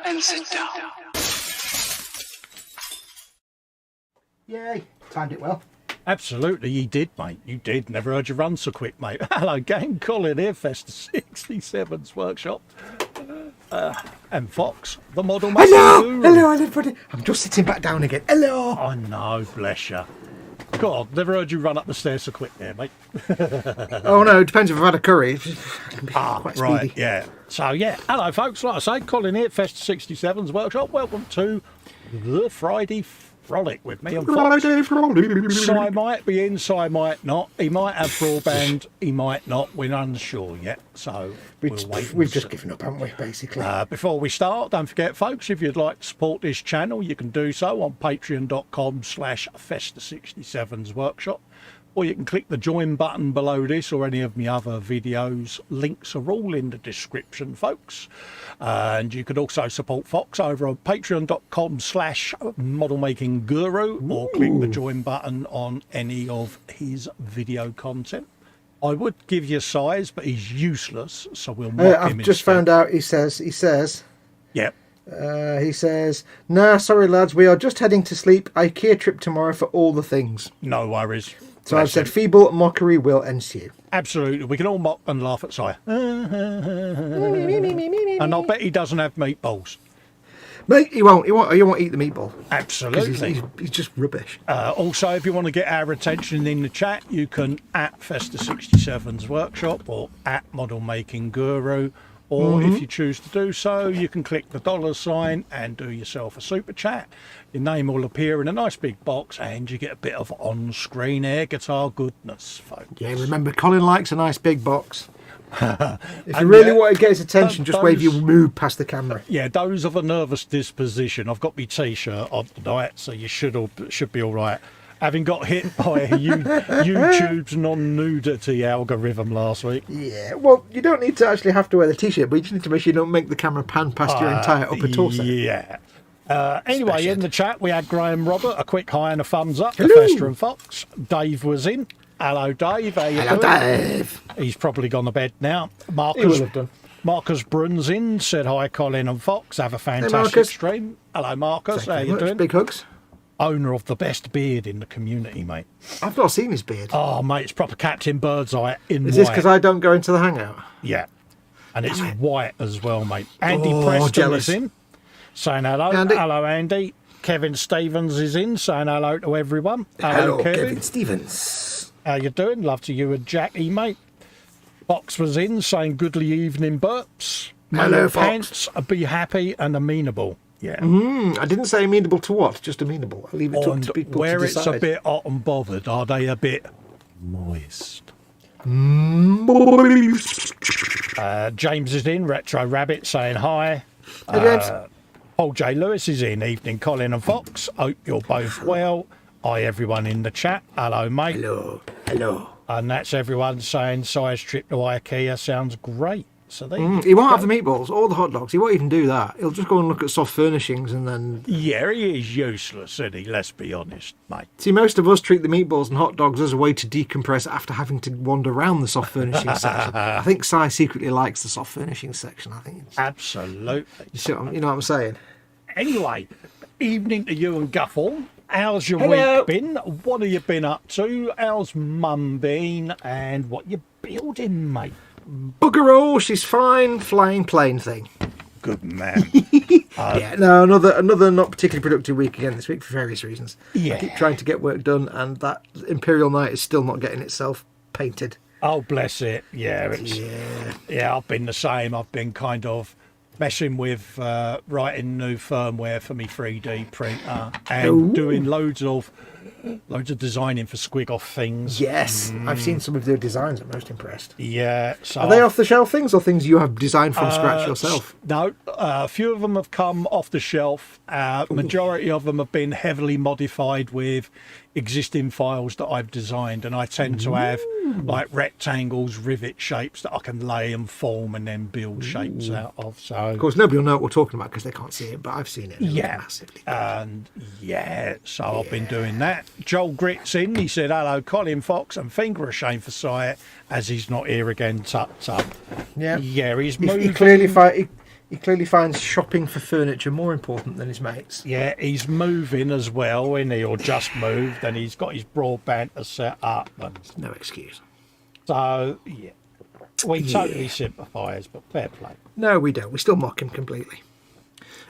and sit down. Yay, timed it well. Absolutely, you did, mate. You did. Never heard you run so quick, mate. Hello, gang. Colin here, Festa 67's workshop. And Fox, the model maker. Hello, everybody. I'm just sitting back down again. Hello. I know, bless you. God, never heard you run up the stairs so quick there, mate. Oh, no, it depends if I've had a curry. Right, yeah. So, yeah. Hello, folks. Like I say, Colin here, Festa 67's workshop. Welcome to the Friday Frolic with me on Fox. Si might be in, Si might not. He might have broadband, he might not. We're unsure yet, so we'll wait. We've just given up, haven't we, basically? Before we start, don't forget, folks, if you'd like to support this channel, you can do so on patreon.com/Festa67's workshop. Or you can click the join button below this or any of my other videos. Links are all in the description, folks. And you could also support Fox over on patreon.com/modelmakingguru or click the join button on any of his video content. I would give you size, but he's useless, so we'll mock him. I've just found out he says. Yep. He says, nah, sorry lads, we are just heading to sleep. IKEA trip tomorrow for all the things. No worries. So I've said feeble mockery will ensue. Absolutely. We can all mock and laugh at Si. And I'll bet he doesn't have meatballs. Mate, he won't eat the meatball. Absolutely. He's just rubbish. Also, if you want to get our attention in the chat, you can at Festa67's workshop or at Model Making Guru. Or if you choose to do so, you can click the $sign and do yourself a super chat. Your name will appear in a nice big box and you get a bit of on-screen air guitar goodness, folks. Yeah, remember, Colin likes a nice big box. If you really want to get his attention, just wave your mood past the camera. Yeah, those of a nervous disposition. I've got my T-shirt on tonight, so you should be all right. Having got hit by YouTube's non-nudity algorithm last week. Yeah, well, you don't need to actually have to wear the T-shirt, but you just need to make sure you don't make the camera pan past your entire upper torso. Yeah. Anyway, in the chat, we had Graham Robert, a quick hi and a thumbs up. Hello. Festa and Fox. Dave was in. Hello, Dave. How you doing? Dave. He's probably gone to bed now. He will have done. Marcus Bruns in, said hi, Colin and Fox. Have a fantastic stream. Hello, Marcus. How you doing? Big hugs. Owner of the best beard in the community, mate. I've not seen his beard. Oh, mate, it's proper Captain Birdseye in white. Is this because I don't go into the hangout? Yeah. And it's white as well, mate. Andy Preston jealous. is in, saying hello. Andy. Hello, Andy. Kevin Stevens is in, saying hello to everyone. Hello, Kevin Stevens. How you doing? Love to you and Jackie, mate. Fox was in, saying goodly evening burps. Hello, Fox. Pants, be happy and amenable. Yeah. I didn't say amenable to what, just amenable. I'll leave it up to people where to it's decide. a bit hot and bothered, are they a bit moist? James is in, Retro Rabbit, saying hi. James. Paul J. Lewis is in, evening Colin and Fox. Hope you're both well. Hi everyone in the chat. Hello, mate. Hello. And that's everyone saying size trip to IKEA sounds great. So he won't have the meatballs or the hot dogs. He won't even do that. He'll just go and look at soft furnishings and then... Yeah, he is useless, isn't he? Let's be honest, mate. See, most of us treat the meatballs and hot dogs as a way to decompress after having to wander around the soft furnishing section. I think Si secretly likes the soft furnishing section. I think it's... Absolutely. You know what I'm saying? Anyway, evening to you and Guffle. How's your week been? What have you been up to? How's Mum been? And what you building, mate? Bugger all, she's fine. Flying plane thing. Good man. Yeah, no, another not particularly productive week again this week for various reasons. Yeah. I keep trying to get work done, and that Imperial Knight is still not getting itself painted. Oh, bless it. Yeah, I've been the same. I've been kind of messing with writing new firmware for my 3D printer and doing loads of designing for squig off things. Yes, I've seen some of their designs. I'm most impressed. Yeah. So are they off the shelf things or things you have designed from scratch yourself? No, a few of them have come off the shelf. Majority of them have been heavily modified with existing files that I've designed, and I tend to have like rectangles, rivet shapes that I can lay and form and then build shapes out of. So of course nobody will know what we're talking about because they can't see it, but I've seen it. Yeah, massively. And so I've been doing that. Joel Grit's in. He said hello, Colin, Fox, and finger a shame for Si as he's not here again. Tut tut. Yeah, he's moving. He He clearly finds shopping for furniture more important than his mates. Yeah, he's moving as well, isn't he? Or just moved, and he's got his broadband to set up. And No excuse. so, yeah. We totally sympathise, but fair play. No, we don't. We still mock him completely.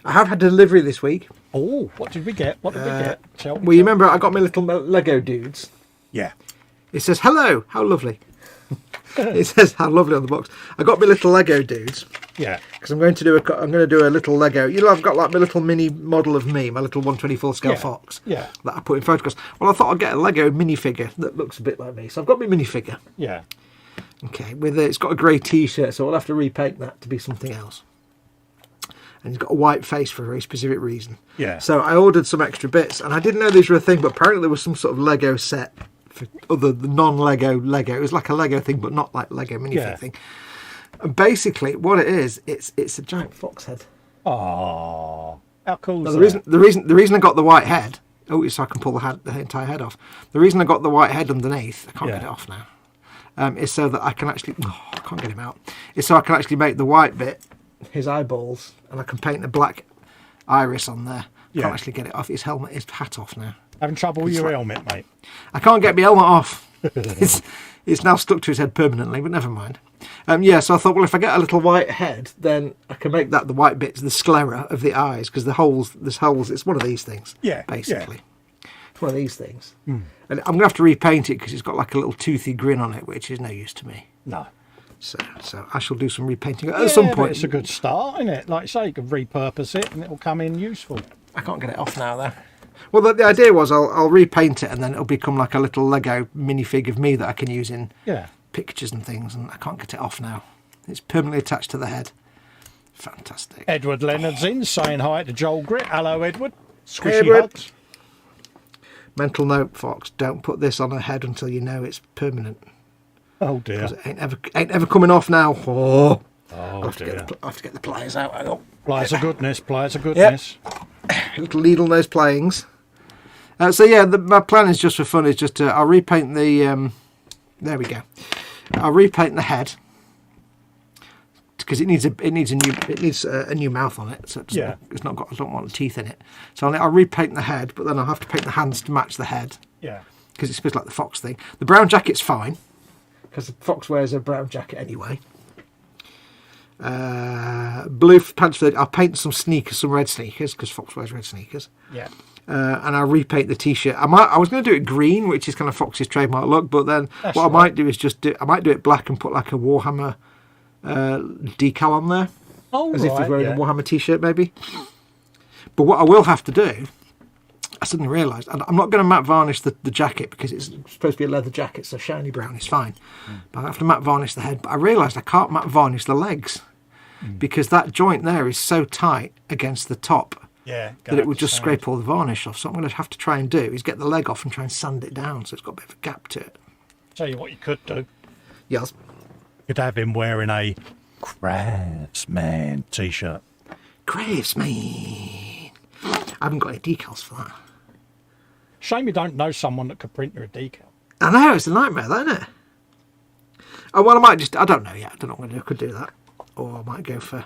I have had delivery this week. Oh, what did we get? What did we get? Tell me. Well, you remember I got my little Lego dudes. Yeah. It says, hello, how lovely. It says, how lovely on the box. I got my little Lego dudes. Yeah. Because I'm going to do a little Lego. You know, I've got like my little mini model of me, my little 1/24 scale Fox. Yeah. That I put in photographs. Well, I thought I'd get a Lego minifigure that looks a bit like me. So I've got my minifigure. Yeah. Okay, it's got a grey T-shirt, so I'll have to repaint that to be something else. And he's got a white face for a very specific reason. Yeah. So I ordered some extra bits, and I didn't know these were a thing, but apparently there was some sort of Lego set for other non-Lego Lego. It was like a Lego thing, but not like Lego minifig thing. And basically, what it is, it's a giant fox head. Oh, how cool is Now, the reason I got the white head. Oh, so I can pull the entire head off. The reason I got the white head underneath, I can't get it off now. Is so that I can actually... Oh, I can't get him out. Is so I can actually make the white bit his eyeballs, and I can paint the black iris on there. I can't actually get it off his hat off now. Having trouble with your helmet, mate? I can't get my helmet off. It's now stuck to his head permanently, but never mind. So I thought, well, if I get a little white head, then I can make that the white bits, the sclera of the eyes, because there's holes. It's one of these things, basically. Yeah. It's one of these things. And I'm going to have to repaint it because it's got like a little toothy grin on it, which is no use to me. No. So I shall do some repainting at some point. It's a good start, isn't it? Like you say, you can repurpose it and it'll come in useful. I can't get it off now, though. Well, the idea was I'll repaint it and then it'll become like a little Lego minifig of me that I can use in pictures and things, and I can't get it off now. It's permanently attached to the head. Fantastic. Edward Leonard's in, saying hi to Joel Grit. Hello, Edward. Squishy Edward. hugs. Mental note, Fox, don't put this on a head until you know it's permanent. Oh, dear. It ain't ever coming off now. Oh dear. I have to get the pliers out. Hang on. Pliers of goodness, pliers of goodness. Little needle nose playings. My plan is just for fun. Is just I'll repaint the. There we go. I'll repaint the head because it needs a new mouth on it. So it's not got. I don't want the teeth in it. So I'll repaint the head, but then I'll have to paint the hands to match the head. Yeah. Because it's supposed like the fox thing. The brown jacket's fine because the fox wears a brown jacket anyway. Blue pants for I'll paint some sneakers, some red sneakers, because Fox wears red sneakers. Yeah. And I'll repaint the t-shirt. I was going to do it green, which is kind of Fox's trademark look, but then I might do is I might do it black and put like a Warhammer decal on there. Oh, as if he's wearing a Warhammer t-shirt, maybe. But what I will have to do, I suddenly realised, I'm not going to matte varnish the jacket because it's supposed to be a leather jacket, so shiny brown is fine. But I have to matte varnish the head. But I realised I can't matte varnish the legs because that joint there is so tight against the top that it would just scrape all the varnish off. So what I'm going to have to try and do is get the leg off and try and sand it down so it's got a bit of a gap to it. Tell you what you could do. Yes. You could have him wearing a Craftsman t-shirt. Craftsman. I haven't got any decals for that. Shame you don't know someone that could print you a decal. I know, it's a nightmare, that, isn't it? Oh, well, I don't know yet. I don't know what I'm going to do. I could do that. Or I might go for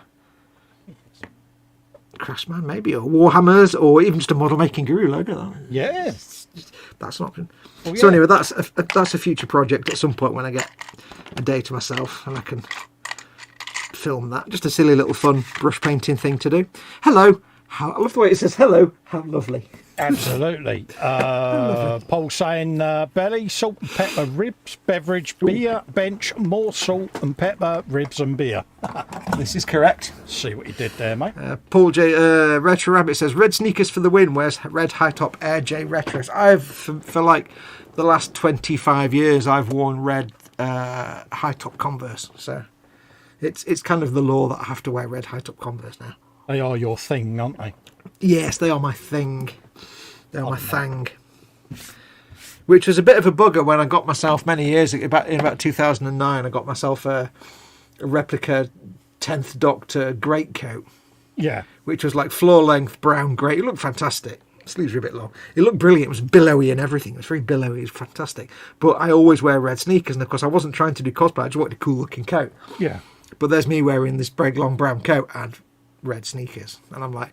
Craftsman, maybe, or Warhammers, or even just a model making guru logo. Yeah. That's an option. Well, so anyway, that's a future project at some point when I get a day to myself and I can film that. Just a silly little fun brush painting thing to do. Hello. I love the way it says hello. How lovely. Absolutely. Paul saying belly, salt and pepper, ribs, beverage, beer, bench, more salt and pepper, ribs and beer. This is correct. See what you did there, mate. Paul J. Retro Rabbit says red sneakers for the win. Wears red high top Air J Retros. For like the last 25 years, I've worn red high top Converse. So it's kind of the law that I have to wear red high top Converse now. They are your thing, aren't they? Yes, they are my thing. They are my thing. Which was a bit of a bugger when I got myself many years ago, in about 2009. I got myself a replica 10th Doctor greatcoat. Yeah. Which was like floor length brown grey. It looked fantastic. Sleeves were a bit long. It looked brilliant. It was billowy and everything. It was very billowy. It was fantastic. But I always wear red sneakers, and of course I wasn't trying to do cosplay. I just wanted a cool looking coat. Yeah. But there's me wearing this very long brown coat, and red sneakers. And I'm like,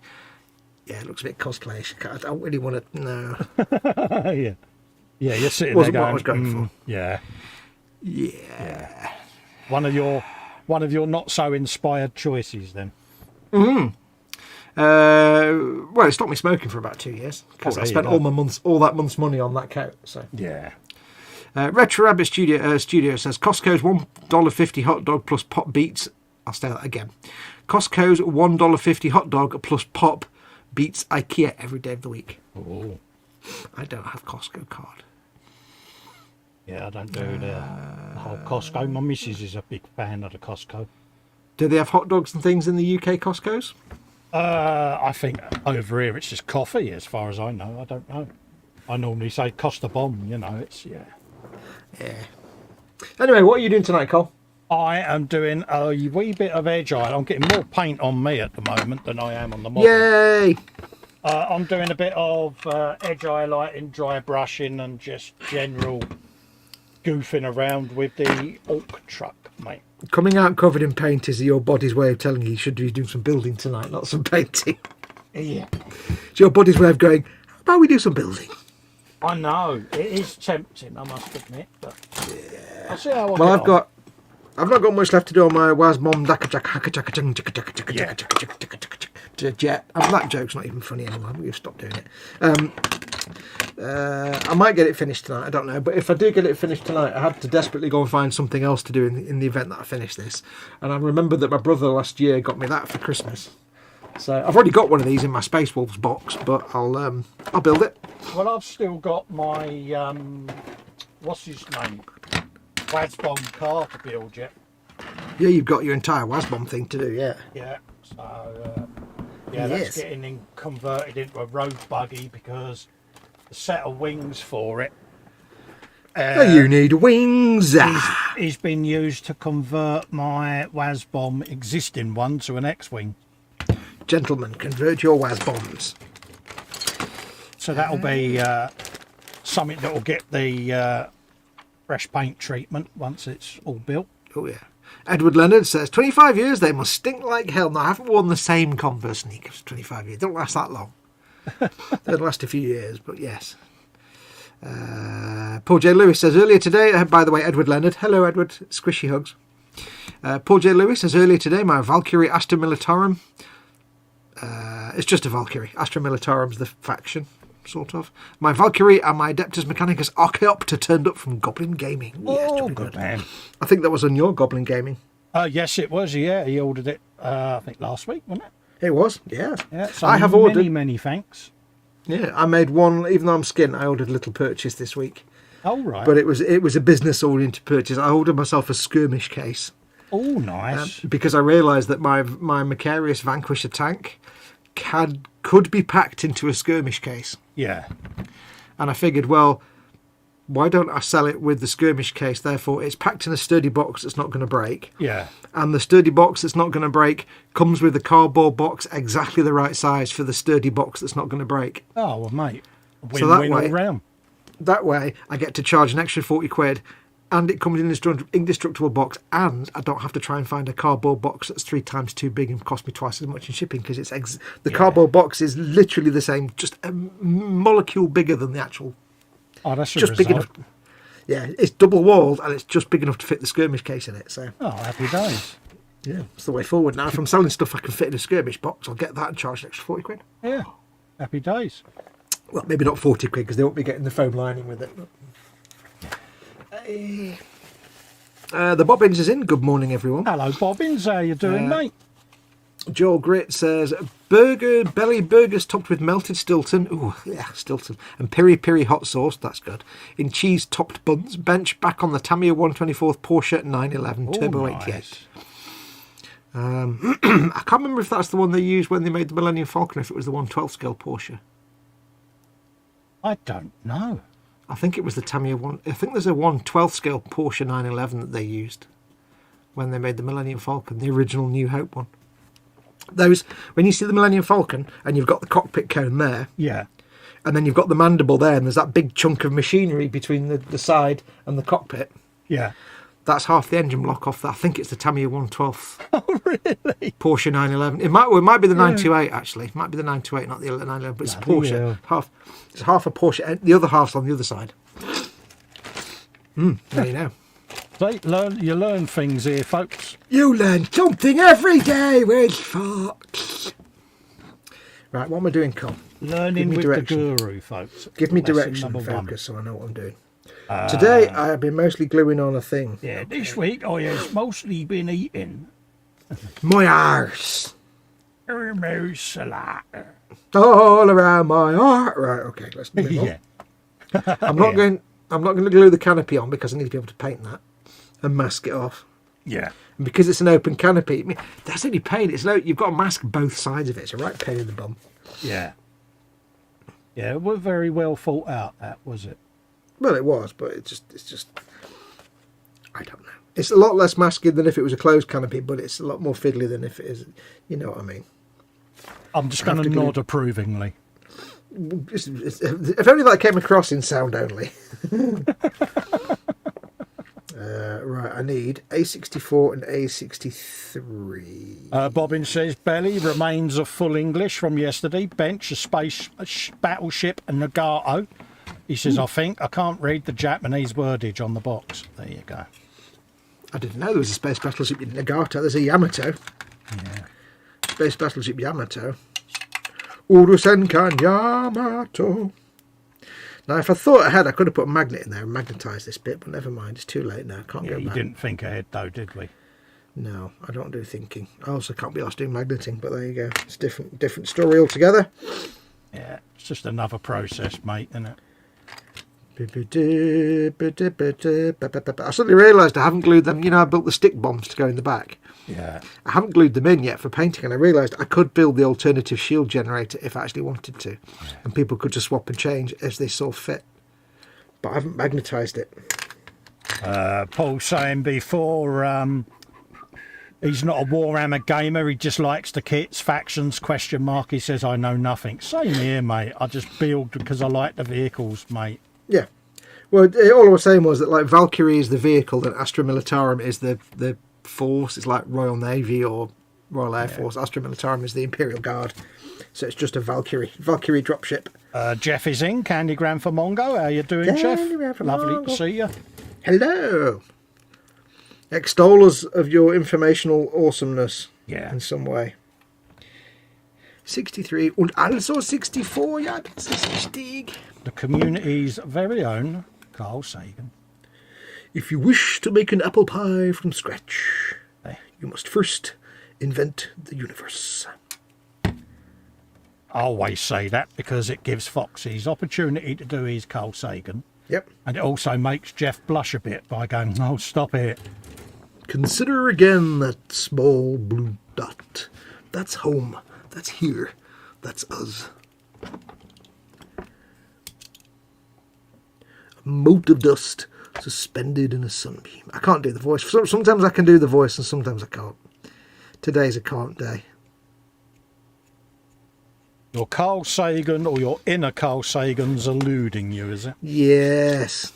yeah, it looks a bit cosplayish. I don't really want to, no. Yeah. Yeah, you're sitting Wasn't there what going, I was going for. Yeah. Yeah. One of your not so inspired choices then. Well, it stopped me smoking for about 2 years because I spent all that month's money on that coat. So yeah. Retro Rabbit Studio says Costco's $1.50 hot dog plus pop beats. I'll say that again. Costco's $1.50 hot dog plus pop beats IKEA every day of the week. Oh. I don't have Costco card. Yeah, I don't do the whole Costco. My missus is a big fan of the Costco. Do they have hot dogs and things in the UK Costco's? I think over here it's just coffee, as far as I know. I don't know. I normally say Costa Bomb, you know, it's, yeah. Anyway, what are you doing tonight, Cole? I am doing a wee bit of edge eye. I'm getting more paint on me at the moment than I am on the model. Yay! I'm doing a bit of edge highlighting, dry brushing, and just general goofing around with the Ork Trukk, mate. Coming out covered in paint is your body's way of telling you should be doing some building tonight, not some painting. Yeah. It's your body's way of going, how about we do some building? I know. It is tempting, I must admit. But yeah. I'll see how I Well, get on. I've not got much left to do on my Wasmom jet. That joke's not even funny anymore. We've stopped doing it. I might get it finished tonight. I don't know. But if I do get it finished tonight, I had to desperately go and find something else to do in the event that I finish this. And I remember that my brother last year got me that for Christmas. So I've already got one of these in my Space Wolves box, but I'll build it. Well, I've still got my what's his name, Wasbomb car to build yet. Yeah, you've got your entire Wasbomb thing to do. Yeah. Yeah. So that's getting converted into a road buggy because the set of wings for it. You need wings. He's been used to convert my Wasbomb existing one to an X-wing. Gentlemen, convert your Wasbombs. So that'll be something that will get the fresh paint treatment once it's all built. Oh yeah. Edward Leonard says 25 years they must stink like hell. No, I haven't worn the same Converse sneakers for 25 years. They don't last that long. They'll last a few years, but yes. Paul J. Lewis says earlier today, by the way, Edward Leonard. Hello, Edward. Squishy hugs. Paul J. Lewis says earlier today, my Valkyrie Astra Militarum. It's just a Valkyrie. Astra Militarum's the faction, sort of. My Valkyrie and my Adeptus Mechanicus Archaeopter turned up from Goblin Gaming. Oh, good man. I think that was on your Goblin Gaming. Yes, it was. Yeah, he ordered it. I think last week, wasn't it? It was. Yeah. So I have ordered. Many thanks. Yeah, I made one. Even though I'm skint, I ordered a little purchase this week. Oh right. But it was a business oriented purchase. I ordered myself a skirmish case. Oh, nice. Because I realised that my Macarius Vanquisher tank could be packed into a skirmish case. Yeah. And I figured, well, why don't I sell it with the skirmish case? Therefore, it's packed in a sturdy box that's not going to break. Yeah. And the sturdy box that's not going to break comes with a cardboard box exactly the right size for the sturdy box that's not going to break. Oh, well, mate. Win-win all round. That way, I get to charge an extra 40 quid, and it comes in an indestructible box, and I don't have to try and find a cardboard box that's 3 times too big and cost me twice as much in shipping, because it's cardboard box is literally the same, just a molecule bigger than the actual. Oh, that's just big enough. Yeah, it's double walled, and it's just big enough to fit the skirmish case in it. So. Oh, happy days. Yeah, it's the way forward now. If I'm selling stuff I can fit in a skirmish box, I'll get that and charge an extra 40 quid. Yeah, happy days. Well, maybe not 40 quid because they won't be getting the foam lining with it. The Bobbins is in. Good morning, everyone. Hello, Bobbins. How you doing, mate? Joel Grit says belly burgers topped with melted Stilton. Ooh, yeah, Stilton. And piri piri hot sauce. That's good. In cheese topped buns. Bench back on the Tamiya 124th Porsche 911 Turbo nice. 88. I can't remember if that's the one they used when they made the Millennium Falcon, if it was the 112 scale Porsche. I don't know. I think it was the Tamiya one. I think there's a 112 scale Porsche 911 that they used when they made the Millennium Falcon, the original New Hope one. Those, when you see the Millennium Falcon and you've got the cockpit cone there, yeah, and then you've got the mandible there, and there's that big chunk of machinery between the side and the cockpit. Yeah, That's half the engine block off that. I think it's the Tamiya 1/12. Oh, really? Porsche 911. It might be the 928 actually. It might be the 928, not the 911. But it's a Porsche. Yeah. It's half a Porsche. The other half's on the other side. There you know. You learn things here, folks. You learn something every day with Fox. Right, what am I doing, Col? Learning with direction. The guru, folks. Give me Lesson direction and #1. focus so I know what I'm doing. Today I have been mostly gluing on a thing. Yeah, this week I have mostly been eating My arse. salad. All around my heart. Right, okay, let's move on. Yeah. I'm not going to glue the canopy on because I need to be able to paint that and mask it off. Yeah. And because it's an open canopy, I mean, that's only pain. You've got to mask both sides of it. It's a right pain in the bum. Yeah. Yeah, it was very well thought out, that, was it? Well, it was, but it's just, I don't know. It's a lot less masking than if it was a closed canopy, but it's a lot more fiddly than if it is, you know what I mean. I'm just going to nod approvingly. If only that came across in sound only. Right, I need A64 and A63. Bobbin says, Belly remains of full English from yesterday. Bench, a space battleship, and Nagato. He says, I can't read the Japanese wordage on the box. There you go. I didn't know there was a space battleship in Nagato. There's a Yamato. Yeah. Space battleship Yamato. Urusenkan Yamato. Now, if I thought ahead, I could have put a magnet in there and magnetised this bit, but never mind. It's too late now. I can't go back. You didn't think ahead, though, did we? No, I don't do thinking. I also can't be asked doing magneting, but there you go. It's different story altogether. Yeah, it's just another process, mate, isn't it? I suddenly realised I haven't glued them. You know, I built the stick bombs to go in the back. Yeah. I haven't glued them in yet for painting, and I realised I could build the alternative shield generator if I actually wanted to. Yeah. And people could just swap and change as they saw fit. But I haven't magnetised it. Paul saying before, he's not a Warhammer gamer, he just likes the kits, factions, ? He says, I know nothing. Same here, mate. I just build because I like the vehicles, mate. Yeah. Well, all I was saying was that, like, Valkyrie is the vehicle and Astra Militarum is the force. It's like Royal Navy or Royal Air Force. Astra Militarum is the Imperial Guard. So it's just a Valkyrie dropship. Jeff is in. Candygram for Mongo. How you doing, Jeff? Lovely to see you. Hello. Extollers of your informational awesomeness. Yeah. In some way. 63 and also 64. Ja, das ist richtig. The community's very own Carl Sagan. If you wish to make an apple pie from scratch, you must first invent the universe. I always say that because it gives Fox his opportunity to do his Carl Sagan. Yep. And it also makes Jeff blush a bit by going, oh, stop it. Consider again that small blue dot. That's home. That's here. That's us. A mote of dust suspended in a sunbeam. I can't do the voice. Sometimes I can do the voice and sometimes I can't. Today's a can't day. Your Carl Sagan or your inner Carl Sagan's eluding you, is it? Yes.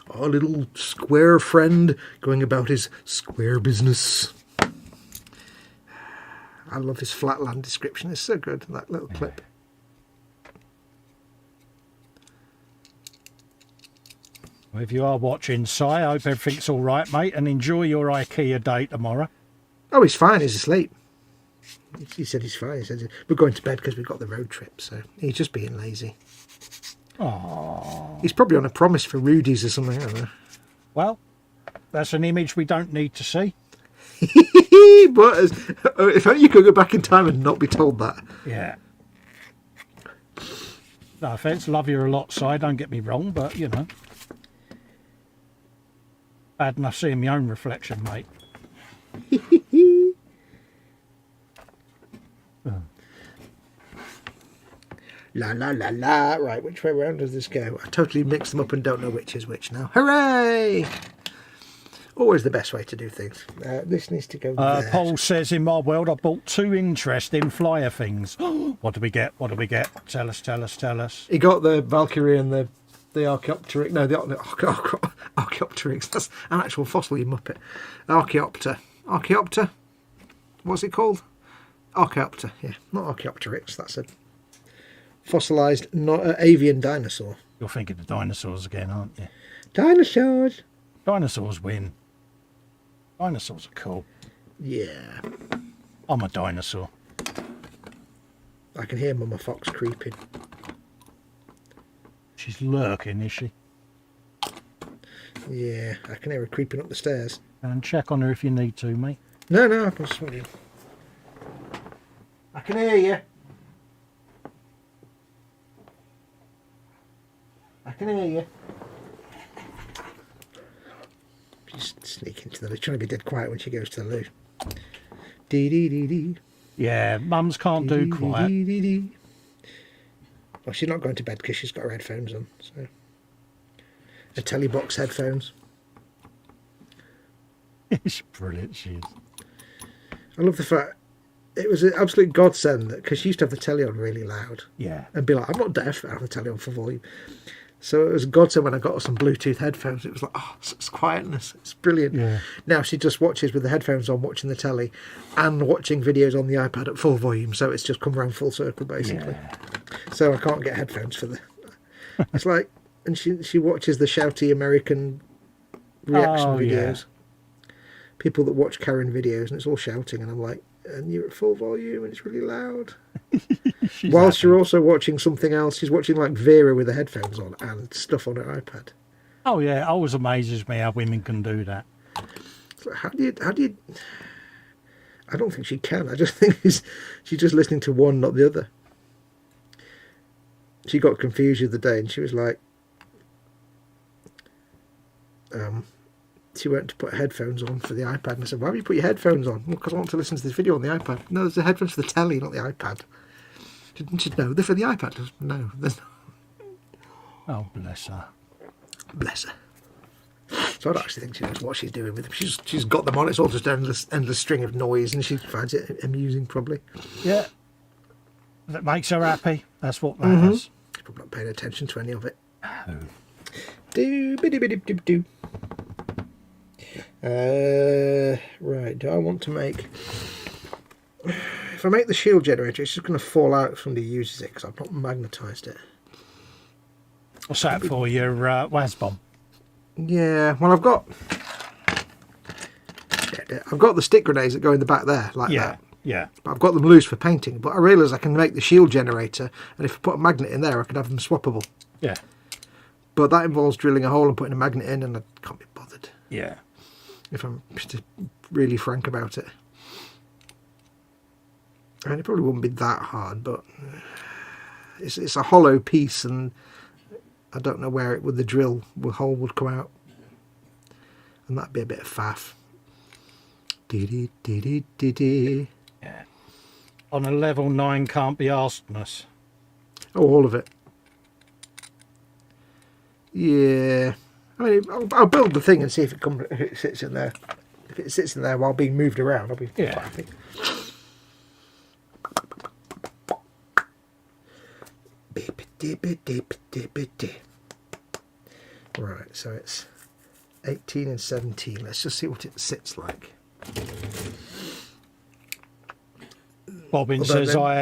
Our little square friend going about his square business. I love his flatland description. It's so good, that little clip. Well, if you are watching, Si, I hope everything's all right, mate, and enjoy your IKEA day tomorrow. Oh, he's fine. He's asleep. He said he's fine. He said we're going to bed because we've got the road trip, so he's just being lazy. Aww. He's probably on a promise for Rudy's or something, I don't know. Well, that's an image we don't need to see. But if only you could go back in time and not be told that. Yeah. No offence, love you a lot, Si, don't get me wrong, but, you know. Bad enough seeing my own reflection, mate. La la la la. Right, which way round does this go? I totally mix them up and don't know which is which now. Hooray! Always the best way to do things. This needs to go there. Paul says, in my world, I bought 2 interesting flyer things. What do we get? What do we get? Tell us, tell us, tell us. He got the Valkyrie and the the Archaeopteryx. No, the Archaeopteryx. That's an actual fossil, you muppet. Archaeopter. Archaeopter? What's it called? Archaeopter, yeah. Not Archaeopteryx. That's a fossilised avian dinosaur. You're thinking of dinosaurs again, aren't you? Dinosaurs! Dinosaurs win. Dinosaurs are cool. Yeah. I'm a dinosaur. I can hear Mama Fox creeping. She's lurking, is she? Yeah, I can hear her creeping up the stairs. And check on her if you need to, mate. No, I can swing you. I can hear you. I can hear you. She's sneaking to the loo. Trying to be dead quiet when she goes to the loo. Dee dee dee dee. Yeah, mums can't do quiet. Dee, dee, dee. Well, she's not going to bed because she's got her headphones on. So, her telly box headphones. It's brilliant, she is. I love the fact it was an absolute godsend because she used to have the telly on really loud. Yeah. And be like, I'm not deaf, I have the telly on for volume. So it was a godsend when I got her some Bluetooth headphones. It was like, oh, it's quietness. It's brilliant. Yeah. Now she just watches with the headphones on, watching the telly and watching videos on the iPad at full volume. So it's just come around full circle, basically. Yeah. So I can't get headphones for the... It's like... And she watches the shouty American reaction videos. Yeah. People that watch Karen videos, and it's all shouting, and I'm like, and you're at full volume, and it's really loud. Whilst you're also watching something else, she's watching like Vera with the headphones on and stuff on her iPad. Oh yeah, it always amazes me how women can do that. So how do you? I don't think she can. I just think she's just listening to one, not the other. She got confused the other day, and she was like, she went to put headphones on for the iPad, and I said, why have you put your headphones on? Well, because I want to listen to this video on the iPad. No, there's the headphones for the telly, not the iPad. Didn't you know? They're for the iPad. No, there's not. Oh, bless her. Bless her. So I don't actually think she knows what she's doing with them. She's got them on. It's all just endless string of noise, and she finds it amusing, probably. Yeah. That makes her happy. That's what matters. She's probably not paying attention to any of it. Oh. Do. Right, do I want to make... If I make the shield generator, it's just going to fall out if somebody uses it, because I've not magnetised it. What's that for, your WAS bomb? Yeah, well, I've got the stick grenades that go in the back there, like that. Yeah. But I've got them loose for painting, but I realise I can make the shield generator, and if I put a magnet in there, I can have them swappable. Yeah. But that involves drilling a hole and putting a magnet in, and I can't be bothered. Yeah. If I'm just really frank about it. And it probably wouldn't be that hard, but it's a hollow piece, and I don't know where the drill hole would come out, and that'd be a bit of faff. Yeah. On a level 9 can't be askedness. Oh, all of it. Yeah. I mean, I'll build the thing and see if it sits in there. If it sits in there while being moved around, I'll be quite happy. Right, so it's 18 and 17. Let's just see what it sits like. Bobbin says, I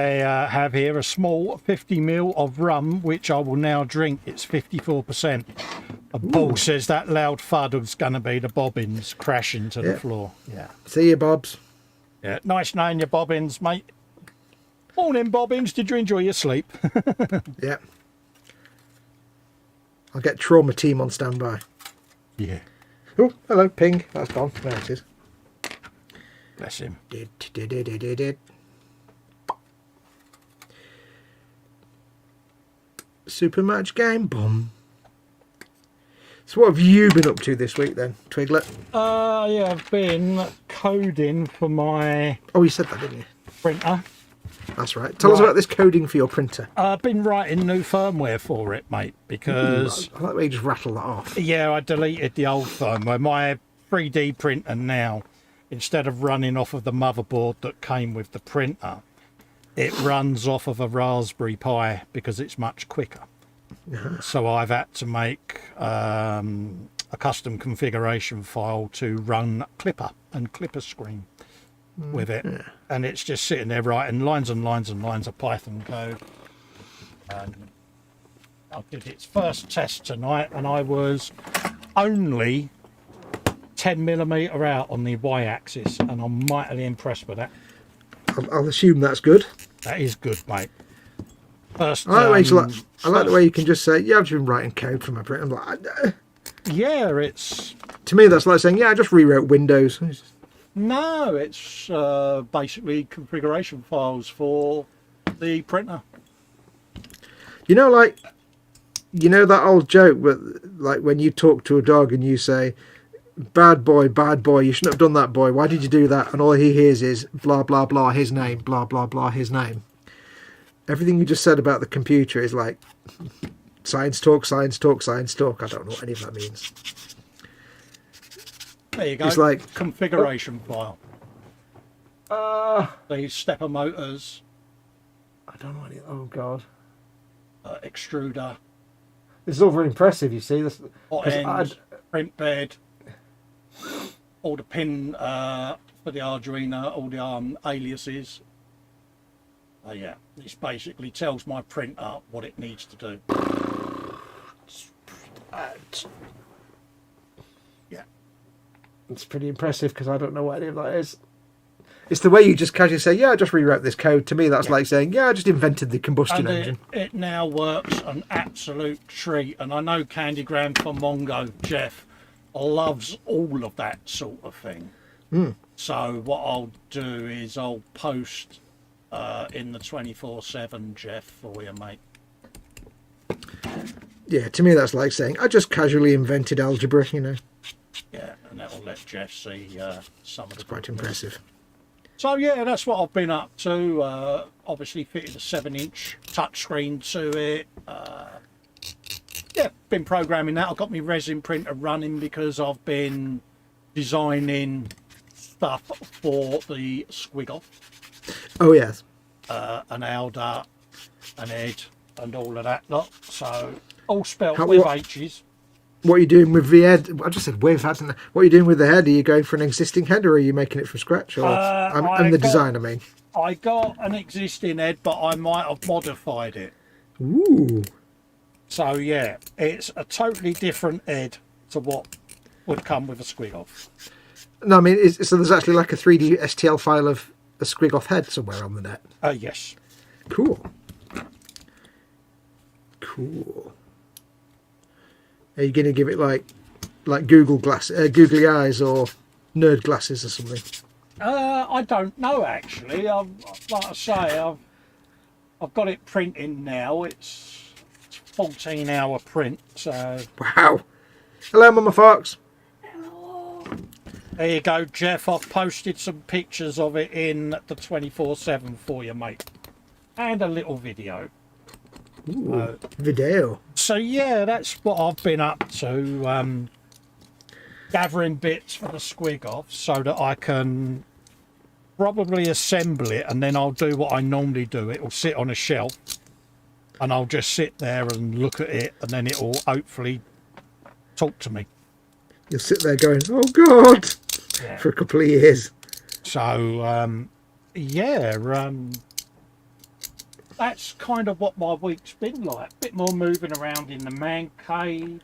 have here a small 50ml of rum, which I will now drink. It's 54%. Paul says that loud thud is going to be the bobbins crashing to the floor. Yeah. See you, Bobs. Yeah. Nice knowing you, Bobbins, mate. Morning, Bobbins. Did you enjoy your sleep? Yeah. I'll get trauma team on standby. Yeah. Oh, hello, ping. That's gone. There it is. Bless him. Did. Super match game. Boom. So what have you been up to this week then, Twiglet? Yeah, I've been coding for my... Oh, you said that, didn't you? Printer. That's right. Tell us about this coding for your printer. I've been writing new firmware for it, mate, because... I like the way you just rattle that off. Yeah, I deleted the old firmware. My 3D printer now, instead of running off of the motherboard that came with the printer, it runs off of a Raspberry Pi because it's much quicker. So I've had to make a custom configuration file to run Clipper and Clipper screen with it. And it's just sitting there writing lines and lines and lines of Python code. I did its first test tonight, and I was only 10mm out on the y-axis, and I'm mightily impressed with that. I'll assume that's good. That is good, mate. First, I like the way you can just say, yeah, I've just been writing code for my print. I'm like, yeah, it's... To me, that's like saying, yeah, I just rewrote Windows. No, it's basically configuration files for the printer. You know, like, you know that old joke, with, like, when you talk to a dog and you say, bad boy, you shouldn't have done that, boy. Why did you do that? And all he hears is, blah, blah, blah, his name, blah, blah, blah, his name. Everything you just said about the computer is like, science talk, science talk, science talk. I don't know what any of that means. There you go. It's like configuration file. The stepper motors. I don't know any. Oh God. Extruder. This is all very impressive. You see this. Hot ends, print bed. All the pin for the Arduino. All the aliases. Yeah, this basically tells my printer what it needs to do. Yeah. It's pretty impressive because I don't know what any of that is. It's the way you just casually say, yeah, I just rewrote this code. To me, that's like saying, yeah, I just invented the combustion engine. It now works an absolute treat. And I know Candygram for Mongo, Jeff, loves all of that sort of thing. So what I'll do is I'll post in the 24/7 Jeff for you, mate. Yeah, to me that's like saying I just casually invented algebra, you know. Yeah, and that will let Jeff see some of the. It's quite impressive. So yeah, that's what I've been up to. Obviously fitted a 7-inch touchscreen to it. Yeah, been programming that. I've got my resin printer running because I've been designing stuff for the squig off. Oh yes. An Alda, an Ed, and all of that lot. So all spelt with H's. What are you doing with the head? I just said with, hadn't I? What are you doing with the head? Are you going for an existing head, or are you making it from scratch? Or I'm the designer, I mean. I got an existing head, but I might have modified it. Ooh. So yeah, it's a totally different head to what would come with a squig off. No, I mean, so there's actually like a 3D STL file of a squig off head somewhere on the net. Yes. Cool. Cool. Are you going to give it like googly eyes or nerd glasses or something? I don't know actually. Like I say, I've got it printing now. It's 14-hour print. So. Wow. Hello, Mama Fox. There you go, Jeff. I've posted some pictures of it in the 24/7 for you, mate, and a little video. Ooh, video. So yeah, that's what I've been up to. Gathering bits for the squig off so that I can probably assemble it, and then I'll do what I normally do. It will sit on a shelf, and I'll just sit there and look at it, and then it will hopefully talk to me. You'll sit there going, "Oh God," yeah. For a couple of years. So yeah, that's kind of what my week's been like. A bit more moving around in the man cave.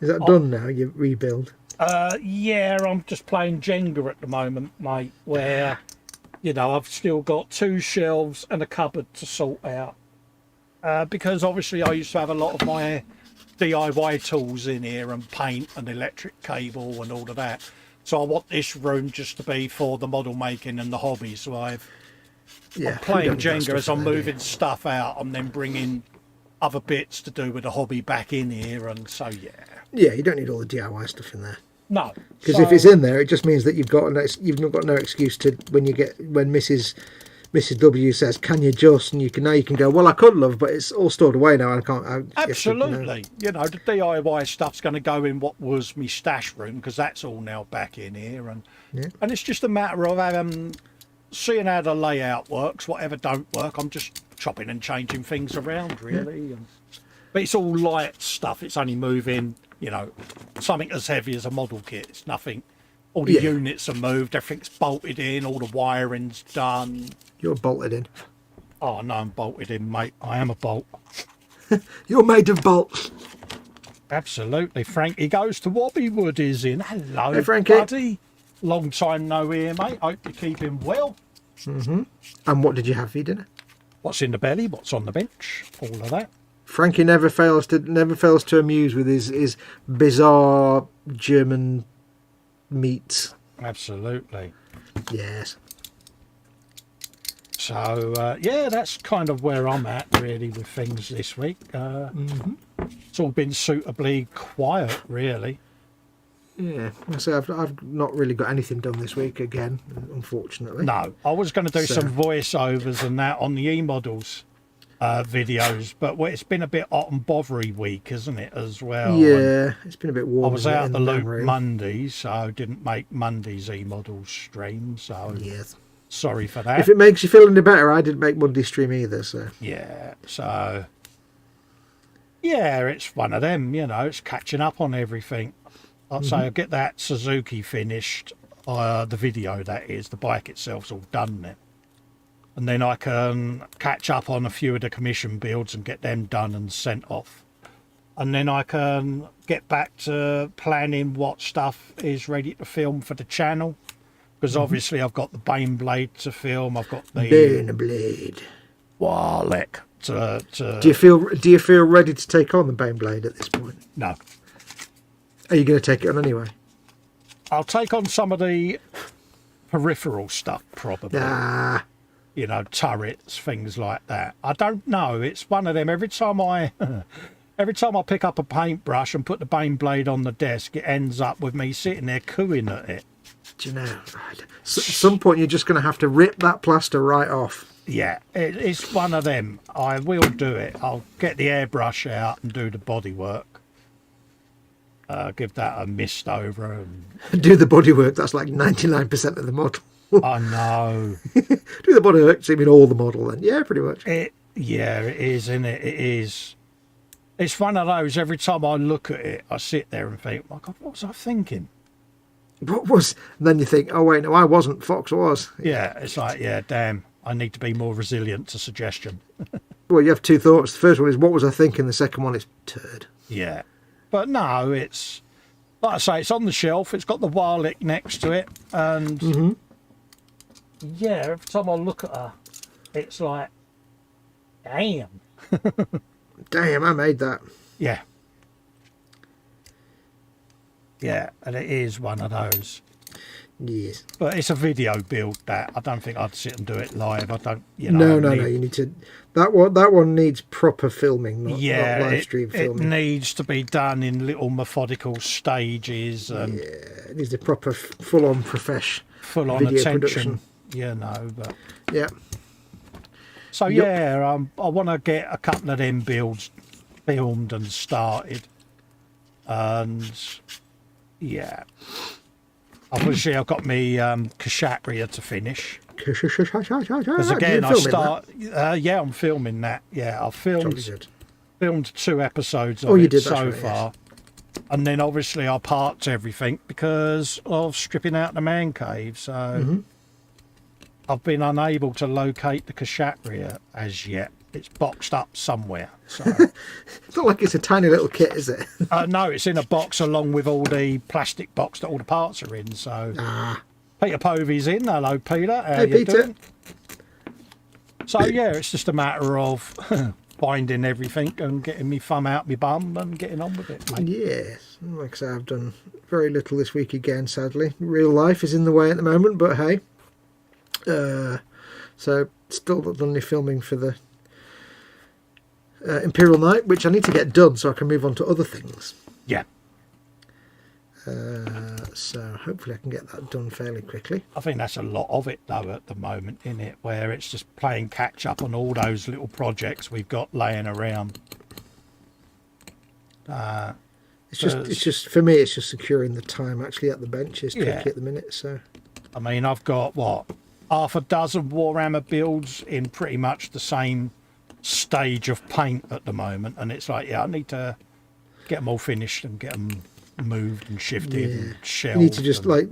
Is that done now? You rebuild? Yeah, I'm just playing Jenga at the moment, mate. Where you know I've still got 2 shelves and a cupboard to sort out. Because obviously I used to have a lot of my DIY tools in here and paint and electric cable and all of that. So I want this room just to be for the model making and the hobby. So I'm playing Jenga as I'm moving stuff out and then bringing other bits to do with the hobby back in here. And so, yeah. Yeah, you don't need all the DIY stuff in there. No. Because if it's in there, it just means that you've got no excuse to when Mrs. W says, "Can you just?" and you can go, "Well, I could love, but it's all stored away now. And I can't." Absolutely, you know, the DIY stuff's going to go in what was my stash room because that's all now back in here, and it's just a matter of seeing how the layout works. Whatever don't work, I'm just chopping and changing things around, really. But it's all light stuff. It's only moving, you know, something as heavy as a model kit. It's nothing. All the units are moved. Everything's bolted in. All the wiring's done. You're bolted in. Oh, no, I'm bolted in, mate. I am a bolt. You're made of bolts. Absolutely. Frankie Goes to Wobbywood is in. Hello, Hey, Frankie. buddy. Long time no here, mate. Hope you're keeping well. And what did you have for your dinner? What's in the belly? What's on the bench? All of that. Frankie never fails to amuse with his bizarre German meats. Absolutely. Yes. So, yeah, that's kind of where I'm at, really, with things this week. It's all been suitably quiet, really. Yeah, so I've not really got anything done this week again, unfortunately. No, I was going to do some voiceovers and that on the e-models videos, but it's been a bit hot and bothery week, isn't it, as well? Yeah, it's been a bit warm. I was out the loop Monday, so I didn't make Monday's e-models stream, so yes. Sorry for that. If it makes you feel any better, I didn't make Monday stream either, so... Yeah, so... Yeah, it's one of them, you know, it's catching up on everything. I'd say I'll get that Suzuki finished, the video that is, the bike itself's all done now. And then I can catch up on a few of the commission builds and get them done and sent off. And then I can get back to planning what stuff is ready to film for the channel. Because obviously I've got the Bane Blade to film, I've got the... Bane Blade. Warlock to... Do you feel ready to take on the Bane Blade at this point? No. Are you going to take it on anyway? I'll take on some of the peripheral stuff, probably. Ah. You know, turrets, things like that. I don't know. It's one of them. Every time I pick up a paintbrush and put the Bane Blade on the desk, it ends up with me sitting there cooing at it. Do you know? At some point, you're just going to have to rip that plaster right off. Yeah, it's one of them. I will do it. I'll get the airbrush out and do the bodywork. Give that a mist over and do the bodywork. That's like 99% of the model. I know. Do the bodywork, so you mean all the model then? Yeah, pretty much. Yeah, it is, isn't it? It is. It's one of those. Every time I look at it, I sit there and think, "My God, what was I thinking?" What was? And then you think, "Oh wait, no, I wasn't. Fox was." Yeah, it's like, yeah, damn. I need to be more resilient to suggestion. Well, you have two thoughts. The first one is, what was I thinking? The second one is, turd. Yeah. But no, it's, like I say, it's on the shelf. It's got the Warlick next to it. And, yeah, every time I look at her, it's like, damn. Damn, I made that. Yeah. Yeah, and it is one of those. Yes. But it's a video build that. I don't think I'd sit and do it live. I don't, you know. No. You need to... That one needs proper filming, not live stream filming. It needs to be done in little methodical stages. And yeah, it needs a proper full-on full-on attention. Production. You know, but... Yeah. So, yeah, I want to get a couple of them builds filmed and started. And, yeah... Obviously, I've got me Kshatriya to finish. Because again, I'm filming that. Yeah, I've filmed 2 episodes of it so far. Yes. And then obviously I parked everything because of stripping out the man cave. So I've been unable to locate the Kshatriya as yet. It's boxed up somewhere. So it's not like it's a tiny little kit, is it? No, it's in a box along with all the plastic box that all the parts are in. So Peter Povey's in. Hello, Peter. How you Peter. Doing? So yeah, it's just a matter of finding everything and getting me thumb out my bum and getting on with it, mate. Yes, like I say, I've done very little this week again. Sadly, real life is in the way at the moment. But hey, so still not done any filming for the Imperial Knight, which I need to get done so I can move on to other things. Yeah. So hopefully I can get that done fairly quickly. I think that's a lot of it though at the moment, isn't it? Where it's just playing catch up on all those little projects we've got laying around. It's just for me. It's just securing the time actually at the bench is tricky at the minute. So I mean, I've got what, half a dozen Warhammer builds in pretty much the same stage of paint at the moment, and it's like, yeah, I need to get them all finished and get them moved and shifted and shelved. You need to just like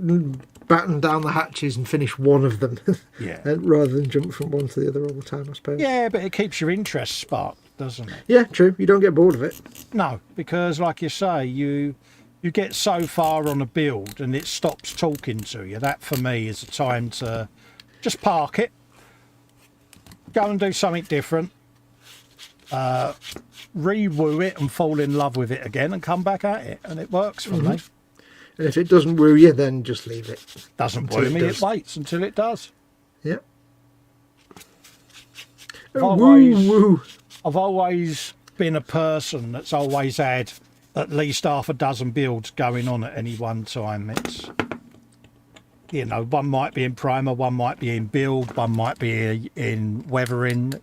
batten down the hatches and finish one of them, yeah, rather than jump from one to the other all the time, I suppose. Yeah, but it keeps your interest sparked, doesn't it? Yeah, true. You don't get bored of it. No, because like you say, you get so far on a build and it stops talking to you. That for me is a time to just park it, go and do something different, re-woo it and fall in love with it again and come back at it, and it works for me. And if it doesn't woo you, then just leave it. Doesn't woo me, it waits until it does. Yeah. I've always been a person that's always had at least half a dozen builds going on at any one time. It's, you know, one might be in primer, one might be in build, one might be in weathering.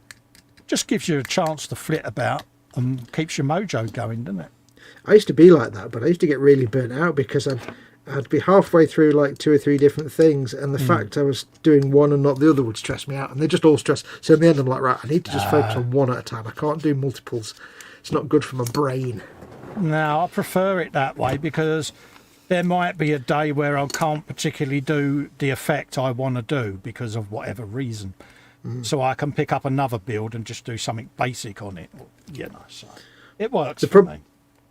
Just gives you a chance to flit about and keeps your mojo going, doesn't it? I used to be like that, but I used to get really burnt out because I'd be halfway through like 2 or 3 different things, and the fact I was doing one and not the other would stress me out, and they just all stress. So in the end, I'm like, right, I need to just focus on one at a time. I can't do multiples. It's not good for my brain. No, I prefer it that way because there might be a day where I can't particularly do the effect I want to do because of whatever reason. So I can pick up another build and just do something basic on it. You know, so it works for me.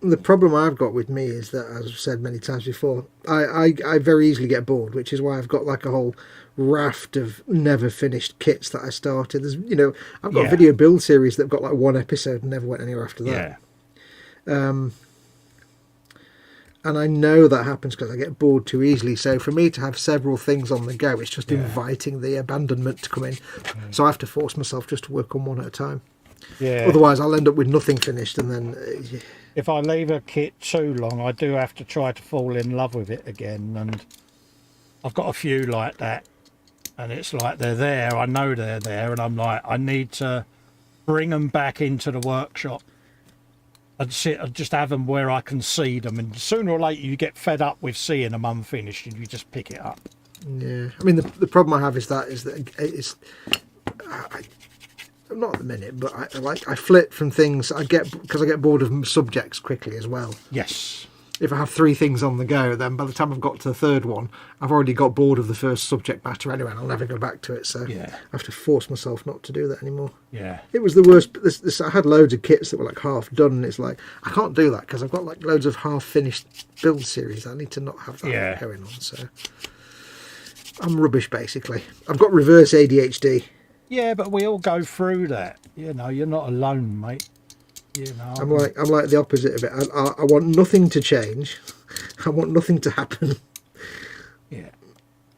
The problem I've got with me is that, as I've said many times before, I very easily get bored, which is why I've got like a whole raft of never finished kits that I started. There's, you know, I've got a video build series that got like 1 episode and never went anywhere after that. And I know that happens because I get bored too easily. So for me to have several things on the go, it's just inviting the abandonment to come in. So I have to force myself just to work on one at a time. Yeah. Otherwise, I'll end up with nothing finished, and then. If I leave a kit too long, I do have to try to fall in love with it again, and I've got a few like that, and it's like they're there, I know they're there, and I'm like, I need to bring them back into the workshop and sit and just have them where I can see them, and sooner or later you get fed up with seeing them unfinished and you just pick it up. Yeah, I mean the problem I have is that it's not at the minute, but I flit from things because I get bored of subjects quickly as well. Yes. If I have 3 things on the go, then by the time I've got to the 3rd one, I've already got bored of the first subject matter anyway, and I'll never go back to it. So I have to force myself not to do that anymore. Yeah. It was the worst. I had loads of kits that were like half done, and it's like, I can't do that because I've got like loads of half finished build series. I need to not have that going on. So I'm rubbish, basically. I've got reverse ADHD. Yeah, but we all go through that. You know, you're not alone, mate. You know, I'm like the opposite of it. I want nothing to change. I want nothing to happen. Yeah,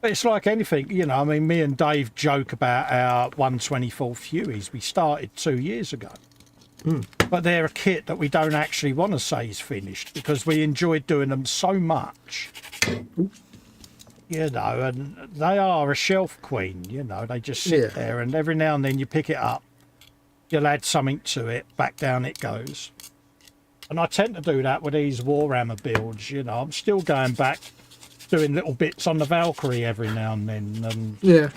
but it's like anything. You know, I mean, me and Dave joke about our 124 Hueys. We started 2 years ago, but they're a kit that we don't actually want to say is finished because we enjoyed doing them so much. Ooh. You know, and they are a shelf queen, you know, they just sit there, and every now and then you pick it up, you'll add something to it, back down it goes. And I tend to do that with these warhammer builds, you know. I'm still going back, doing little bits on the Valkyrie every now and then. And yeah.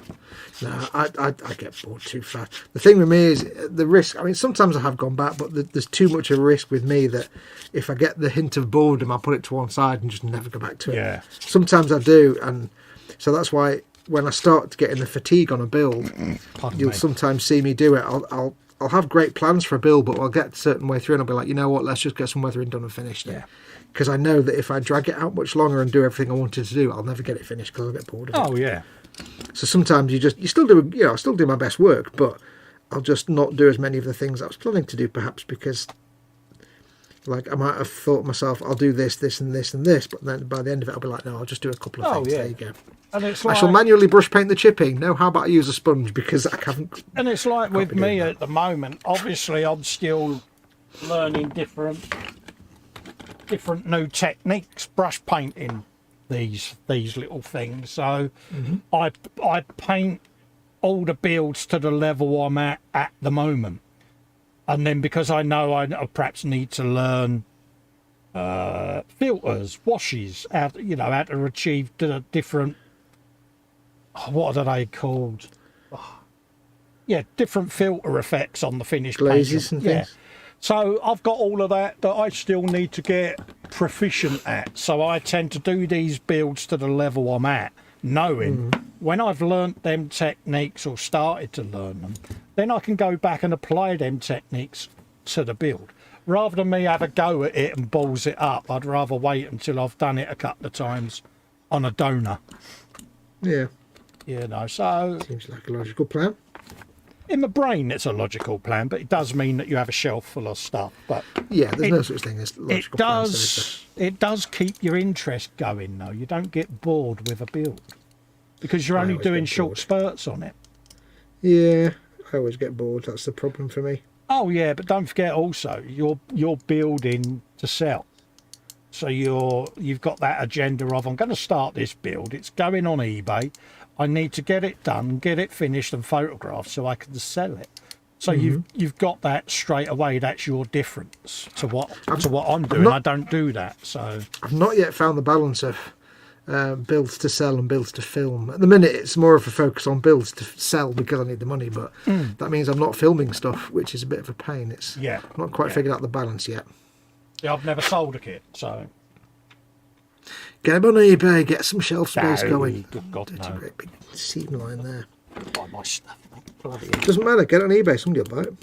No, I get bored too fast. The thing with me is the risk. I mean, sometimes I have gone back, but there's too much of a risk with me that if I get the hint of boredom, I'll put it to one side and just never go back to it. Yeah. Sometimes I do, and so that's why when I start getting the fatigue on a build, you'll sometimes see me do it. I'll have great plans for a build, but I'll get a certain way through and I'll be like, you know what, let's just get some weathering done and finished. Yeah. Because I know that if I drag it out much longer and do everything I wanted to do, I'll never get it finished because I'll get bored of it. Oh, yeah. So sometimes you still do, you know, I still do my best work, but I'll just not do as many of the things I was planning to do, perhaps because, like, I might have thought to myself, I'll do this, this, and this, and this, but then by the end of it, I'll be like, no, I'll just do a couple of things. Yeah. There you go. And it's like, I shall manually brush paint the chipping. No, how about I use a sponge because I haven't. And it's like with me at the moment. Obviously, I'm still learning different new techniques, brush painting these little things. So I paint all the builds to the level I'm at the moment, and then because I know I perhaps need to learn filters, washes, how to achieve the different. What are they called? Yeah, different filter effects on the finished glazes paint. and things. So I've got all of that I still need to get proficient at. So I tend to do these builds to the level I'm at, knowing when I've learnt them techniques or started to learn them, then I can go back and apply them techniques to the build. Rather than me have a go at it and balls it up, I'd rather wait until I've done it a couple of times on a donor. Yeah. You know, so... Seems like a logical plan. In my brain, it's a logical plan, but it does mean that you have a shelf full of stuff. But yeah, there's no such thing as logical plans. It does keep your interest going, though. You don't get bored with a build because you're only doing short spurts on it. Yeah, I always get bored. That's the problem for me. Oh yeah, but don't forget also you're building to sell. So you've got that agenda of, I'm going to start this build. It's going on eBay. I need to get it done, get it finished and photographed so I can sell it. So you've got that straight away. That's your difference to what I'm doing. I don't do that. So I've not yet found the balance of builds to sell and builds to film. At the minute, it's more of a focus on builds to sell because I need the money. But that means I'm not filming stuff, which is a bit of a pain. It's not quite figured out the balance yet. Yeah, I've never sold a kit, so get them on eBay, get some shelf space going. Good God, no. Great big seam line there. Buy my stuff, mate. Bloody Doesn't matter. Get it on eBay. Somebody will buy it.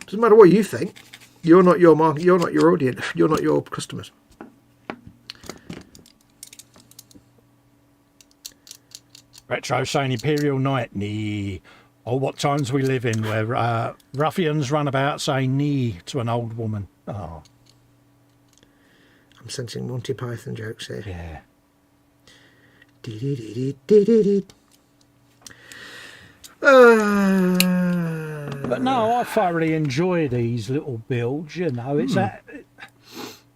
Doesn't matter what you think. You're not your market. You're not your audience. You're not your customers. Retro saying Imperial Knight, nee. Oh, what times we live in where ruffians run about saying nee to an old woman. Oh. I'm sensing Monty Python jokes here. Yeah. But no, I thoroughly enjoy these little builds, you know. It's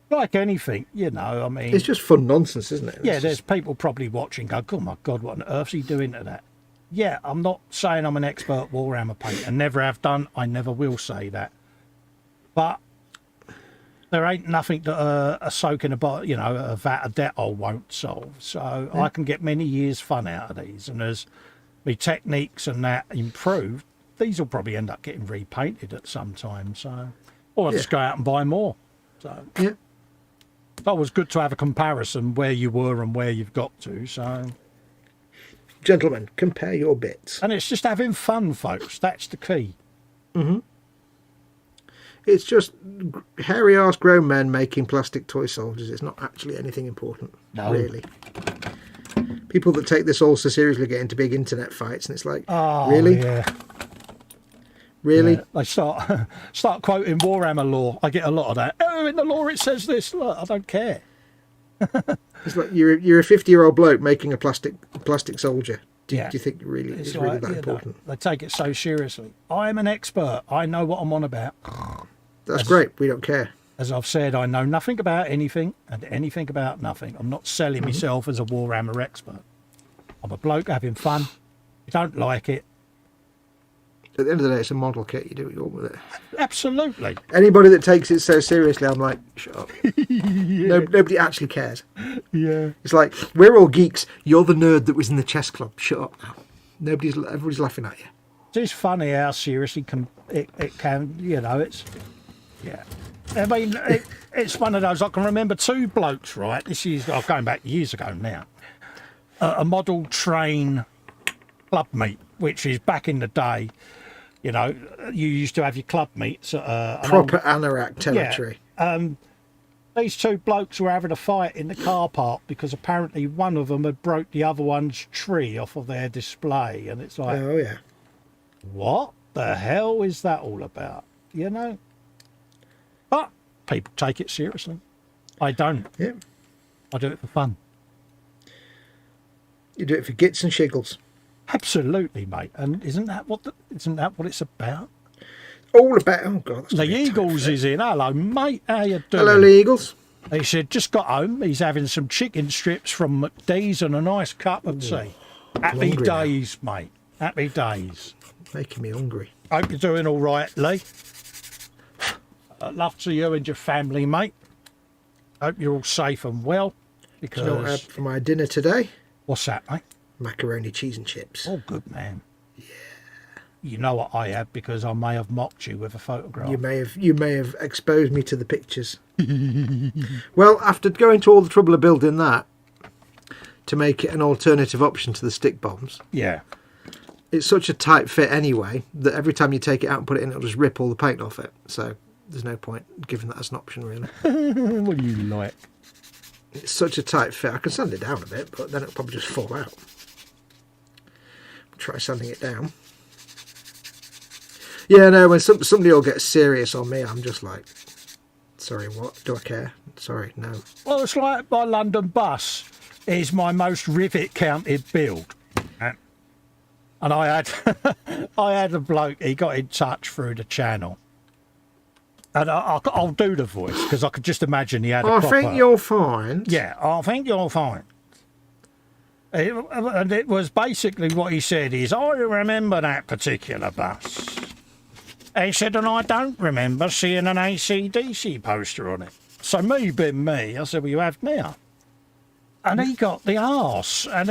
like anything, you know, I mean... It's just fun nonsense, isn't it? Yeah, there's people probably watching go, oh my God, what on earth's he doing to that? Yeah, I'm not saying I'm an expert Warhammer painter. Never have done. I never will say that. But there ain't nothing that a soak in a bottle, you know, a vat of Dettol won't solve. So I can get many years fun out of these. And as my techniques and that improve, these will probably end up getting repainted at some time. So, or I'll just go out and buy more. So yeah, that was good to have a comparison where you were and where you've got to. So. Gentlemen, compare your bits. And it's just having fun, folks. That's the key. It's just hairy-ass grown men making plastic toy soldiers. It's not actually anything important, really. People that take this all so seriously get into big internet fights, and it's like, really? Yeah. Really? Yeah. They start quoting Warhammer lore. I get a lot of that. Oh, in the lore it says this. Look, I don't care. It's like you're a 50-year-old bloke making a plastic soldier. Do you think really it's really that important? They take it so seriously. I'm an expert. I know what I'm on about. That's great. We don't care. As I've said, I know nothing about anything and anything about nothing. I'm not selling myself as a Warhammer expert. I'm a bloke having fun. You don't like it. At the end of the day, it's a model kit. You do what you want with it. Absolutely. Anybody that takes it so seriously, I'm like, shut up. Nobody actually cares. Yeah. It's like, we're all geeks. You're the nerd that was in the chess club. Shut up now. Everybody's laughing at you. It's funny how seriously it can, you know, it's, yeah. I mean, it's one of those, I can remember two blokes, right? This is, going back years ago now. A model train club meet, which is back in the day. You know, you used to have your club meets. Proper anorak territory. Yeah, these two blokes were having a fight in the car park because apparently one of them had broke the other one's tree off of their display. And it's like, oh, yeah. What the hell is that all about? You know? But people take it seriously. I don't. Yeah. I do it for fun. You do it for gits and shiggles. Absolutely, mate. And isn't that what it's about? All about. Oh God, that's the Eagles is in. Hello, mate. How you doing? Hello, the Eagles. He said just got home. He's having some chicken strips from McDee's and a nice cup of tea. Happy days, now. Mate. Happy days. Making me hungry. Hope you're doing all right, Lee. Love to you and your family, mate. Hope you're all safe and well. Because you know what I had for my dinner today? What's that, mate? Macaroni, cheese and chips. Oh, good man. You know what I have, because I may have mocked you with a photograph. You may have exposed me to the pictures. Well, after going to all the trouble of building that to make it an alternative option to the stick bombs, Yeah. it's such a tight fit anyway that every time you take it out and put it in, it'll just rip all the paint off it. So there's no point giving that as an option, really. What do you like? It's such a tight fit. I can sand it down a bit, but then it'll probably just fall out. Try sanding it down. Yeah, no, when somebody will get serious on me, I'm just like, sorry, what? Do I care? Sorry, no. Well, it's like my London bus is my most rivet counted build. And I had I had a bloke, he got in touch through the channel. And I'll do the voice, because I could just imagine he had a proper... I think you'll find... Yeah, I think you'll find. And it was basically what he said is, I remember that particular bus. He said, and I don't remember seeing an AC/DC poster on it. So me being me, I said, well, you have now. And he got the arse. And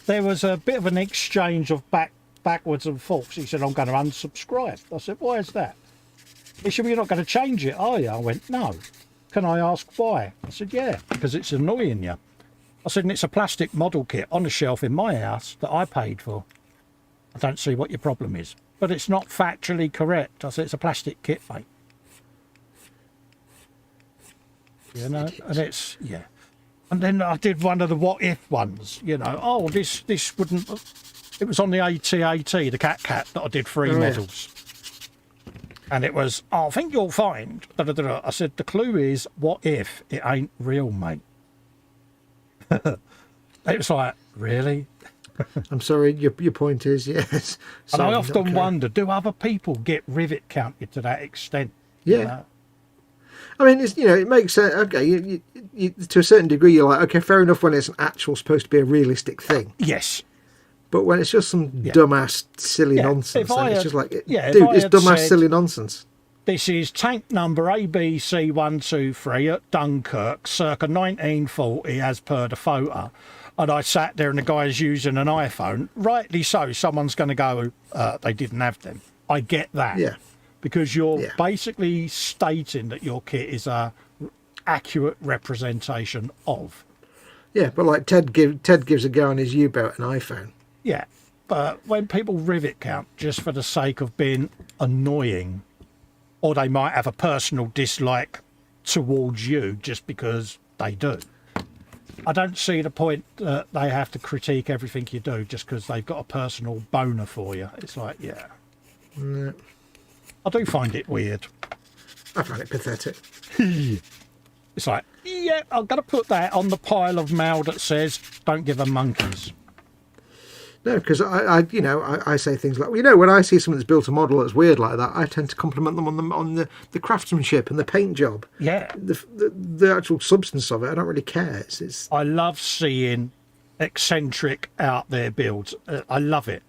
there was a bit of an exchange of backwards and forwards. He said, I'm going to unsubscribe. I said, why is that? He said, well, you're not going to change it, are you? I went, no. Can I ask why? I said, yeah, because it's annoying you. I said, and it's a plastic model kit on the shelf in my house that I paid for. I don't see what your problem is. But it's not factually correct. I said, it's a plastic kit, mate. You know, and it's, yeah. And then I did one of the what if ones, you know. Oh, this wouldn't... It was on the AT-AT, the Cat that I did 3 models. Yeah. And it was, oh, I think you'll find... Da, da, da, da. I said, the clue is, what if it ain't real, mate? It was like, really? I'm sorry, your point is, yes. And I often wonder, do other people get rivet counted to that extent? Yeah. You know? I mean, it's, you know, it makes sense. Okay, you, to a certain degree, you're like, okay, fair enough when it's an actual supposed to be a realistic thing. Yes. But when it's just some dumbass, silly nonsense, then it's just like, dude, it's dumbass, silly nonsense. This is tank number ABC123 at Dunkirk, circa 1940, as per the photo. And I sat there and the guy's using an iPhone. Rightly so, someone's going to go, they didn't have them. I get that. Yeah. Because you're basically stating that your kit is a accurate representation of. Yeah, but like Ted gives a guy on his U-boat an iPhone. Yeah, but when people rivet count just for the sake of being annoying, or they might have a personal dislike towards you just because they do, I don't see the point that they have to critique everything you do just because they've got a personal boner for you. It's like, yeah. I do find it weird. I find it pathetic. It's like, yeah, I'm going to put that on the pile of mail that says, don't give them monkeys. No, because I say things like, well, you know, when I see someone that's built a model that's weird like that, I tend to compliment them on the craftsmanship and the paint job. Yeah. The actual substance of it, I don't really care. I love seeing eccentric out there builds. I love it.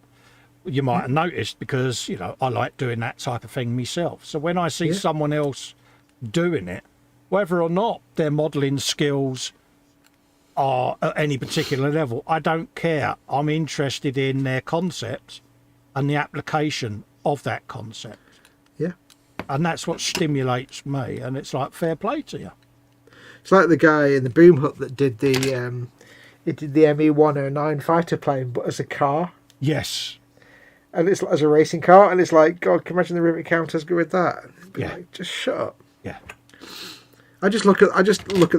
You might have noticed because, you know, I like doing that type of thing myself. So when I see someone else doing it, whether or not their modelling skills are at any particular level, I don't care. I'm interested in their concept and the application of that concept. Yeah. And that's what stimulates me. And it's like, fair play to you. It's like the guy in the boom hut that did the ME-109 fighter plane, but as a car. Yes. And it's as a racing car, and it's like, God, can you imagine the rivet counters go with that? Yeah. Like, just shut up. Yeah. I just look at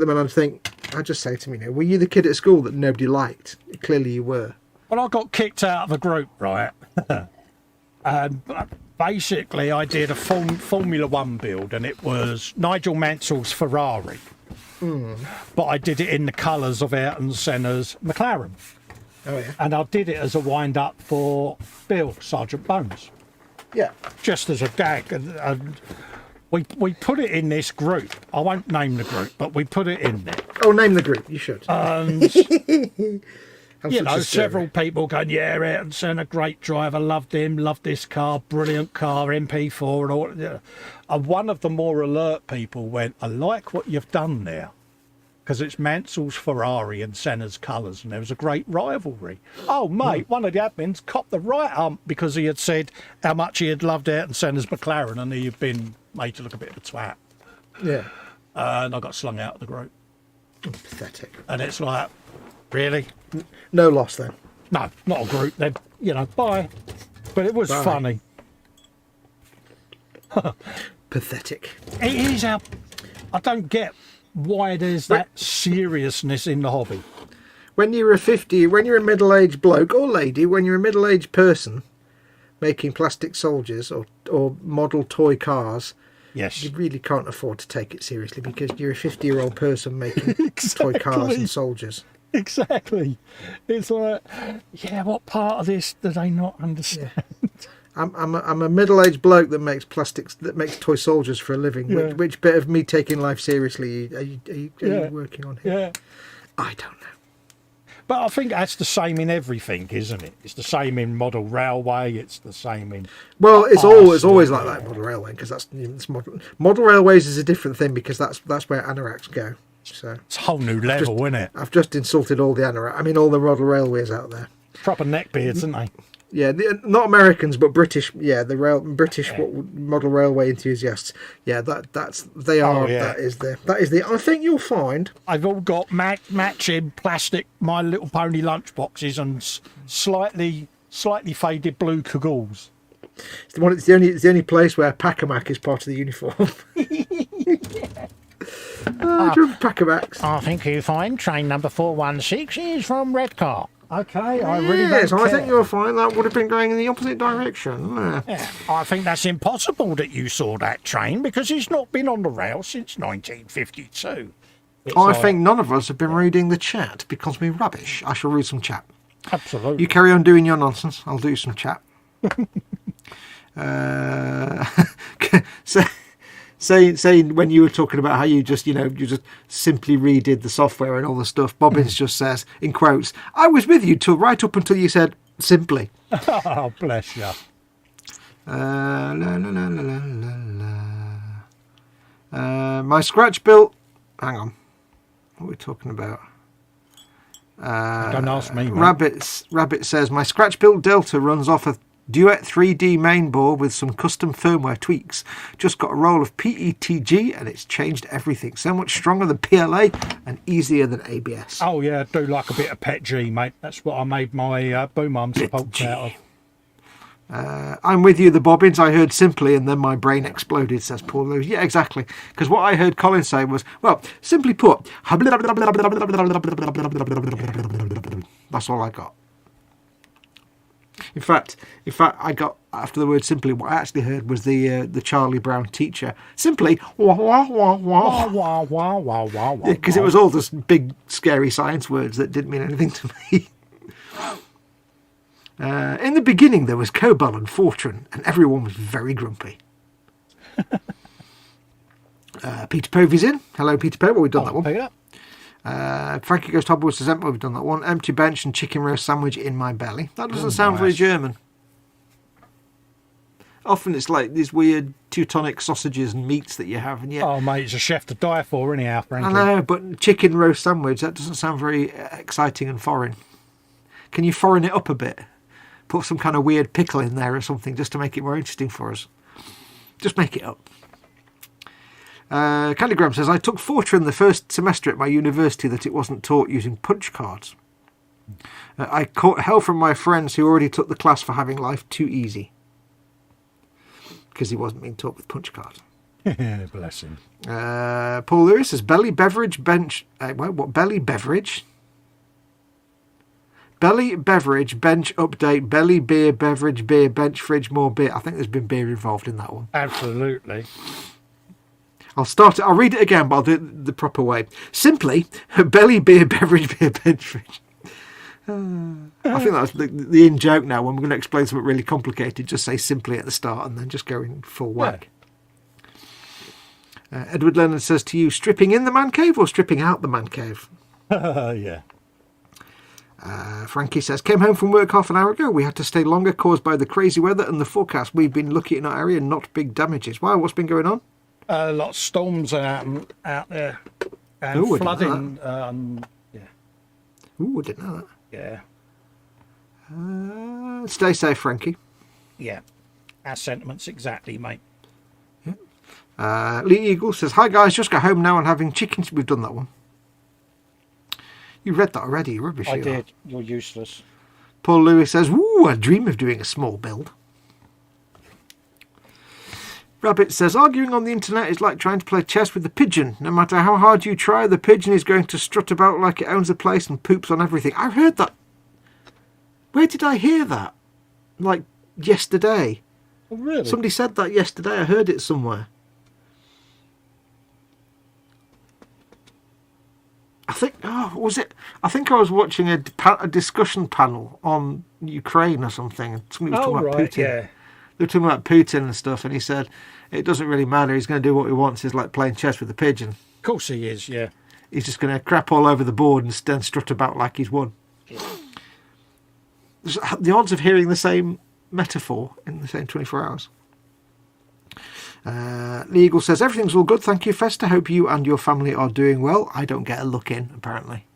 them and I just say to me, were you the kid at school that nobody liked? Clearly you were. Well, I got kicked out of a group, right? And basically I did a Formula One build, and it was Nigel Mansell's Ferrari. But I did it in the colours of Ayrton Senna's McLaren. Oh, yeah. And I did it as a wind-up for Bill, Sergeant Bones. Yeah. Just as a gag. And we put it in this group. I won't name the group, but we put it in there. Oh, name the group. You should. And, you know, several people going, yeah, Ayrton Senna, great driver, loved him, loved this car, brilliant car, MP4 and all. And one of the more alert people went, I like what you've done there. because it's Mansell's Ferrari and Senna's colours, and there was a great rivalry. Oh, mate, one of the admins copped the right hump because he had said how much he had loved Ayrton Senna's McLaren, and he had been made to look a bit of a twat. Yeah. And I got slung out of the group. Pathetic. And it's like, really? No loss then. No, not a group then. You know, bye. But it was funny. Pathetic. It is I don't get why there's that seriousness in the hobby. When you're a middle-aged bloke or lady, when you're a middle-aged person making plastic soldiers or model toy cars, yes, you really can't afford to take it seriously because you're a 50-year-old person making toy cars and soldiers. Exactly. It's like, yeah, what part of this do they not understand? Yeah. I'm a middle-aged bloke that makes toy soldiers for a living. Yeah. Which bit of me taking life seriously are you working on here? Yeah. I don't know. But I think that's the same in everything, isn't it? It's the same in model railway. It's the same in. Well, it's always like that model railway because it's model railways is a different thing because that's where anoraks go. So it's a whole new level, isn't it? I've just insulted all the all the model railways out there. Proper neckbeards, aren't they? Yeah, not Americans, but British. Yeah, the British model railway enthusiasts. Yeah, that is the. I think you'll find I've all got matching plastic My Little Pony lunchboxes and slightly faded blue Kagools. It's the only place where Pacamac is part of the uniform. Pacamacs. I think you find train number 416 is from Redcar. Okay, I really don't Yes, I care. think you'll find that would have been going in the opposite direction. Yeah, I think that's impossible that you saw that train because it's not been on the rail since 1952. I think none of us have been reading the chat because we're rubbish. I shall read some chat. Absolutely. You carry on doing your nonsense. I'll do some chat. Saying when you were talking about how you just simply redid the software and all the stuff, Bobbins just says, in quotes, I was with you right up until you said simply. Oh, bless you. My scratch built... Hang on. What are we talking about? Don't ask me, mate. Rabbit says, my scratch built Delta runs off a Duet 3D mainboard with some custom firmware tweaks. Just got a roll of PETG and it's changed everything. So much stronger than PLA and easier than ABS. Oh yeah, I do like a bit of PETG, mate. That's what I made my boom arm supports out of. I'm with you, the Bobbins. I heard simply and then my brain exploded, says Paul Lewis. Yeah, exactly. Because what I heard Colin say was, well, simply put, that's all I got. In fact, I got after the word simply. What I actually heard was the Charlie Brown teacher simply wah wah wah wah wah wah wah wah wah. Because it was all just big scary science words that didn't mean anything to me. In the beginning, there was Cobol and Fortran, and everyone was very grumpy. Peter Povey's in. Hello, Peter Povey. Well, we've done that one. Peter. Frankie Goes to Hogwarts says, we've done that one. Empty bench and chicken roast sandwich in my belly. That doesn't sound very German. Often it's like these weird Teutonic sausages and meats that you have. And Oh, mate, it's a chef to die for, anyhow, Frankie. I know, but chicken roast sandwich, that doesn't sound very exciting and foreign. Can you foreign it up a bit? Put some kind of weird pickle in there or something just to make it more interesting for us. Just make it up. Candygram says, I took Fortran the first semester at my university that it wasn't taught using punch cards. I caught hell from my friends who already took the class for having life too easy. Because he wasn't being taught with punch cards. Bless him. Paul Lewis says, belly beverage bench... what? Belly beverage? Belly beverage bench update. Belly beer beverage beer bench fridge more beer. I think there's been beer involved in that one. Absolutely. I'll read it again, but I'll do it the proper way. Simply, belly beer beverage beer bench fridge. I think that's the in-joke now. When we're going to explain something really complicated, just say simply at the start and then just go in full whack. Yeah. Edward Lennon says to you, stripping in the man cave or stripping out the man cave? Yeah. Frankie says, came home from work half an hour ago. We had to stay longer caused by the crazy weather and the forecast. We've been lucky in our area, not big damages. Wow, what's been going on? A lot of storms out there. And Ooh, I didn't know flooding. Yeah. Ooh, I didn't know Yeah. that. Stay safe, Frankie. Yeah. Our sentiments exactly, mate. Lee Eagle says, "Hi guys, just got home now and having chicken." We've done that one. You read that already, you rubbish. I you did. are. You're useless. Paul Lewis says, "Ooh, I dream of doing a small build." Rabbit says, "Arguing on the internet is like trying to play chess with the pigeon. No matter how hard you try, the pigeon is going to strut about like it owns the place and poops on everything." I heard that. Where did I hear that? Like yesterday. Oh, really? Somebody said that yesterday. I heard it somewhere. I think, was it? I think I was watching a discussion panel on Ukraine or something. And somebody was talking about Putin. Yeah. They were talking about Putin and stuff, and he said, it doesn't really matter. He's going to do what he wants. It's like playing chess with a pigeon. Of course he is, yeah. He's just going to crap all over the board and then strut about like he's won. Yeah. The odds of hearing the same metaphor in the same 24 hours. Legal says, "Everything's all good, thank you, Festa. Hope you and your family are doing well." I don't get a look in, apparently.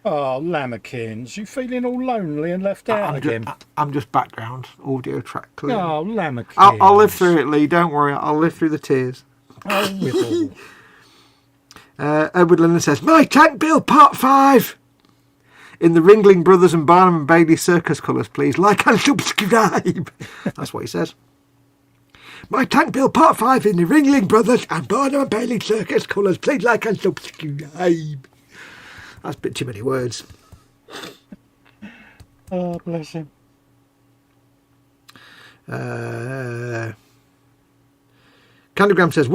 Oh, Lammerkins, you feeling all lonely and left out again? I'm just background audio track. Clearly. Oh, Lammerkins. I'll live through it, Lee. Don't worry. I'll live through the tears. Oh, Whipple. Edward Linden says, "My tank build part 5 in the Ringling Brothers and Barnum and Bailey circus colours, please. Like and subscribe." That's what he says. "My tank build part 5 in the Ringling Brothers and Barnum and Bailey circus colours, please. Like and subscribe." That's a bit too many words. Oh, bless him. Candygram says,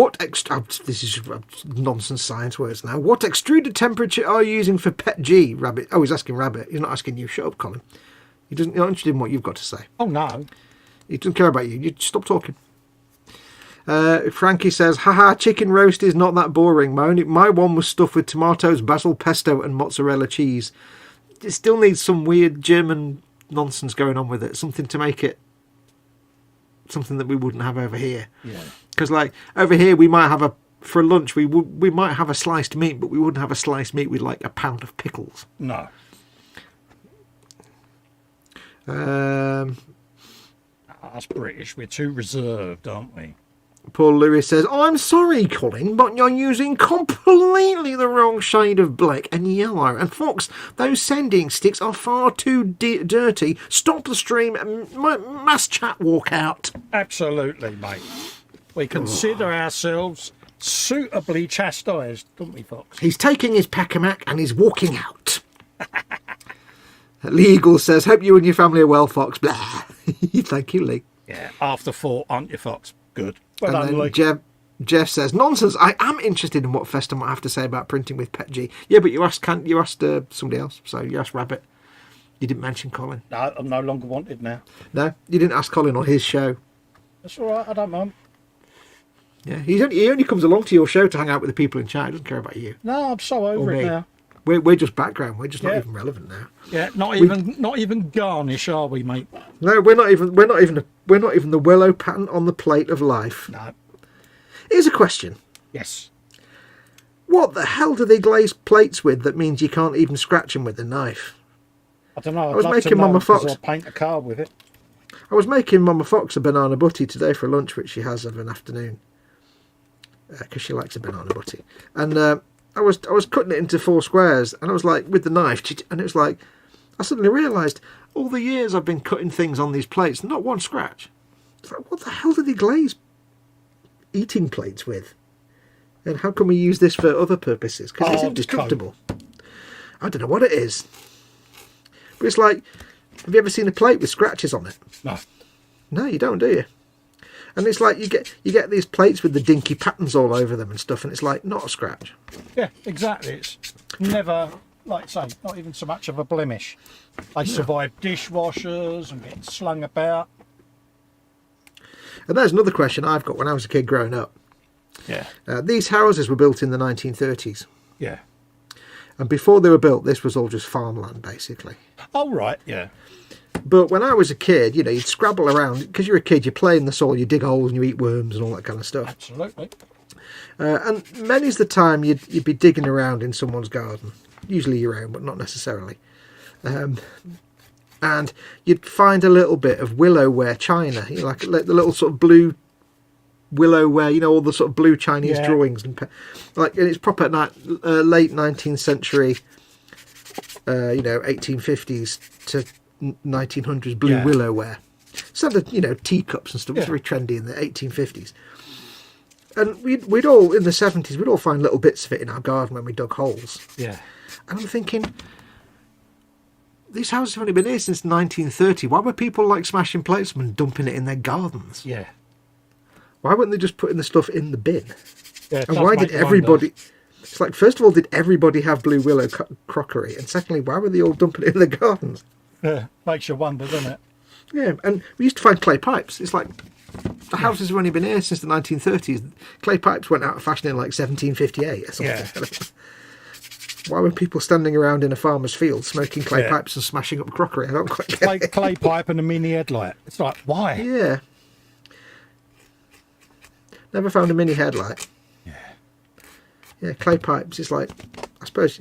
this is nonsense science words now. "What extruded temperature are you using for Pet G, Rabbit?" Oh, he's asking Rabbit. He's not asking you. Shut up, Colin. He's not interested in what you've got to say. Oh, no. He doesn't care about you. You stop talking. Frankie says, "Haha, chicken roast is not that boring. My one was stuffed with tomatoes, basil pesto and mozzarella cheese." It still needs some weird German nonsense going on with it. Something to make it something that we wouldn't have over here. Yeah. Because like over here we might have for lunch we might have a sliced meat, but we wouldn't have a sliced meat with like a pound of pickles. No. Us British, we're too reserved, aren't we? Paul Lewis says, "I'm sorry, Colin, but you're using completely the wrong shade of black and yellow. And Fox, those sending sticks are far too dirty. Stop the stream and mass chat walk out." Absolutely, mate. We consider ourselves suitably chastised, don't we, Fox? "He's taking his pack-a-mac and he's walking out." Legal says, "Hope you and your family are well, Fox." Blah. Thank you, Lee. Yeah, after 4, aren't you, Fox? Good. Well And done, then Lee. Jeff says, "Nonsense. I am interested in what Festa might have to say about printing with Pet G." Yeah, but you asked somebody else. So you asked Rabbit. You didn't mention Colin. No, I'm no longer wanted now. No, you didn't ask Colin on his show. That's all right, I don't mind. Yeah, he only comes along to your show to hang out with the people in chat. He doesn't care about you. No, I'm so over Or it me. now. We're just background. We're just not Yeah. even relevant now. Yeah, not even garnish, are we, mate? No, we're not even the willow pattern on the plate of life. No. Here's a question. Yes. What the hell do they glaze plates with that means you can't even scratch them with a knife? I don't know. I was making Mama Fox. I'll paint a card with it. I was making Mama Fox a banana butty today for lunch, which she has of an afternoon, because she likes a banana butty. And I was cutting it into 4 squares, and I was like with the knife, and it was like I suddenly realised all the years I've been cutting things on these plates, not one scratch. It's like, what the hell do they glaze eating plates with? And how can we use this for other purposes? Because it's indestructible. I don't know what it is, but it's like, have you ever seen a plate with scratches on it? No. No, you don't, do you? And it's like you get these plates with the dinky patterns all over them and stuff, and it's like not a scratch. Yeah, exactly. It's never, like I say, not even so much of a blemish. They survive dishwashers and get slung about. And there's another question I've got when I was a kid growing up. Yeah. These houses were built in the 1930s. Yeah. And before they were built, this was all just farmland, basically. Oh, right, yeah. But when I was a kid, you'd scrabble around. Because you're a kid, you play in the soil, you dig holes and you eat worms and all that kind of stuff. Absolutely. And many's the time you'd be digging around in someone's garden, usually your own, but not necessarily. And you'd find a little bit of willowware china, like the little sort of blue willowware, all the sort of blue Chinese drawings, and it's proper late 19th century, 1850s to 1900s blue willowware. Standard, teacups and stuff. It was very trendy in the 1850s. And we'd all, in the 70s, we'd all find little bits of it in our garden when we dug holes. Yeah. And I'm thinking, these houses have only been here since 1930. Why were people smashing plates and dumping it in their gardens? Yeah. Why weren't they just putting the stuff in the bin? Yeah, and why did everybody... It's like, first of all, did everybody have blue willow crockery? And secondly, why were they all dumping it in their gardens? Yeah, makes you wonder, doesn't it? Yeah, and we used to find clay pipes. It's like, the houses have only been here since the 1930s. Clay pipes went out of fashion in 1758 or something. Yeah. Why were people standing around in a farmer's field smoking clay pipes and smashing up crockery? I don't quite get it. Clay pipe and a mini headlight. It's like, why? Yeah. Never found a mini headlight. Yeah, clay pipes is like, I suppose,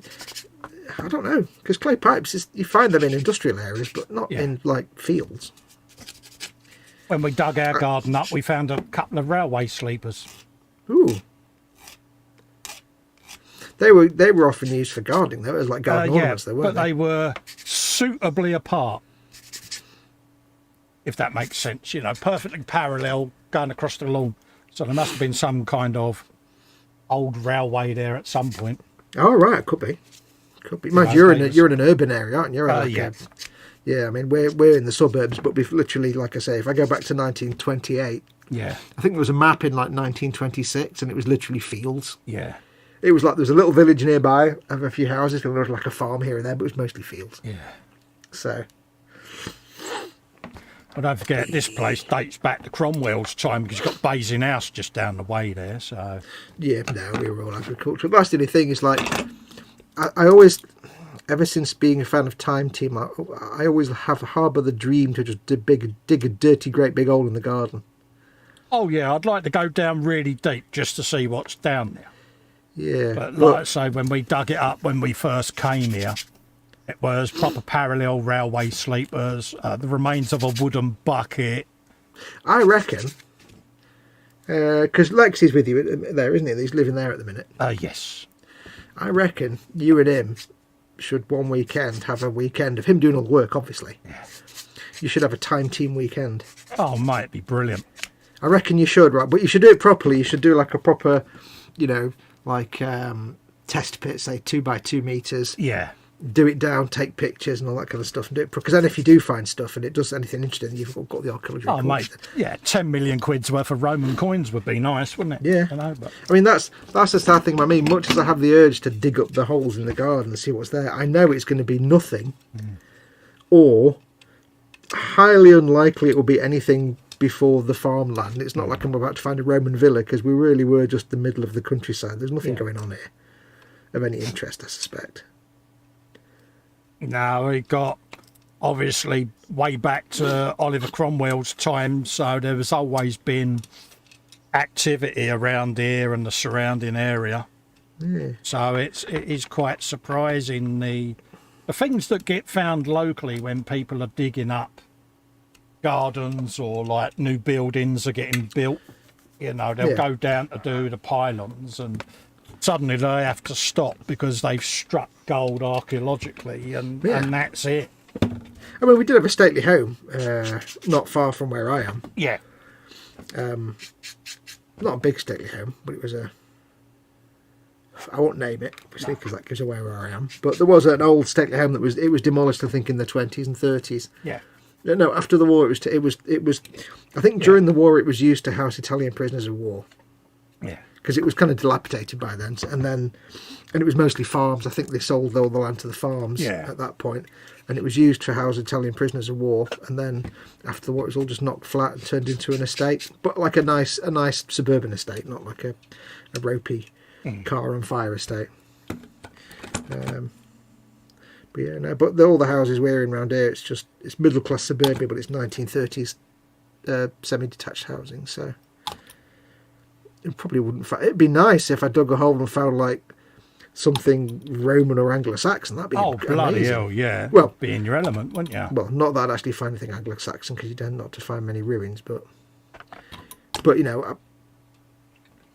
I don't know, because clay pipes, you find them in industrial areas, but not in, fields. When we dug our garden up, we found a couple of railway sleepers. Ooh. They were often used for gardening, though. It was like garden ornaments, though, weren't but they were suitably apart, if that makes sense. Perfectly parallel, going across the lawn. So there must have been some kind of old railway there at some point. Oh, right, could be. Mind you're in an urban area, aren't you? Yeah, I mean, we're in the suburbs, but we've literally, like I say, if I go back to 1928, I think there was a map in 1926, and it was literally fields. Yeah. It was like there was a little village nearby of a few houses, and there was a farm here and there, but it was mostly fields. Yeah. So. Well, don't forget, this place dates back to Cromwell's time, because you've got Basing House just down the way there, so... Yeah, no, we were all agricultural. That's the only thing, is I always, ever since being a fan of Time Team, I always harbour the dream to just dig a dirty, great big hole in the garden. Oh, yeah, I'd like to go down really deep just to see what's down there. Yeah. But like I say, when we dug it up when we first came here, it was proper parallel railway sleepers, the remains of a wooden bucket. I reckon, because Lex is with you there, isn't he? He's living there at the minute. Yes. I reckon you and him should one weekend have a weekend of him doing all the work, obviously. Yeah. You should have a Time Team weekend. Oh, mate, it'd be brilliant. I reckon you should, right? But you should do it properly. You should do a proper, test pit, say 2 by 2 meters. Yeah. Do it down, take pictures and all that kind of stuff, and do it, because then if you do find stuff and it does anything interesting, you've got the archaeology. Oh, mate, 10 million quid's worth of Roman coins would be nice, wouldn't it? Yeah. I mean, that's the sad thing about me. Much as I have the urge to dig up the holes in the garden and see what's there, I know it's going to be nothing, or highly unlikely it will be anything before the farmland. It's not like I'm about to find a Roman villa, because we really were just the middle of the countryside. There's nothing going on here of any interest, I suspect. No, we got obviously way back to Oliver Cromwell's time, so there has always been activity around here and the surrounding area. Yeah. So it is quite surprising the things that get found locally when people are digging up gardens or new buildings are getting built. They'll go down to do the pylons and suddenly they have to stop because they've struck gold archaeologically, and that's it. I mean, we did have a stately home not far from where I am. Yeah. Not a big stately home, but it was I won't name it, obviously, because that gives away where I am. But there was an old stately home that was demolished, I think, in the 20s and 30s. Yeah. No, after the war, it was. I think during the war, it was used to house Italian prisoners of war. Yeah. Because it was kind of dilapidated by then, and it was mostly farms. I think they sold all the land to the farms at that point, and it was used to house Italian prisoners of war. And then after the war, it was all just knocked flat and turned into an estate, but like a nice suburban estate, not like a ropey car and fire estate. But all the houses we're in around here, it's middle class suburbia, but it's 1930s semi-detached housing. So it probably wouldn't. It'd be nice if I dug a hole and found like something Roman or Anglo-Saxon. That'd be bloody amazing. hell, yeah. Well, be in your element, wouldn't you? Well, not that I'd actually find anything Anglo-Saxon because you tend not to find many ruins, but you know,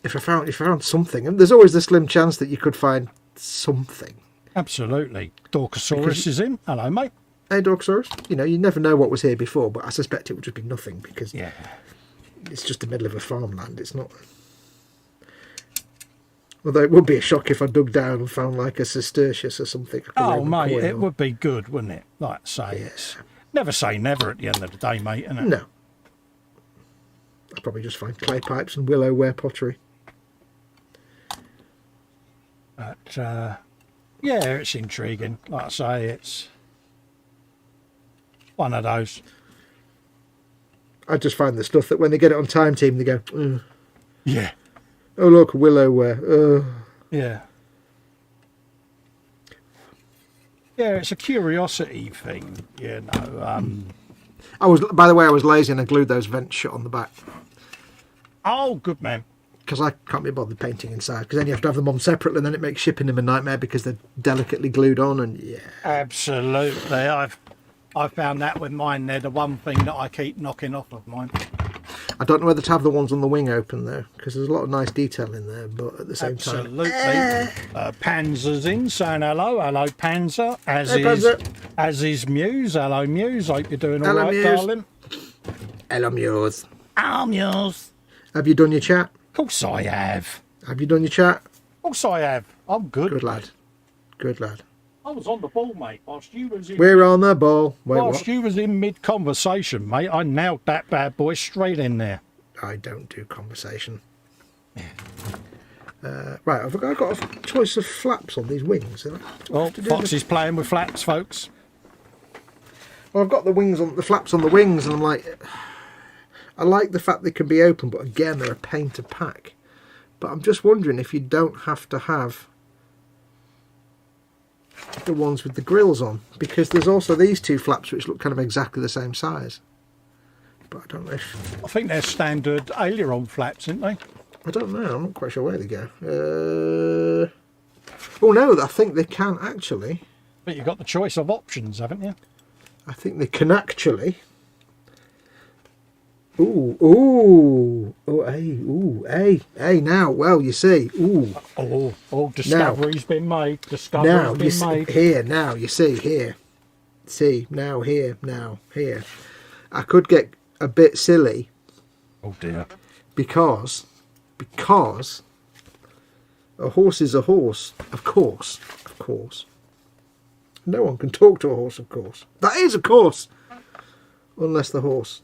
if I found something, and there's always the slim chance that you could find something. Absolutely. Dorkosaurus is in. Hello, mate. Hey, Dorkosaurus. You know, you never know what was here before, but I suspect it would just be nothing because it's just the middle of a farmland. It's not. Although it would be a shock if I dug down and found like a Cistercius or something. Like oh, mate, it would be good, wouldn't it? Like say, it's never say never at the end of the day, mate, isn't it? No. I'd probably just find clay pipes and willow ware pottery. But, yeah, it's intriguing. Like I say, it's one of those. I just find the stuff that when they get it on Time Team, they go, ugh. Yeah. Oh, look, willow ware. Yeah. Yeah, it's a curiosity thing, you know. By the way, I was lazy and I glued those vents shut on the back. Oh, good man. Because I can't be bothered painting inside. Because then you have to have them on separately, and then it makes shipping them a nightmare because they're delicately glued on. And yeah, absolutely. I found that with mine. They're the one thing that I keep knocking off of mine. I don't know whether to have the ones on the wing open though, because there's a lot of nice detail in there. But at the same time, Panzer's in saying hello, Panzer. As is Muse. Hello, Muse. Hope you're doing all right, Muse. Darling. Hello, Muse. Hello, Muse. Have you done your chat? Of course I have. Have you done your chat? Of course I have. I'm good. Good lad. Good lad. I was on the ball, mate. Whilst you was in. We're on the ball. Wait, whilst what? you was in mid-conversation, mate, I nailed that bad boy straight in there. I don't do conversation. Right, I've got a choice of flaps on these wings. Well, Fox is playing with flaps, folks. Well, I've got the flaps on the wings, and I'm like, I like the fact they can be open, but again, they're a pain to pack. But I'm just wondering if you don't have to have the ones with the grills on, because there's also these two flaps which look kind of exactly the same size. But I don't know if... I think they're standard aileron flaps, aren't they? I don't know, I'm not quite sure where they go. Oh no, I think they can actually. But you've got the choice of options, haven't you? I think they can actually. Hey, now, well, you see, discovery's been made, discovery's been made. Here, now, you see, here. See, now, here, now, here. I could get a bit silly. Oh, dear. Because a horse is a horse, of course. No one can talk to a horse, of course. That is, of course. Unless the horse...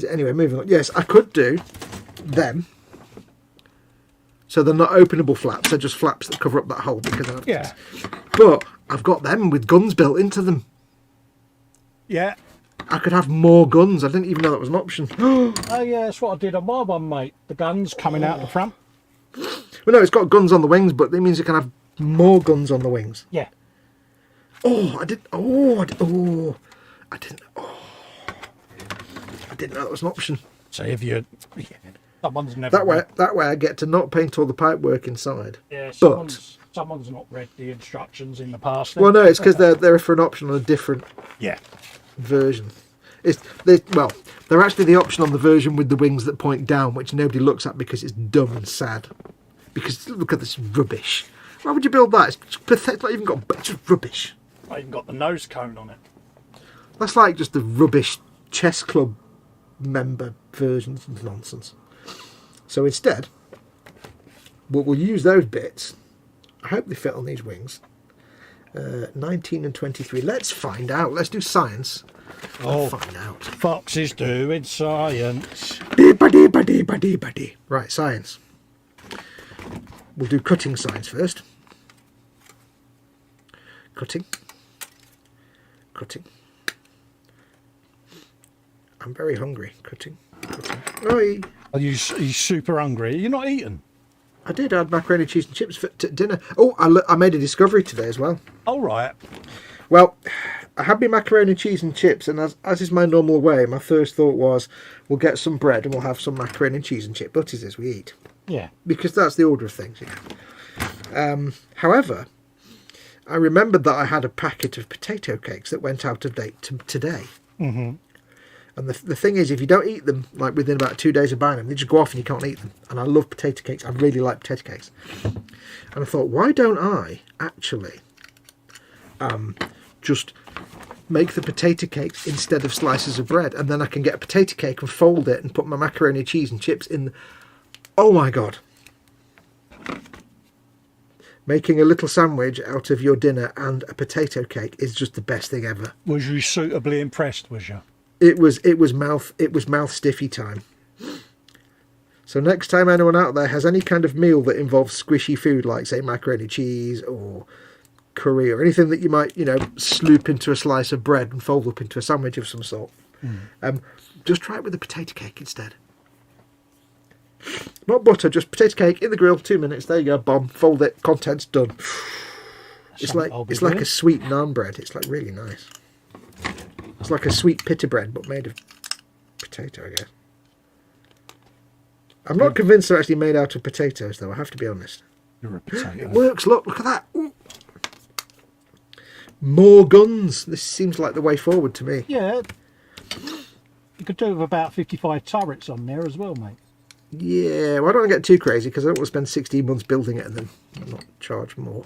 Anyway, moving on. Yes, I could do them. So they're not openable flaps. They're just flaps that cover up that hole. Because but I've got them with guns built into them. Yeah. I could have more guns. I didn't even know that was an option. Oh yeah, that's what I did on my one, mate. The guns coming out the front. Well, no, it's got guns on the wings, but it means you can have more guns on the wings. Yeah. I didn't know that was an option. So if you, someone's never that way I get to not paint all the pipework inside. Yeah, someone's not read the instructions in the past. Well, no, it's because they're for an option on a different version. They're actually the option on the version with the wings that point down, which nobody looks at because it's dumb and sad. Because look at this rubbish. Why would you build that? It's pathetic. It's not even got. It's just rubbish. Not even got the nose cone on it. That's like just the rubbish chess club member versions of nonsense. So instead, we'll use those bits. I hope they fit on these wings. 19 and 23. Let's find out. Let's do science. Find out. Fox is doing science. Right, science. We'll do cutting science first. Cutting. I'm very hungry. Cutting. Oi. Are you super hungry? You're not eating? I did. I had macaroni, cheese and chips for dinner. Oh, I made a discovery today as well. All right. Well, I had my macaroni, cheese and chips, and as is my normal way, my first thought was, we'll get some bread and we'll have some macaroni and cheese and chip butties as we eat. Yeah. Because that's the order of things, you know. However, I remembered that I had a packet of potato cakes that went out of date today. Mm-hmm. And the thing is, if you don't eat them, like within about 2 days of buying them, they just go off and you can't eat them. And I love potato cakes. I really like potato cakes. And I thought, why don't I actually just make the potato cakes instead of slices of bread? And then I can get a potato cake and fold it and put my macaroni, cheese and chips in. Oh my God. Making a little sandwich out of your dinner and a potato cake is just the best thing ever. Was you suitably impressed, was you? It was mouth stiffy time. So next time anyone out there has any kind of meal that involves squishy food, like say macaroni cheese or curry or anything that you might, you know, sloop into a slice of bread and fold up into a sandwich of some sort, just try it with a potato cake instead. Not butter, just potato cake in the grill. 2 minutes. There you go. Bomb. Fold it. Contents done. It's like a sweet naan bread. It's like really nice. It's like a sweet pita bread, but made of potato, I guess. I'm not convinced they're actually made out of potatoes, though. I have to be honest. You're a potato. It works. Look at that. Ooh. More guns. This seems like the way forward to me. Yeah. You could do with about 55 turrets on there as well, mate. Yeah, well, I don't want to get too crazy because I don't want to spend 16 months building it and then not charge more.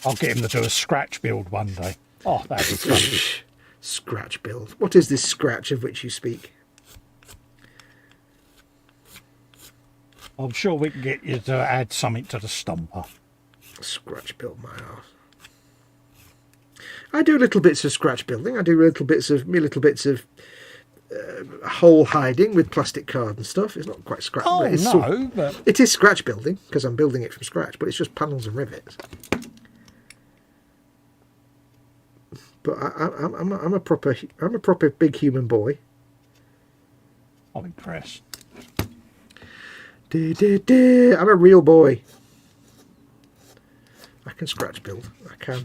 I'll get him to do a scratch build one day. Oh, that'd be fun. Scratch build. What is this scratch of which you speak? I'm sure we can get you to add something to the stomper. Scratch build my ass. I do little bits of scratch building. I do little bits of hole hiding with plastic card and stuff. It's not quite scratch. Oh, but but it is scratch building because I'm building it from scratch. But it's just panels and rivets. But I'm a proper big human boy. I'm impressed. I'm a real boy. I can scratch build. I can.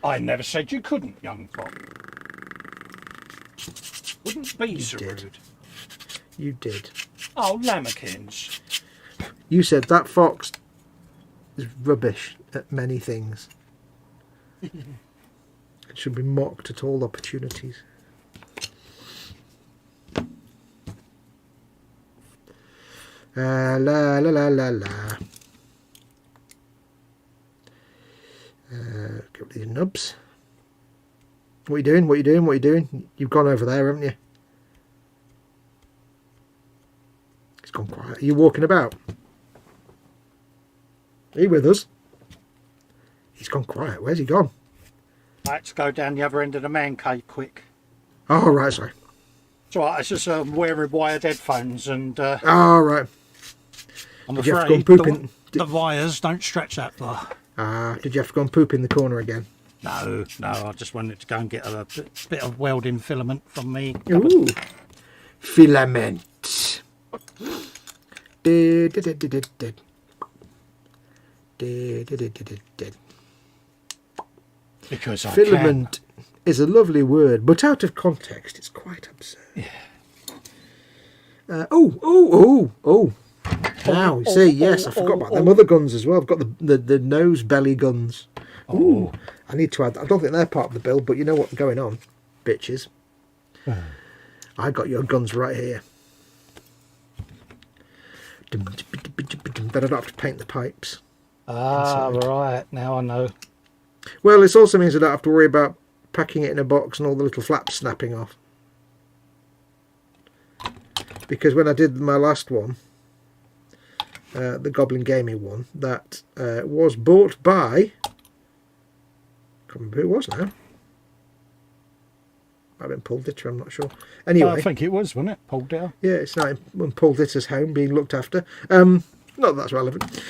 I never said you couldn't, young fox. Wouldn't be so rude. You did. Oh, lamekins. You said that fox is rubbish at many things. It should be mocked at all opportunities. La la la la la. Get rid of these nubs. What are you doing? What are you doing? What are you doing? You've gone over there, haven't you? He's gone quiet. Are you walking about? Are you with us? He's gone quiet. Where's he gone? I had to go down the other end of the man cave quick. Oh, right, sorry. It's all right, it's just wearing wired headphones and... oh, right. I'm did you have to afraid go and poop in? the wires don't stretch that far. Did you have to go and poop in the corner again? No, I just wanted to go and get a bit of welding filament from me. Ooh. Filament. Because I filament is a lovely word, but out of context, it's quite absurd. Yeah. Oh. Now, see, yes, I forgot about them other guns as well. I've got the nose belly guns. Ooh, I need to add that. I don't think they're part of the build, but you know what's going on, bitches. I got your guns right here. Then I don't have to paint the pipes. Ah, right. Now I know. Well, this also means I don't have to worry about packing it in a box and all the little flaps snapping off. Because when I did my last one, the Goblin Gaming one, that was bought by... I can't remember who it was now. Might have been Paul Ditter, I'm not sure. Anyway, I think it was, wasn't it? Paul Ditter. Yeah, it's not in Paul Ditter's home being looked after. Not that that's relevant.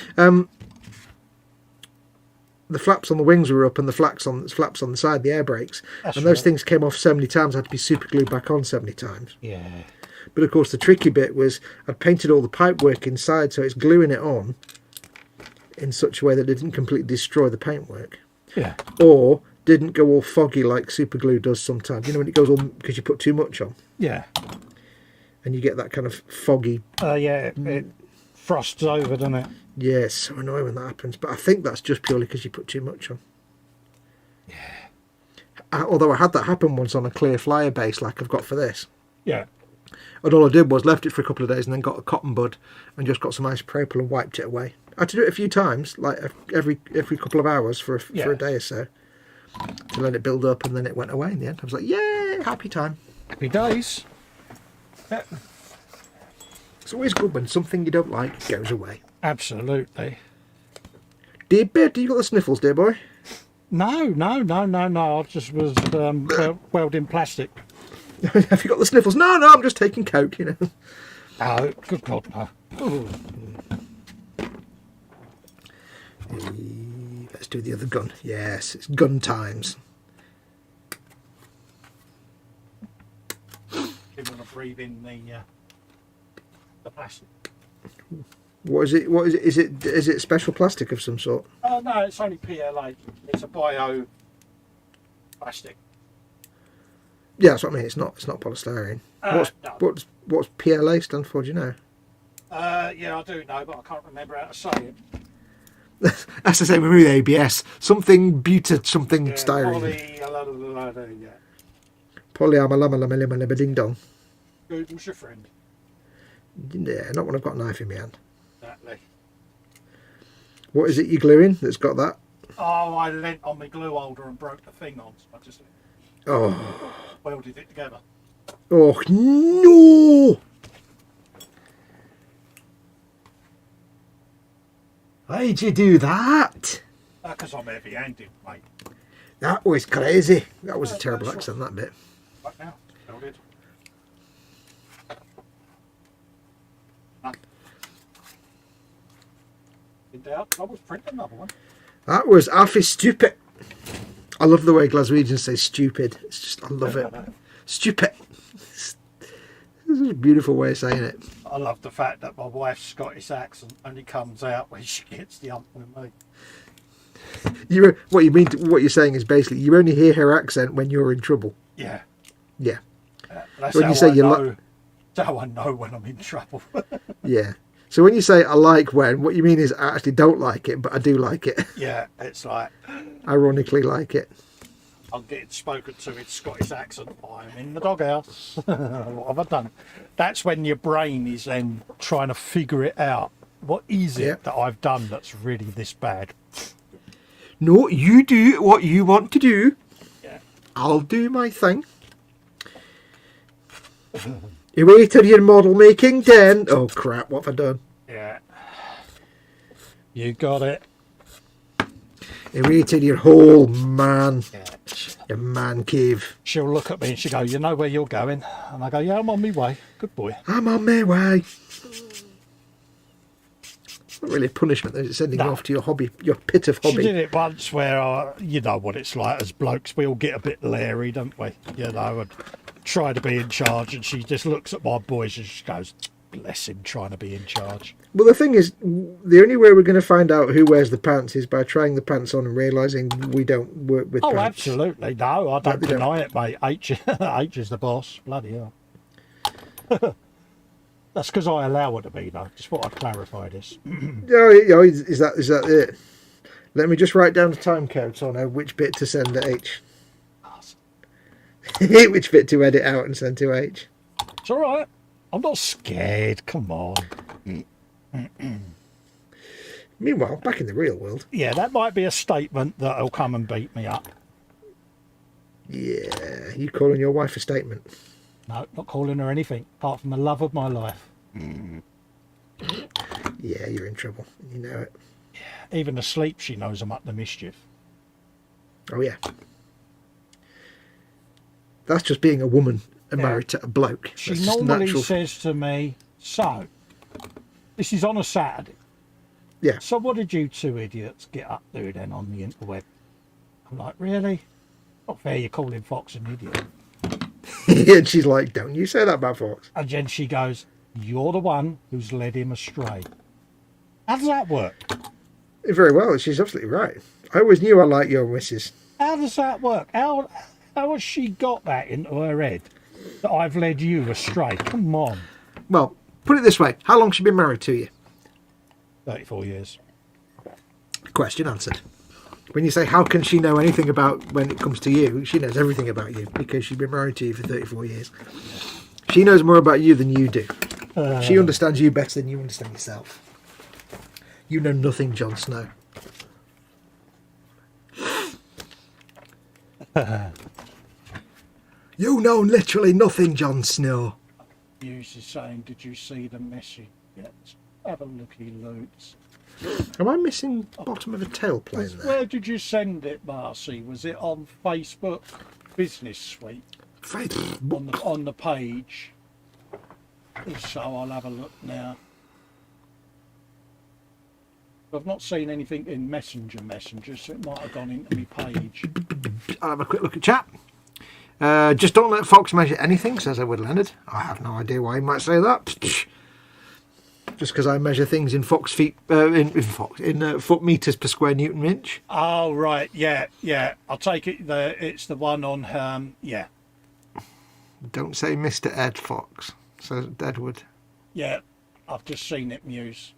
The flaps on the wings were up and the flaps on the side, the air brakes. Those things came off so many times, I had to be super glued back on so many times. Yeah. But of course the tricky bit was I'd painted all the pipework inside, so it's gluing it on in such a way that it didn't completely destroy the paintwork. Yeah. Or didn't go all foggy like super glue does sometimes. You know when it goes all because you put too much on. Yeah. And you get that kind of foggy. Yeah, it frosts over, doesn't it? Yeah, it's so annoying when that happens. But I think that's just purely because you put too much on. Yeah. Although I had that happen once on a clear flyer base like I've got for this. Yeah. And all I did was left it for a couple of days and then got a cotton bud and just got some isopropyl and wiped it away. I had to do it a few times, like every couple of hours for a day or so, to let it build up, and then it went away in the end. I was like, yay, happy time. Happy days. Yeah. It's always good when something you don't like goes away. Absolutely. Dear Bear, do you got the sniffles, dear boy? No. I just was welding plastic. Have you got the sniffles? No, I'm just taking coke, you know. Oh, good God, no. Let's do the other gun. Yes, it's gun times. Didn't want to breathe in the plastic. What is it? What is it? Is it special plastic of some sort? Oh no, it's only PLA. It's a bio plastic. Yeah, that's what I mean. It's not polystyrene. No. What's PLA stand for? Do you know? Yeah, I do know, but I can't remember how to say it. That's the same with me with ABS. Something buta, something styrene. Polyamalamalamalamalamading ding dong. Google's your friend. Yeah, not when I've got a knife in my hand. Exactly. What is it you're gluing that's got that? Oh, I leant on my glue holder and broke the thing on. So I just welded it together. Oh no! Why'd you do that? Because I'm heavy-handed, mate. That was crazy. That was a terrible accent, that bit. Right now, welded. In doubt, I was printing another one. That was half stupid. I love the way Glaswegians say stupid. It's just, I love it. Stupid. This is a beautiful way of saying it. I love the fact that my wife's Scottish accent only comes out when she gets the ump with me. What you're saying is basically you only hear her accent when you're in trouble. Yeah. Yeah. That's when how you say that's how I know when I'm in trouble. Yeah. So when you say I like when, what you mean is I actually don't like it, but I do like it. Yeah, it's like Ironically like it. I'm getting spoken to in Scottish accent. I'm in the doghouse. What have I done? That's when your brain is then trying to figure it out. What is it that I've done that's really this bad? No, you do what you want to do. Yeah. I'll do my thing. Away to your model making den. Oh crap, what have I done? Yeah. You got it. Away to your hole, man. Yeah. Your man cave. She'll look at me and she'll go, you know where you're going? And I go, yeah, I'm on my way. Good boy. I'm on my way. It's not really a punishment, though. It's sending you off to your hobby, your pit of hobby. She did it once where, you know what it's like as blokes. We all get a bit leery, don't we? You know, and try to be in charge. And she just looks at my boys and she goes, bless him, trying to be in charge. Well, the thing is, the only way we're going to find out who wears the pants is by trying the pants on and realising we don't work with pants. Oh, absolutely. No, I don't deny it, mate. H is the boss. Bloody hell. That's because I allow her to be, though. Just thought I'd clarify this. Oh, is that it? Let me just write down the time code so I know which bit to send to H. Which bit to edit out and send to H. It's all right. I'm not scared. Come on. Meanwhile, back in the real world. Yeah, that might be a statement that'll come and beat me up. Yeah, you calling your wife a statement? No, not calling her anything, apart from the love of my life. Yeah, you're in trouble. You know it. Yeah, even asleep, she knows I'm up to mischief. Oh, yeah. That's just being a woman and married to a bloke. She normally says to me, so, this is on a Saturday. Yeah. So what did you two idiots get up to then on the interweb? I'm like, really? Not fair you're calling Fox an idiot. And she's like, don't you say that about Fox. And then she goes, you're the one who's led him astray. How does that work? Very well, she's absolutely right. I always knew I liked your missus. How does that work? How has she got that into her head? That I've led you astray? Come on. Well, put it this way. How long has she been married to you? 34 years. Question answered. When you say, how can she know anything about when it comes to you? She knows everything about you because she's been married to you for 34 years. She knows more about you than you do. She understands you better than you understand yourself. You know nothing, Jon Snow. You know literally nothing, Jon Snow. Hughes is saying, did you see the message yet? Have a looky, Lutz. Am I missing bottom of a tail plane there? Where did you send it, Marcy? Was it on Facebook Business Suite? Facebook. On the page. So I'll have a look now. I've not seen anything in Messenger, so it might have gone into my page. I'll have a quick look at chat. Just don't let Fox measure anything, says Edward Leonard. I have no idea why he might say that. Just because I measure things in foot meters per square Newton inch. Oh right, yeah. I'll take it. It's the one on yeah. Don't say Mr. Ed Fox, says Edward. Yeah, I've just seen it, Muse.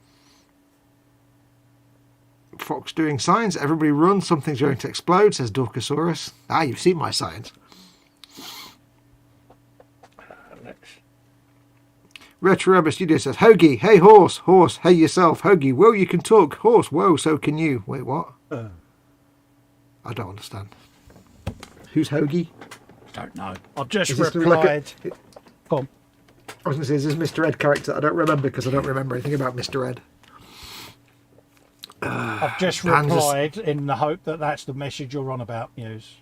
Fox doing science. Everybody run. Something's going to explode, says Dorcosaurus. Ah, you've seen my science. Retro Rabbit Studio says, Hoagie, hey horse, horse, hey yourself, Hoagie, whoa, you can talk, horse, whoa, so can you. Wait, what? I don't understand. Who's Hoagie? Don't know. I've just replied. Come on. I was going to say, is this Mr. Ed character? I don't remember because I don't remember anything about Mr. Ed. I've just replied in the hope that that's the message you're on about, Muse.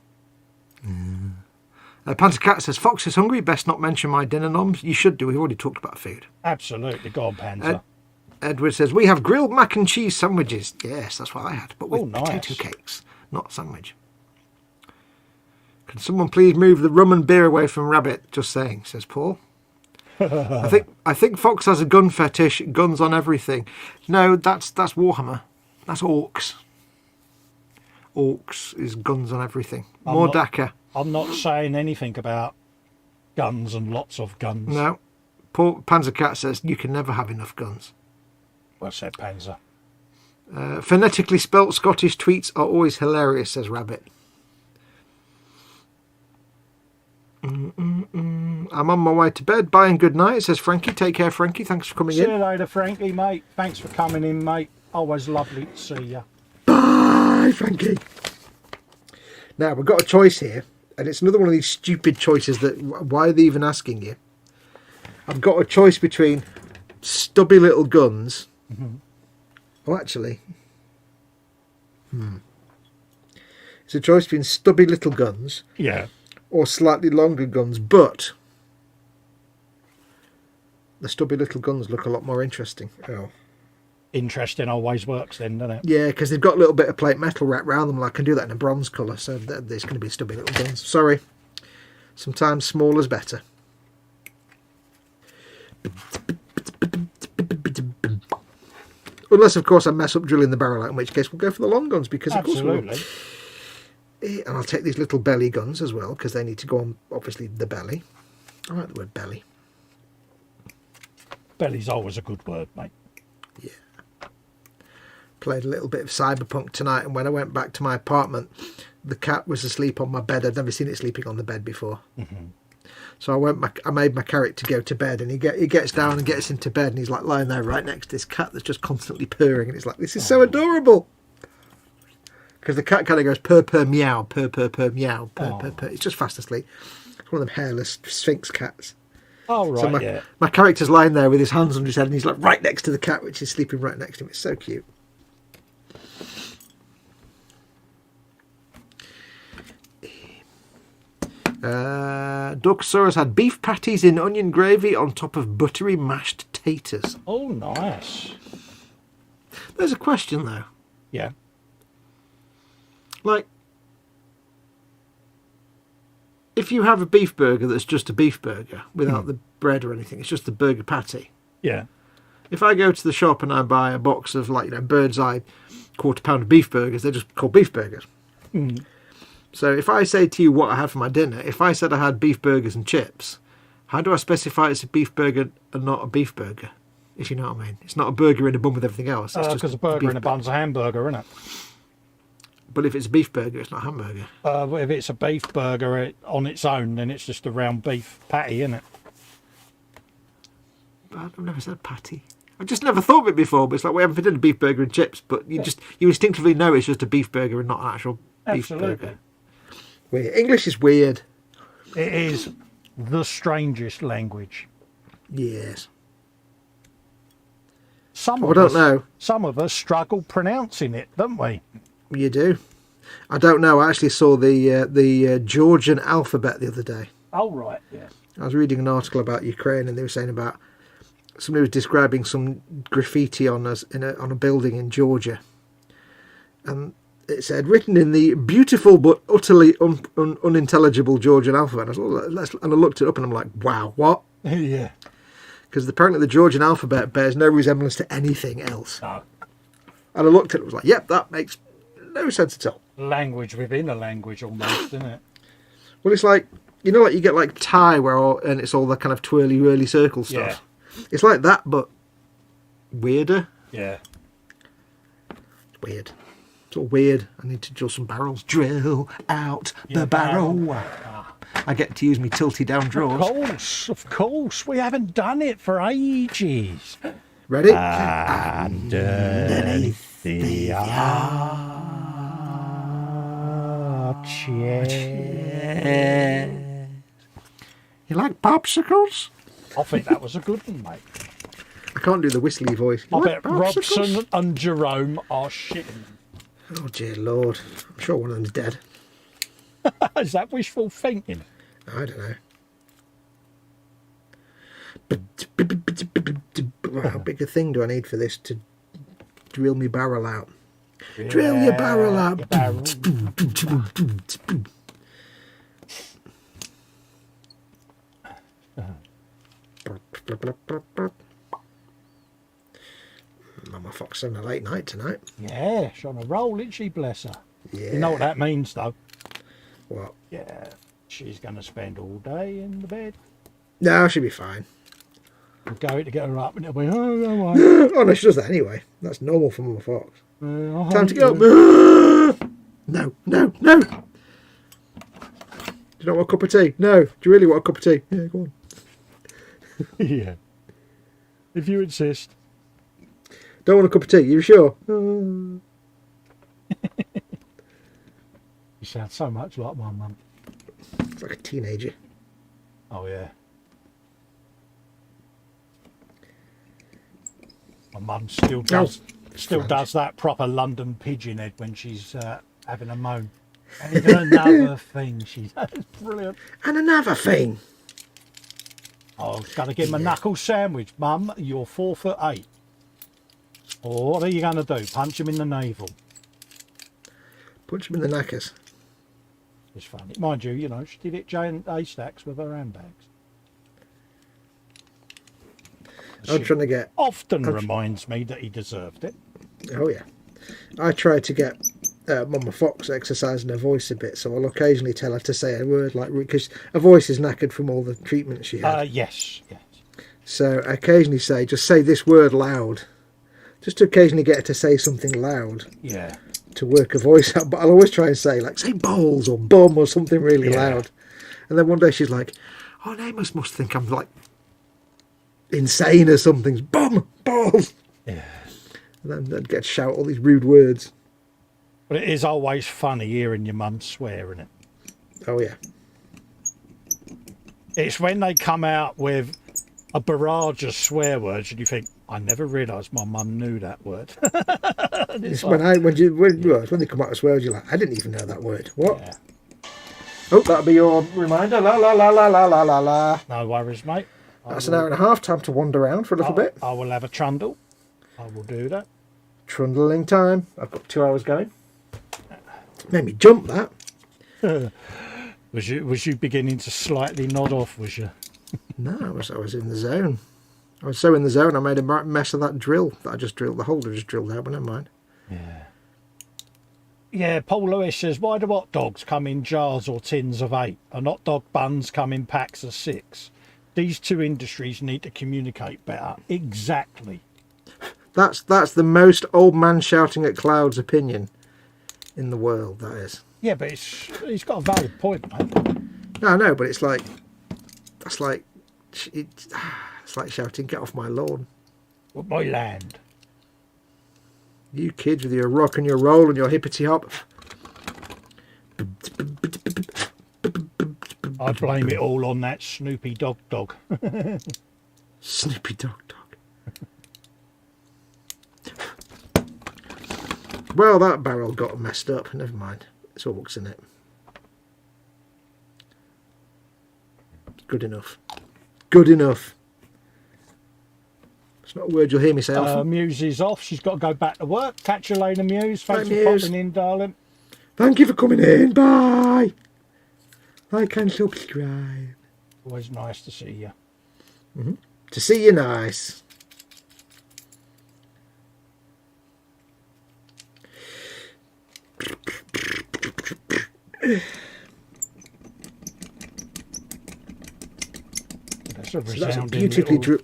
Panzer Cat says, Fox is hungry, best not mention my dinner noms. You should do, we've already talked about food. Absolutely, go on, Panzer. Edward says, we have grilled mac and cheese sandwiches. Yes, that's what I had, but with nice. potato cakes, not a sandwich. Can someone please move the rum and beer away from Rabbit? Just saying, says Paul. I think Fox has a gun fetish, guns on everything. No, that's Warhammer. That's Orks. Orks is guns on everything. More Dakar. I'm not saying anything about guns and lots of guns. No. Paul Panzer Cat says you can never have enough guns. Well said, Panzer. Phonetically spelt Scottish tweets are always hilarious, says Rabbit. I'm on my way to bed. Bye and good night, says Frankie. Take care, Frankie. Thanks for coming in. See you later, Frankie, mate. Thanks for coming in, mate. Always lovely to see you. Bye, Frankie. Now, we've got a choice here, and it's another one of these stupid choices that, why are they even asking you? I've got a choice between stubby little guns. Oh, actually. It's a choice between stubby little guns. Yeah. Or slightly longer guns, but the stubby little guns look a lot more interesting. Oh. Interesting always works then, doesn't it? Yeah, because they've got a little bit of plate metal wrapped around them. I can do that in a bronze colour, so there's going to be stubby little guns. Sorry. Sometimes small is better. Unless, of course, I mess up drilling the barrel out, in which case we'll go for the long guns, because of course we will. And I'll take these little belly guns as well, because they need to go on, obviously, the belly. I like the word belly. Belly's always a good word, mate. Yeah. Played a little bit of Cyberpunk tonight, and when I went back to my apartment, the cat was asleep on my bed. I'd never seen it sleeping on the bed before. So I made my character go to bed, and he gets down and gets into bed, and he's like lying there right next to this cat that's just constantly purring, and it's like, this is so adorable. Because the cat kind of goes purr, meow, purr, meow, purr. It's just fast asleep. It's one of them hairless Sphinx cats. Oh, right, so my character's lying there with his hands under his head, and he's like right next to the cat, which is sleeping right next to him. It's so cute. Dorcosaurus had beef patties in onion gravy on top of buttery mashed taters. Oh, nice. There's a question, though. Yeah. Like, if you have a beef burger that's just a beef burger without the bread or anything, it's just the burger patty. Yeah. If I go to the shop and I buy a box of Bird's Eye quarter-pounder beef burgers, they're just called beef burgers. Mm. So if I say to you what I had for my dinner, if I said I had beef burgers and chips, how do I specify it's a beef burger and not a beef burger? If you know what I mean. It's not a burger in a bun with everything else. It's Because a burger in a bun's a hamburger, isn't it? But if it's a beef burger, it's not a hamburger. If it's a beef burger on its own, then it's just a round beef patty, isn't it? I've never said patty. I just never thought of it before, but it's like we haven't done a beef burger and chips, but you instinctively know it's just a beef burger and not an actual beef burger. Weird. English is weird. It is the strangest language. Yes. Some of us struggle pronouncing it, don't we? You do. I don't know. I actually saw the Georgian alphabet the other day. Oh, right, yeah. I was reading an article about Ukraine, and they were saying about somebody was describing some graffiti on a building in Georgia, and it said, written in the beautiful but utterly unintelligible Georgian alphabet. And I looked it up, and I'm like, wow, what? Yeah. Because apparently the Georgian alphabet bears no resemblance to anything else. No. And I looked at it, and was like, yep, that makes no sense at all. Language within a language, almost, isn't it? Well, it's like, like you get like Thai, and it's all the kind of twirly, whirly circle stuff. Yeah. It's like that, but weirder. Yeah. It's weird. It's all weird. I need to drill some barrels. Drill out the barrel. I get to use me tilty down drawers. Of course. We haven't done it for ages. Ready? Underneath the arches. You like popsicles? I think that was a good one, mate. I can't do the whistly voice. I bet Robson and Jerome are shitting. Oh, dear Lord. I'm sure one of them's dead. Is that wishful thinking? I don't know. How big a thing do I need for this to drill me barrel out? Yeah, drill your barrel out. Mama Foxx having a late night tonight. Yeah, she's on a roll, isn't she, bless her? Yeah. You know what that means, though? What? Yeah, she's going to spend all day in the bed. No, she'll be fine. We'll go to get her up and it'll be, oh, no, oh, no, she does that anyway. That's normal for Mama Foxx. Time to get up. No, no, no. Do you not want a cup of tea? No. Do you really want a cup of tea? Yeah, go on. Yeah. If you insist. Don't want a cup of tea, you sure? You sound so much like my mum. It's like a teenager. Oh, yeah. My mum still does that proper London pigeon head when she's having a moan. And even another thing she does. Brilliant. And another thing. Oh, going to give him a knuckle sandwich. Mum, you're 4'8". Or what are you going to do? Punch him in the navel? Punch him in the knackers. It's funny. Mind you, she did it giant haystacks with her handbags. I'm trying to get... Often reminds me that he deserved it. Oh, yeah. I try to get Mama Foxx exercising her voice a bit, so I'll occasionally tell her to say a word like... Because her voice is knackered from all the treatment she had. Yes. So I occasionally say, just say this word loud. Just to occasionally get her to say something loud. Yeah. To work her voice out. But I'll always try and say, say balls or bum or something really loud. And then one day she's like, oh, Amos must think I'm like insane or something. Bum, balls. Yeah. And then I'd get to shout all these rude words. But it is always funny hearing your mum swear, isn't it? Oh, yeah. It's when they come out with a barrage of swear words and you think, I never realised my mum knew that word. It's like, when they come out with swear words, you're like, I didn't even know that word. What? Yeah. Oh, that'll be your reminder. La, la, la, la, la, la, la, la. No worries, mate. That's an hour and a half. Time to wander around for a little bit. I will have a trundle. I will do that. Trundling time. I've got 2 hours going. Made me jump that. Was you beginning to slightly nod off, was you? No, I was in the zone. I was so in the zone I made a mess of that drill that I just drilled. The holder just drilled out, but never mind. Yeah. Yeah, Paul Lewis says, why do hot dogs come in jars or tins of 8 and hot dog buns come in packs of 6? These two industries need to communicate better. Exactly. That's the most old man shouting at clouds opinion in the world, that is. Yeah, but he's got a valid point, mate. No, I know, but it's like shouting, get off my lawn. With my land. You kids with your rock and your roll and your hippity hop. I blame it all on that Snoopy dog. Snoopy dog. Well, that barrel got messed up. Never mind. It's orks in it. Good enough. Good enough. It's not a word you'll hear me say often. Muse is off. She's got to go back to work. Catch you later, Muse. Thanks Bye, for Muse. popping in, darling. Thank you for coming in. Bye. Like and subscribe. Always nice to see you. Mm-hmm. To see you nice. That's a So that's a resounding beautifully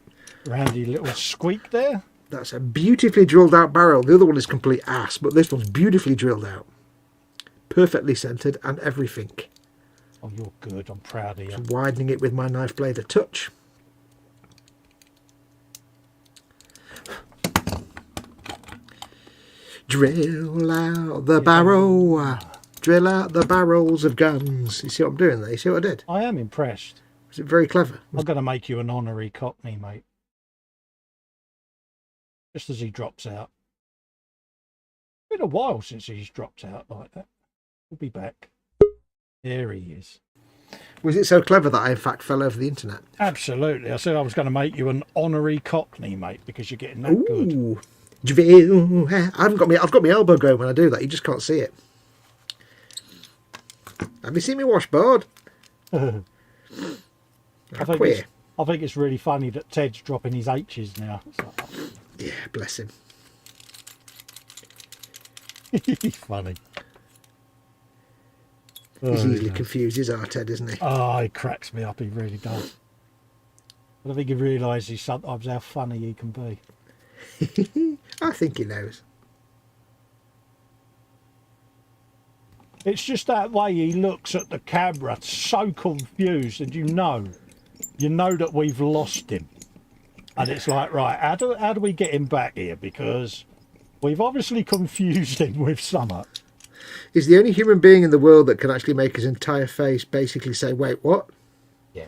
roundy little squeak there. That's a beautifully drilled out barrel. The other one is complete ass, but this one's beautifully drilled out. Perfectly centered and everything. Oh, you're good. I'm proud of you. Just widening it with my knife blade a touch. Drill out the barrel. Drill out the barrels of guns. You see what I'm doing there? You see what I did? I am impressed. Was it very clever? I'm going to make you an honorary Cockney, mate. Just as he drops out. Been a while since he's dropped out like that. We'll be back. There he is. Was it so clever that I in fact fell over the internet? Absolutely. I said I was going to make you an honorary Cockney, mate, because you're getting that good. Ooh. Drill. I've got my elbow going when I do that. You just can't see it. Have you seen me washboard? I think it's really funny that Ted's dropping his H's now. It's like, oh. Yeah, bless him. He's funny. He's easily confused, is our Ted, isn't he? Oh, he cracks me up. He really does. I don't think he realises sometimes how funny he can be. I think he knows. It's just that way he looks at the camera, so confused, and you know that we've lost him. And it's like, right, how do we get him back here? Because we've obviously confused him with something. He's the only human being in the world that can actually make his entire face basically say, wait, what? Yeah.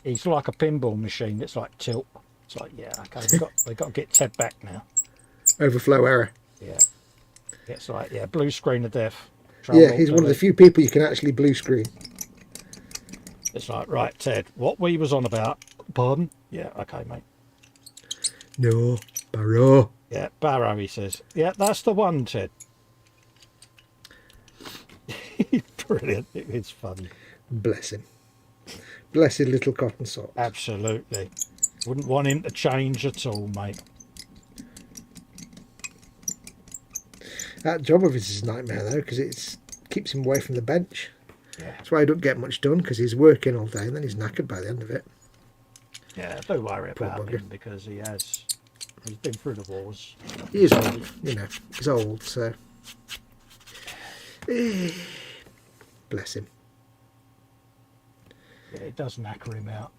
He's like a pinball machine. It's like tilt. It's like, yeah, okay, we've got to get Ted back now. Overflow error. Yeah. It's like, yeah, blue screen of death. Yeah, he's one of the few people you can actually blue screen. It's like, right, Ted, what we was on about. Pardon? Yeah, okay, mate. No, Barrow. Yeah, Barrow, he says. Yeah, that's the one, Ted. Brilliant. It's funny. Bless him. Blessed little cotton sock. Absolutely. Wouldn't want him to change at all, mate. That job of his is a nightmare, though, because it keeps him away from the bench. Yeah. That's why he don't get much done, because he's working all day and then he's knackered by the end of it. Yeah, don't worry Poor about bugger. him, because he's been through the wars. He is old, you know. He's old, so... Bless him. Yeah, it does knacker him out.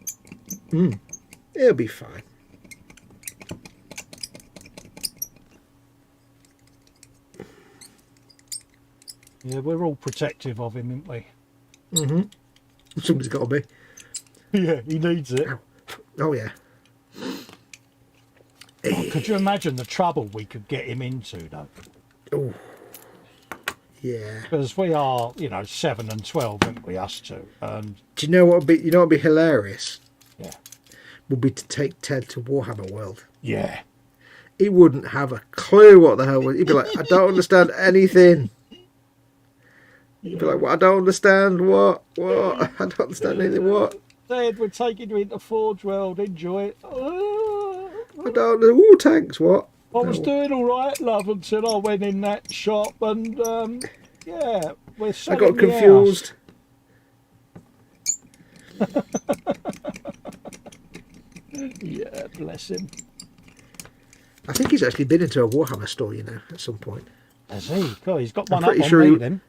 He'll be fine. Yeah, we're all protective of him, aren't we? Mm-hmm. Somebody's got to be. Yeah, he needs it. Oh, yeah. Oh, could you imagine the trouble we could get him into, though? Oh, yeah. Because we are, 7 and 12, aren't we, us two? And Do you know what would be hilarious? yeah, Would be to take Ted to Warhammer World. yeah, He wouldn't have a clue what the hell was. He'd be like, I don't understand anything. He'd be like, what? I don't understand what? What? I don't understand anything. What? Dad, we're taking you into Forge World. Enjoy it. I don't know. Ooh, tanks. What? I was doing all right, love, until I went in that shop and yeah, we're selling I got confused. Yeah, bless him. I think he's actually been into a Warhammer store, you know, at some point. Has he? God, he's got one up pretty on sure me he- then.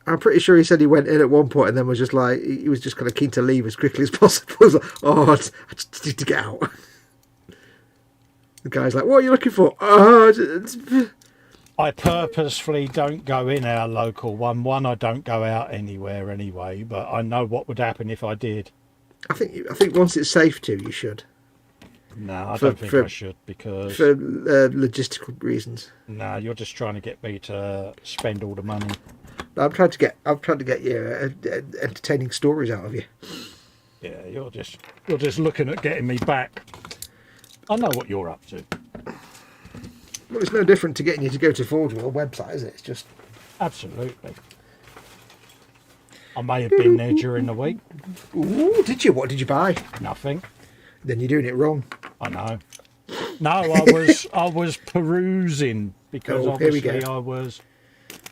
I'm pretty sure he said he went in at one point and then was just like, he was just kind of keen to leave as quickly as possible. He was like, oh, I just need to get out. The guy's like, what are you looking for? I purposefully don't go in our local one. One, I don't go out anywhere anyway, but I know what would happen if I did. I think once it's safe to, you should. No, I don't think I should, because... For logistical reasons. No, you're just trying to get me to spend all the money. I'm trying to get you entertaining stories out of you. Yeah, you're just looking at getting me back. I know what you're up to. Well, it's no different to getting you to go to Forge World website, is it? It's just... Absolutely. I may have been there during the week. Ooh, did you? What did you buy? Nothing. Then you're doing it wrong. I know. No, I was perusing, because Oh, here we obviously go. I was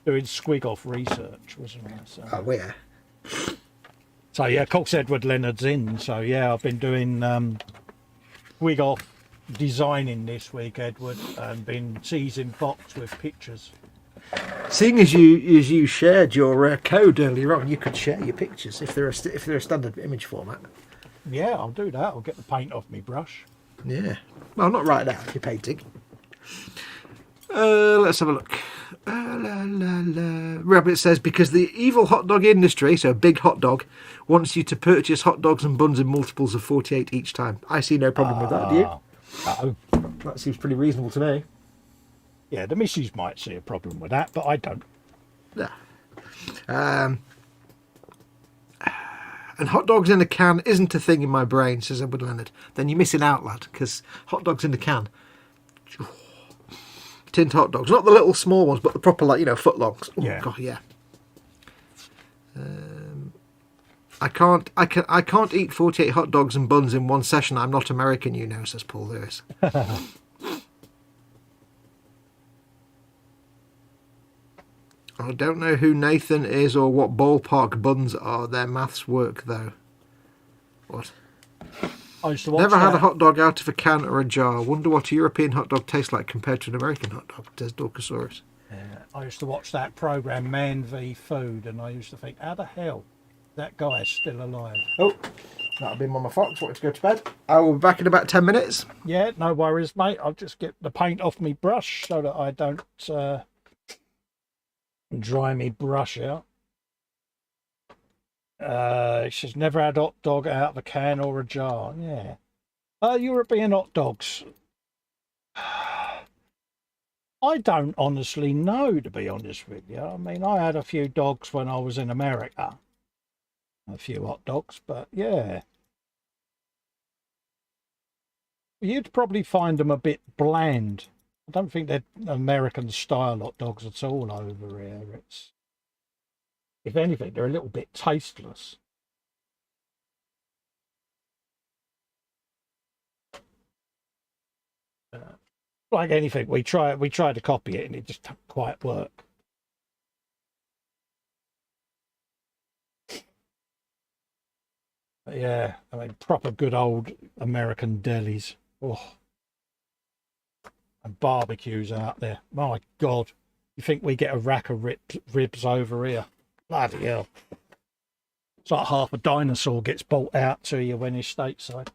doing squig off research, wasn't I? So, Oh, where? so yeah, Cox Edward Leonard's in. So yeah, I've been doing squig off designing this week, Edward, and been teasing Fox with pictures. Seeing as you shared your code earlier on, you could share your pictures if they're a standard image format. Yeah, I'll do that. I'll get the paint off me brush. Yeah. Well, not right now if you're painting. Let's have a look. Rabbit says, because the evil hot dog industry, so Big Hot Dog, wants you to purchase hot dogs and buns in multiples of 48 each time. I see no problem with that, do you? No. That seems pretty reasonable to me. Yeah, the missus might see a problem with that, but I don't. Yeah. And hot dogs in a can isn't a thing in my brain, says Edward Leonard. Then you're missing out, lad, because hot dogs in a can. Tinned hot dogs. Not the little small ones, but the proper, like, footlongs. Oh, Yeah. God, yeah. I can't eat 48 hot dogs and buns in one session. I'm not American, says Paul Lewis. I don't know who Nathan is or what ballpark buns are. Their maths work, though. What? I used to watch Never had a that. hot dog out of a can or a jar. Wonder what a European hot dog tastes like compared to an American hot dog, says Dorcosaurus. I used to watch that program, Man v Food, and I used to think, how the hell that guy is still alive? Oh, that'll be Mama Fox. Wanted to go to bed. I will be back in about 10 minutes. Yeah, no worries, mate. I'll just get the paint off me brush so that I don't dry me brush out. She's never had hot dog out of a can or a jar. Yeah. European hot dogs. I don't honestly know, to be honest with you. I mean, I had a few dogs when I was in America. A few hot dogs, but yeah. You'd probably find them a bit bland. I don't think they're American style hot dogs at all over here. It's, if anything, they're a little bit tasteless. Like anything, we try to copy it and it just doesn't quite work. But yeah, I mean, proper good old American delis. Oh. And barbecues out there. My God, you think we get a rack of ribs over here? Bloody hell. It's like half a dinosaur gets bought out to you when you're stateside.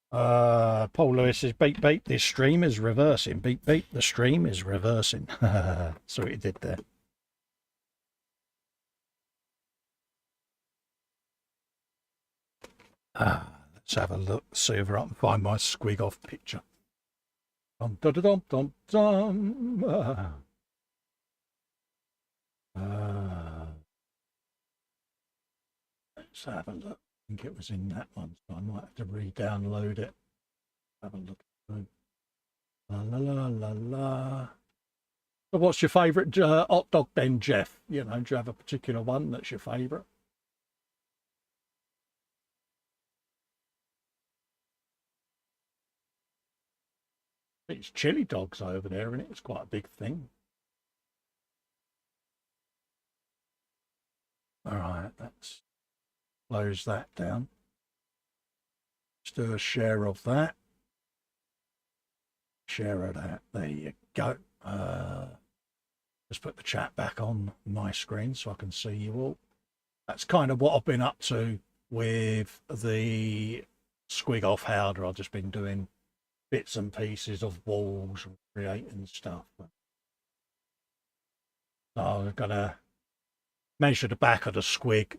Paul Lewis says, beep, beep, this stream is reversing. Beep, beep, the stream is reversing. So what he did there. Let's have a look, see if I can find my squig off picture. Dum, dum, dum, dum, dum. Let's have a look. think it was in that one, so I might have to re-download it. Have a look through. La la la la la. So what's your favourite hot dog then, Jeff? You know, do you have a particular one that's your favourite? It's chili dogs over there, and it's quite a big thing. All right, let's close that down. Let's do a share of that. Share of that. There you go. Just put the chat back on my screen so I can see you all. That's kind of what I've been up to with the squig off howder. I've just been doing bits and pieces of walls and creating stuff. So I'm gonna measure the back of the squig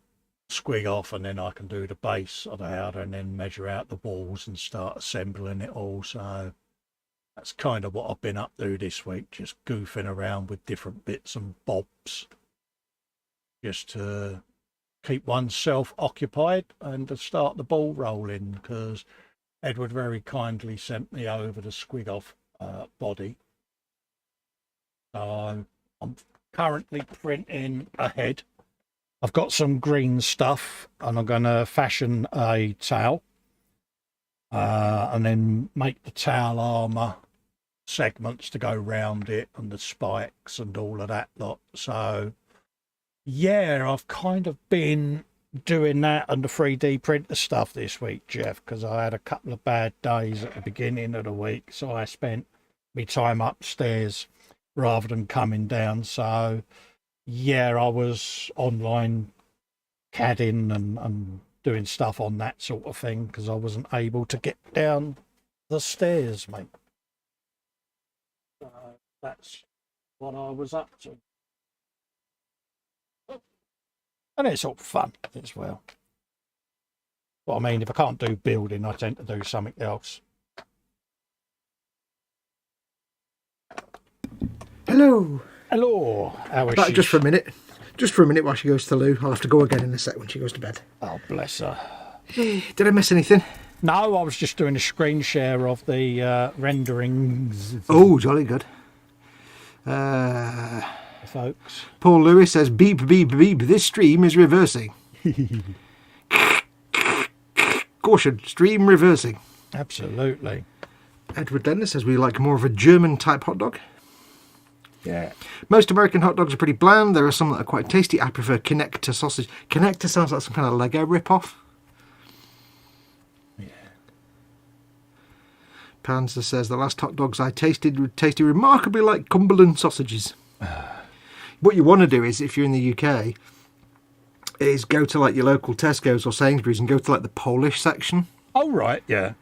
off, and then I can do the base of the howder and then measure out the walls and start assembling it all. So that's kind of what I've been up to this week, just goofing around with different bits and bobs, just to keep oneself occupied and to start the ball rolling, because Edward very kindly sent me over the squig off body. So I'm currently printing a head. I've got some green stuff and I'm going to fashion a tail and then make the tail armour segments to go round it and the spikes and all of that lot. So yeah, I've kind of been doing that and the 3D printer stuff this week, Jeff, because I had a couple of bad days at the beginning of the week, so I spent my time upstairs rather than coming down. So yeah, I was online CADing and doing stuff on that sort of thing because I wasn't able to get down the stairs, mate. So that's what I was up to. And it's all fun as well. But I mean, if I can't do building, I tend to do something else. Hello. Hello. How is Back she? just for a minute. Just for a minute while she goes to loo. I'll have to go again in a sec when she goes to bed. Oh, bless her. Did I miss anything? No, I was just doing a screen share of the renderings. Oh, jolly good. Folks. Paul Lewis says, beep, beep, beep, this stream is reversing. Caution, stream reversing. Absolutely. Edward Denner says, we like more of a German type hot dog. Yeah. Most American hot dogs are pretty bland. There are some that are quite tasty. I prefer Connector sausage. Connector sounds like some kind of Lego rip-off. Yeah. Panzer says, the last hot dogs I tasted tasted remarkably like Cumberland sausages. What you want to do is, if you're in the UK, is go to like your local Tesco's or Sainsbury's and go to like the Polish section. Oh, right, yeah.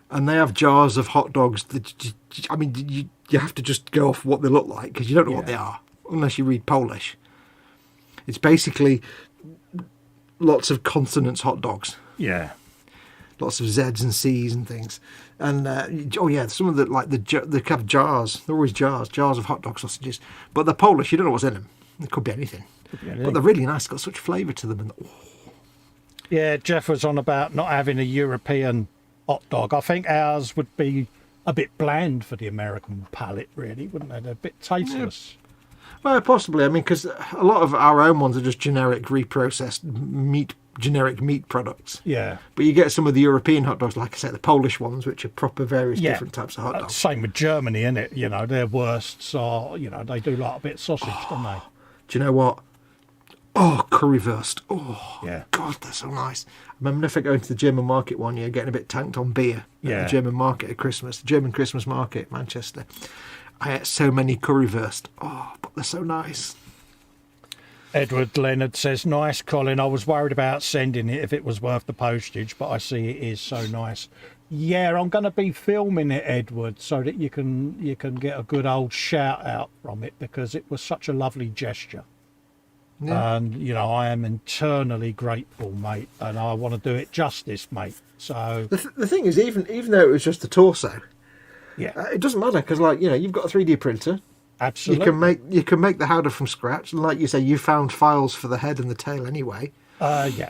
And they have jars of hot dogs that, I mean, you have to just go off what they look like because you don't know what they are unless you read Polish. It's basically lots of consonants hot dogs. Yeah. Lots of Z's and C's and things. And, oh yeah, some of the, like, they have jars. They're always jars of hot dog sausages. But they're Polish, you don't know what's in them. It could be anything. But they're really nice, got such flavour to them. And, Yeah, Jeff was on about not having a European hot dog. I think ours would be a bit bland for the American palate, really, wouldn't they? They're a bit tasteless. Well, possibly. I mean, because a lot of our own ones are just generic reprocessed generic meat products. Yeah. But you get some of the European hot dogs, like I said, the Polish ones, which are proper various different types of hot dogs. Same with Germany, innit? You know, their worsts are, you know, they do like a bit of sausage, don't they? Do you know what? Oh, currywurst. Oh, yeah. God, they're so nice. I remember if I go into the German market one year, getting a bit tanked on beer at the German market at Christmas, the German Christmas market, Manchester. I ate so many currywurst. Oh, but they're so nice. Edward Leonard says, nice, Colin. I was worried about sending it if it was worth the postage, but I see it is so nice. Yeah, I'm going to be filming it, Edward, so that you can get a good old shout out from it because it was such a lovely gesture. Yeah. And, you know, I am eternally grateful, mate, and I want to do it justice, mate. So the thing is, even though it was just the torso, it doesn't matter because, like, you know, you've got a 3D printer. Absolutely. You can make the howder from scratch, and like you say, you found files for the head and the tail anyway. Yeah.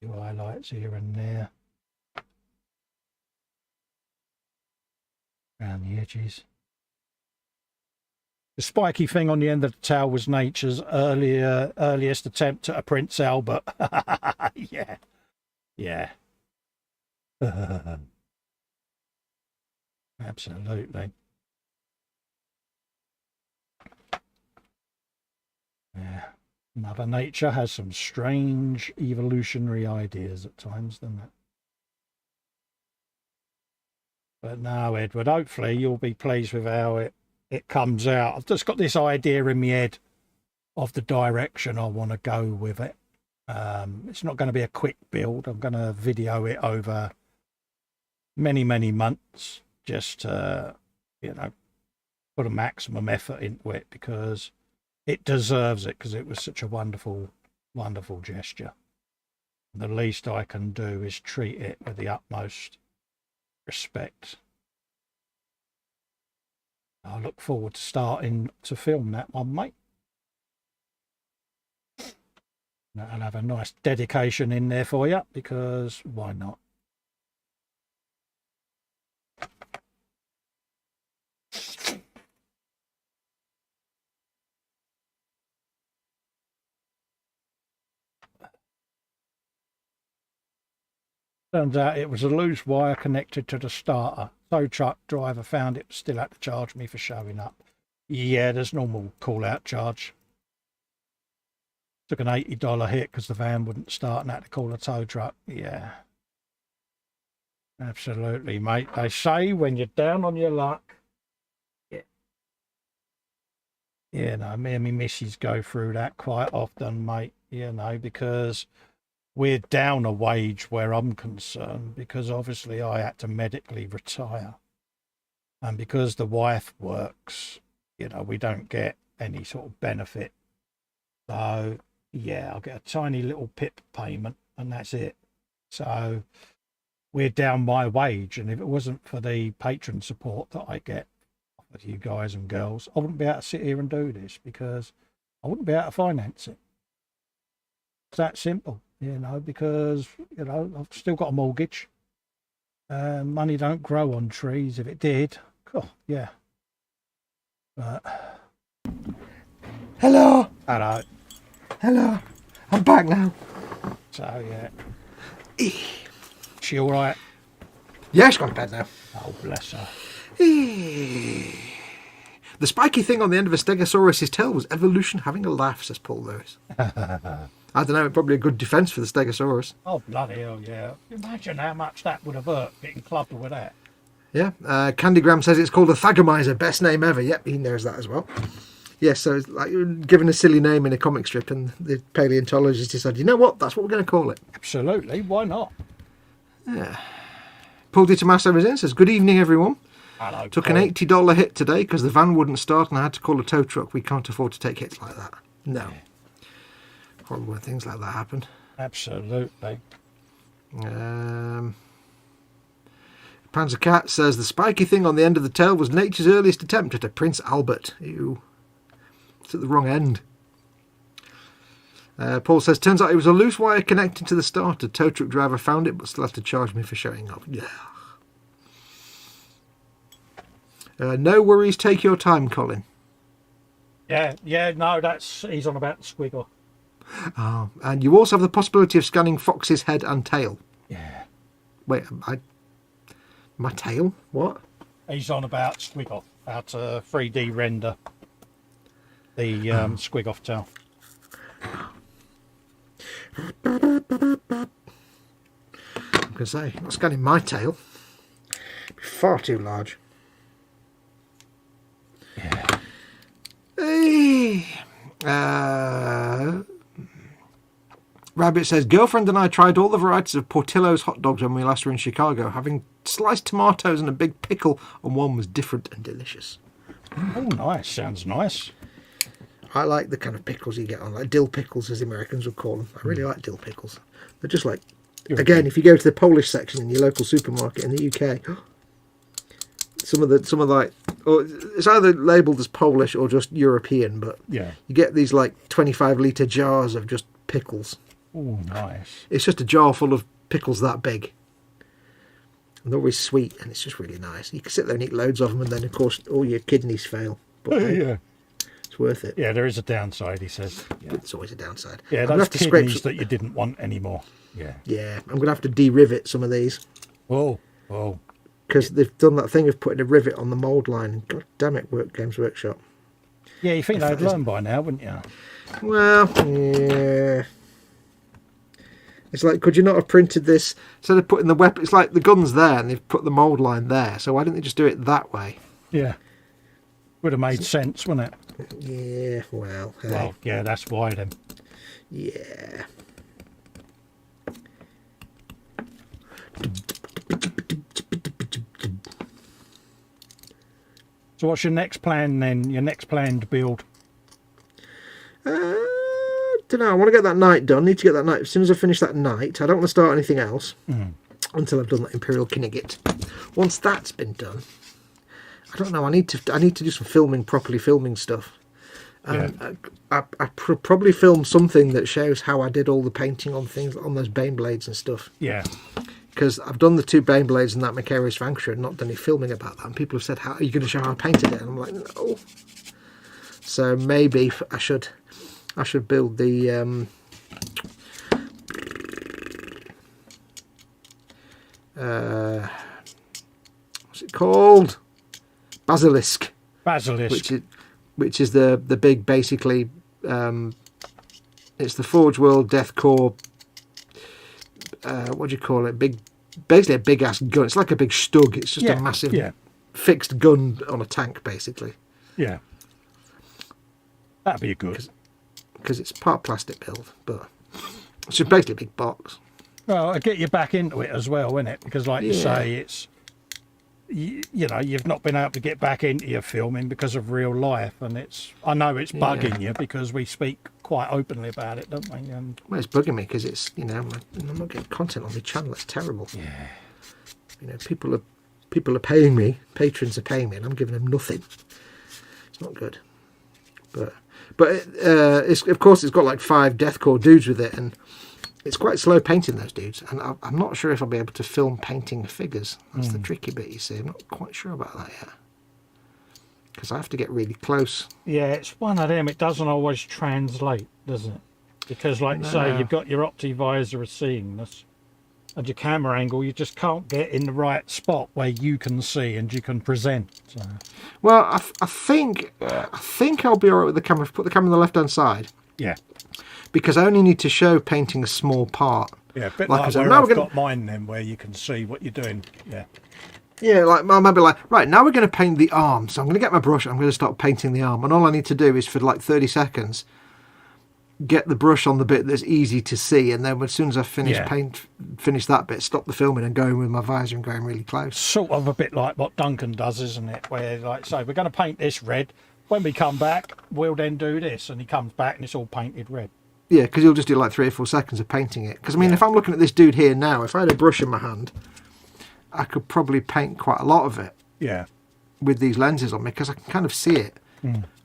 few highlights here and there around the edges. The spiky thing on the end of the tail was nature's earliest attempt at a Prince Albert. Yeah. Yeah. Absolutely. Yeah. Mother Nature has some strange evolutionary ideas at times, doesn't it? But no, Edward, hopefully you'll be pleased with how it comes out. I've just got this idea in my head of the direction I want to go with it. It's not going to be a quick build. I'm going to video it over many, many months just to, you know, put a maximum effort into it because it deserves it, because it was such a wonderful, wonderful gesture. The least I can do is treat it with the utmost respect. I look forward to starting to film that one, mate. I'll have a nice dedication in there for you, because why not? Turns out it was a loose wire connected to the starter. Tow truck driver found it, still had to charge me for showing up. Yeah, there's normal call-out charge. Took an $80 hit because the van wouldn't start and had to call a tow truck. Yeah. Absolutely, mate. They say when you're down on your luck. Yeah. Yeah, no, me and my missus go through that quite often, mate. You know, because we're down a wage where I'm concerned, because obviously I had to medically retire. And because the wife works, you know, we don't get any sort of benefit. So, yeah, I'll get a tiny little PIP payment and that's it. So we're down my wage. And if it wasn't for the patron support that I get with you guys and girls, I wouldn't be able to sit here and do this, because I wouldn't be able to finance it. It's that simple, you know, because, you know, I've still got a mortgage. Money don't grow on trees. If it did, oh, yeah. But Hello. hello. Hello. I'm back now. So, yeah. She all right? Yeah, she's gone to bed now. Oh, bless her. The spiky thing on the end of a Stegosaurus's tail was evolution having a laugh, says Paul Lewis. I don't know, probably a good defence for the Stegosaurus. Oh, bloody hell, yeah. Imagine how much that would have hurt, getting clubbed with that. Yeah. Candygram says it's called a Thagomizer. Best name ever. Yep, he knows that as well. Yes, so it's like given a silly name in a comic strip, and the paleontologist decided, you know what, that's what we're going to call it. Absolutely, why not? Yeah. Paul Di Tommaso is in, says, good evening, everyone. Hello, Took Paul. an $80 hit today because the van wouldn't start and I had to call a tow truck. We can't afford to take hits like that. No. Yeah. Horrible when things like that happen. Absolutely. Panzer Cat says the spiky thing on the end of the tail was nature's earliest attempt at a Prince Albert. Ew. It's at the wrong end. Paul says, turns out it was a loose wire connected to the starter. Tow truck driver found it, but still had to charge me for showing up. Yeah. No worries, take your time, Colin. Yeah, no, he's on about the squiggle. Oh, and you also have the possibility of scanning Fox's head and tail. Yeah. Wait, my tail? What? He's on about squiggle, how to 3D render the squig-off tail. I'm going to say, not scanning my tail. It'd be far too large. Yeah. Hey. Rabbit says, girlfriend and I tried all the varieties of Portillo's hot dogs when we last were in Chicago. Having sliced tomatoes and a big pickle on one was different and delicious. Oh, nice. Sounds nice. I like the kind of pickles you get on, like dill pickles, as the Americans would call them. I really like dill pickles. They're just like, again, if you go to the Polish section in your local supermarket in the UK, some of like, or it's either labelled as Polish or just European, but yeah, you get these like 25-litre jars of just pickles. Oh, nice. It's just a jar full of pickles that big. And they're always sweet, and it's just really nice. You can sit there and eat loads of them, and then, of course, all your kidneys fail. But Yeah. it's worth it. Yeah, there is a downside, he says. Yeah, But it's always a downside. yeah, I'm gonna those have to scrape kidneys that you didn't want anymore. Yeah. Yeah, I'm going to have to de-rivet some of these. Oh. Because they've done that thing of putting a rivet on the mould line. And God damn it, Games Workshop. Yeah, you think they'd learn by now, wouldn't you? Well, yeah. It's like, could you not have printed this instead of putting the weapon? It's like the gun's there and they've put the mould line there. So why didn't they just do it that way? Yeah. Would have made sense, wouldn't it? Yeah, well, hey. Well, yeah, that's why then. Yeah. So what's your next plan then? Your next planned build? Don't know. I want to get that night done. Need to get that night as soon as I finish that night. I don't want to start anything else until I've done that Imperial Kinnegit. Once that's been done, I don't know. I need to do some filming, properly filming stuff. I probably film something that shows how I did all the painting on things on those Bane blades and stuff. Yeah. Because I've done the 2 Bane blades and that Macarius Vanquisher and not done any filming about that. And people have said, "How are you going to show how I painted it?" And I'm like, no. So maybe I should build the what's it called? Basilisk. Which is the big, basically it's the Forge World Death Core, what do you call it? Basically a big ass gun. It's like a big stug. It's just a massive fixed gun on a tank, basically. Yeah. That'd be good. Because it's part plastic build, but it's just basically a big box. Well, I get you back into it as well, isn't it? Because like you say, it's you know, you've not been able to get back into your filming because of real life, and I know it's bugging you because we speak quite openly about it, don't we? And well, it's bugging me because it's, you know, I'm not getting content on the channel. It's terrible. Yeah. You know, people are paying me, patrons are paying me, and I'm giving them nothing. It's not good. But it's, of course, it's got like 5 deathcore dudes with it, and it's quite slow painting those dudes. And I'm not sure if I'll be able to film painting figures. That's the tricky bit, you see. I'm not quite sure about that yet. Because I have to get really close. Yeah, it's one of them. It doesn't always translate, does it? Because, like you say, you've got your optivisor of seeing this, and your camera angle, you just can't get in the right spot where you can see and you can present. So. Well, I think I'll be all right with the camera. Put the camera on the left-hand side. Yeah. Because I only need to show painting a small part. Yeah, a bit like where I've got mine then, where you can see what you're doing. Yeah. Yeah, like I might be like, right, now we're going to paint the arm. So I'm going to get my brush, I'm going to start painting the arm. And all I need to do is for like 30 seconds, get the brush on the bit that's easy to see. And then as soon as I finish that bit, stop the filming and go in with my visor and going really close. Sort of a bit like what Duncan does, isn't it? Where, like, say, we're going to paint this red. When we come back, we'll then do this. And he comes back and it's all painted red. Yeah, because you'll just do like 3 or 4 seconds of painting it. Because, I mean, if I'm looking at this dude here now, if I had a brush in my hand, I could probably paint quite a lot of it. Yeah. With these lenses on me, because I can kind of see it.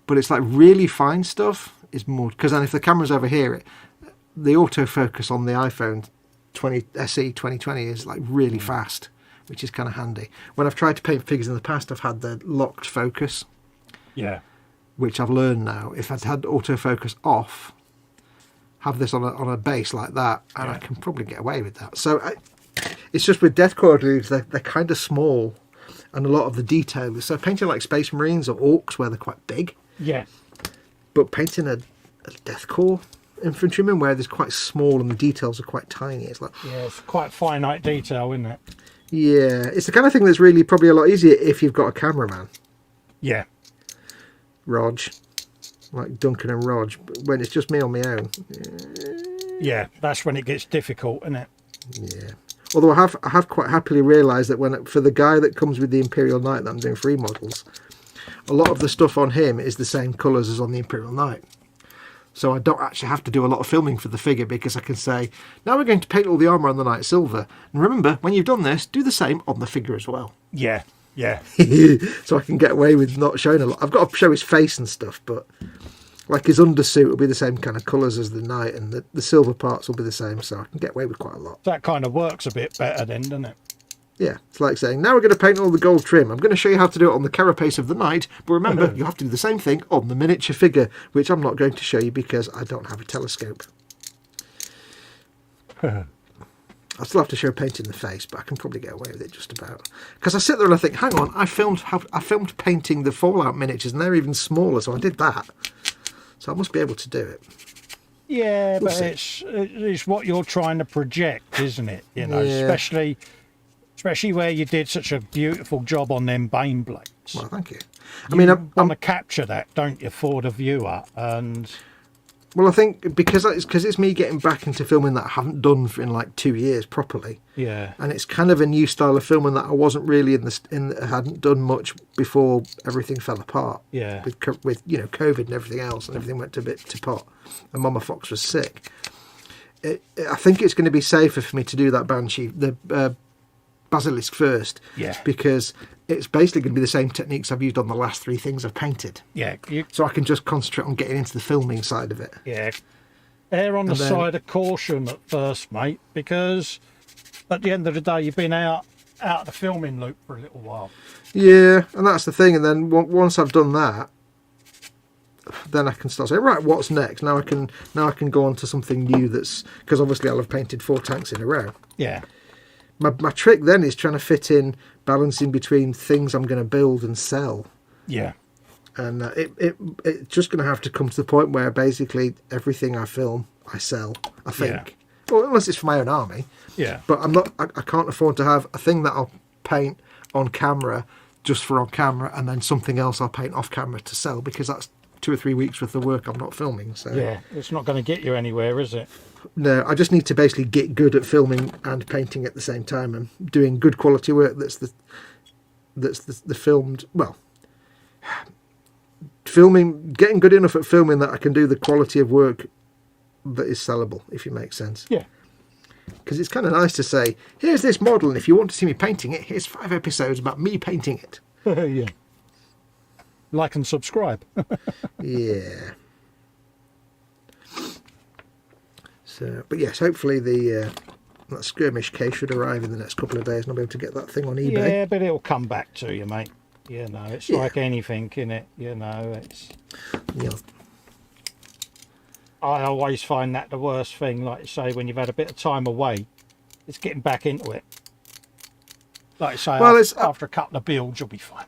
But it's like really fine stuff is more... Because then if the camera's over here, the autofocus on the iPhone 20 SE 2020 is like really fast, which is kind of handy. When I've tried to paint figures in the past, I've had the locked focus. Yeah. Which I've learned now. If I'd had autofocus off... have this on a base like that, and I can probably get away with that. So it's just with deathcore dudes, they're kind of small, and a lot of the detail. So painting like Space Marines or Orks, where they're quite big. Yeah. But painting a deathcore infantryman where there's quite small and the details are quite tiny, it's like... Yeah, it's quite finite detail, isn't it? Yeah, it's the kind of thing that's really probably a lot easier if you've got a cameraman. Yeah. Rog. Like Duncan and Rog, but when it's just me on my own. Yeah, that's when it gets difficult, isn't it? Yeah. Although I have quite happily realised that for the guy that comes with the Imperial Knight that I'm doing free models, a lot of the stuff on him is the same colours as on the Imperial Knight. So I don't actually have to do a lot of filming for the figure because I can say, now we're going to paint all the armour on the Knight silver. And remember, when you've done this, do the same on the figure as well. Yeah, yeah. So I can get away with not showing a lot. I've got to show his face and stuff, but Like his undersuit will be the same kind of colours as the knight, and the silver parts will be the same, so I can get away with quite a lot. That kind of works a bit better then, doesn't it? Yeah, it's like saying, now we're going to paint all the gold trim. I'm going to show you how to do it on the carapace of the knight, but remember, you have to do the same thing on the miniature figure, which I'm not going to show you because I don't have a telescope. I still have to show painting the face, but I can probably get away with it just about. Because I sit there and I think, hang on, I filmed painting the Fallout miniatures, and they're even smaller, so I did that. So I must be able to do it. Yeah, but it's what you're trying to project, isn't it? You know, Yeah. especially where you did such a beautiful job on them Bane blades. Well, thank you. I You mean, want to capture that, don't you, for the viewer? And well, I think because it's me getting back into filming that I haven't done in like 2 years properly. yeah, And it's kind of a new style of filming that I wasn't really I hadn't done much before everything fell apart. yeah, With COVID and everything else, and everything went to pot, and Mama Fox was sick. I think it's going to be safer for me to do that Banshee, the Basilisk first, yeah, because it's basically going to be the same techniques I've used on the last 3 things I've painted. yeah. So I can just concentrate on getting into the filming side of it. Yeah, err on the side of caution at first, mate, because at the end of the day, you've been out of the filming loop for a little while. Yeah, and that's the thing. And then once I've done that, then I can start saying, right, what's next? Now I can go on to something new. That's because obviously I'll have painted 4 tanks in a row. Yeah, My trick then is trying to fit in balancing between things I'm going to build and sell. yeah, And it's just going to have to come to the point where basically everything I film, I sell, I think. Yeah. Well, unless it's for my own army. yeah. But I can't afford to have a thing that I'll paint on camera, just for on camera, and then something else I'll paint off camera to sell, because that's 2 or 3 weeks worth of work I'm not filming. So Yeah, it's not going to get you anywhere, is it? no, I just need to basically get good at filming and painting at the same time, and doing good quality work that's the filmed, well, getting good enough at filming that I can do the quality of work that is sellable, if it makes sense. Yeah. Because it's kind of nice to say, here's this model, and if you want to see me painting it, here's 5 episodes about me painting it. Yeah. Like and subscribe. Yeah. So, but yes, hopefully that skirmish case should arrive in the next couple of days, and I'll be able to get that thing on eBay. Yeah, but it'll come back to you, mate. You know, it's like anything, innit? You know, it's. Yeah. I always find that the worst thing, like you say, when you've had a bit of time away, it's getting back into it. Like you say, Well, after a couple of builds, you'll be fine.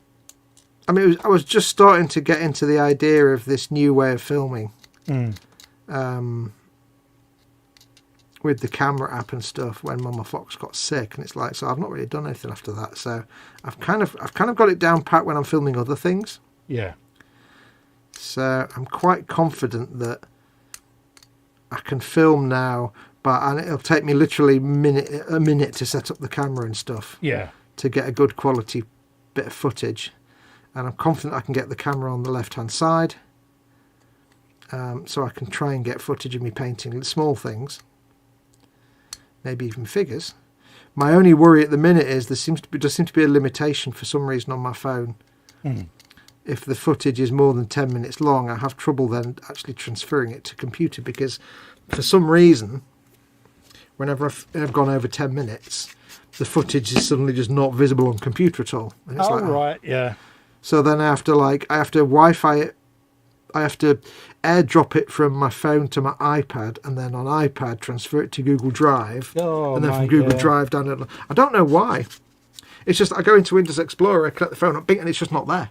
I mean, I was just starting to get into the idea of this new way of filming. With the camera app and stuff when Mama Fox got sick, and it's like, so I've not really done anything after that. So I've kind of got it down pat when I'm filming other things. Yeah. So I'm quite confident that I can film now, and it'll take me literally a minute to set up the camera and stuff. Yeah. To get a good quality bit of footage, and I'm confident I can get the camera on the left-hand side, so I can try and get footage of me painting small things. Maybe even figures. My only worry at the minute is there does seem to be a limitation for some reason on my phone. If the footage is more than 10 minutes long, I have trouble then actually transferring it to computer, because for some reason, whenever I've gone over 10 minutes, the footage is suddenly just not visible on computer at all. And it's Right, yeah. So then I have to Wi-Fi it. I have to airdrop it from my phone to my iPad, and then on iPad transfer it to Google Drive, and then from Google Drive down it. I don't know why. It's just I go into Windows Explorer, I connect the phone up, bing, and it's just not there.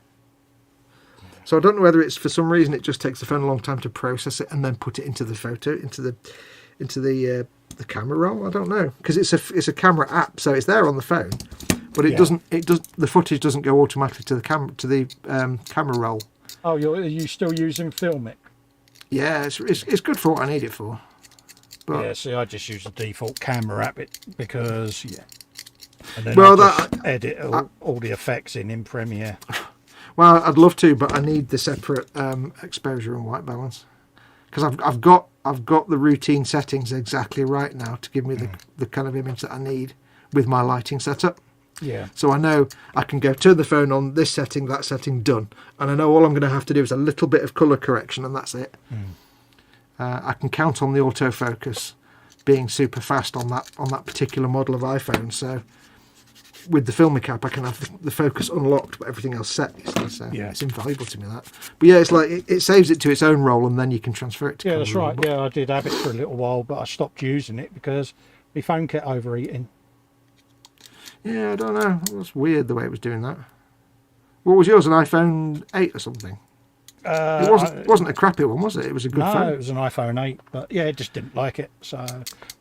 So I don't know whether it's for some reason it just takes the phone a long time to process it and then put it into the photo, into the camera roll. I don't know, because it's a camera app, so it's there on the phone, but the footage doesn't go automatically to the camera roll. Oh, are you still using Filmic? Yeah, it's good for what I need it for. But, yeah, see, I just use the default camera app because and then I edit all the effects in Premiere. Well, I'd love to, but I need the separate exposure and white balance, because I've got the routine settings exactly right now to give me the kind of image that I need with my lighting setup. Yeah. So I know I can go turn the phone on, this setting, that setting, done. And I know all I'm going to have to do is a little bit of colour correction, and that's it. I can count on the autofocus being super fast on that particular model of iPhone. So with the Filmic app, I can have the focus unlocked, but everything else set. So it's invaluable to me, that. But yeah, it's like it saves it to its own role, and then you can transfer it to. Yeah, that's right. Yeah, I did have it for a little while, but I stopped using it because my phone kept overheating. Yeah, I don't know. It was weird the way it was doing that. What was yours? An iPhone 8 or something? It wasn't a crappy one, was it? It was a good phone. No, it was an iPhone 8, but yeah, it just didn't like it. So,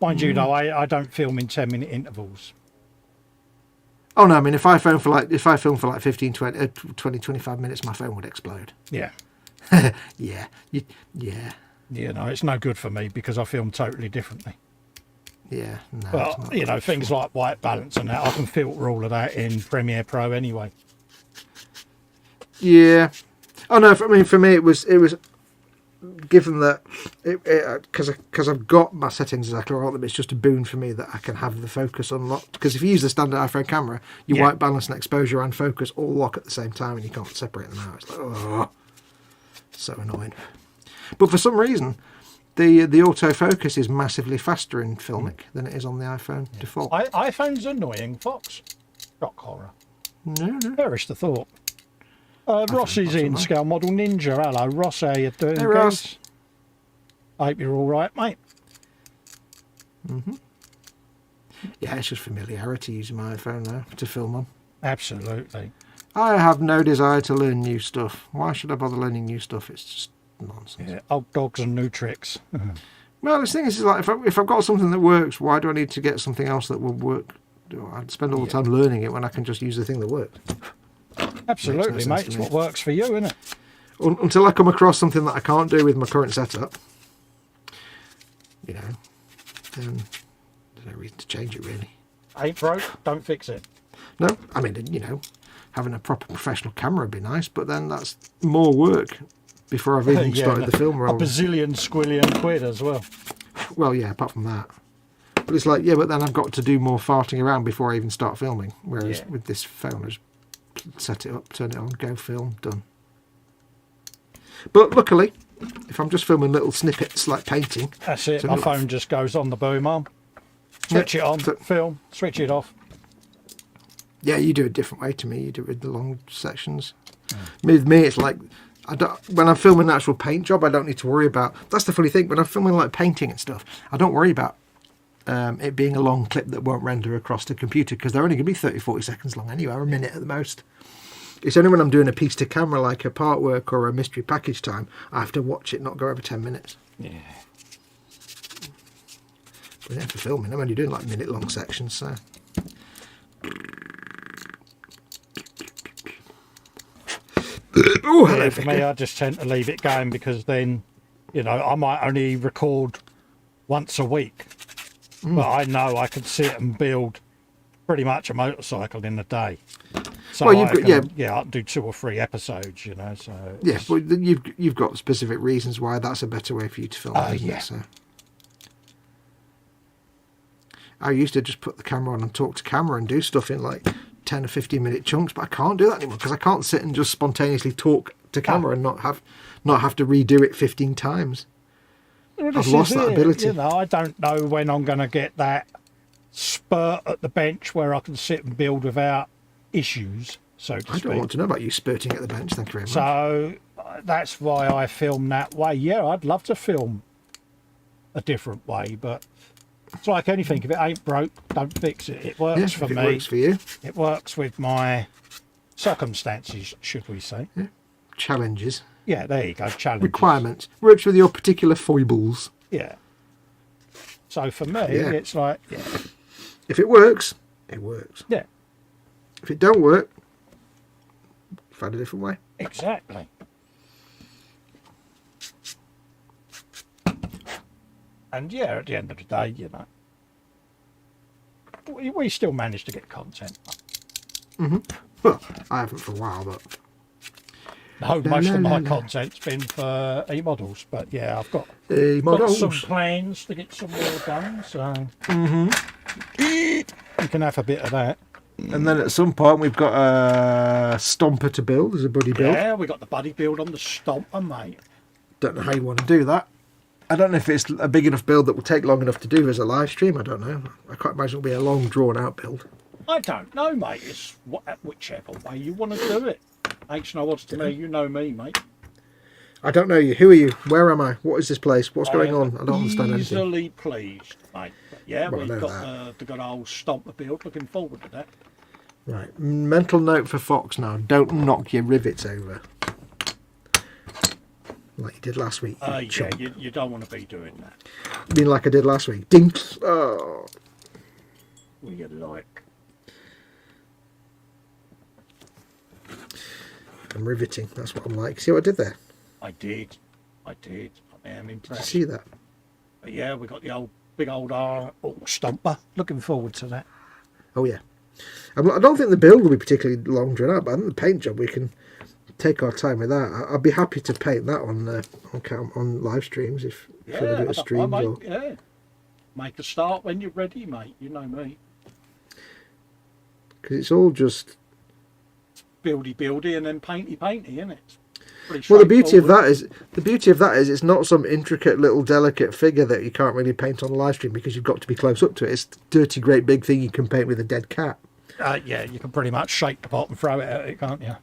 mind you, though, I don't film in 10-minute intervals. Oh no, I mean, if I film for like 15, 20, 25 minutes, my phone would explode. Yeah. Yeah. You know, it's no good for me because I film totally differently. Yeah, no. But, you know, things like white balance and that, I can filter all of that in Premiere Pro anyway. Yeah. Oh no, I mean, for me, it was given that because I've got my settings exactly right, it's just a boon for me that I can have the focus unlocked. Because if you use the standard iPhone camera, your white balance and exposure and focus all lock at the same time, and you can't separate them out. It's like, oh, so annoying. But for some reason, the autofocus is massively faster in Filmic than it is on the iPhone default. iPhone's annoying, Fox. Shock horror. No. Perish the thought. Ross is in, Scale Model Ninja. Hello, Ross. How you doing, Hey, Ross. I hope you're all right, mate. Yeah, it's just familiarity using my iPhone now to film on. Absolutely. I have no desire to learn new stuff. Why should I bother learning new stuff? It's just nonsense. Yeah, old dogs and new tricks. Well, the thing is like if I've got something that works, why do I need to get something else that will work? I'd spend all the time learning it when I can just use the thing that works. Absolutely, mate. It's what works for you, isn't it? Until I come across something that I can't do with my current setup, you know, then there's no reason to change it, really. Ain't broke, don't fix it. No, I mean, you know, having a proper professional camera would be nice, but then that's more work before I've even started the film roll. A bazillion squillion quid as well. Well, yeah, apart from that. But it's like, yeah, but then I've got to do more farting around before I even start filming. Whereas with this phone, I just set it up, turn it on, go film, done. But luckily, if I'm just filming little snippets like painting... That's it, my phone just goes on the boom arm. Switch it on, film, switch it off. Yeah, you do it a different way to me. You do it with the long sections. With me, it's like... when I'm filming an actual paint job, I don't need to worry about... That's the funny thing. When I'm filming like painting and stuff, I don't worry about it being a long clip that won't render across the computer because they're only going to be 30, 40 seconds long anyway, or a minute at the most. It's only when I'm doing a piece to camera like a part work or a mystery package time, I have to watch it not go over 10 minutes. Yeah. But yeah, for filming, I'm only doing like minute long sections, so... Oh, hello, for me, I just tend to leave it going because then, you know, I might only record once a week. But I know I could sit and build pretty much a motorcycle in a day. So well, I can do 2 or 3 episodes, you know. So yeah, but you've got specific reasons why that's a better way for you to film. Yeah. So I used to just put the camera on and talk to camera and do stuff in like 10 or 15-minute chunks, but I can't do that anymore because I can't sit and just spontaneously talk to camera and not have to redo it 15 times. Well, I've lost that ability. You know, I don't know when I'm going to get that spurt at the bench where I can sit and build without issues, so to speak. I don't want to know about you spurting at the bench, thank you very much. So that's why I film that way. Yeah, I'd love to film a different way, but it's like anything. If it ain't broke, don't fix it. It works for me. It works for you. It works with my circumstances, should we say. Yeah. Challenges. Yeah, there you go, challenges. Requirements. Works with your particular foibles. Yeah. So for me, it's like, if it works, it works. Yeah. If it don't work, find a different way. Exactly. And yeah, at the end of the day, you know, we still manage to get content. Well, I haven't for a while, but... No, most of my content's been for e-models, but yeah, I've got some plans to get some more done, so you can have a bit of that. And then at some point we've got a stomper to build as a buddy build. Yeah, we got the buddy build on the stomper, mate. Don't know how you want to do that. I don't know if it's a big enough build that will take long enough to do as a live stream. I don't know. I can't imagine it'll be a long drawn out build. I don't know, mate. It's whichever way you want to do it. Ain't no odds to me. You know me, mate. I don't know you. Who are you? Where am I? What is this place? What's going on? I don't understand anything. Easily pleased, mate. But yeah, Well, we've I know got the good old stomper build. Looking forward to that. Right. Mental note for Fox now. Don't knock your rivets over. Like you did last week. Yeah, you don't want to be doing that. You mean like I did last week? Dink. Oh. We get like. I'm riveting. That's what I'm like. See what I did there? I did. I am Did impressed. you see that? But yeah, we got the big old ork stomper. Looking forward to that. Oh yeah. I don't think the build will be particularly long drawn out, but I think the paint job we can take our time with that. I'd be happy to paint that on live streams if for a bit of streams. Yeah, make a start when you're ready, mate. You know me. Because it's all just Buildy, and then painty, isn't it? Well, the beauty of that is it's not some intricate little delicate figure that you can't really paint on a live stream because you've got to be close up to it. It's a dirty, great big thing you can paint with a dead cat. Yeah, you can pretty much shake the pot and throw it at it, can't you?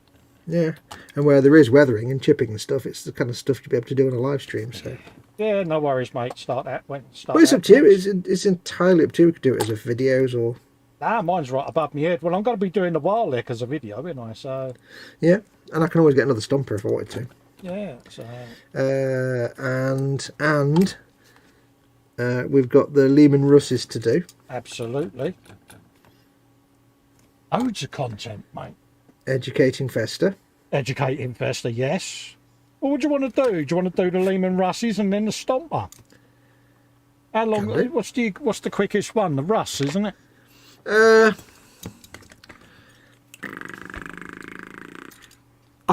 Yeah, and where there is weathering and chipping and stuff, it's the kind of stuff you'll be able to do on a live stream. So yeah, no worries, mate. Start that when. But it's up to you. It's entirely up to you. We could do it as a videos or. Nah, mine's right above my head. Well, I'm going to be doing the wild lick as a video, aren't I? So. Yeah, and I can always get another stomper if I wanted to. Yeah. So. We've got the Lehman Russes to do. Absolutely. Loads of content, mate. Educating Festa. Educating Festa, yes. What would you want to do? Do you want to do the Lehman Russes and then the Stomper? How long? What's the quickest one? The Russ, isn't it? I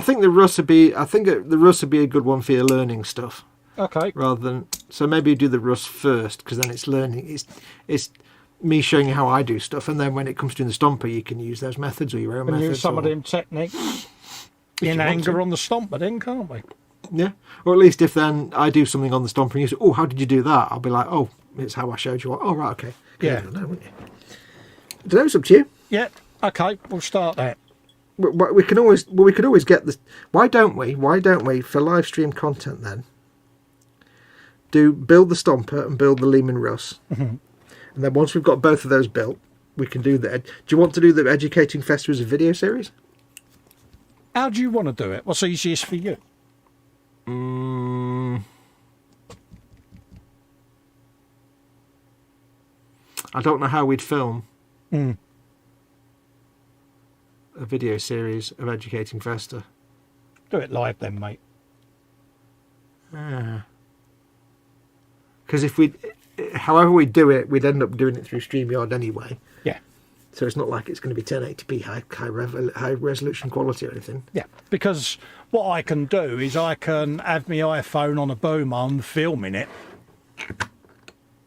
think the Russ would be. I think the Russ would be a good one for your learning stuff. Okay. Rather than maybe you do the Russ first because then it's learning. It's me showing you how I do stuff, and then when it comes to the Stomper, you can use those methods or your own methods. Use some of them techniques in anger on the Stomper, then, can't we? Yeah. Or at least if then I do something on the Stomper and you say, "Oh, how did you do that?" I'll be like, "Oh, it's how I showed you." Oh, right, okay. Yeah. You know, wouldn't you? I don't know. It's up to you. Yeah. Okay. We'll start that. We could always get this. Why don't we for live stream content then? Build the Stomper and build the Lehman Russ. Mm-hmm. And then once we've got both of those built, we can do the. Do you want to do the Educating Festa as a video series? How do you want to do it? What's easiest for you? I don't know how we'd film a video series of Educating Festa. Do it live then, mate. Because however we do it, we'd end up doing it through StreamYard anyway. Yeah. So it's not like it's going to be 1080p high resolution quality or anything. Yeah, because what I can do is I can have my iPhone on a boomer and filming it,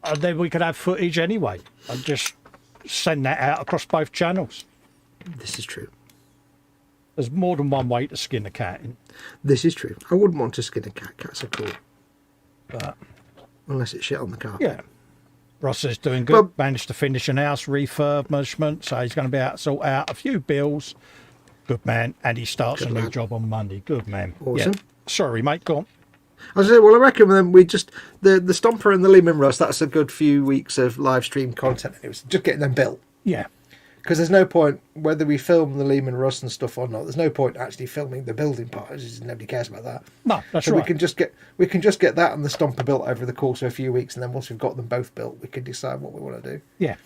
and then we could have footage anyway, and just send that out across both channels. This is true. There's more than one way to skin a cat. This is true. I wouldn't want to skin a cat. Cats are cool. But unless it's shit on the carpet. yeah. Ross is doing good. Well, managed to finish an house refurbishment, so he's going to be able to sort out a few bills. Good man. And he starts a new job on Monday. Good man. Awesome. Yeah. Sorry, mate. Go on. I was saying, well, I reckon then we just the Stomper and the Lehman Russ. That's a good few weeks of live stream content. It was just getting them built. Yeah. Because there's no point whether we film the Lehman Russ and stuff or not. There's no point actually filming the building part. Nobody cares about that. No, that's so right. we can just get that and the Stomper built over the course of a few weeks, and then once we've got them both built, we can decide what we want to do. Yeah.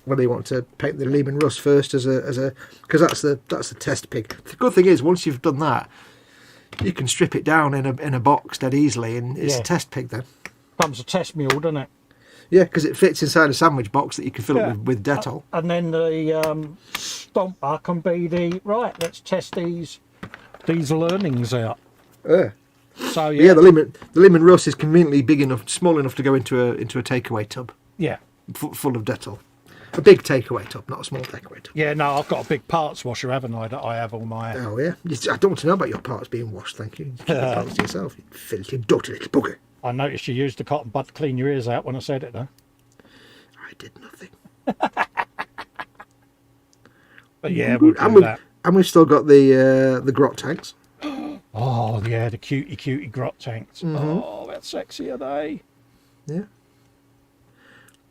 Whether you want to paint the Lehman Russ first as a because that's the test pig. The good thing is once you've done that, you can strip it down in a box dead easily, and it's a test pig then. Comes a test mule, doesn't it? Yeah, because it fits inside a sandwich box that you can fill up with Dettol. And then the Stomper can be right. Let's test these learnings out. So yeah, the Lehman Russ is conveniently big enough, small enough to go into a takeaway tub. Yeah, full of Dettol. A big takeaway tub, not a small takeaway tub. Yeah, no, I've got a big parts washer, haven't I, that I have all my... Oh, yeah? I don't want to know about your parts being washed, thank you. Keep your parts to yourself, you filthy, dirty little bugger. I noticed you used the cotton bud to clean your ears out when I said it, though. I did nothing. But yeah, we'll do that. And we've still got the grot tanks. Oh, yeah, the cutie grot tanks. Oh, how sexy are they? Yeah.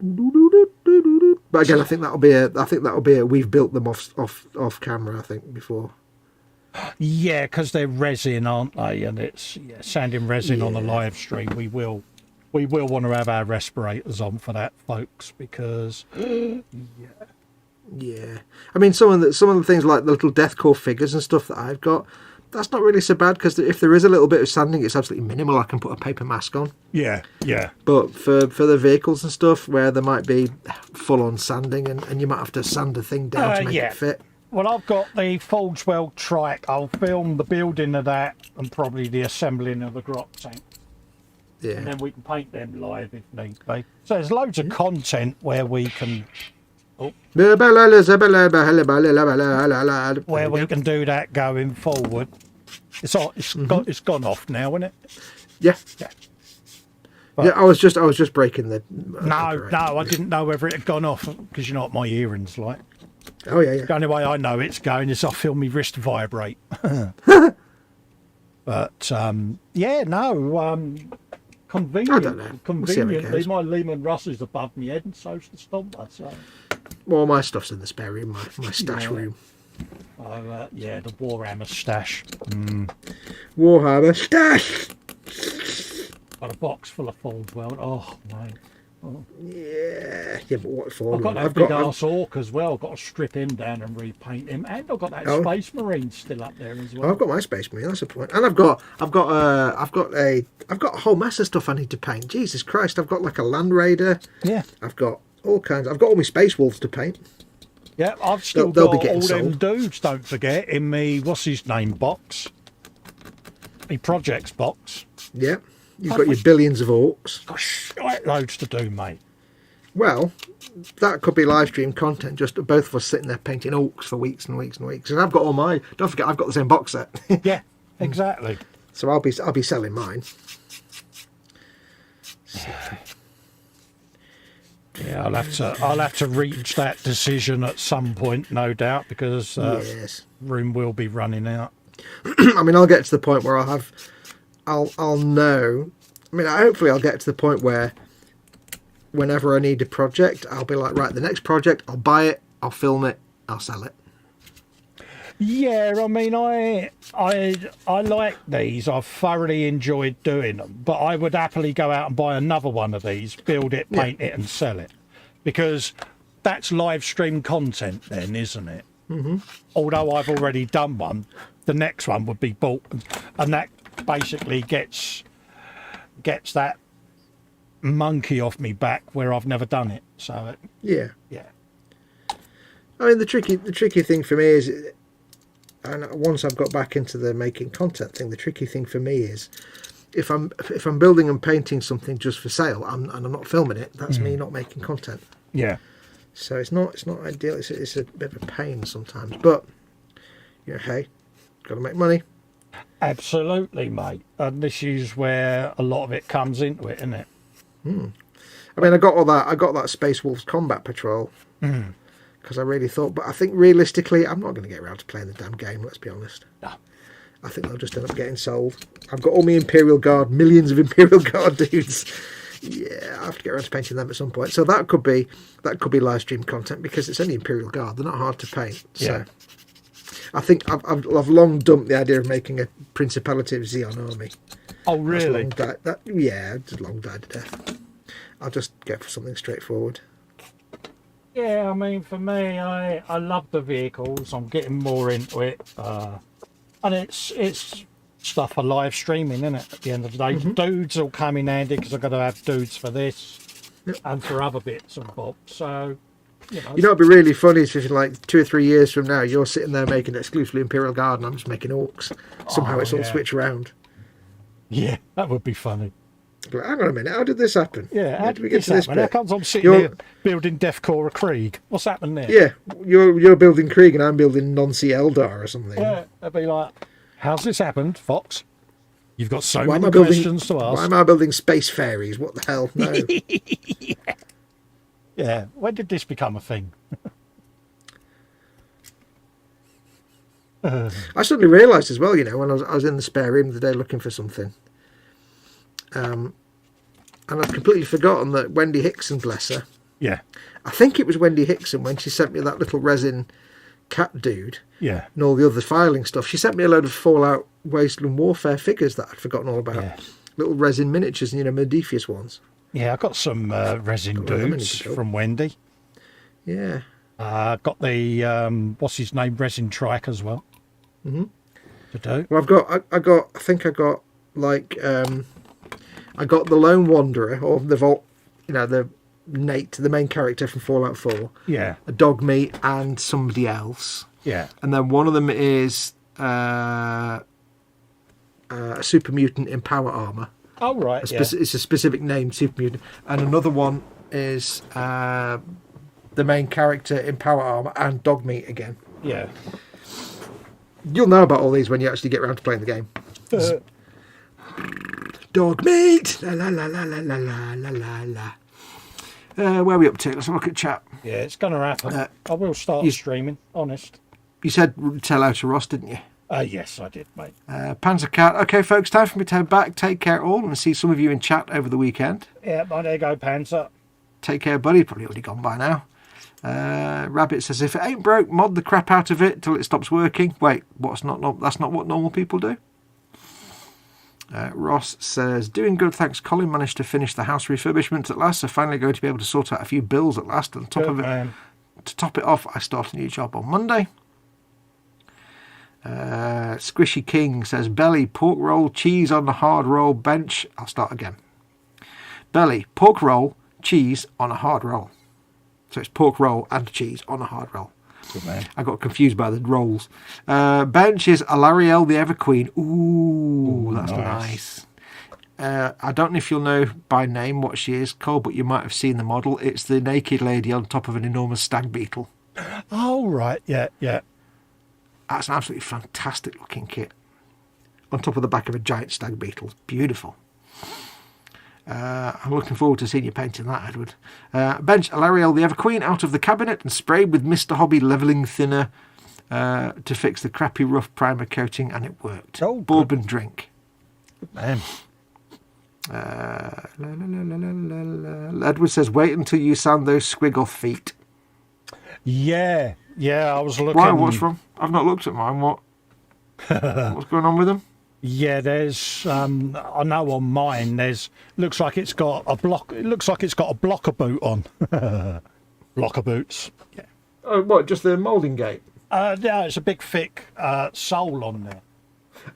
But again, I think that'll be a we've built them off camera, I think, before. Yeah, because they're resin, aren't they? And it's sanding resin on the live stream. We will want to have our respirators on for that, folks, because yeah. I mean, some of the things like the little deathcore figures and stuff that I've got, that's not really so bad, because if there is a little bit of sanding, it's absolutely minimal. I can put a paper mask on. Yeah. But for the vehicles and stuff where there might be full-on sanding and you might have to sand a thing down to make it fit. Well, I've got the Ork Trukk. I'll film the building of that and probably the assembling of the grot tank. Yeah. And then we can paint them live if need be. So there's loads of content where we can... where we can do that going forward. It's gone off now, isn't it? Yeah. But, yeah, I was just breaking the... No, I didn't know whether it had gone off, because you know what my hearing's like. Oh, yeah. The only way I know it's going is I feel my wrist vibrate. But, conveniently, my Lehman Russ is above my head and so's the Stomper, so... Well, my stuff's in the spare room, my stash room. Oh, the warhammer stash. Warhammer stash! Got a box full of Forge World. Oh, mate. Oh. Yeah, but what for? I've got that big ass ork as well. I've got to strip him down and repaint him, and I've got that Space Marine still up there as well. I've got my Space Marine. That's a point. And I've got a whole mess of stuff I need to paint. Jesus Christ! I've got like a Land Raider. Yeah. I've got all kinds. I've got all my Space Wolves to paint. Yeah, I've still got all them dudes. Don't forget in me what's his name box. Me projects box. Yeah. You've got your billions of orcs. Gosh, loads to do, mate. Well, that could be live stream content, just both of us sitting there painting orcs for weeks and weeks and weeks. And I've got all my... Don't forget, I've got the same box set. Yeah, exactly. So I'll be selling mine. Yeah, I'll have to reach that decision at some point, no doubt, because room will be running out. I mean, I'll get to the point where I'll know. I mean, hopefully I'll get to the point where whenever I need a project, I'll be like, right, the next project, I'll buy it, I'll film it, I'll sell it. Yeah, I mean, I like these. I've thoroughly enjoyed doing them, but I would happily go out and buy another one of these, build it, paint it, and sell it, because that's live stream content, then, isn't it? Mm-hmm. Although I've already done one, the next one would be bought, and that basically gets that monkey off me back where I've never done it. So yeah. I mean, the tricky thing for me is, and once I've got back into the making content thing, the tricky thing for me is if I'm building and painting something just for sale and I'm not filming it, that's me not making content. Yeah. So it's not ideal. It's a bit of a pain sometimes, but hey, got to make money. Absolutely, mate. And this is where a lot of it comes into it, isn't it? I mean, I got that Space Wolves Combat Patrol because I really thought, but I think realistically, I'm not going to get around to playing the damn game. Let's be honest. No. I think they'll just end up getting sold. I've got all my Imperial Guard, millions of Imperial Guard dudes. Yeah, I have to get around to painting them at some point. So that could be live stream content because it's only Imperial Guard. They're not hard to paint. Yeah. So I think I've long dumped the idea of making a Principality of Xeon army. Oh, really? Just long died to death. I'll just go for something straightforward. Yeah, I mean, for me, I love the vehicles. I'm getting more into it. And it's stuff for live streaming, isn't it? At the end of the day, dudes will come in handy because I've got to have dudes for this and for other bits and bobs. So, it'd be really funny if like 2 or 3 years from now, you're sitting there making exclusively Imperial Guard and I'm just making orcs. Somehow it's all switched around. Yeah, that would be funny. Like, hang on a minute, how did this happen? Yeah, how did we get to this How bit? comes I'm sitting here building Deathcore of Krieg? What's happened there? Yeah, you're building Krieg and I'm building Nancy Eldar or something. Yeah, they'd be like, how's this happened, Fox? You've got so Why many am I building, questions to ask. Why am I building space fairies? What the hell? No. Yeah, when did this become a thing? I suddenly realised as well, you know, when I was in the spare room the day looking for something, and I'd completely forgotten that Wendy Hickson, bless her. Yeah. I think it was Wendy Hickson when she sent me that little resin cat dude. Yeah. And all the other filing stuff. She sent me a load of Fallout Wasteland Warfare figures that I'd forgotten all about. Yeah. Little resin miniatures, you know, Modifius ones. Yeah, I got some resin dudes from Wendy. Yeah. Got the what's his name, resin trike as well. Mm-hmm. To do. Well, I got like I got the Lone Wanderer or the Vault, you know, the Nate, the main character from Fallout 4. Yeah. A dog meat and somebody else. Yeah. And then one of them is a super mutant in power armor. Oh right. It's a specific name, super mutant, and another one is the main character in power armor and dog meat again. Yeah. You'll know about all these when you actually get around to playing the game. Dog meat! La la la la la la la la la. Where are we up to? Let's have a look at chat. Yeah, it's going to happen. I will start streaming, honest. You said tell out to Ross, didn't you? Yes, I did, mate. Panzer Cat. Okay, folks, time for me to head back. Take care all and see some of you in chat over the weekend. Yeah, there you go, Panzer. Take care, buddy. Probably already gone by now. Rabbit says, if it ain't broke, mod the crap out of it till it stops working. Wait, that's not what normal people do. Ross says, doing good, thanks, Colin. Managed to finish the house refurbishment at last, so finally going to be able to sort out a few bills at last. On top of it, to top it off, I start a new job on Monday. Squishy King says, belly, pork roll, cheese on the hard roll, bench. I'll start again. Belly, pork roll, cheese on a hard roll. So it's pork roll and cheese on a hard roll. I got confused by the rolls. Bench is Alarielle the Everqueen. Ooh, that's nice. I don't know if you'll know by name what she is, Cole, but you might have seen the model. It's the naked lady on top of an enormous stag beetle. Oh, right. Yeah, yeah. That's an absolutely fantastic looking kit. On top of the back of a giant stag beetle. Beautiful. I'm looking forward to seeing you painting that, Edward. Bench Alarielle the Everqueen out of the cabinet and sprayed with Mr. Hobby levelling thinner to fix the crappy rough primer coating, and it worked. Oh, Bourbon drink. Good man. Edward says, wait until you sand those squiggle feet. Yeah, I was looking. Why? What's wrong? I've not looked at mine. What's going on with them? Yeah, there's. I know on mine. Looks like it's got a block. It looks like it's got a blocker boot on. Blocker boots. Yeah. Oh, what? Just the moulding gate? Yeah, it's a big thick sole on there.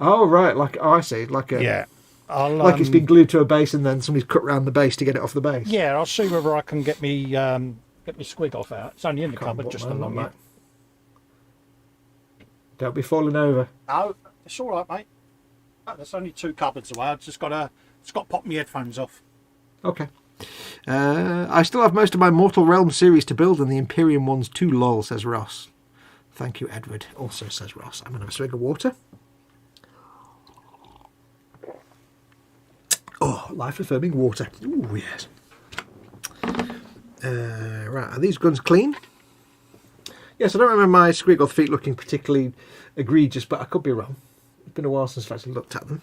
Oh right, I see. Like it's been glued to a base and then somebody's cut round the base to get it off the base. Yeah, I'll see whether I can get me squig off out. It's only in the cupboard, just along that. Don't be falling over. No, it's all right, mate. There's only 2 cupboards away. I've just got to pop my headphones off. Okay. I still have most of my Mortal Realms series to build, and the Imperium one's too lol, says Ross. Thank you, Edward. Also says Ross. I'm going to have a swig of water. Oh, life-affirming water. Ooh, yes. Right, are these guns clean? Yes, I don't remember my squiggle feet looking particularly egregious, but I could be wrong. It's been a while since I've actually looked at them.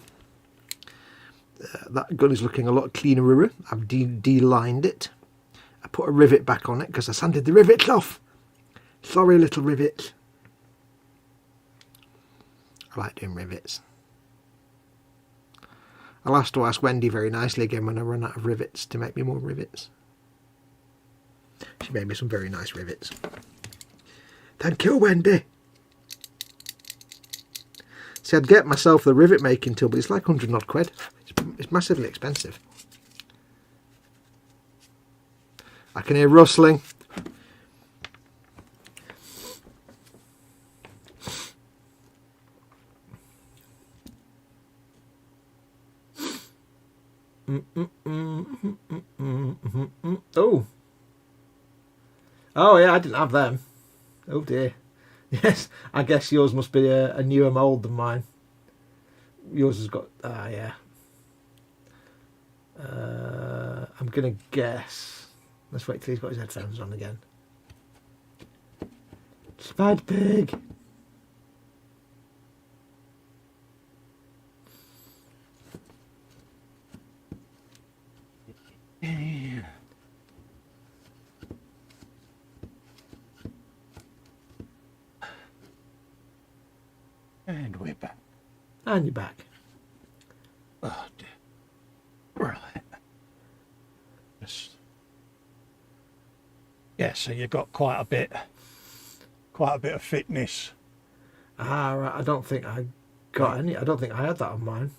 That gun is looking a lot cleaner. I've de-lined it. I put a rivet back on it because I sanded the rivets off. Sorry, little rivets. I like doing rivets. I'll have to ask Wendy very nicely again when I run out of rivets to make me more rivets. She made me some very nice rivets. Thank you, Wendy. See, I'd get myself the rivet making tool, but it's like 100 odd quid. It's massively expensive. I can hear rustling. Oh. Oh, yeah, I didn't have them. Oh, dear. Yes, I guess yours must be a newer mould than mine. Yours has got... yeah. I'm going to guess... Let's wait till he's got his headphones on again. Spider Pig! And we're back. And you're back. Oh dear. Right. Just... Yeah, so you've got quite a bit of fitness. Right. I don't think I got any. I don't think I had that on mine.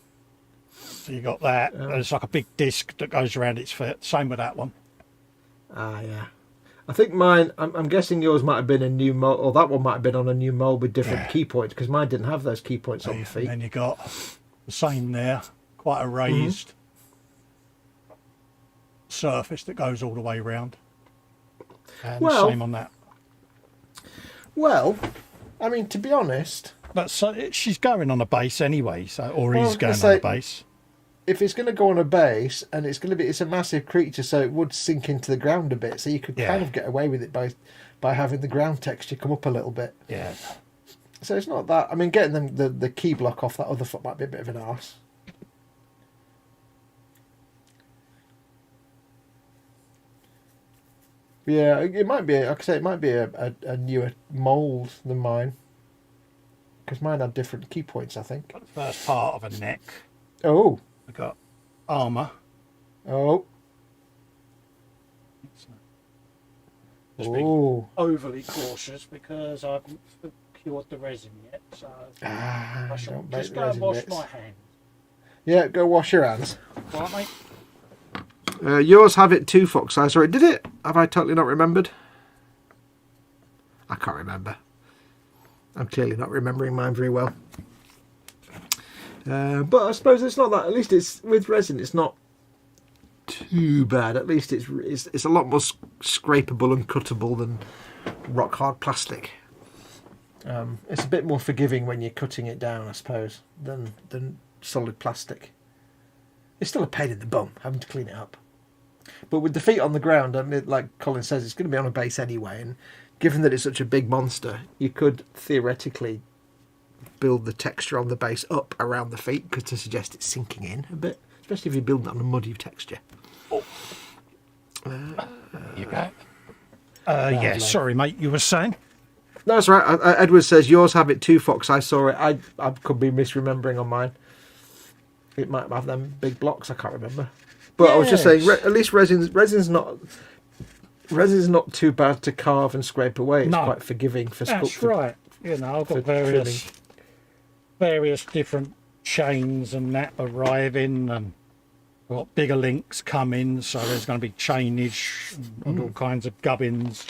So you got that. It's like a big disc that goes around its foot. Same with that one. Yeah. I think mine, I'm guessing yours might have been a new mold, or that one might have been on a new mold with different key points, because mine didn't have those key points on the feet. And then you got the same there, quite a raised surface that goes all the way round. And same on that. Well, I mean, to be honest... But so she's going on a base anyway, or he's going on a base. If it's going to go on a base, and it's a massive creature, so it would sink into the ground a bit, so you could kind of get away with it by having the ground texture come up a little bit. Yeah. So it's not that... I mean, getting the key block off that other foot might be a bit of an arse. Yeah, it might be. Like I say, it might be a newer mould than mine, because mine had different key points, I think. Got the first part of a neck. Oh. We've got armour. Oh. Just being overly cautious because I haven't cured the resin yet, so I shall just go and wash my hands. Yeah, go wash your hands. Right, mate. Yours have it too, Fox. Sorry, did it? Have I totally not remembered? I can't remember. I'm clearly not remembering mine very well. But I suppose it's not that. At least it's with resin. It's not too bad. At least it's a lot more scrapable and cuttable than rock hard plastic. It's a bit more forgiving when you're cutting it down, I suppose, than solid plastic. It's still a pain in the bum having to clean it up. But with the feet on the ground, and like Colin says, it's going to be on a base anyway. And given that it's such a big monster, you could theoretically build the texture on the base up around the feet, because to suggest it's sinking in a bit, especially if you're building it on a muddy texture. You go. Yeah, sorry, mate. You were saying? No, that's right. Edward says yours have it too, Fox. I saw it. I could be misremembering on mine. It might have them big blocks. I can't remember. But I was just saying, at least resin's not too bad to carve and scrape away. It's quite forgiving for sculpting. That's right. You know, I've got various different chains and that arriving, and got bigger links coming, so there's going to be chainage and all kinds of gubbins.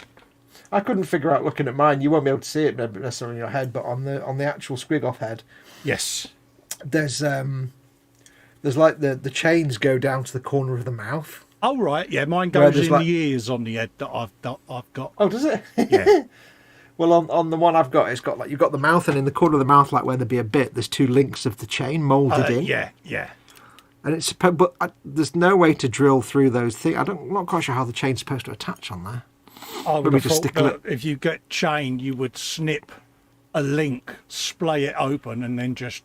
I couldn't figure out looking at mine. You won't be able to see it necessarily in your head, but on the actual squig off head, yes, there's like the chains go down to the corner of the mouth. Oh right, yeah, mine goes in the ears on the head that I've got. Oh, does it? Yeah. Well, on the one I've got, it's got like you've got the mouth, and in the corner of the mouth, like where there'd be a bit, there's two links of the chain moulded in. Yeah. And there's no way to drill through those things. I'm not quite sure how the chain's supposed to attach on there. I would have thought that if you get chain, you would snip a link, splay it open, and then just...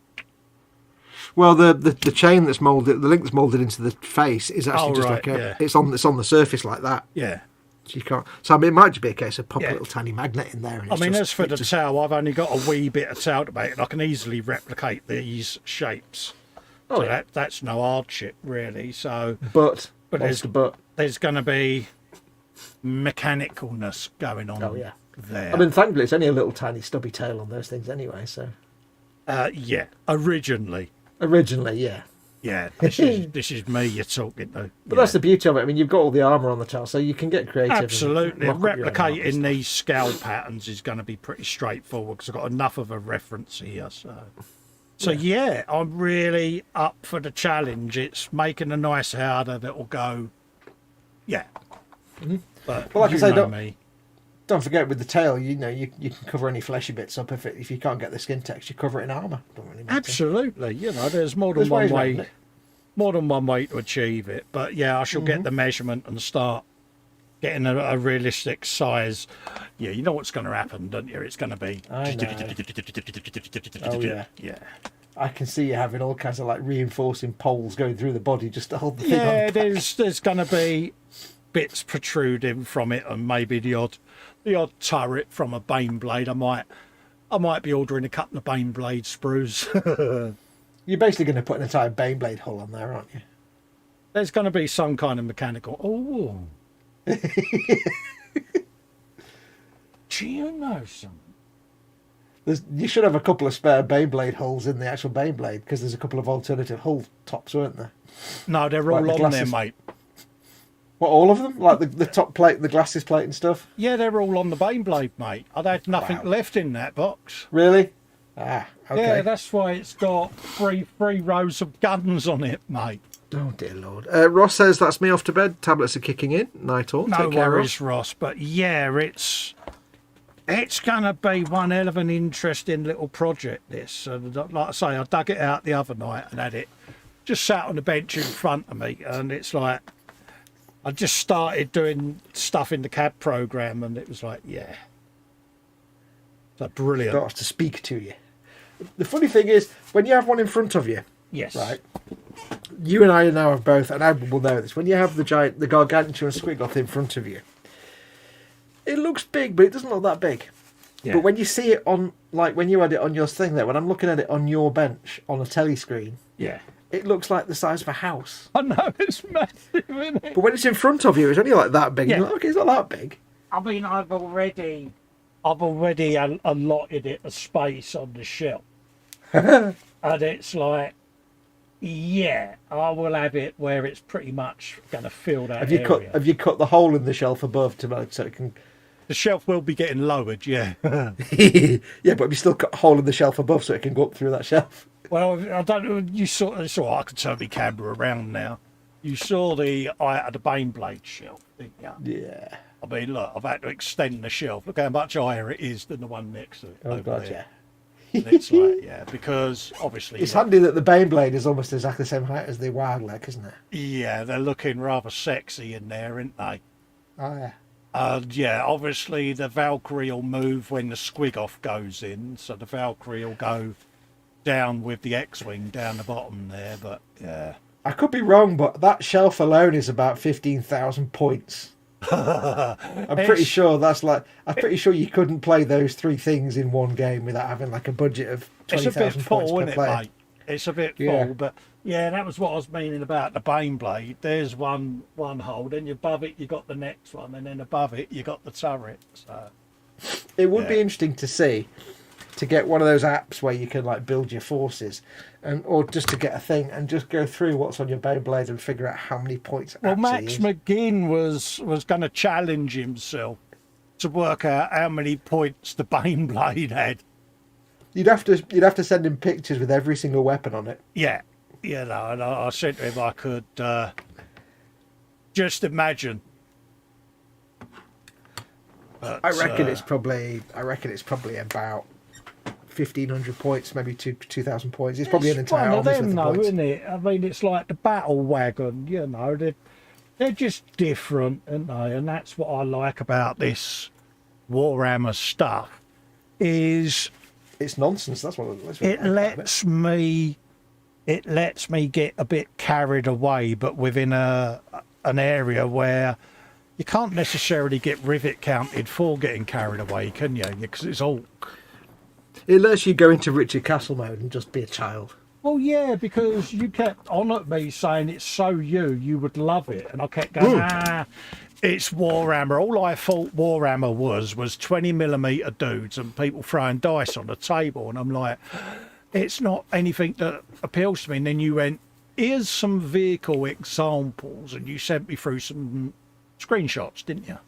Well, the chain that's moulded, the link that's moulded into the face is actually it's on the surface like that. Yeah. So you can't. So I mean, it might just be a case of pop a little tiny magnet in there. And as for the tail, I've only got a wee bit of tail to make, and I can easily replicate these shapes. Oh, so that's no hardship really. So, but there's going to be mechanicalness going on. Oh yeah. There. I mean, thankfully, it's only a little tiny stubby tail on those things anyway. So. Yeah. Originally, yeah. Yeah, this is me you're talking to. But that's the beauty of it. I mean, you've got all the armour on the tail, so you can get creative. Absolutely. Replicating these scale patterns is going to be pretty straightforward because I've got enough of a reference here. So So yeah, I'm really up for the challenge. It's making a nice harder that will go, yeah. But Well, like I say, me. Don't forget with the tail, you know, you can cover any fleshy bits up if you can't get the skin text, you cover it in armour. Don't really matter. Absolutely, you know, there's more than one way. More than one way to achieve it. But yeah, I shall get the measurement and start getting a realistic size. Yeah, you know what's going to happen, don't you? It's going to be. I know. Oh yeah. Yeah. I can see you having all kinds of like reinforcing poles going through the body just to hold the thing on. Yeah, there's going to be bits protruding from it, and maybe the odd turret from a Bane blade. I might be ordering a couple of Bane blade sprues. You're basically going to put an entire Bane blade hull on there, aren't you? There's going to be some kind of mechanical. Oh. Do you know something? You should have a couple of spare Baneblade hulls in the actual Baneblade, because there's a couple of alternative hull tops, weren't there? No, they're all Like on there, mate. What, all of them? Like the top plate, the glasses plate and stuff? Yeah, they're all on the Baneblade, mate. I'd had nothing Wow. left in that box. Really? Ah, okay. Yeah, that's why it's got three rows of guns on it, mate. Oh, dear Lord. Ross says, that's me off to bed. Tablets are kicking in. Night all. No Take care, worries, Ross. But yeah, it's going to be one hell of an interesting little project, this. Like I say, I dug it out the other night and had it just sat on the bench in front of me. And it's like, I just started doing stuff in the CAD program and it was like, yeah. So brilliant. Starts to speak to you. The funny thing is, when you have one in front of you, Yes. right, you and I now have both, and I will know this, when you have the gargantuan squiggoth in front of you, it looks big, but it doesn't look that big. Yeah. But when you see it on, like when you had it on your thing there, when I'm looking at it on your bench on a telly screen, Yeah. it looks like the size of a house. I know, it's massive, isn't it? But when it's in front of you, it's only like that big. Yeah. You're like, okay, it's not that big. I mean, I've already allotted it a space on the shelf. And it's like, yeah, I will have it where it's pretty much going to fill that area. Have you cut the hole in the shelf above to make so it can? The shelf will be getting lowered, yeah. Yeah, but have you still cut a hole in the shelf above so it can go up through that shelf? Well, I don't know. You saw. It's all right, I can turn my camera around now. You saw the height of the Baneblade shelf, didn't you? Yeah. I mean, look, I've had to extend the shelf. Look how much higher it is than the one next to it. Oh over God, there. yeah. And it's like, yeah, because obviously It's handy that the Baneblade is almost exactly the same height as the Wildleg, isn't it? yeah, they're looking rather sexy in there, aren't they? Oh yeah. Yeah, obviously the Valkyrie will move when the squig-off goes in, so the Valkyrie will go down with the X-Wing down the bottom there, but yeah. I could be wrong, but that shelf alone is about 15,000 points. I'm pretty sure you couldn't play those three things in one game without having like a budget of 20,000 points per player. Mate? It's a bit full, but yeah, that was what I was meaning about the Baneblade. There's one hole, then above it you got the next one, and then above it you got the turret. So it would be interesting to see, to get one of those apps where you can like build your forces, or just to get a thing and just go through what's on your Beyblade and figure out how many points. Well, Max McGinn was going to challenge himself to work out how many points the Baneblade had. You'd have to send him pictures with every single weapon on it. Yeah, you know, and I said to him I could just imagine. But, I reckon it's probably about 1,500 points, maybe 2,000 points. It's probably an entire one of army's them, worth of though, points. isn't it? I mean, it's like the battle wagon. You know, they're just different, aren't they? And that's what I like about this Warhammer stuff. Is it's nonsense. That's what it lets me. It lets me get a bit carried away, but within an area where you can't necessarily get rivet counted for getting carried away, can you? Because it's Ork. It lets you go into Richard Castle mode and just be a child. Well, yeah, because you kept on at me saying it's so you would love it, and I kept going, it's Warhammer. All I thought Warhammer was 20mm dudes and people throwing dice on the table, and I'm like, it's not anything that appeals to me. And then you went, here's some vehicle examples, and you sent me through some screenshots, didn't you?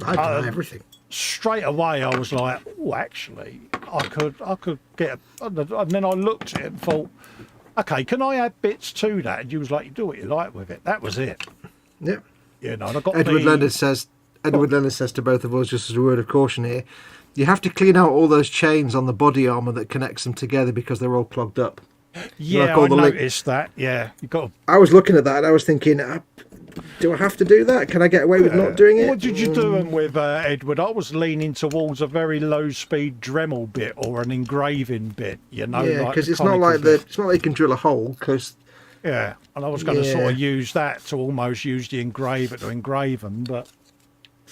I done everything. straight away I was like, oh, actually, I could get and then I looked at it and thought, okay, can I add bits to that? And you was like, you do what you like with it. That was it. Yeah. You know, and I got Edward Leonard says to both of us, just as a word of caution here, you have to clean out all those chains on the body armour that connects them together because they're all clogged up. Yeah, I noticed that. Yeah, you got. I was looking at that and I was thinking, do I have to do that? Can I get away with not doing it? What did you do them with, Edward? I was leaning towards a very low-speed Dremel bit or an engraving bit. You know, yeah, like because it's not like you can drill a hole. Because yeah, and I was going to sort of use that to almost use the engraver to engrave them, but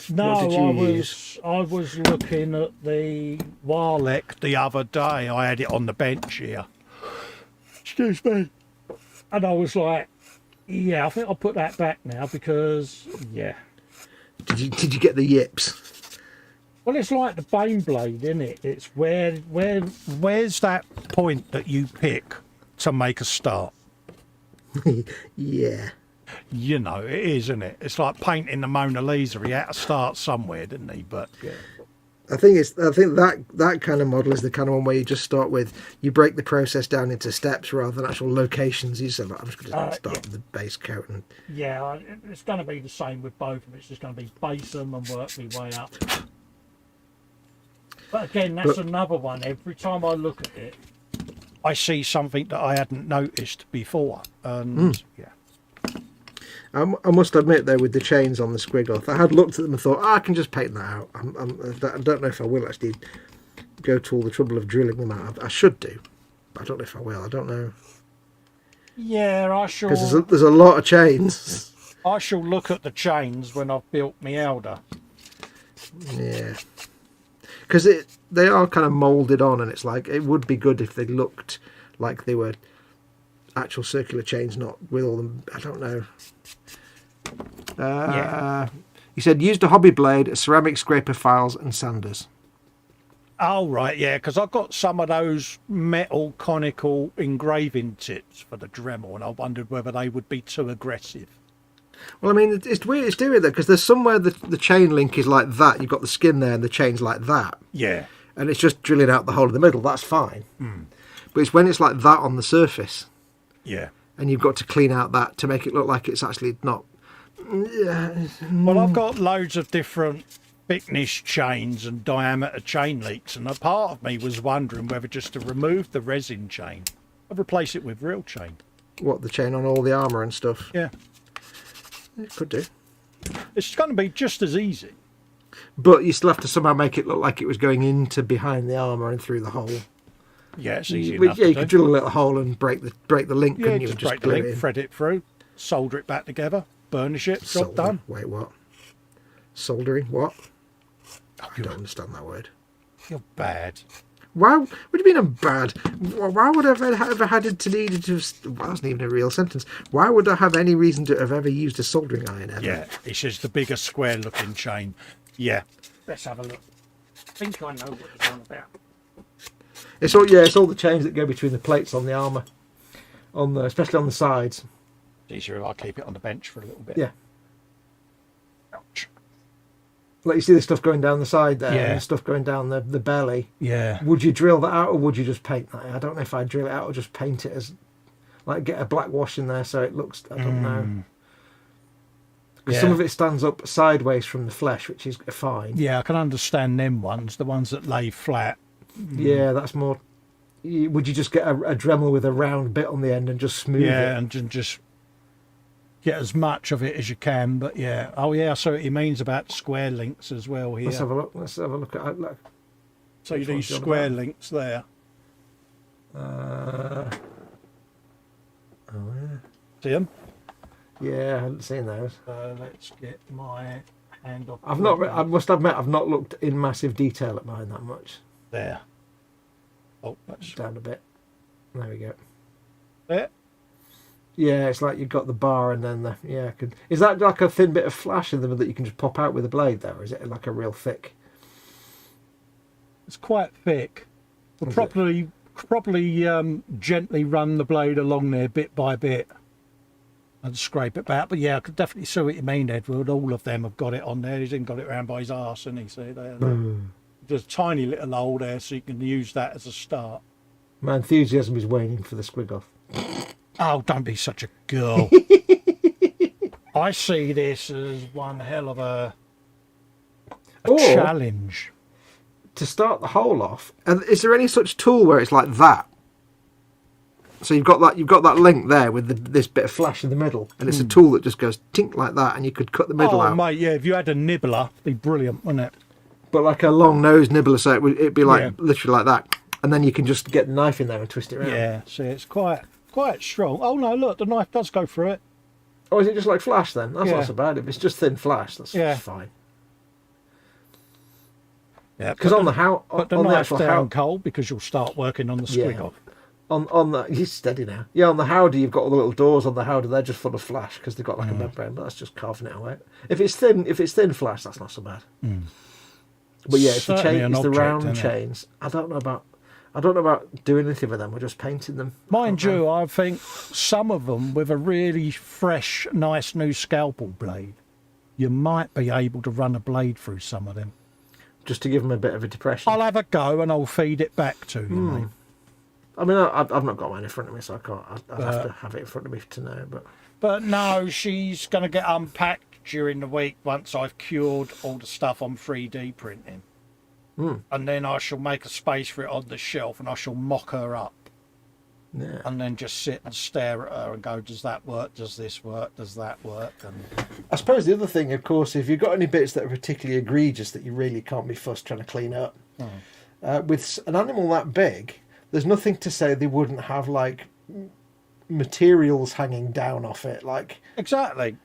no, I was looking at the Warlek the other day. I had it on the bench here. Excuse me, and I was like, yeah, I think I'll put that back now because, yeah. Did you get the yips? Well, it's like the Bane blade, isn't it? It's where's that point that you pick to make a start? Yeah. You know, it is, isn't it? It's like painting the Mona Lisa. He had to start somewhere, didn't he? But yeah. I think that kind of model is the kind of one where you just start with, you break the process down into steps rather than actual locations. You said, I'm just going to start with the base coat. And yeah, it's going to be the same with both of them. It's just going to be base them and work my way up. But again, that's another one. Every time I look at it, I see something that I hadn't noticed before. And yeah. I must admit, though, with the chains on the squiggle, I had looked at them and thought, I can just paint that out. I don't know if I will actually go to all the trouble of drilling them out. I should do, but I don't know if I will. I don't know. Yeah, I shall. Because there's a lot of chains. I shall look at the chains when I've built my elder. Yeah. Because they are kind of moulded on, and it's like, it would be good if they looked like they were actual circular chains, not with all them. I don't know. He said used a hobby blade, a ceramic scraper, files and sanders. Oh right, yeah, because I've got some of those metal conical engraving tips for the Dremel, and I wondered whether they would be too aggressive. Well, I mean, it's weird. It's doing that because there's somewhere the chain link is like that. You've got the skin there, and the chain's like that. Yeah, and it's just drilling out the hole in the middle. That's fine. But it's when it's like that on the surface. Yeah, and you've got to clean out that to make it look like it's actually not. Well, I've got loads of different thickness chains and diameter chain leaks, and a part of me was wondering whether just to remove the resin chain, I'd replace it with real chain. What, the chain on all the armour and stuff? Yeah. It could do. It's going to be just as easy. But you still have to somehow make it look like it was going into behind the armour and through the hole. Yeah, it's easy enough. Yeah, you could drill a little hole and break the link. Yeah, and you just would break the link, thread it through, solder it back together, burnish it, job done. Wait, what? Soldering? What? I don't understand that word. You're bad. Why? What do you mean I'm bad? Why would I have ever had to need to? Well, that wasn't even a real sentence. Why would I have any reason to have ever used a soldering iron ever? Yeah, it's just the bigger square-looking chain. Yeah. Let's have a look. I think I know what you're on about. It's all the chains that go between the plates on the armour, especially on the sides. It's easier if I keep it on the bench for a little bit. Yeah. Ouch. Like you see the stuff going down the side there, yeah, and the stuff going down the belly. Yeah. Would you drill that out, or would you just paint that? I don't know if I'd drill it out or just paint it as, like, get a black wash in there so it looks. I don't know. Because some of it stands up sideways from the flesh, which is fine. Yeah, I can understand them ones, the ones that lay flat. Yeah, that's more. Would you just get a Dremel with a round bit on the end and just smooth it? Yeah, and just get as much of it as you can. But yeah, oh yeah, so he means about square links as well here. Let's have a look. Let's have a look at it. Look. So these square links there. Oh yeah. See them? Yeah, I haven't seen those. Let's get my hand off. I must admit, I've not looked in massive detail at mine that much. There. Oh, that's down a bit. There we go. There. Yeah, it's like you've got the bar and then Is that like a thin bit of flash in the middle that you can just pop out with a blade there, or is it like a real thick? It's quite thick. We'll properly gently run the blade along there bit by bit. and scrape it back. But yeah, I could definitely see what you mean, Edward. All of them have got it on there. He's even got it around by his arse, and he see there. There's a tiny little hole there, so you can use that as a start. My enthusiasm is waning for the squig off. Oh, don't be such a girl. I see this as one hell of a challenge. To start the hole off, and is there any such tool where it's like that? So you've got that link there with this bit of flash in the middle, and it's a tool that just goes tink like that, and you could cut the middle out. Oh mate, yeah, if you had a nibbler, it'd be brilliant, wouldn't it? But like a long nosed nibbler, so it'd be like literally like that, and then you can just get the knife in there and twist it around. Yeah, see, it's quite strong. Oh no, look, the knife does go through it. Oh, is it just like flash then? That's not so bad. If it's just thin flash, that's fine. Yeah, because on the knife's actual down cold because you'll start working on the squig off. On the he's steady now. Yeah, on the howdah you've got all the little doors on the howdah. They're just full of flash because they've got like a membrane. But that's just carving it away. If it's thin flash, that's not so bad. But yeah, if the chain is the round chains, I don't know about doing anything with them. We're just painting them. Mind you, I think some of them with a really fresh, nice new scalpel blade, you might be able to run a blade through some of them. Just to give them a bit of a depression. I'll have a go and I'll feed it back to you, mate. I mean, I've not got mine in front of me, so I can't. I'd have to have it in front of me to know. But no, she's going to get unpacked during the week once I've cured all the stuff I'm 3D printing. And then I shall make a space for it on the shelf and I shall mock her up. Yeah. And then just sit and stare at her and go, does that work? Does this work? Does that work? And I suppose the other thing, of course, if you've got any bits that are particularly egregious that you really can't be fussed trying to clean up, with an animal that big, there's nothing to say they wouldn't have like materials hanging down off it, like exactly.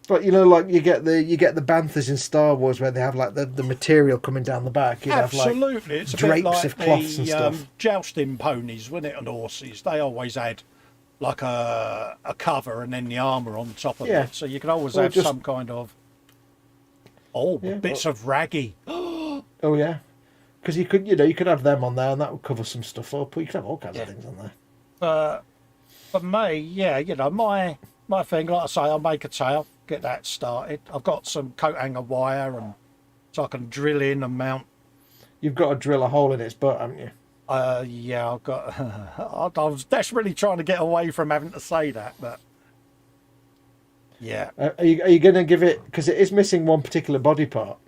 But you know, like you get the banthas in Star Wars where they have like the material coming down the back. You'd absolutely, have, like, it's a drapes bit like of cloths and stuff. Jousting ponies, wasn't it, and horses? They always had like a cover and then the armour on top of it, so you could always have some kind of bits of raggy. Oh yeah, because you could have them on there and that would cover some stuff up. Or you could have all kinds of things on there. For me, my thing, like I say, I'll make a tail, get that started. I've got some coat hanger wire, and so I can drill in and mount. You've got to drill a hole in its butt, haven't you? Yeah, I've got. I was desperately trying to get away from having to say that, but yeah. Are you going to give it, because it is missing one particular body part?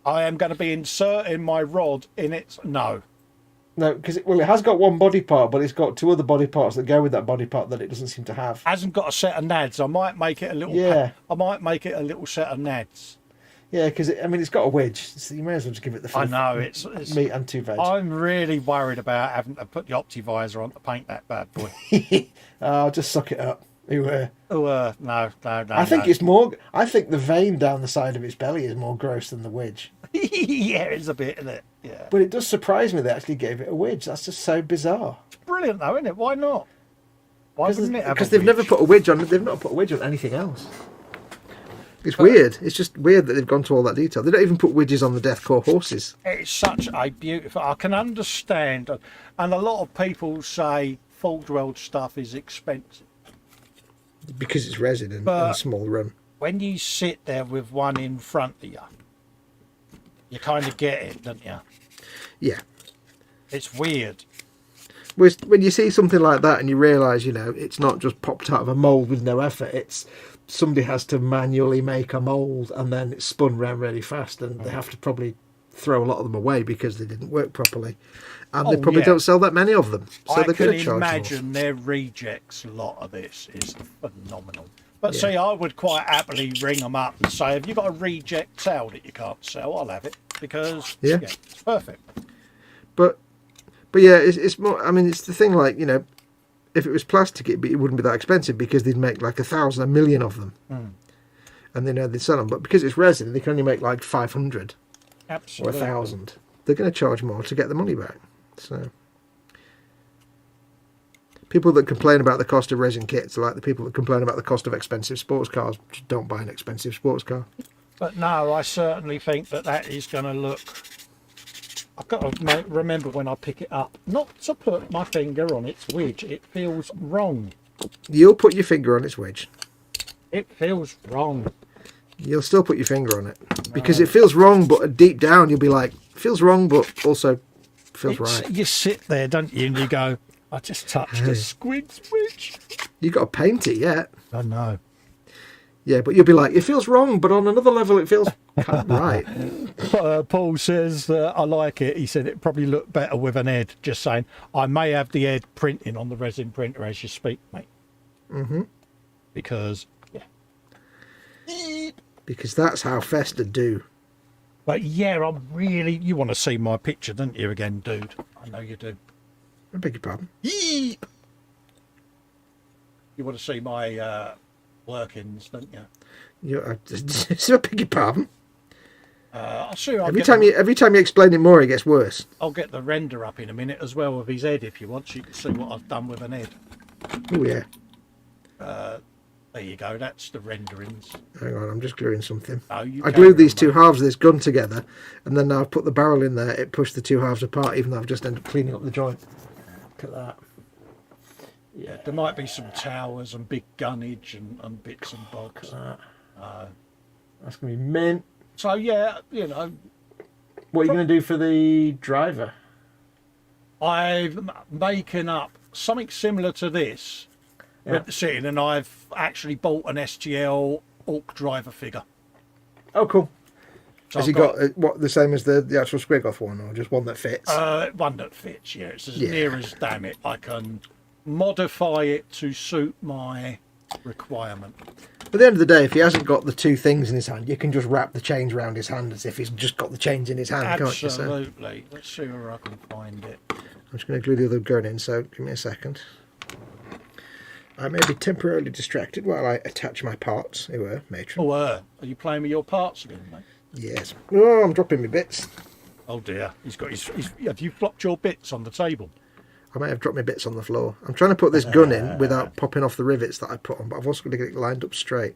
I am going to be inserting my rod in its No, because it has got one body part, but it's got two other body parts that go with that body part that it doesn't seem to have. Hasn't got a set of nads. I might make it a little. Yeah. I might make it a little set of nads. Yeah, because it's got a wedge, so you may as well just give it the. I know it's meat and two veg. I'm really worried about having to put the optivisor on to paint that bad boy. I'll just suck it up. No. I think it's more. I think the vein down the side of its belly is more gross than the wedge. Yeah, it's a bit, isn't it? Yeah. But it does surprise me they actually gave it a wedge. That's just so bizarre. It's brilliant, though, isn't it? Why not? Why wouldn't it have? Because they've never put a wedge on it. They've not put a wedge on anything else. It's weird. It's just weird that they've gone to all that detail. They don't even put wedges on the Deathcore horses. It's such a beautiful. I can understand, and a lot of people say Forge World stuff is expensive because it's resin and small run. When you sit there with one in front of you, you kind of get it, don't you? Yeah. It's weird. When you see something like that and you realise, it's not just popped out of a mould with no effort. It's somebody has to manually make a mould and then it's spun round really fast, and they have to probably throw a lot of them away because they didn't work properly. And they probably don't sell that many of them. So they're going to charge more. I can imagine their rejects, a lot of this is phenomenal. But see, I would quite happily ring them up and say, have you got a reject tail that you can't sell? I'll have it, because it's perfect. But yeah, it's more. I mean, it's the thing. Like, if it was plastic, it wouldn't be that expensive because they'd make like 1,000, 1 million of them, and they'd sell them. But because it's resin, they can only make like 500 or 1,000. They're going to charge more to get the money back. So people that complain about the cost of resin kits are like the people that complain about the cost of expensive sports cars. Just don't buy an expensive sports car. But no, I certainly think that is going to look. I've got to remember when I pick it up not to put my finger on its wedge. It feels wrong. You'll put your finger on its wedge. It feels wrong. You'll still put your finger on it because it feels wrong, but deep down you'll be like, feels wrong, but also feels right. You sit there, don't you, and you go, I just touched a squid switch. You got to paint it yet? I know. Yeah, but you'll be like, it feels wrong, but on another level it feels kind of right. Paul says I like it. He said it probably looked better with an head. Just saying, I may have the head printing on the resin printer as you speak, mate. Because because that's how Festa do. But yeah, I'm really. You want to see my picture, don't you? Again, dude. I know you do. I beg your pardon. You want to see my workings, don't you? I beg your pardon. I'll see. Every time you explain it more, it gets worse. I'll get the render up in a minute as well of his head if you want, so you can see what I've done with an head. Oh yeah. There you go. That's the renderings. Hang on, I'm just gluing something. Oh, I glued these two halves of this gun together, and then now I've put the barrel in there. It pushed the two halves apart, even though I've just ended up cleaning up the joint. Look at that. Yeah, there might be some towers and big gunnage and bits and bobs. That's going to be mint. So, yeah, you know. What are you going to do for the driver? I'm making up something similar to this. Yeah. Sitting, and I've actually bought an STL Ork driver figure. Oh, cool. So Has he got what the same as the actual Squigoth one, or just one that fits? One that fits, yeah. It's as near as damn it. I can modify it to suit my requirement. But at the end of the day, if he hasn't got the two things in his hand, you can just wrap the chains around his hand as if he's just got the chains in his hand, can't you? Absolutely. Let's see where I can find it. I'm just going to glue the other gun in, so give me a second. I may be temporarily distracted while I attach my parts. Here, matron. Oh, are you playing with your parts again, mate? Yes. Oh, I'm dropping my bits. Oh dear, he's got his. Have you flopped your bits on the table? I might have dropped my bits on the floor. I'm trying to put this gun in without popping off the rivets that I put on, but I've also got to get it lined up straight,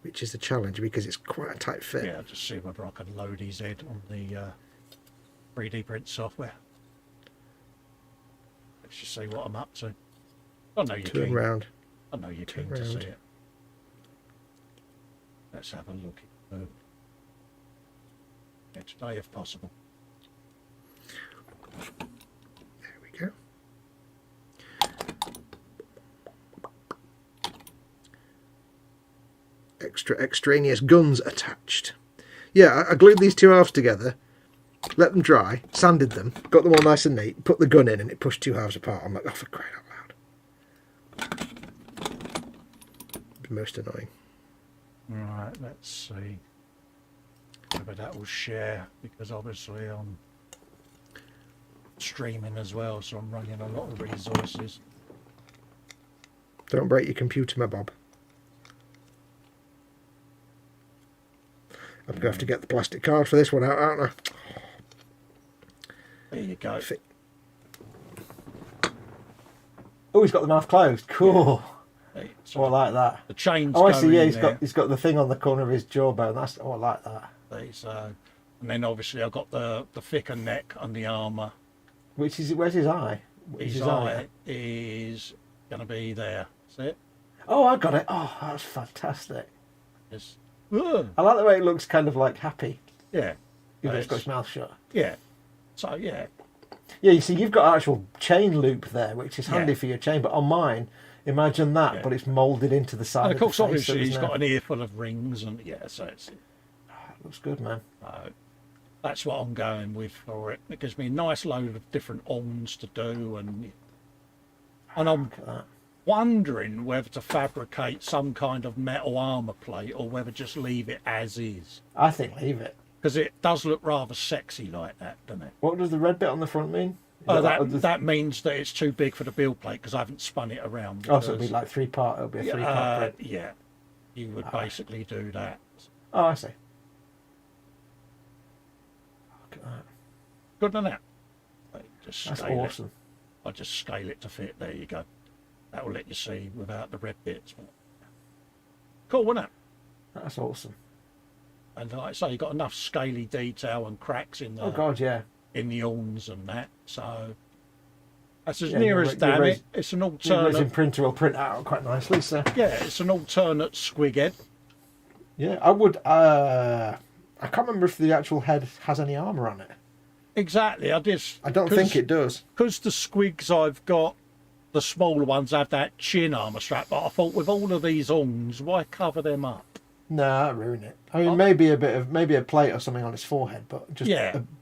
which is the challenge because it's quite a tight fit. Yeah, I'll just see whether I can load his head on the 3D print software. Let's just see what I'm up to. I know you're Turn keen. round. I know you're keen to see it. Let's have a look. Yeah, today if possible. There we go. Extra extraneous guns attached. Yeah, I glued these two halves together, let them dry, sanded them, got them all nice and neat, put the gun in, and it pushed two halves apart. I'm like, oh, for crying out loud. Most annoying. Right, let's see whether that will share, because obviously I'm streaming as well, so I'm running a lot of resources. Don't break your computer, my Bob. I'm going to have to get the plastic card for this one out, aren't I? There you go. Oh, he's got the mouth closed. Cool. Yeah. So I like that. The chain's I see. Yeah, there. he's got the thing on the corner of his jawbone. I like that. And then obviously I've got the thicker neck on the armour. Where's his eye? His eye is going to be there. See it? Oh, I got it. Oh, that's fantastic. It's, I like the way it looks, kind of like happy. Yeah. Even though it's got his mouth shut. Yeah. So yeah. Yeah, you see, you've got actual chain loop there, which is handy for your chain. But on mine, imagine that, but it's moulded into the side. And of course, of the face, obviously, he's got an ear full of rings, and so it's. It looks good, man. That's what I'm going with for it. It gives me a nice load of different orns to do, and I'm wondering whether to fabricate some kind of metal armour plate or whether just leave it as is. I think leave it. Because it does look rather sexy like that, doesn't it? What does the red bit on the front mean? That means that it's too big for the build plate because I haven't spun it around. Oh, so it'll be like three-part. It'll be a three-part print. Yeah, you would basically do that. Oh, I see. Look at that. Good than that. That's awesome. I just scale it to fit. There you go. That will let you see without the red bits. Cool, wasn't it? That's awesome. And like I say, you've got enough scaly detail and cracks in the in the awns and that. So That's as Yeah, near your as res- damn your res- it. It's an Your resin alternate. printer will print out quite nicely. So Yeah, it's an alternate squig head. yeah, I would. I can't remember if the actual head has any armor on it. Exactly. I don't think it does. Because the squigs I've got, the smaller ones have that chin armour strap. But I thought with all of these ongs, why cover them up? Nah, that'd ruin it. I mean, maybe a plate or something on his forehead, but just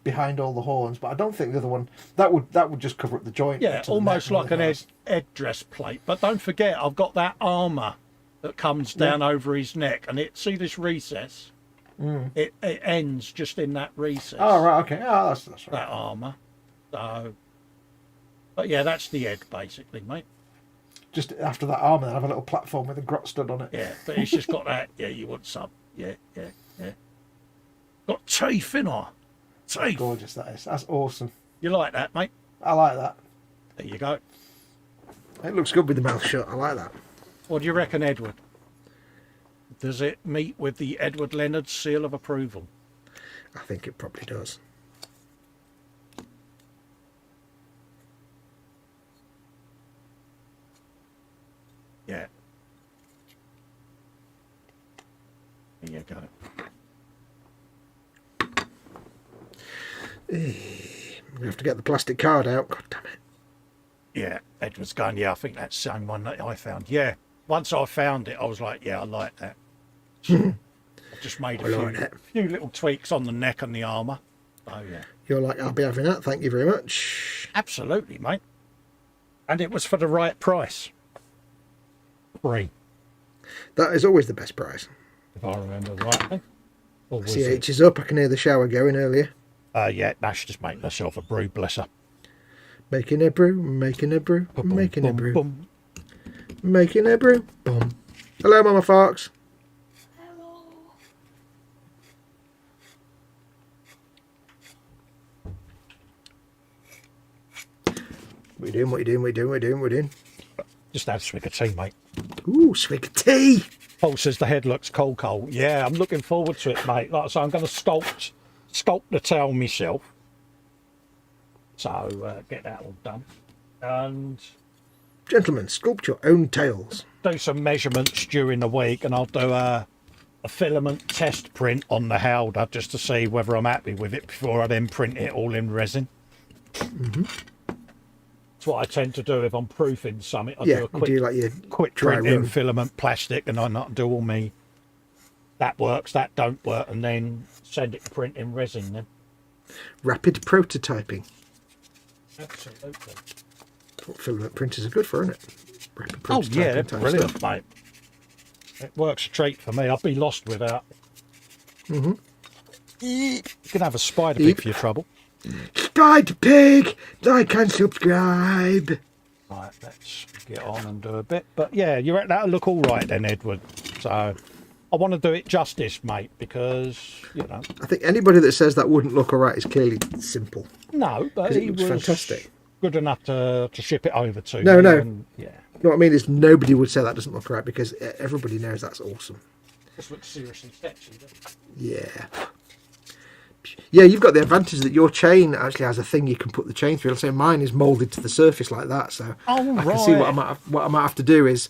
behind all the horns. But I don't think the other one that would just cover up the joint. Yeah, almost like an head dress plate. But don't forget, I've got that armour that comes down over his neck, and see this recess. It ends just in that recess. Oh right, okay. Oh, that's right. That armour. So, but yeah, that's the head basically, mate. Just after that armour, then have a little platform with a grot stud on it. Yeah, but it's just got that. Yeah, you want some. Yeah. Got teeth in her. Teeth. Gorgeous, that is. That's awesome. You like that, mate? I like that. There you go. It looks good with the mouth shut. I like that. What do you reckon, Edward? Does it meet with the Edward Leonard seal of approval? I think it probably does. Yeah. There you go. We have to get the plastic card out. God damn it. Yeah, Edward's going, yeah, I think that's the same one that I found. Yeah, once I found it, I was like, yeah, I like that. I just made a few little tweaks on the neck and the armour. Oh, yeah. You're like, I'll be having that. Thank you very much. Absolutely, mate. And it was for the right price. Free. That is always the best price. If I remember rightly. CH is up. I can hear the shower going earlier. Yeah, Nash just make herself a brew, bless her. Making a brew, making a brew, making a brew. Boom. Making a brew. Boom. Hello, Mama Fox. Hello. What are you doing? Just have a swig of tea, mate. Ooh, swig of tea. Paul says the head looks cold. Yeah, I'm looking forward to it, mate. Like I say, I'm going to sculpt the tail myself. So get that all done. And Gentlemen, sculpt your own tails. do some measurements during the week, and I'll do a filament test print on the Howder just to see whether I'm happy with it before I then print it all in resin. That's what I tend to do if I'm proofing something. I do a quick dry print in run. filament plastic, and I not do all me. That works, that don't work, and then send it to print in resin then. Rapid prototyping. Absolutely. That's what filament printers are good for, isn't it? Rapid Oh prototyping yeah, they're type brilliant, stuff. mate. It works a treat for me. I'd be lost without. You can have a spider pig for your trouble. Spider pig, like and subscribe. Right, let's get on and do a bit. But yeah, that'll look all right then, Edward. So I want to do it justice, mate, because, you know. I think anybody that says that wouldn't look alright is clearly simple. No, but It he looks was fantastic. good enough to ship it over to No, me. no. And, yeah. You know what I mean? Is nobody would say that doesn't look right because everybody knows that's awesome. This looks seriously sketchy, doesn't it? Yeah. Yeah, you've got the advantage that your chain actually has a thing you can put the chain through. Let's say mine is moulded to the surface like that, so I can see what I might have to do is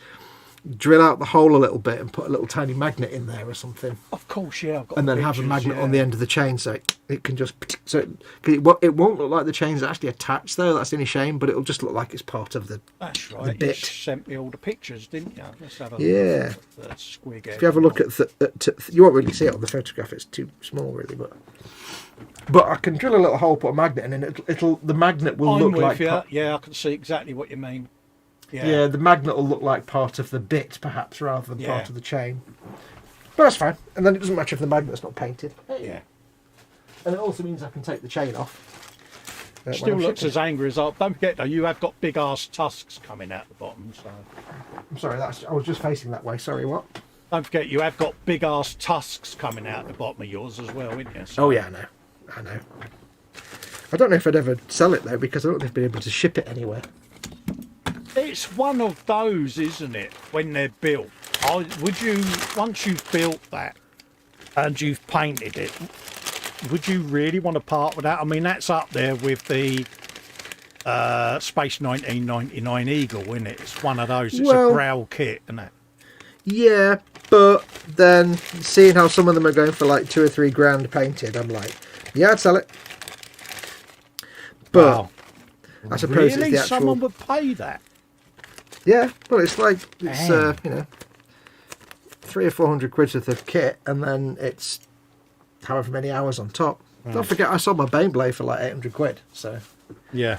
drill out the hole a little bit and put a little tiny magnet in there or something, Of course, yeah. I've got and then have a pictures, magnet yeah. on the end of the chain so it can just it won't look like the chain's actually attached though. That's any shame, but it'll just look like it's part of the. That's right. You bit. sent me all the pictures, didn't you? Let's have a Yeah. look at the squig. If you have a look at you won't really see it on the photograph; it's too small, really. But I can drill a little hole, put a magnet in, and the magnet will look like. Yeah, I can see exactly what you mean. Yeah, the magnet will look like part of the bit, perhaps, rather than part of the chain. But that's fine. And then it doesn't matter if the magnet's not painted. Yeah. And it also means I can take the chain off. Still looks as angry as I. Don't forget though, you have got big ass tusks coming out the bottom. So I'm sorry, I was just facing that way. Sorry, what? don't forget, you have got big ass tusks coming out the bottom of yours as well, isn't you? So, Oh yeah, I know. I don't know if I'd ever sell it though, because I don't think I'd be able to ship it anywhere. it's one of those, isn't it? When they're built, would you once you've built that and you've painted it, would you really want to part with that? I mean, that's up there with the Space 1999 Eagle, isn't it? It's one of those. It's Well, a growl kit, isn't it? Yeah, but then seeing how some of them are going for like 2 or 3 grand painted, I'm like, yeah, I'd sell it. But Wow. I suppose Really? it's the actual. Someone would pay that? Yeah, well, it's like it's Damn. you know, 300 or 400 quid worth of kit, and then it's however many hours on top. Don't forget, I sold my Baneblade for like 800 quid. So Yeah.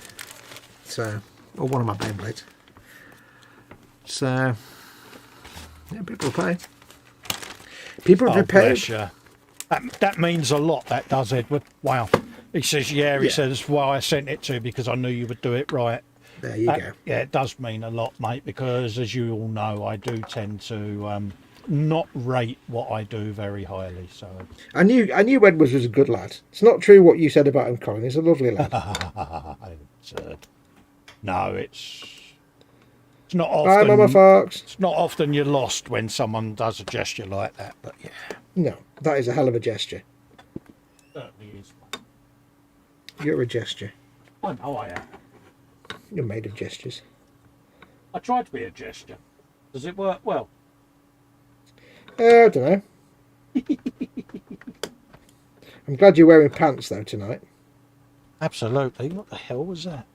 Or one of my Baneblades. So yeah, people pay. People Oh, do pay. bless you. That means a lot, that does, Edward. Wow. He says, yeah, he says, well, I sent it to you because I knew you would do it right. There you go. Yeah, it does mean a lot, mate, because as you all know, I do tend to not rate what I do very highly. So I knew Edwards was a good lad. It's not true what you said about him, Colin. He's a lovely lad. No, it's not Bye, often. Mama Fox. It's not often you're lost when someone does a gesture like that, but yeah, No, that is a hell of a gesture. certainly is. You're a gesture. I know I am. You're made of gestures. I try to be a gesture. Does it work well? I don't know. I'm glad you're wearing pants though tonight. Absolutely. What the hell was that?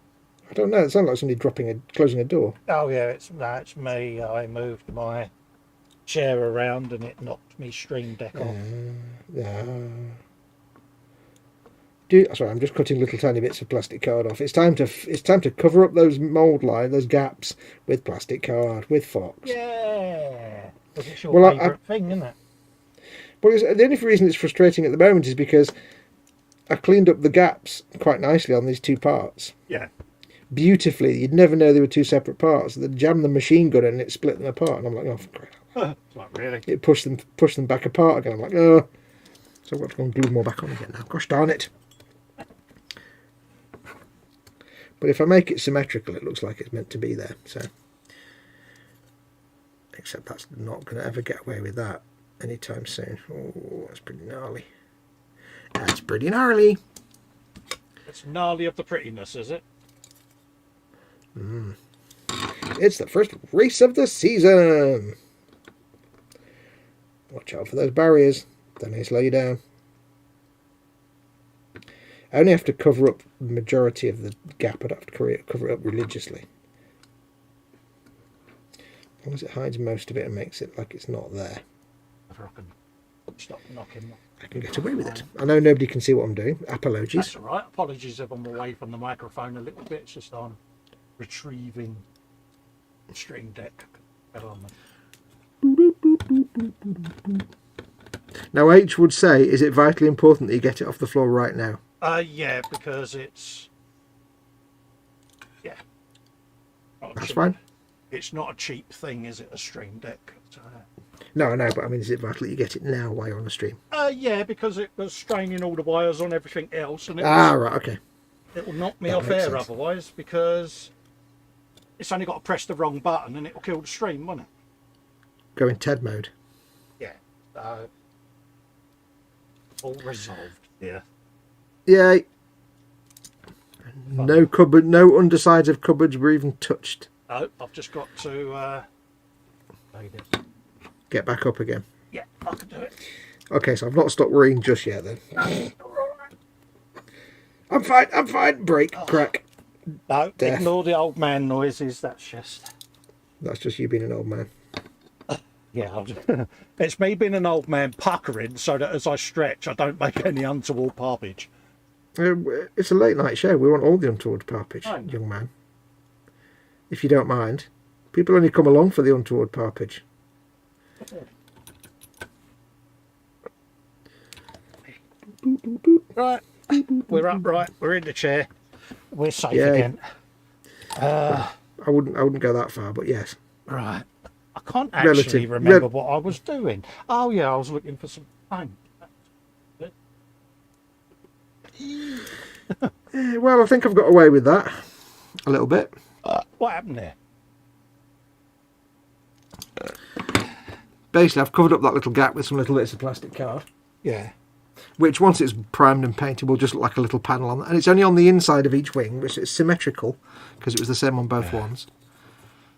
I don't know. It sounds like somebody closing a door. Oh yeah, it's me. I moved my chair around and it knocked me stream deck off. Sorry, I'm just cutting little tiny bits of plastic card off. It's time to cover up those mould lines, those gaps with plastic card, with Fox. Yeah. Because it's your Well, favourite thing, isn't it? Well, the only reason it's frustrating at the moment is because I cleaned up the gaps quite nicely on these 2 parts. Yeah. Beautifully. You'd never know they were 2 separate parts. They jammed the machine gun in and it split them apart. And I'm like, oh, for crap. Not really. It pushed them back apart again. I'm like, oh. So I've got to go and glue them all back on again now. Gosh darn it. But if I make it symmetrical, it looks like it's meant to be there. So, except that's not going to ever get away with that anytime soon. Oh, that's pretty gnarly. That's pretty gnarly. It's gnarly of the prettiness, is it? It's the first race of the season. Watch out for those barriers. Then they slow you down. I only have to cover up the majority of the gap. I'd have to cover it up religiously. As long as it hides most of it and makes it like it's not there. If I can stop knocking. I can get away with it. I know nobody can see what I'm doing. Apologies. That's all right. Apologies if I'm away from the microphone a little bit. It's just I'm retrieving Stream Deck. Now H would say, is it vitally important that you get it off the floor right now? Yeah, because it's That's fine. It's not a cheap thing, is it? A Stream Deck. No, I know, but I mean, is it vital that you get it now while you're on the stream? Yeah, because it was straining all the wires on everything else, and right, okay. It will knock me That off makes air sense. otherwise, because it's only got to press the wrong button and it will kill the stream, won't it? Go in TED mode. Yeah. All resolved. Yeah. Yay. No cupboard, no undersides of cupboards were even touched. Oh, I've just got to Get back up again. yeah, I can do it. Okay, so I've not stopped worrying just yet then. I'm fine. Break, crack. No, Death. ignore the old man noises. That's just That's just you being an old man. yeah. It's me being an old man puckering so that as I stretch, I don't make any untoward garbage. It's a late night show. We want all the untoward parpage, I know. young man. If you don't mind. People only come along for the untoward parpage. Right, we're upright. We're in the chair. We're safe Yay. again. I wouldn't go that far, but yes. Right. I can't actually remember what I was doing. Oh yeah, I was looking for some paint. Well, I think I've got away with that a little bit. What happened there? Basically, I've covered up that little gap with some little bits of plastic card. Yeah. which once it's primed and painted will just look like a little panel on, and it's only on the inside of each wing, which is symmetrical because it was the same on both ones.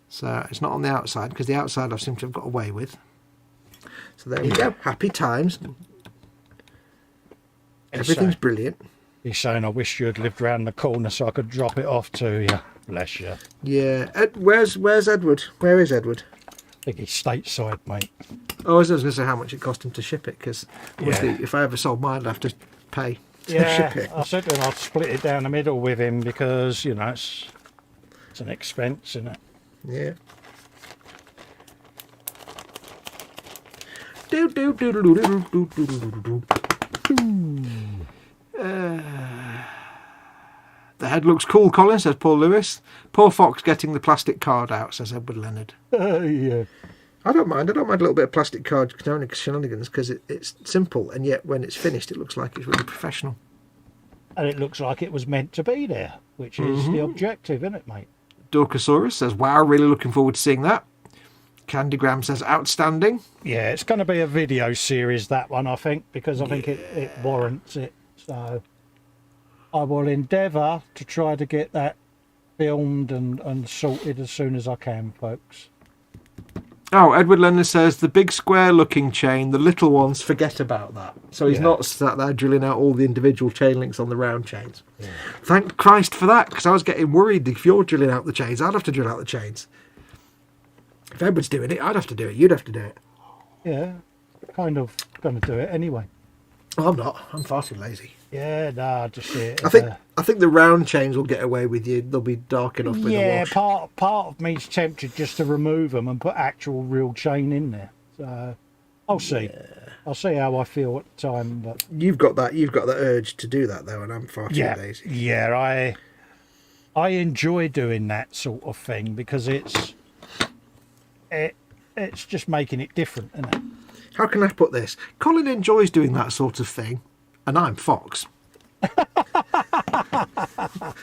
So it's not on the outside, because the outside I seem to have got away with. So there we go. Happy times. Everything's brilliant. He's saying, I wish you had lived round the corner so I could drop it off to you. Bless you. Yeah. Where's Edward? Where is Edward? I think he's stateside, mate. Oh, I was going to say how much it cost him to ship it, because obviously if I ever sold mine, I'd have to pay to ship it. I said to him I'd split it down the middle with him because, you know, it's an expense, isn't it? Yeah. The head looks cool, Colin, says Paul Lewis. Poor Fox getting the plastic card out, says Edward Leonard. Yeah. I don't mind a little bit of plastic card shenanigans, because it's simple, and yet when it's finished it looks like it's really professional. And it looks like it was meant to be there, which is the objective, isn't it, mate? Dorcosaurus says, wow, really looking forward to seeing that. Candygram says, outstanding. Yeah, it's going to be a video series, that one, I think, because I think it warrants it. So I will endeavour to try to get that filmed and sorted as soon as I can, folks. Oh, Edward Leonard says, the big square looking chain, the little ones, forget about that. So he's not sat there drilling out all the individual chain links on the round chains. Yeah. Thank Christ for that, because I was getting worried if you're drilling out the chains, I'd have to drill out the chains. If Edward's doing it, I'd have to do it. You'd have to do it. Yeah, kind of going to do it anyway. Oh, I'm not. I'm far too lazy. Yeah, nah, just see it. I think the round chains will get away with you. They'll be dark enough with the wash. Yeah, part of me's tempted just to remove them and put actual real chain in there. So I'll see. Yeah. I'll see how I feel at the time. But you've got that urge to do that though, and I'm far too lazy. Yeah, I enjoy doing that sort of thing because it's just making it different, isn't it? How can I put this? Colin enjoys doing that sort of thing, and I'm Fox.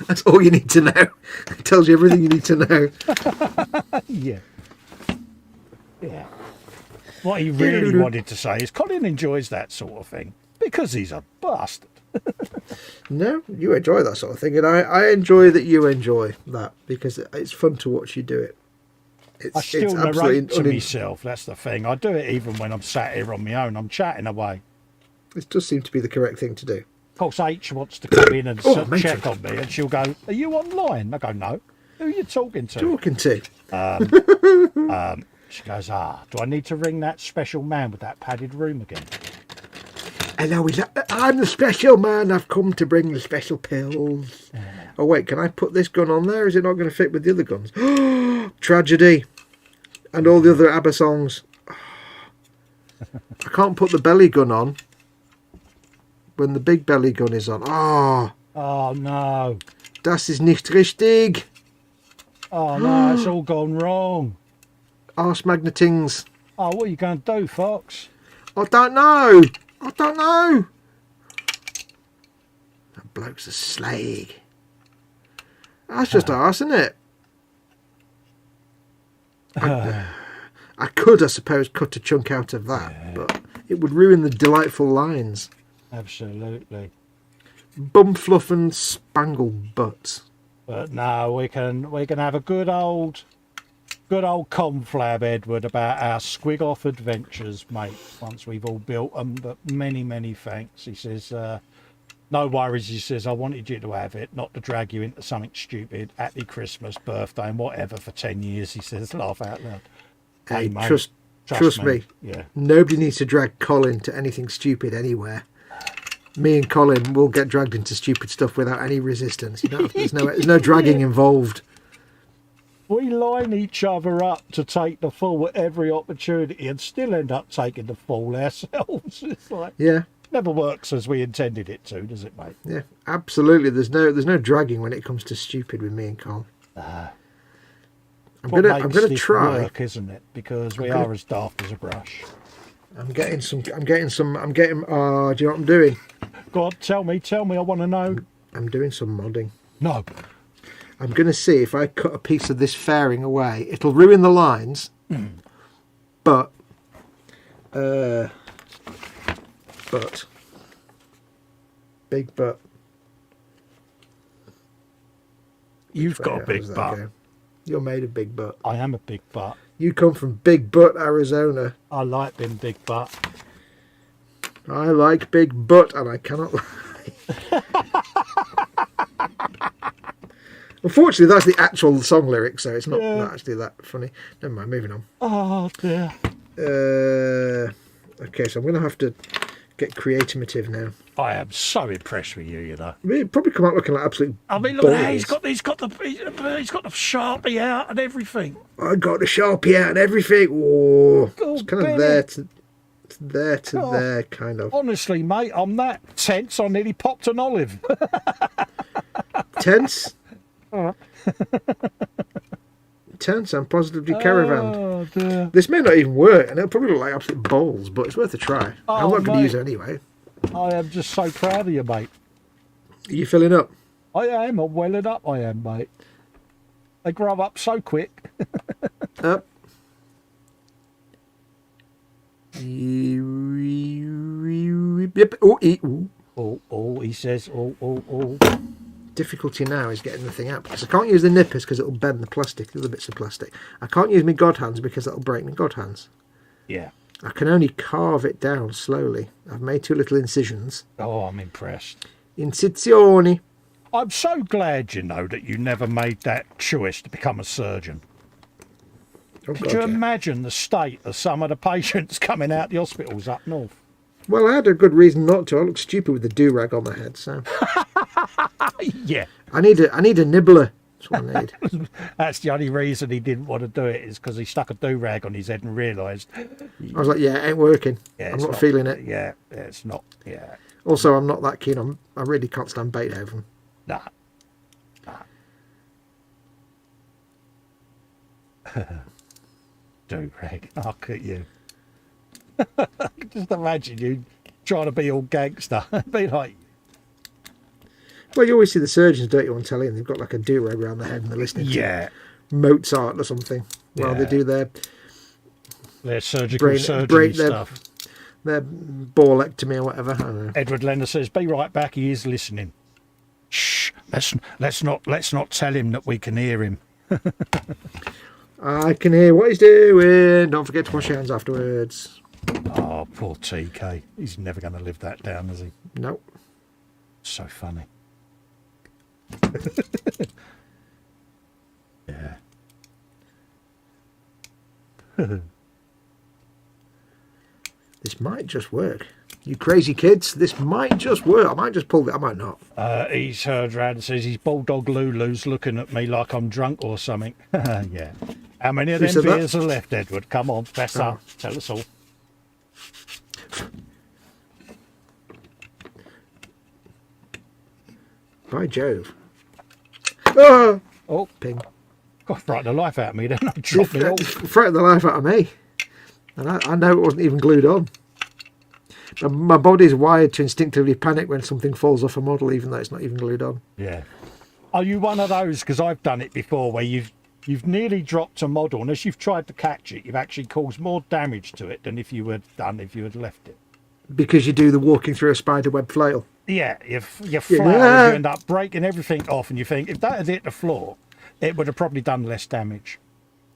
That's all you need to know. It tells you everything you need to know. Yeah. What he really wanted to say is Colin enjoys that sort of thing because he's a bastard. No, you enjoy that sort of thing, and I enjoy that you enjoy that because it's fun to watch you do it. I still narrate to myself, that's the thing. I do it even when I'm sat here on my own. I'm chatting away. This does seem to be the correct thing to do. Of course, H wants to come in and check on me, and she'll go, are you online? I go, no. Who are you talking to? Talking to? She goes, do I need to ring that special man with that padded room again? Hello, I'm the special man. I've come to bring the special pills. Oh, wait, can I put this gun on there? Is it not going to fit with the other guns? Tragedy. And all the other ABBA songs. I can't put the belly gun on when the big belly gun is on. Oh, no. Das ist nicht richtig. Oh, no, it's all gone wrong. Arse magnetings. Oh, what are you going to do, Fox? I don't know. That bloke's a slag. That's just arse, isn't it? I could, I suppose, cut a chunk out of that, but it would ruin the delightful lines. Absolutely. Bum fluff and spangle butts. But no, we can have a good old conflab, Edward, about our squig off adventures, mate. Once we've all built them, but many thanks. He says, no worries. He says, I wanted you to have it, not to drag you into something stupid. Happy Christmas, birthday, and whatever for 10 years. He says, laugh out loud. Hey, mate, trust me. Yeah. Nobody needs to drag Colin to anything stupid anywhere. Me and Colin will get dragged into stupid stuff without any resistance. There's no dragging involved. We line each other up to take the fall at every opportunity and still end up taking the fall ourselves. It's like, never works as we intended it to, does it, mate? Yeah, absolutely. There's no dragging when it comes to stupid with me and Colin. I'm gonna try. Work, isn't it? Because we are as daft as a brush. I'm getting. Do you know what I'm doing? Go on, tell me. I want to know. I'm doing some modding. No. I'm going to see if I cut a piece of this fairing away. It'll ruin the lines, but Big butt. You've got a How big does that butt. go? You're made of big butt. I am a big butt. You come from Big Butt, Arizona. I like being big butt. I like big butt, and I cannot lie. Unfortunately, that's the actual song lyric, so it's not actually that funny. Never mind, moving on. Oh dear. Okay, so I'm going to have to get creative now. I am so impressed with you, you know. It'd probably come out looking like absolute I mean, look at that. balls. He's got the Sharpie out and everything. I got the Sharpie out and everything. Oh, Oh, it's kind of Benny. there to Oh. there, kind of. Honestly, mate, I'm that tense. I nearly popped an olive. Tense. Tense and positively caravan. Oh dear. This may not even work, and it'll probably look like absolute balls, but it's worth a try. I'm Oh, not going to mate. use it anyway. I am just so proud of you, mate. Are you filling up? I am. I'm welling up. I am, mate. They grow up so quick. Up. Yep. Oh, ooh. Oh, he says, oh. Difficulty now is getting the thing out because I can't use the nippers because it'll bend the plastic, the other bits of plastic. I can't use my god hands because that'll break my god hands. Yeah. I can only carve it down slowly. I've made 2 little incisions. Oh, I'm impressed. Incisioni. I'm so glad, you know, that you never made that choice to become a surgeon. Oh, Could God, you yeah. imagine the state of some of the patients coming out the hospitals up north? Well, I had a good reason not to. I look stupid with the do-rag on my head, so Yeah. I need a nibbler. That's what I need. That's the only reason he didn't want to do it, is because he stuck a do-rag on his head and realised. I was like, yeah, it ain't working. Yeah, I'm it's not feeling it. Yeah, it's not. Yeah. Also, I'm not that keen on. I really can't stand Beethoven. Nah. Do-rag. Look at you. I can just imagine you trying to be all gangster. Be like, Well, you always see the surgeons, don't you, on telly, and they've got like a do-rag around their head and they're listening yeah, to Mozart or something while they Yeah. do their surgical surgery stuff. their ballectomy or whatever. I don't know. Edward Lender says, "Be right back. He is listening." Shh. Let's not tell him that we can hear him. I can hear what he's doing. Don't forget to wash your hands afterwards. Oh, poor TK. He's never going to live that down, is he? Nope. So funny. Yeah. This might just work. You crazy kids, this might just work. I might just pull it. I might not. He's heard round and says his bulldog Lulu's looking at me like I'm drunk or something. Yeah. How many of Who them said that? beers are left, Edward? Come on, fess Oh. up. Tell us all. By Jove. Oh, Oh, ping. God, frightened the life out of me then. I dropped me all. Frightened the life out of me. And I know it wasn't even glued on. But my body's wired to instinctively panic when something falls off a model, even though it's not even glued on. Yeah. Are you one of those? Because I've done it before, where you've nearly dropped a model, and as you've tried to catch it, you've actually caused more damage to it than if you had left it. Because you do the walking through a spider web flail. Yeah, you flail, and you end up breaking everything off, and you think if that had hit the floor, it would have probably done less damage.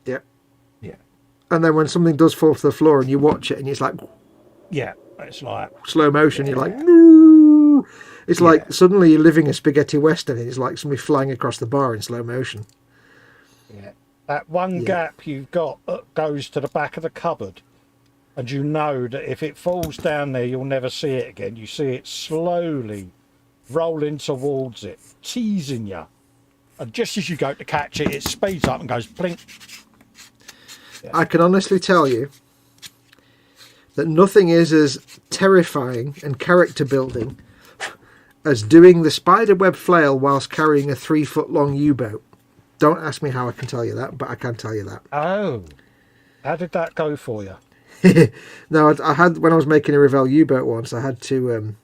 Yeah. Yeah. And then when something does fall to the floor and you watch it and it's like Yeah, it's like, slow motion, you're like, no. It's like suddenly you're living a spaghetti western and it's like somebody flying across the bar in slow motion. yeah, that one gap you've got goes to the back of the cupboard, and you know that if it falls down there, you'll never see it again. You see it slowly rolling towards it, teasing you. And just as you go to catch it, it speeds up and goes blink. I can honestly tell you that nothing is as terrifying and character building as doing the spider web flail whilst carrying a 3-foot long U-boat. Don't ask me how I can tell you that, but I can tell you that. Oh, how did that go for you? No, I had, when I was making a Revell U-boat once, I had to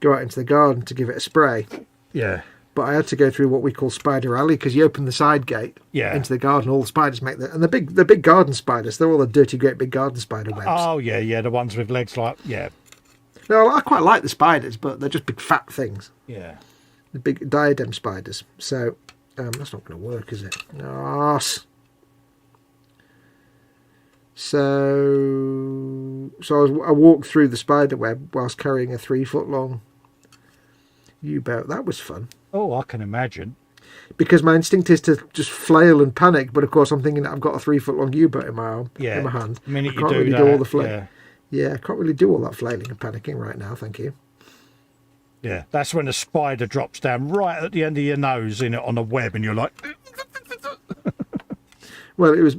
go out into the garden to give it a spray. Yeah. But I had to go through what we call Spider Alley, because you open the side gate into the garden, all the spiders make that, and the big garden spiders, they're all the dirty, great big garden spider webs. Oh, yeah, the ones with legs like, yeah. No, I quite like the spiders, but they're just big fat things. Yeah. The big diadem spiders. So that's not going to work, is it? Arse. So I walked through the spider web whilst carrying a 3-foot long U-boat. That was fun. Oh, I can imagine. Because my instinct is to just flail and panic, but of course I'm thinking that I've got a 3-foot long U-boat in my arm, in my hand. The minute I can't you really that, do all the flailing. yeah. Yeah, I can't really do all that flailing and panicking right now, thank you. Yeah, that's when a spider drops down right at the end of your nose in it on a web, and you're like. Well, it was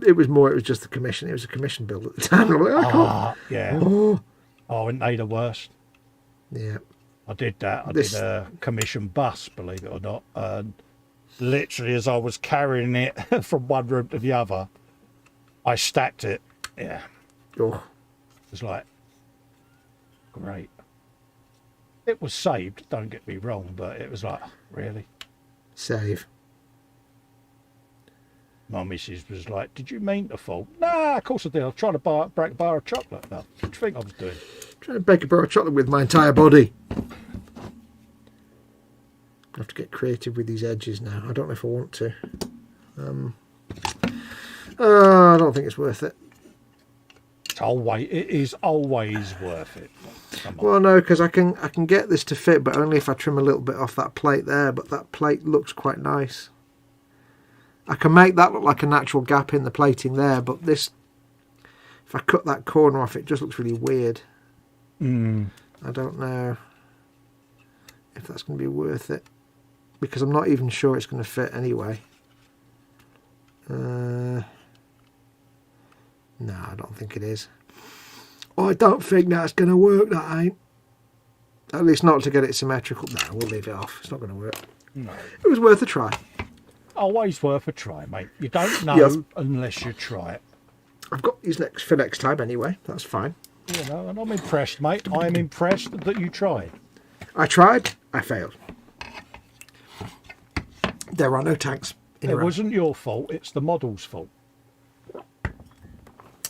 just the commission. It was a commission build at the time. I'm like, I can't. Yeah. Oh, and they the worst. Yeah. I did that. I did a commission bus, believe it or not. And literally, as I was carrying it from one room to the other, I stacked it. Yeah. Oh. It was like, great. It was saved, don't get me wrong, but it was like, really? Save. My missus was like, did you mean to fall? Nah, of course I did. I was trying to break a bar of chocolate. No, what do you think I was doing? Trying to bake a bar of chocolate with my entire body. I have to get creative with these edges now. I don't know if I want to. I don't think it's worth it. It is always worth it. Come on. Well, no, because I can get this to fit, but only if I trim a little bit off that plate there. But that plate looks quite nice. I can make that look like a natural gap in the plating there, but this, if I cut that corner off, it just looks really weird. I don't know if that's going to be worth it, because I'm not even sure it's going to fit anyway. No, I don't think it is. Oh, I don't think that's going to work, that ain't. At least not to get it symmetrical. No, we'll leave it off. It's not going to work. No. It was worth a try. Always worth a try, mate. You don't know unless you try it. I've got these for next time anyway. That's fine. You know, and I'm impressed, mate. I am impressed that you tried. I tried. I failed. There are no tanks in It a row. wasn't your fault. It's the model's fault.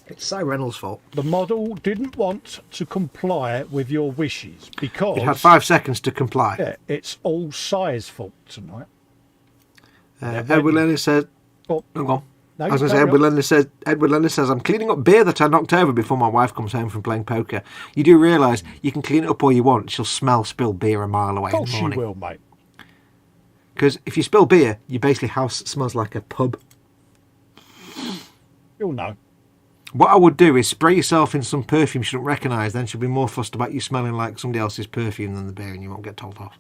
It's Cy Reynolds' fault. The model didn't want to comply with your wishes because It had 5 seconds to comply. yeah, it's all Cy's fault tonight. Edward Leonard says... Oh, Oh, go on. no, I was going to say, Edward Leonard says, I'm cleaning up beer that I knocked over before my wife comes home from playing poker. You do realise you can clean it up all you want. She'll smell spilled beer a mile away of in course the she morning. will, mate. Because if you spill beer, your basically house smells like a pub. You'll know. What I would do is spray yourself in some perfume you shouldn't recognise, then she'll be more fussed about you smelling like somebody else's perfume than the beer, and you won't get told off.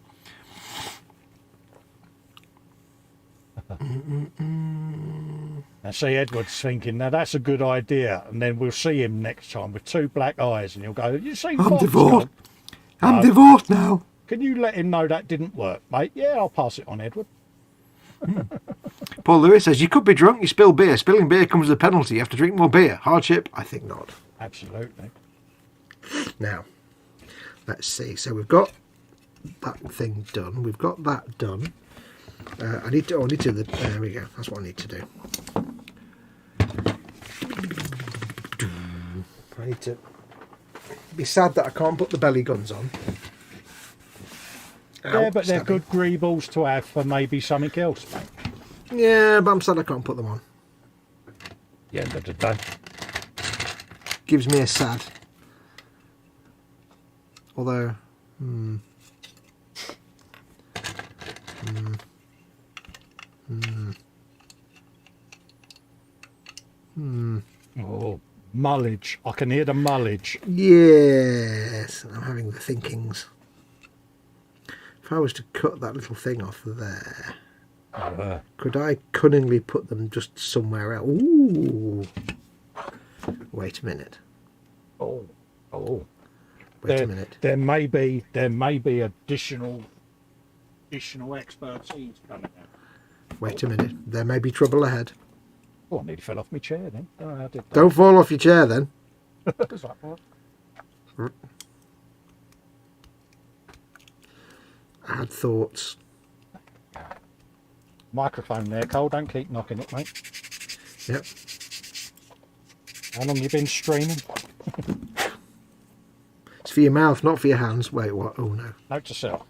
Now see, Edward's thinking, now that's a good idea, and then we'll see him next time with 2 black eyes, and he'll go, you see, I'm Fox divorced. go, I'm divorced now. Can you let him know that didn't work, mate? Yeah, I'll pass it on, Edward. Paul Lewis says, you could be drunk, you spill beer. Spilling beer comes with a penalty. You have to drink more beer. Hardship? I think not. Absolutely. Now, let's see. So we've got that thing done. We've got that done. I need to, there we go. That's what I need to do. I need to be sad that I can't put the belly guns on. Yeah, but they're good greebles to have for maybe something else, mate. Yeah, but I'm sad I can't put them on. Yeah, end of the day. Gives me a sad. Although, Oh, mullage. I can hear the mullage. yes, I'm having the thinkings. If I was to cut that little thing off there, could I cunningly put them just somewhere else? Ooh. Wait a minute. Oh. Wait a minute. There may be additional expertise coming out. Wait a minute. There may be trouble ahead. Oh, I nearly fell off my chair then. I don't know how I did that. Don't fall off your chair then. It's like, what? I had thoughts. Microphone there, Cole. Don't keep knocking it, mate. Yep. How long you been streaming? It's for your mouth, not for your hands. Wait, what? Oh no. Note to self.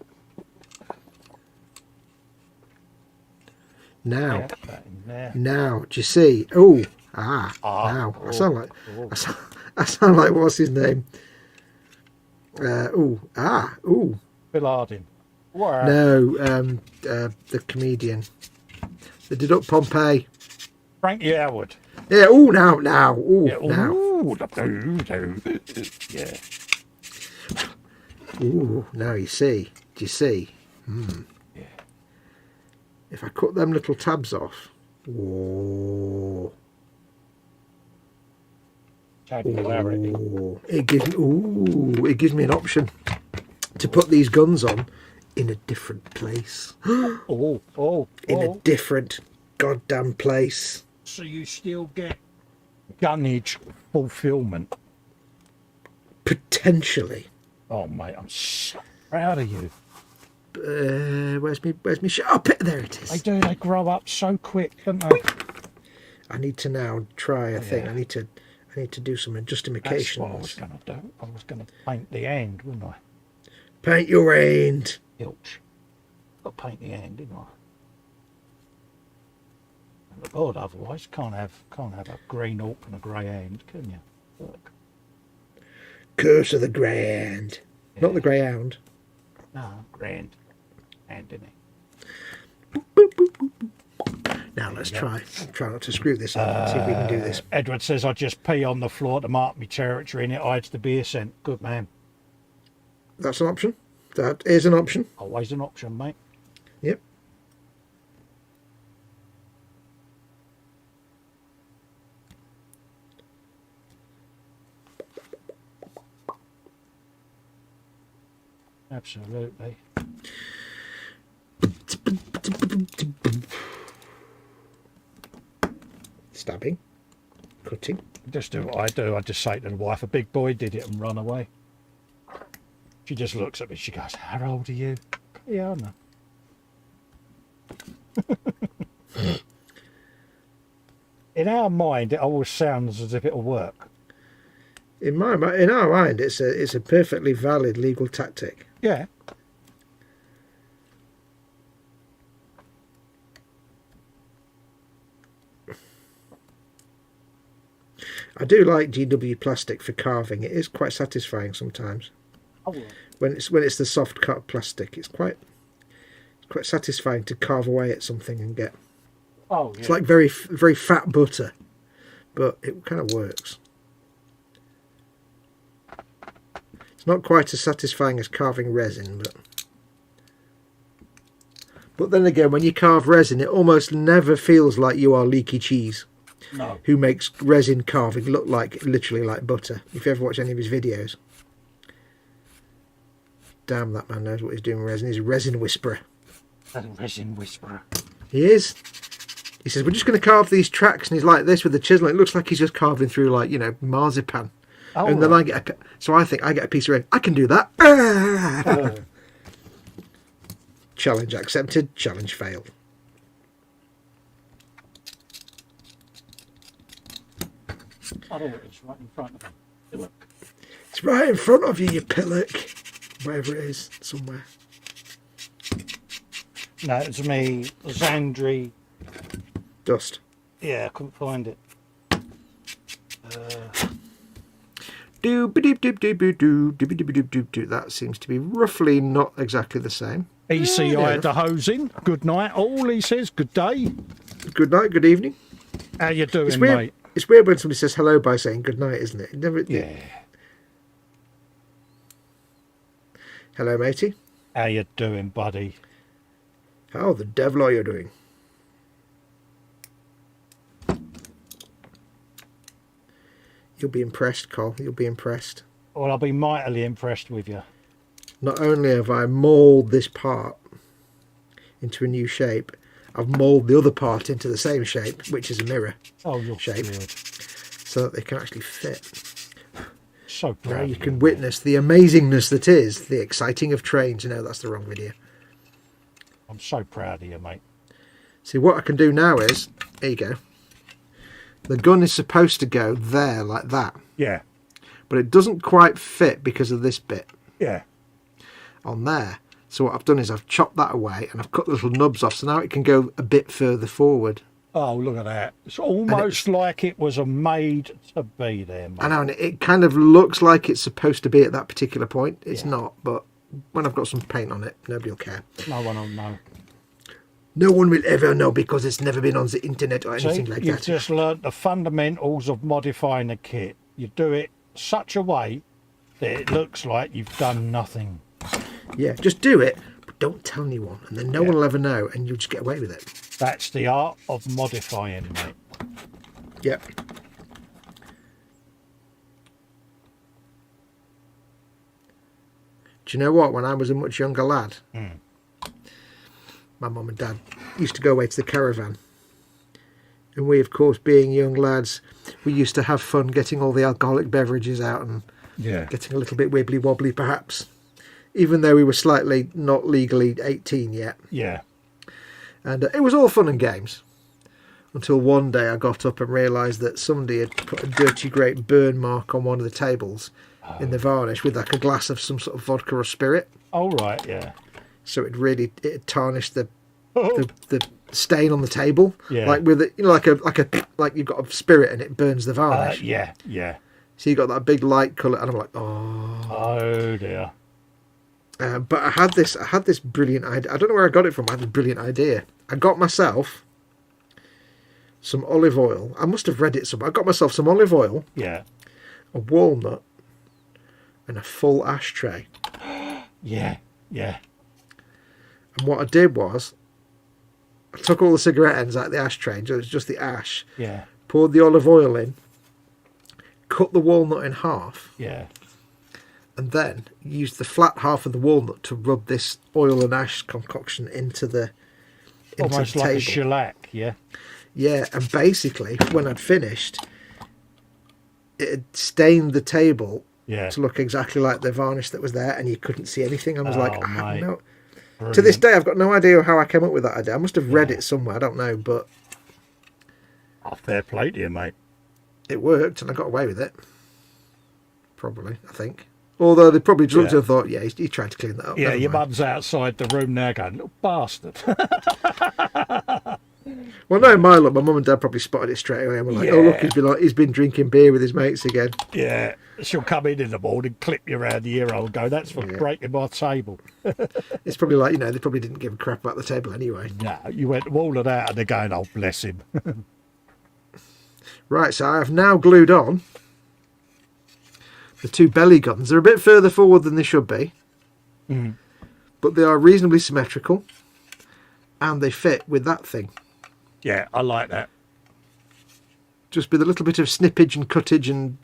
Now, Yeah, that in there. now, do you see? Oh, now. Oh, I sound like, I sound like, what's his name? Ooh. Bill Harding. What? No, the comedian. They did up Pompeii. Frankie Howard. Yeah, now. Ooh, Yeah, now. Yeah. Ooh, now you see. Do you see? Yeah. If I cut them little tabs off. Whoa. It gives me an option to put these guns on in a different place. In a different goddamn place. So you still get gunnage fulfillment. Potentially. Oh mate, I'm so proud of you. Where's me shot? Oh, there it is. They grow up so quick, don't they? I need to now try. I think I need to do some That's justification. what I was going to do. I was going to paint the hand, wouldn't I? Paint your hand. Ilch. Got to paint the hand, didn't I? And God, otherwise can't have a green orc and a grey hand, can you? Look. Curse of the grey hand. Yeah. Not the greyhound. No, grand hand in it. Now let's try not to screw this up and see if we can do this. Edward says I just pee on the floor to mark my territory and it hides the beer scent. Good man. That's an option. That is an option. Always an option, mate. Yep. Absolutely. Stabbing. Cutting. Just do what I do. I just say to the wife, a big boy did it and run away. She just looks at me. She goes, how old are you? Yeah, I know. In our mind, it always sounds as if it'll work. In our mind, it's a perfectly valid legal tactic. Yeah. I do like GW plastic for carving. It is quite satisfying sometimes. Oh, yeah. When it's the soft cut plastic, it's quite satisfying to carve away at something and get. Oh, yeah. It's like very fat butter, but it kind of works. It's not quite as satisfying as carving resin, but then again, when you carve resin, it almost never feels like you are Leaky Cheese. No. Who makes resin carving look like literally like butter. If you ever watch any of his videos. Damn, that man knows what he's doing with resin. He's a resin whisperer. A resin whisperer. He is. He says, we're just going to carve these tracks, and he's like this with the chisel. It looks like he's just carving through, like, you know, marzipan. Oh, and then right. so I think I get a piece of resin. I can do that. Ah! Challenge accepted. Challenge failed. Oh, there it is, right in front of him. Look. It's right in front of you, you pillock. Wherever it is, somewhere. No, it's me, Zandri. Dust. Yeah, I couldn't find it. That seems to be roughly not exactly the same. EC I had the hose in. Good night, all, he says. Good day. Good night, good evening. How you doing, It's weird. mate? It's weird when somebody says hello by saying good night, isn't it? Yeah. Hello, matey. How you doing, buddy? How the devil are you doing? You'll be impressed, Cole. You'll be impressed. Well, I'll be mightily impressed with you. Not only have I moulded this part into a new shape, I've moulded the other part into the same shape, which is a mirror Oh, you're shape, good. so that they can actually fit. So proud Now of you can mate. witness the amazingness that is the exciting of trains. No, that's the wrong video. I'm so proud of you, mate. See, what I can do now is, here you go. The gun is supposed to go there like that, Yeah. but it doesn't quite fit because of this bit Yeah. on there. So what I've done is I've chopped that away and I've cut the little nubs off, so now it can go a bit further forward. Oh, look at that. It's almost like it was made to be there, mate. I know, and it kind of looks like it's supposed to be at that particular point. It's not, but when I've got some paint on it, nobody will care. No one will know. No one will ever know because it's never been on the internet or anything like You've that. just learnt the fundamentals of modifying a kit. You do it such a way that it looks like you've done nothing. Yeah, just do it, but don't tell anyone, and then no one will ever know, and you'll just get away with it. That's the art of modifying, mate. Yep. Do you know what? When I was a much younger lad, my mum and dad used to go away to the caravan. And we, of course, being young lads, we used to have fun getting all the alcoholic beverages out and getting a little bit wibbly wobbly, perhaps. Even though we were slightly not legally 18 yet. Yeah. And it was all fun and games. Until one day I got up and realised that somebody had put a dirty great burn mark on one of the tables in the varnish with like a glass of some sort of vodka or spirit. Oh, right, yeah. So it had tarnished the stain on the table. Yeah. Like with it, you know, like you've got a spirit and it burns the varnish. Yeah. So you got that big light colour, and I'm like, oh. Oh dear. But I had this brilliant idea. I don't know where I got it from. I had a brilliant idea. I got myself some olive oil. I must have read it somewhere. I got myself some olive oil, Yeah. a walnut, and a full ashtray. Yeah. And what I did was, I took all the cigarette ends out of the ashtray, so it was just the ash. Yeah. Poured the olive oil in, cut the walnut in half, Yeah. and then used the flat half of the walnut to rub this oil and ash concoction into the Almost like table. a shellac, yeah. Yeah, and basically, when I'd finished, it had stained the table Yeah. to look exactly like the varnish that was there, and you couldn't see anything. I was like, I have mate. no... Brilliant. To this day, I've got no idea how I came up with that idea. I must have read it somewhere, I don't know, but Oh, fair play to you, mate. it worked, and I got away with it. Probably, I think. Although they probably looked and thought, yeah, he tried to clean that up. Yeah, Never your mind. mum's outside the room now going, little bastard. Well, no, my mum and dad probably spotted it straight away and were like, oh, look, he's been drinking beer with his mates again. Yeah, she'll come in the morning, clip you around the ear hole and go, that's for breaking my table. It's probably like, they probably didn't give a crap about the table anyway. No, you went walling out and they're going, oh, bless him. Right, so I have now glued on the two belly guns. They're a bit further forward than they should be, but they are reasonably symmetrical, and they fit with that thing. Yeah, I like that. Just with a little bit of snippage and cuttage and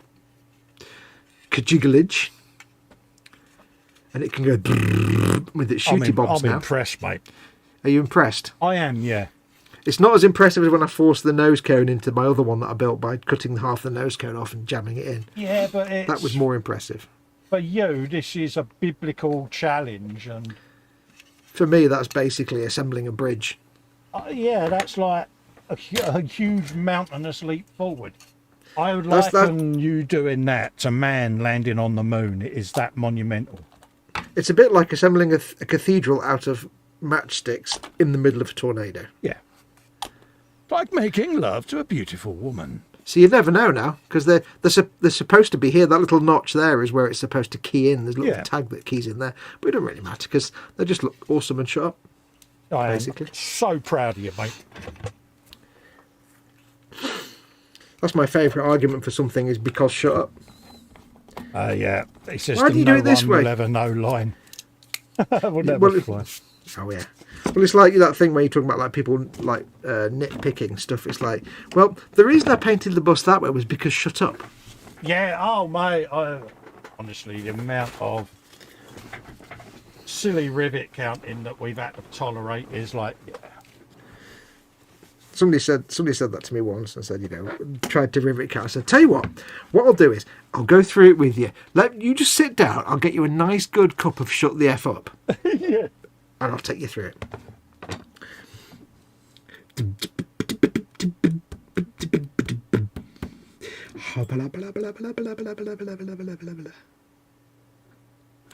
kajigglage, and it can go with its shooty bobs I'm now. impressed, mate. Are you impressed? I am, yeah. It's not as impressive as when I forced the nose cone into my other one that I built by cutting half the nose cone off and jamming it in. Yeah, but it's, That was more impressive. for you, this is a biblical challenge. And For me, that's basically assembling a bridge. yeah, that's like a huge mountainous leap forward. I would That's liken you doing that to man landing on the moon. It is that monumental. It's a bit like assembling a cathedral out of matchsticks in the middle of a tornado. Yeah. Like making love to a beautiful woman. So you never know now, because they're supposed to be here. That little notch there is where it's supposed to key in. There's a little tag that keys in there. But it doesn't really matter, because they just look awesome and shut up. I Basically. am so proud of you, mate. That's my favourite argument for something, is because shut up. Yeah. It's just Why do you do it this way? Will ever know line. Will never Well, fly. Oh, yeah. Well, it's like that thing where you're talking about like people like nitpicking stuff. It's like, well, the reason I painted the bus that way was because shut up. Yeah, oh, mate. Honestly, the amount of silly rivet counting that we've had to tolerate is like, yeah. Somebody said that to me once and said, tried to rivet count. I said, tell you what I'll do is I'll go through it with you. Let you just sit down. I'll get you a nice good cup of shut the F up. Yeah. And I'll take you through it.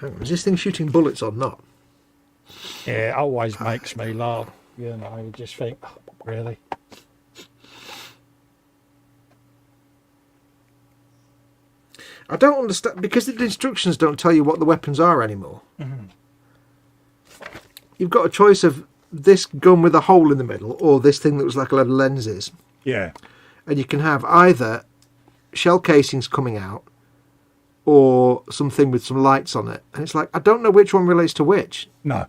Hang on, is this thing shooting bullets or not? Yeah, it always makes me laugh. You know, you just think, oh, really? I don't understand, because the instructions don't tell you what the weapons are anymore. Mm-hmm. You've got a choice of this gun with a hole in the middle or this thing that was like a lot of lenses. Yeah. And you can have either shell casings coming out or something with some lights on it. And it's like, I don't know which one relates to which. No.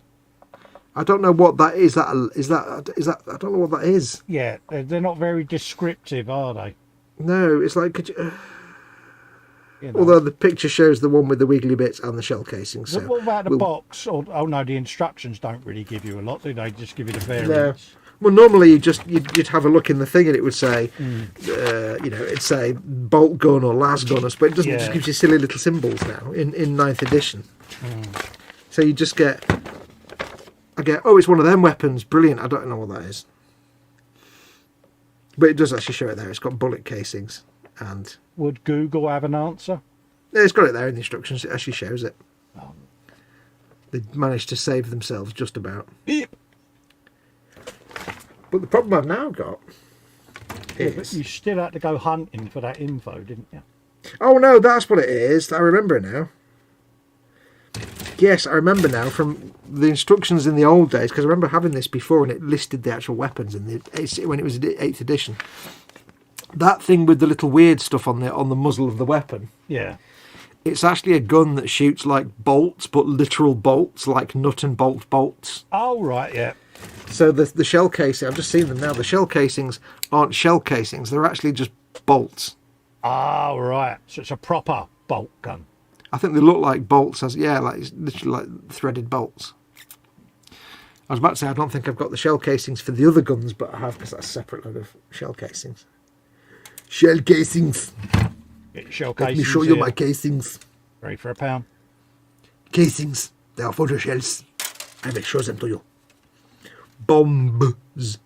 I don't know what that is. I don't know what that is. Yeah, they're not very descriptive, are they? No, it's like, could you... You know. Although the picture shows the one with the wiggly bits and the shell casings. So what about the box? Or, oh no, the instructions don't really give you a lot, do they? Just give you the variants. No. Well, normally you'd have a look in the thing and it would say, it'd say bolt gun or las gun, but it doesn't. It just gives you silly little symbols now in 9th edition. So you just get, oh, it's one of them weapons. Brilliant. I don't know what that is, but it does actually show it there. It's got bullet casings and. Would Google have an answer? Yeah, it's got it there in the instructions. It actually shows it. They managed to save themselves just about. Beep. But the problem I've now got is... But you still had to go hunting for that info, didn't you? Oh, no, that's what it is. I remember now. Yes, I remember now from the instructions in the old days, because I remember having this before and it listed the actual weapons when it was 8th edition. That thing with the little weird stuff on the muzzle of the weapon. Yeah. It's actually a gun that shoots like bolts, but literal bolts, like nut and bolt bolts. Oh, right, yeah. So the shell casing, I've just seen them now, the shell casings aren't shell casings, they're actually just bolts. Oh, right. So it's a proper bolt gun. I think they look like bolts, like literally like threaded bolts. I was about to say, I don't think I've got the shell casings for the other guns, but I have, because that's a separate load of shell casings. Shell casings. Shell casings. Let me show you my casings. Ready for £1. Casings. They are for the shells. I will show them to you. Bombs.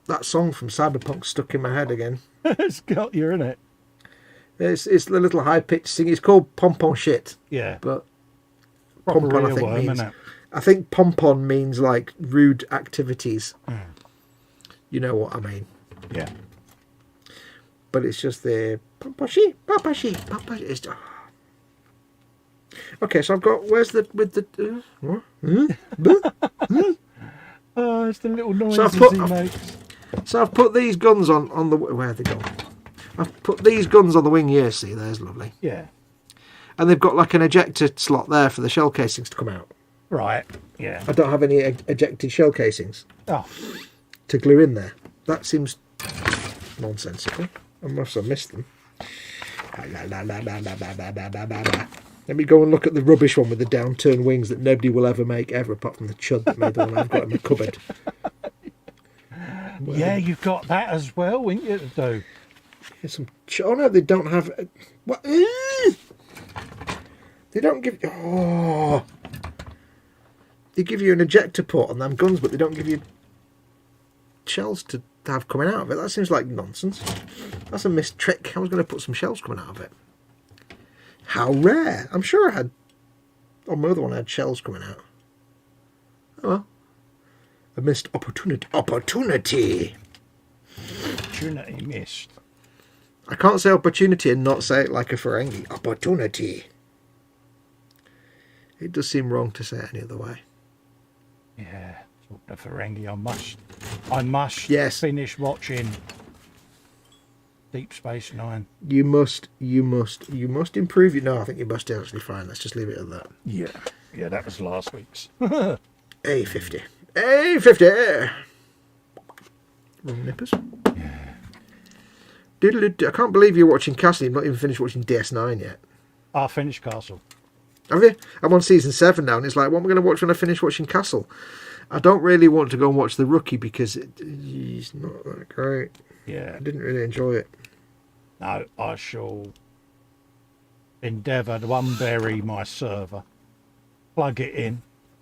That song from Cyberpunk stuck in my head again. It's got you in it. It's the little high pitched sing. It's called Pompon Shit. Yeah. But Proper Pompon I think worm, means. innit? I think pompon means like rude activities. You know what I mean? Yeah. But it's just the papashi. It's okay. So I've got with the what? Oh, it's the little noises he makes. So I've put these guns on the where are they gone? I've put these guns on the wing here. See, there's lovely. Yeah. And they've got like an ejector slot there for the shell casings to come out. Right. Yeah. I don't have any ejected shell casings to glue in there. That seems nonsensical. I must have missed them. Let me go and look at the rubbish one with the downturned wings that nobody will ever make ever, apart from the chud that made the one I've got in the cupboard. Yeah, you've got that as well, wouldn't you, to do? Here's some... Oh, no, they don't have... What? They don't give... Oh... They give you an ejector port on them guns, but they don't give you shells to have coming out of it. That seems like nonsense. That's a missed trick. I was going to put some shells coming out of it. How rare. I'm sure I had... On my other one, I had shells coming out. Oh, well. A missed opportunity. Opportunity missed. I can't say opportunity and not say it like a Ferengi. Opportunity. It does seem wrong to say it any other way. Yeah, the Ferengi. I must finish watching Deep Space Nine. You must improve your... No, I think you must actually fine. Let's just leave it at that. Yeah, that was last week's. A50. A50! Wrong nippers. Yeah. I can't believe you're watching Castle. You've not even finished watching DS9 yet. I finished Castle. Have you? I'm on season 7 now, and it's like, what am I going to watch when I finish watching Castle? I don't really want to go and watch The Rookie because it's not that great. Yeah. I didn't really enjoy it. No, I shall endeavour to unbury my server, plug it in,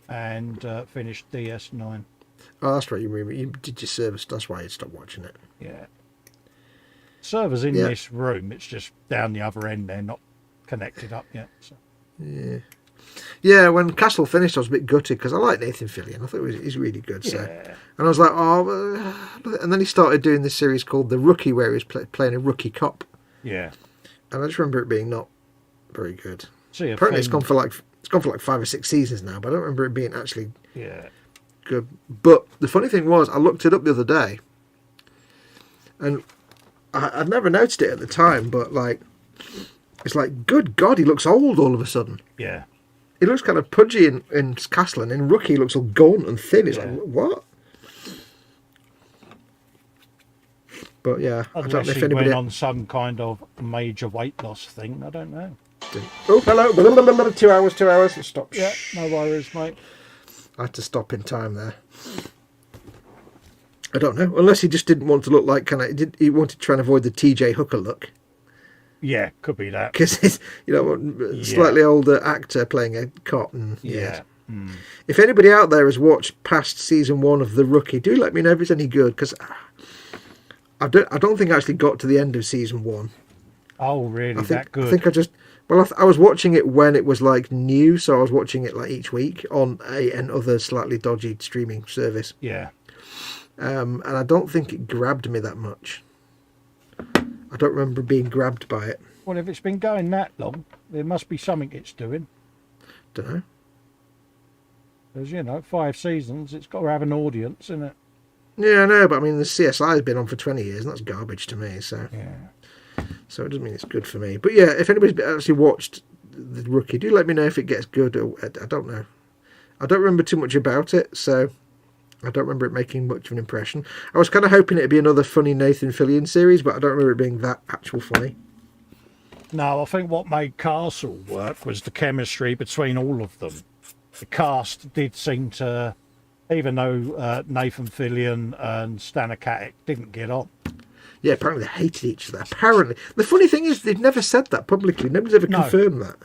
and finish DS9. Oh, that's right. You did your service. That's why you stopped watching it. Yeah. Server's in this room. It's just down the other end. They're not connected up yet. So. Yeah. Yeah, when Castle finished, I was a bit gutted because I like Nathan Fillion. I thought he's really good. So, and I was like, and then he started doing this series called The Rookie, where he was playing a rookie cop. Yeah. And I just remember it being not very good. See, apparently, it's gone for like 5 or 6 seasons now, but I don't remember it being actually good. But the funny thing was, I looked it up the other day, and I'd never noticed it at the time, but like, it's like, good God, he looks old all of a sudden. Yeah. He looks kind of pudgy in Castle, and in Rookie he looks all gaunt and thin. It's like, what? But yeah, Unless I don't know if he anybody went on some kind of major weight loss thing. I don't know. Oh, hello. 2 hours. Stop. Yeah, no worries, mate. I had to stop in time there. I don't know. Unless he just didn't want to look like he wanted to try and avoid the TJ Hooker look. Yeah, could be that. Because it's, slightly older actor playing a cop. And, yeah. If anybody out there has watched past season 1 of The Rookie, do let me know if it's any good. Because I don't think I actually got to the end of season 1. Oh, really? That good? I think I just... Well, I was watching it when it was like new, so I was watching it like each week on another slightly dodgy streaming service. Yeah. And I don't think it grabbed me that much. I don't remember being grabbed by it. Well, if it's been going that long, there must be something it's doing. Don't know. Because, 5 seasons, it's got to have an audience, isn't it? Yeah, I know, but I mean, the CSI has been on for 20 years, and that's garbage to me, so... Yeah. So it doesn't mean it's good for me. But yeah, if anybody's actually watched The Rookie, do let me know if it gets good. I don't know. I don't remember too much about it, so I don't remember it making much of an impression. I was kind of hoping it'd be another funny Nathan Fillion series, but I don't remember it being that actual funny. No, I think what made Castle work was the chemistry between all of them. The cast did seem to, even though Nathan Fillion and Stanakatic didn't get on. Yeah, apparently they hated each other. Apparently. The funny thing is, they've never said that publicly. Nobody's ever confirmed that.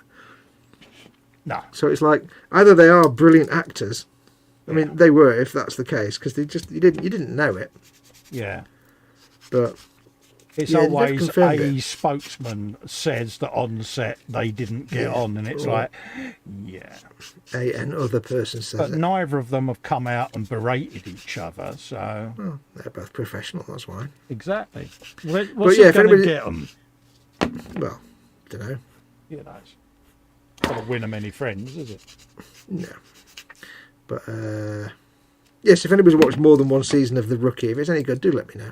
No. So it's like, either they are brilliant actors. I mean, they were, if that's the case, because you didn't know it. Yeah. But it's always a spokesman says that on set they didn't get on, and it's like, another person says but it. neither of them have come out and berated each other, so... Well, they're both professional, that's why. Exactly. What's it going to get them? Well, don't know. It's not to win them any friends, is it? No. But, yes, if anybody's watched more than one season of The Rookie, if it's any good, do let me know.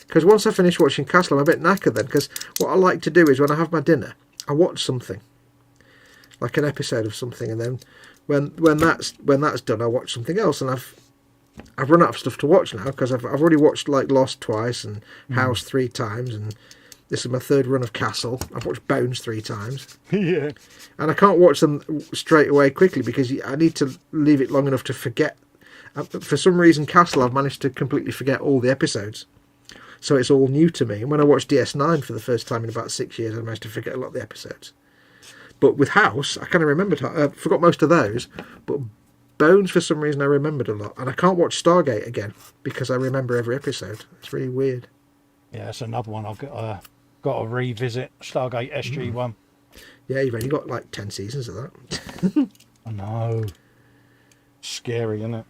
Because once I finish watching Castle, I'm a bit knackered then. Because what I like to do is when I have my dinner, I watch something, like an episode of something, and then when that's done, I watch something else. And I've run out of stuff to watch now because I've already watched like Lost twice and House 3 times, and this is my 3rd run of Castle. I've watched Bones 3 times. Yeah. And I can't watch them straight away quickly because I need to leave it long enough to forget. For some reason, Castle, I've managed to completely forget all the episodes. So it's all new to me. And when I watched DS9 for the first time in about 6 years, I managed to forget a lot of the episodes. But with House, I kind of remembered. I forgot most of those. But Bones, for some reason, I remembered a lot. And I can't watch Stargate again because I remember every episode. It's really weird. Yeah, that's another one I've got to revisit. Stargate SG-1. Yeah, you've only got like 10 seasons of that. I know. Scary, isn't it?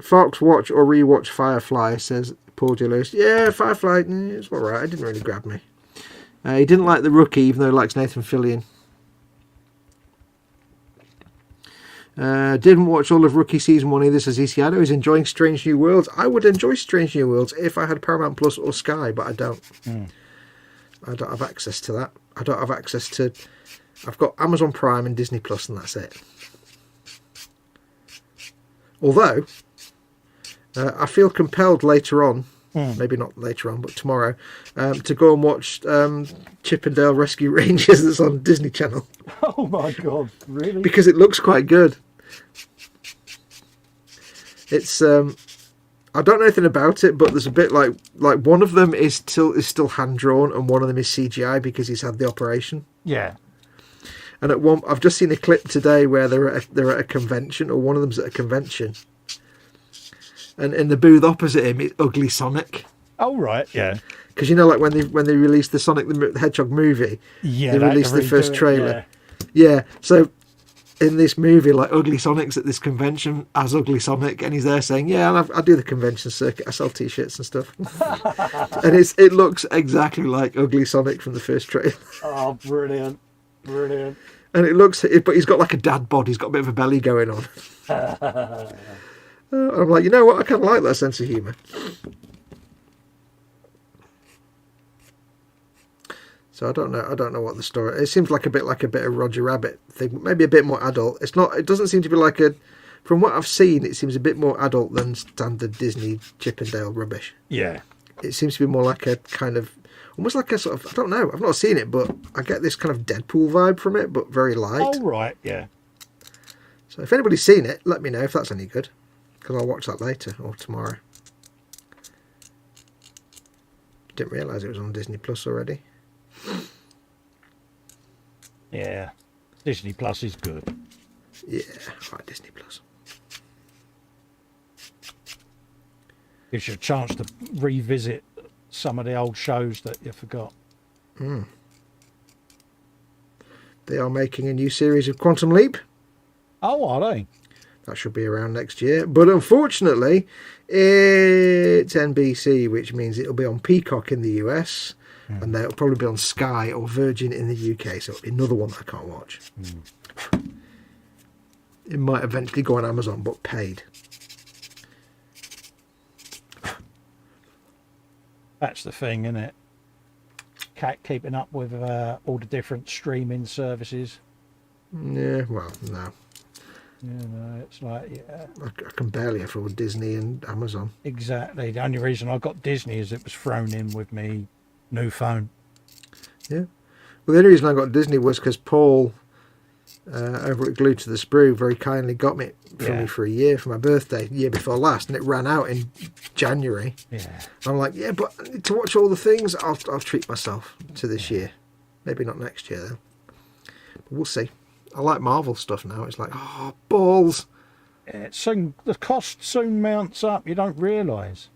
Fox watch or rewatch Firefly, says Paul J. Lewis. Yeah, Firefly, it's alright. It didn't really grab me. He didn't like The Rookie, even though he likes Nathan Fillion. Didn't watch all of Rookie season 1 either, says Isiado. He's enjoying Strange New Worlds. I would enjoy Strange New Worlds if I had Paramount Plus or Sky, but I don't. I don't have access to that. I don't have access to... I've got Amazon Prime and Disney Plus, and that's it. Although, I feel compelled later on, maybe not later on, but tomorrow, to go and watch Chippendale Rescue Rangers that's on Disney Channel. Oh my God, really? Because it looks quite good. It's, I don't know anything about it, but there's a bit like one of them is still hand-drawn and one of them is CGI because he's had the operation. Yeah. And I've just seen a clip today where they're at a convention, or one of them's at a convention, and in the booth opposite him, it's Ugly Sonic. Oh right, yeah. Because like when they released the Sonic the Hedgehog movie, they released the first trailer. Yeah. So in this movie, like Ugly Sonic's at this convention as Ugly Sonic, and he's there saying, "Yeah, I do the convention circuit. I sell T-shirts and stuff." And it looks exactly like Ugly Sonic from the first trailer. Oh, brilliant. Brilliant. And but he's got like a dad bod. He's got a bit of a belly going on. I'm like, you know what? I kind of like that sense of humour. So I don't know what the story. It seems like a bit of Roger Rabbit thing, maybe a bit more adult. It's not. It doesn't seem to be like a. From what I've seen, it seems a bit more adult than standard Disney Chip and Dale rubbish. Yeah. It seems to be more like a kind of. Almost like a sort of, I don't know, I've not seen it, but I get this kind of Deadpool vibe from it, but very light. Oh, right, yeah. So if anybody's seen it, let me know if that's any good, because I'll watch that later, or tomorrow. Didn't realise it was on Disney Plus already. Yeah, Disney Plus is good. Yeah, I like Disney Plus. Gives you a chance to revisit some of the old shows that you forgot. They are making a new series of Quantum Leap. Oh, are they? That should be around next year. But unfortunately, it's NBC, which means it'll be on Peacock in the US, and then it'll probably be on Sky or Virgin in the UK, so it'll be another one that I can't watch. It might eventually go on Amazon, but paid. That's the thing, isn't it? Keeping up with all the different streaming services. Yeah, well, no. You know, it's like, yeah. I can barely afford Disney and Amazon. Exactly. The only reason I got Disney is it was thrown in with me new phone. Yeah. Well, the only reason I got Disney was because Paul, over at Glued to the Sprue, very kindly got me for a year for my birthday, the year before last, and it ran out in January. Yeah. And I'm like, yeah, but I need to watch all the things. I'll treat myself to this year. Maybe not next year, though. But we'll see. I like Marvel stuff now. It's like, oh, balls. Yeah, the cost soon mounts up. You don't realise.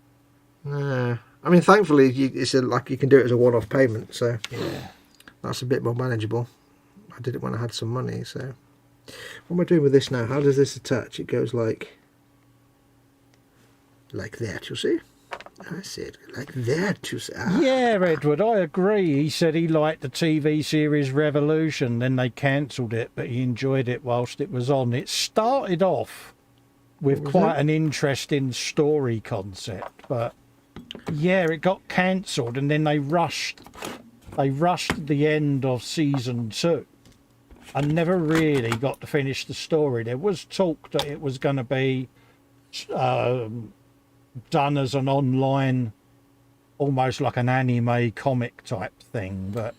Nah. I mean, thankfully, it's like you can do it as a one-off payment, so that's a bit more manageable. I did it when I had some money, so... What am I doing with this now? How does this attach? It goes like that, you see? I said, like that, you see? Ah. Yeah, Edward, I agree. He said he liked the TV series Revolution, then they cancelled it, but he enjoyed it whilst it was on. It started off with quite an interesting story concept, but yeah, it got cancelled, and then they rushed the end of season 2. I never really got to finish the story. There was talk that it was going to be done as an online, almost like an anime comic type thing, but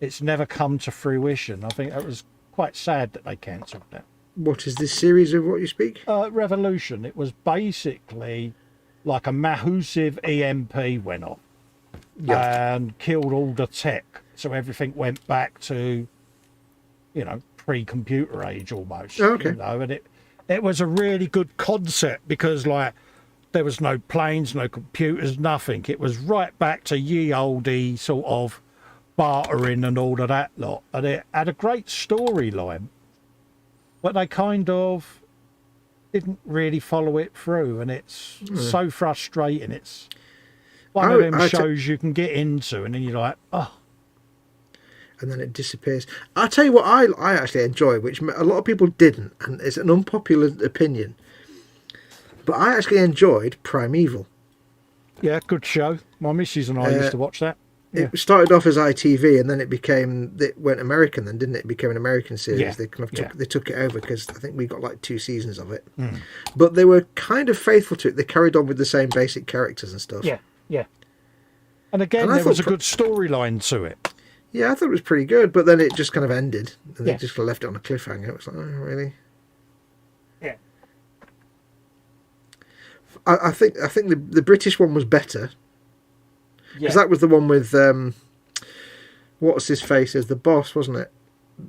it's never come to fruition. I think it was quite sad that they cancelled that. What is this series of what you speak? Revolution. It was basically like a massive EMP went off and killed all the tech, so everything went back to, you know, pre-computer age almost. Okay. You know, and it was a really good concept because, like, there was no planes, no computers, nothing. It was right back to ye olde sort of bartering and all of that lot. And it had a great storyline, but they kind of didn't really follow it through, and it's so frustrating. It's one of them shows you can get into, and then you're like, oh. And then it disappears. I'll tell you what I actually enjoy, which a lot of people didn't, and it's an unpopular opinion. But I actually enjoyed Primeval. Yeah, good show. My missus and I used to watch that. Yeah. It started off as ITV, and then it went American. Then didn't it? It became an American series. Yeah. They kind of took it over because I think we got like 2 seasons of it. But they were kind of faithful to it. They carried on with the same basic characters and stuff. Yeah, yeah. And again, there was a good storyline to it. Yeah, I thought it was pretty good, but then it just kind of ended, and they just left it on a cliffhanger. It was like, oh, really? Yeah. I think the British one was better, because that was the one with what's his face as the boss, wasn't it?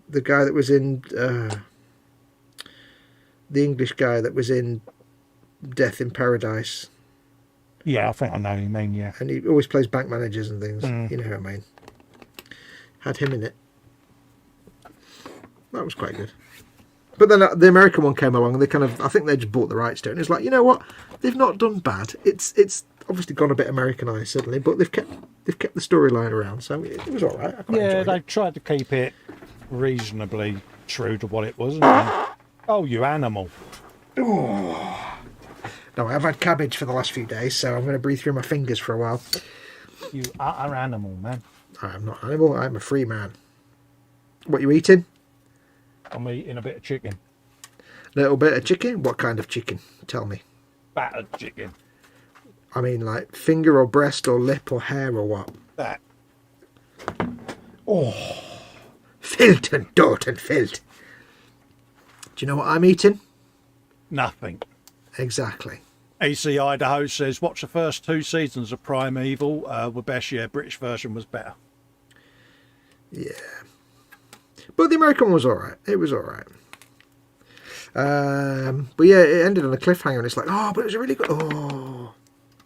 the guy that was in the English guy that was in Death in Paradise. Yeah, I think I know who you mean, yeah. And he always plays bank managers and things. Mm. You know what I mean. Had him in it. That was quite good. But then the American one came along and they kind of, I think they just bought the rights to it. And it's like, you know what? They've not done bad. It's obviously gone a bit Americanized suddenly, but they've kept the storyline around, so it was all right. I quite enjoyed they it. tried to keep it reasonably true to what it was. Oh, you animal. Oh. No, I've had cabbage for the last few days, so I'm going to breathe through my fingers for a while. You utter animal, man. I'm not an animal, I'm a free man. What you eating? I'm eating a bit of chicken. Little bit of chicken? What kind of chicken? Tell me. Battered chicken. I mean, like finger or breast or lip or hair or what? That. Oh, filth and dirt and filth. Do you know what I'm eating? Nothing. Exactly. AC Idaho says, watch the first 2 seasons of Primeval. Were best, yeah. British version was better. Yeah. But the American one was alright. It was alright. But yeah, it ended on a cliffhanger and it's like, oh, but it was really good. Oh.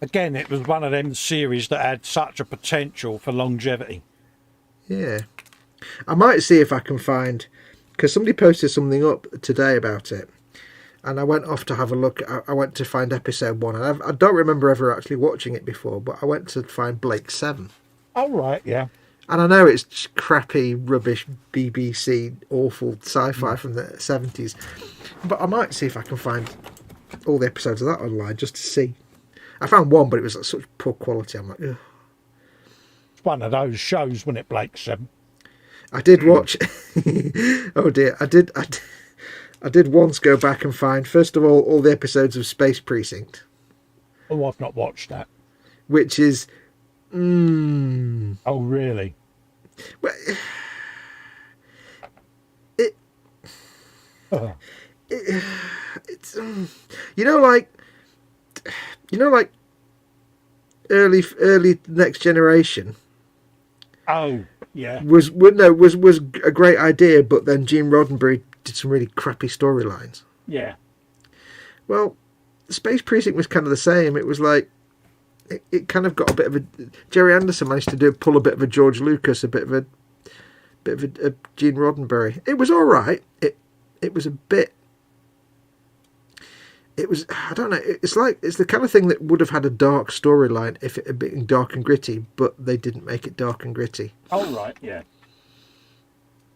Again, it was one of them series that had such a potential for longevity. Yeah. I might see if I can find, because somebody posted something up today about it. And I went off to have a look. I went to find episode 1. And I don't remember ever actually watching it before, but I went to find Blake 7. Oh, right, yeah. And I know it's crappy, rubbish, BBC, awful sci-fi from the 70s. But I might see if I can find all the episodes of that online just to see. I found one, but it was like such poor quality. I'm like, ugh. It's one of those shows, wasn't it, Blake 7? I did watch... oh, dear. I did once go back and find, first of all the episodes of Space Precinct. Oh, I've not watched that. Which is... Oh, really? Well, it's you know like early Next Generation. Oh, yeah. Was a great idea, but then Gene Roddenberry did some really crappy storylines. Yeah. Well, Space Precinct was kind of the same. It was like it kind of got a bit of a... Jerry Anderson managed to pull a bit of a George Lucas, a bit of a Gene Roddenberry. It was all right. It was a bit... It was... I don't know. It's the kind of thing that would have had a dark storyline if it had been dark and gritty, but they didn't make it dark and gritty. Oh, right, yeah.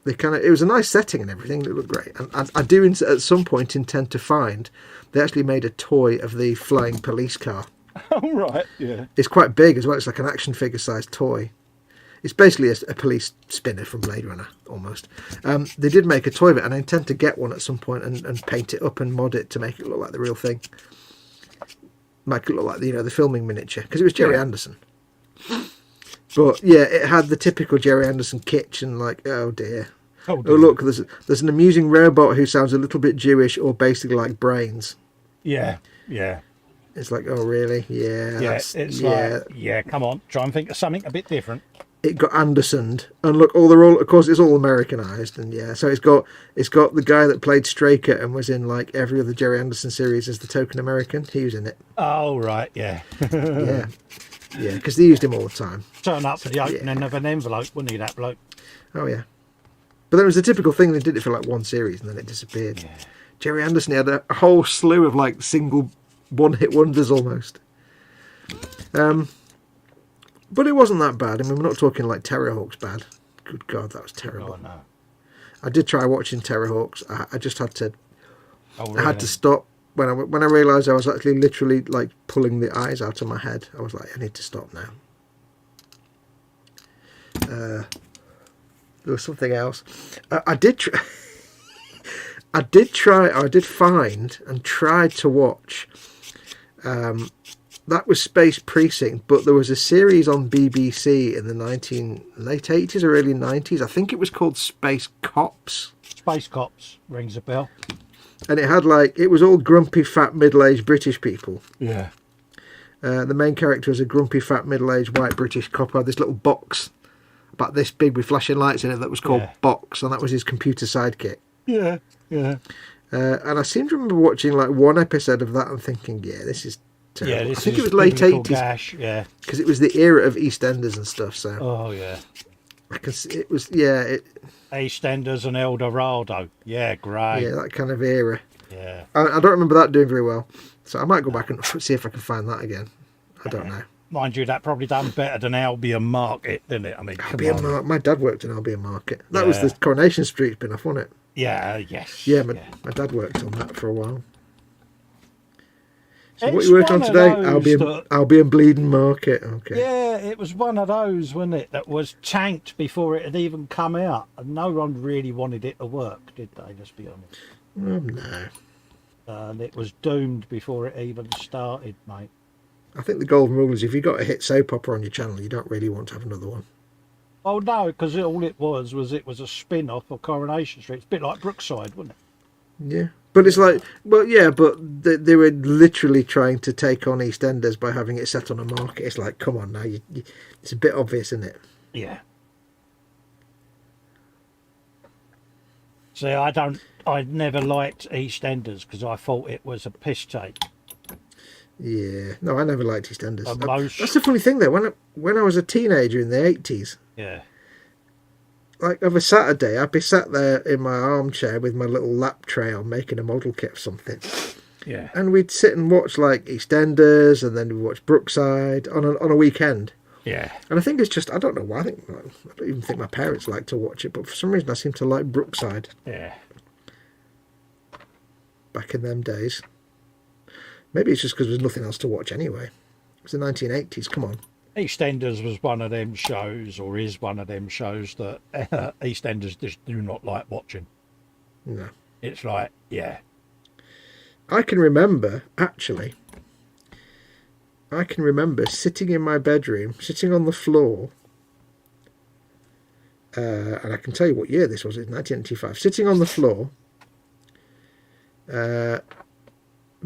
It was a nice setting and everything. It looked great. And I do at some point intend to find... They actually made a toy of the flying police car. Oh, right, yeah. It's quite big as well. It's like an action figure sized toy. It's basically a police spinner from Blade Runner, almost. They did make a toy of it, and I intend to get one at some point and paint it up and mod it to make it look like the real thing. Make it look like the filming miniature, because it was Jerry Anderson. But yeah, it had the typical Jerry Anderson kitsch and like, oh dear. Oh look, there's an amusing robot who sounds a little bit Jewish or basically like Brains. Yeah, yeah. It's like, oh really? Yeah. Yeah, it's like, yeah, come on, try and think of something a bit different. It got Andersoned, and look, of course, it's all Americanized, and yeah, so it's got the guy that played Straker and was in like every other Jerry Anderson series as the token American. He was in it. Oh right, yeah. yeah, because they used him all the time. Turn up for the opening of an envelope, wouldn't he, that bloke? Oh yeah, but then it was a typical thing. They did it for like one series, and then it disappeared. Yeah. Jerry Anderson had a whole slew of like single one-hit wonders almost. But it wasn't that bad. I mean, we're not talking like Terrorhawks bad. Good God, that was terrible. Oh, no. I did try watching Terrorhawks. I just had to. Oh, really? I had to stop when I realised I was actually literally like pulling the eyes out of my head. I was like, I need to stop now. There was something else. I did find and tried to watch. That was Space Precinct, but there was a series on BBC in the late 80s or early 90s. I think it was called Space Cops. Space Cops rings a bell. And it was all grumpy, fat, middle-aged British people. Yeah. The main character was a grumpy, fat, middle-aged white British cop who had this little box about this big with flashing lights in it that was called Yeah. Box, and that was his computer sidekick. Yeah, yeah. And I seem to remember watching like one episode of that and thinking, yeah, this is terrible. Yeah, this I think is it was late biblical 80s gash, yeah. because it was the era of EastEnders and stuff. So Oh, yeah. I can see, it was, yeah, EastEnders and El Dorado. Yeah, great. yeah, that kind of era. Yeah. I don't remember that doing very well, so I might go back and see if I can find that again. I don't know. Mind you, that probably done better than Albion Market, didn't it? I mean, come on. My dad worked in Albion Market. That was the Coronation Street spin-off, wasn't it? Yeah, yes. Yeah, my dad worked on that for a while. So It's what you working on one of today? those Albion Bleeding Market. Okay. Yeah, it was one of those, wasn't it, that was tanked before it had even come out. And no one really wanted it to work, did they? Let's be honest. No. And it was doomed before it even started, mate. I think the golden rule is if you've got a hit soap opera on your channel, you don't really want to have another one. Oh, no, because all it was a spin-off of Coronation Street. It's a bit like Brookside, wasn't it? Yeah. But it's like, well, yeah, but they were literally trying to take on EastEnders by having it set on a market. It's like, come on now, it's a bit obvious, isn't it? Yeah. See, I never liked EastEnders because I thought it was a piss take. Yeah. No, I never liked EastEnders. Most... That's the funny thing, though. When I was a teenager in the 80s, yeah. like of a Saturday, I'd be sat there in my armchair with my little lap tray on making a model kit of something. Yeah. And we'd sit and watch like EastEnders, and then we'd watch Brookside on a weekend. Yeah. And I think it's just, I don't know why, I don't even think my parents like to watch it, but for some reason I seem to like Brookside. Yeah. Back in them days. Maybe it's just because there was nothing else to watch anyway. It was the 1980s, come on. EastEnders was one of them shows, or is one of them shows that EastEnders just do not like watching. No. It's like, yeah. I can remember sitting in my bedroom, sitting on the floor, and I can tell you what year this was, it's 1985, sitting on the floor,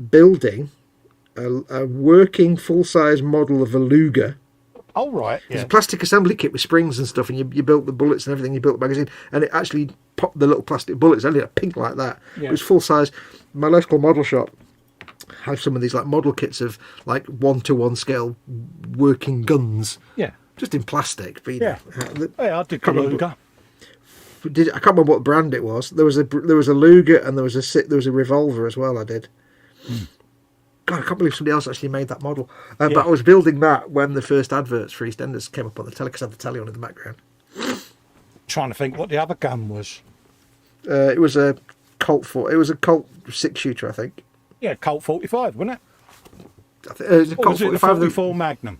building a working full-size model of a Luger. Oh, right, yeah. It's a plastic assembly kit with springs and stuff, and you built the bullets and everything, you built the magazine, and it actually popped the little plastic bullets, only a pink like that. Yeah. It was full-size. My local model shop had some of these like model kits of like 1-to-1 scale working guns. Yeah. Just in plastic. But, Yeah. I did can't Luger. I can't remember what brand it was. There was a Luger and there was a revolver as well. I did. God, I can't believe somebody else actually made that model. But I was building that when the first adverts for EastEnders came up on the telly, because I had the telly on in the background. Trying to think what the other gun was. It was a Colt 6-shooter, I think. Yeah, Colt 45, wasn't it? It was a Or Colt was it the 45. 44 Magnum?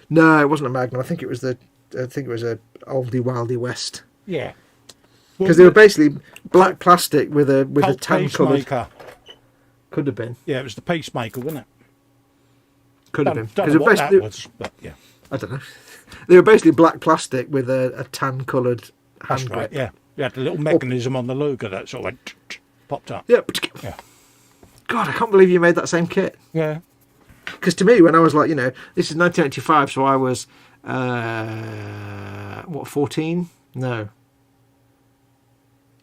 No, it wasn't a Magnum. I think it was a oldie wildy West. Yeah. Because they were basically black plastic with a tan coloured. Peacemaker. Could have been. Yeah, it was the Peacemaker, wasn't it? Could have been. Don't know what that was, but yeah. I don't know. They were basically black plastic with a tan coloured hand That's grip. right, yeah. You had the little mechanism on the Luger that sort of went, popped up. Yeah. Yeah. God, I can't believe you made that same kit. Yeah. Because to me, when I was like, this is 1985, so I was, 14? No.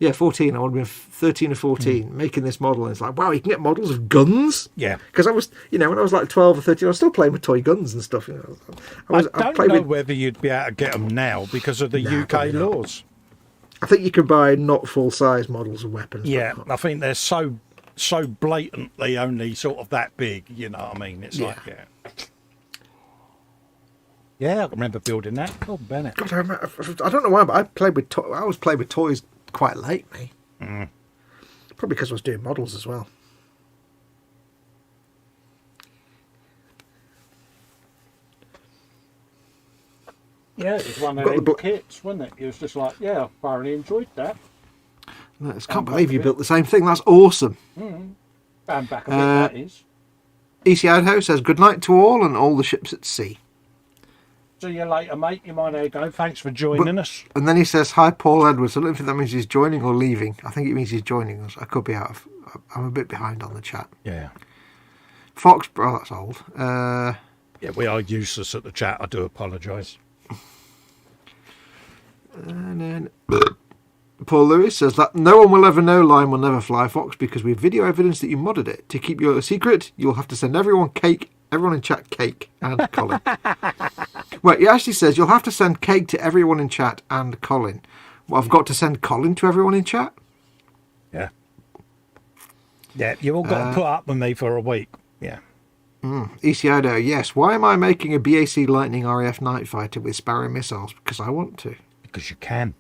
Yeah, 14. I would have been 13 or 14 making this model. And it's like, wow, you can get models of guns? Yeah. Because I was, when I was like 12 or 13, I was still playing with toy guns and stuff. I don't know whether you'd be able to get them now because of the UK laws. I think you can buy not full-size models of weapons. Yeah, I think they're so blatantly only sort of that big, you know what I mean? It's like, yeah. Yeah, I remember building that. Oh, Bennett. God, I don't know why, but I always played with toys quite late, me. Probably because I was doing models as well. Yeah, it was one of them kits, wasn't it? It was just like, yeah, I thoroughly enjoyed that. No, I can't believe you built the same thing. That's awesome. And back a bit, that is. EC Idaho says, good night to all and all the ships at sea. See you later, mate. You might go. Thanks for joining us. And then he says, hi, Paul Edwards. I don't know if that means he's joining or leaving. I think it means he's joining us. I could be I'm a bit behind on the chat. Yeah. Fox, oh, that's old. Yeah, we are useless at the chat. I do apologise. And then Paul Lewis says that no one will ever know Lion will never fly, Fox, because we have video evidence that you modded it. To keep your secret, you'll have to send everyone in chat cake, and Colin. Well, he actually says you'll have to send cake to everyone in chat and Colin. Well, I've got to send Colin to everyone in chat? Yeah. Yeah, you've all got to put up with me for a week. Yeah. Eachother, yes. Why am I making a BAC Lightning RAF Night Fighter with Sparrow missiles? Because I want to. Because you can.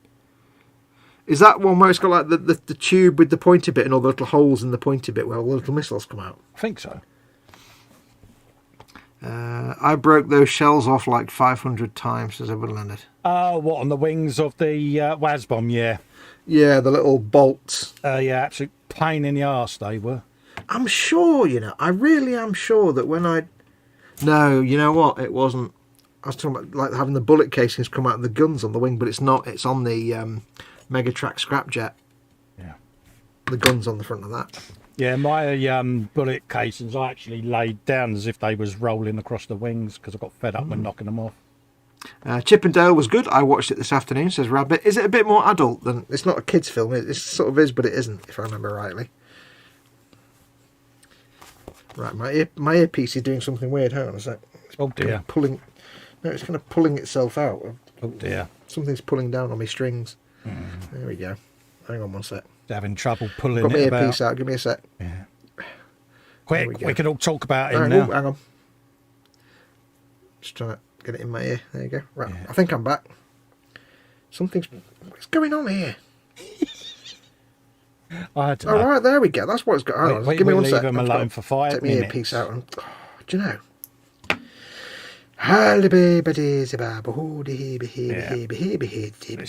Is that one where it's got like the tube with the pointy bit and all the little holes in the pointy bit where all the little missiles come out? I think so. I broke those shells off like 500 times, says Edward Leonard. Oh, what, on the wings of the WASBomb, yeah. Yeah, the little bolts. Yeah, absolute pain in the arse they were. I'm sure, I really am sure that when I... No, you know what? It wasn't. I was talking about like having the bullet casings come out of the guns on the wing, but it's not. It's on the Megatrack scrapjet. Yeah. The guns on the front of that. Yeah, my bullet casings I actually laid down as if they was rolling across the wings because I got fed up when knocking them off. Chip and Dale was good. I watched it this afternoon, says Rabbit. Is it a bit more adult than... It's not a kid's film. It sort of is, but it isn't, if I remember rightly. Right, my earpiece is doing something weird. Hang on a sec. Oh dear. It's kind of pulling itself out. Oh dear. Something's pulling down on my strings. There we go. Hang on one sec. Having trouble pulling Got my it earpiece about. out. Give me a sec. Yeah. Quick, we can all talk about it now. Hang on. Just trying to get it in my ear. There you go. Right. Yeah. I think I'm back. What's going on here? I don't know. Right, there we go. That's what's going on. Give me one leave sec. them alone for 5 take minutes. Take my earpiece out and... do you know? This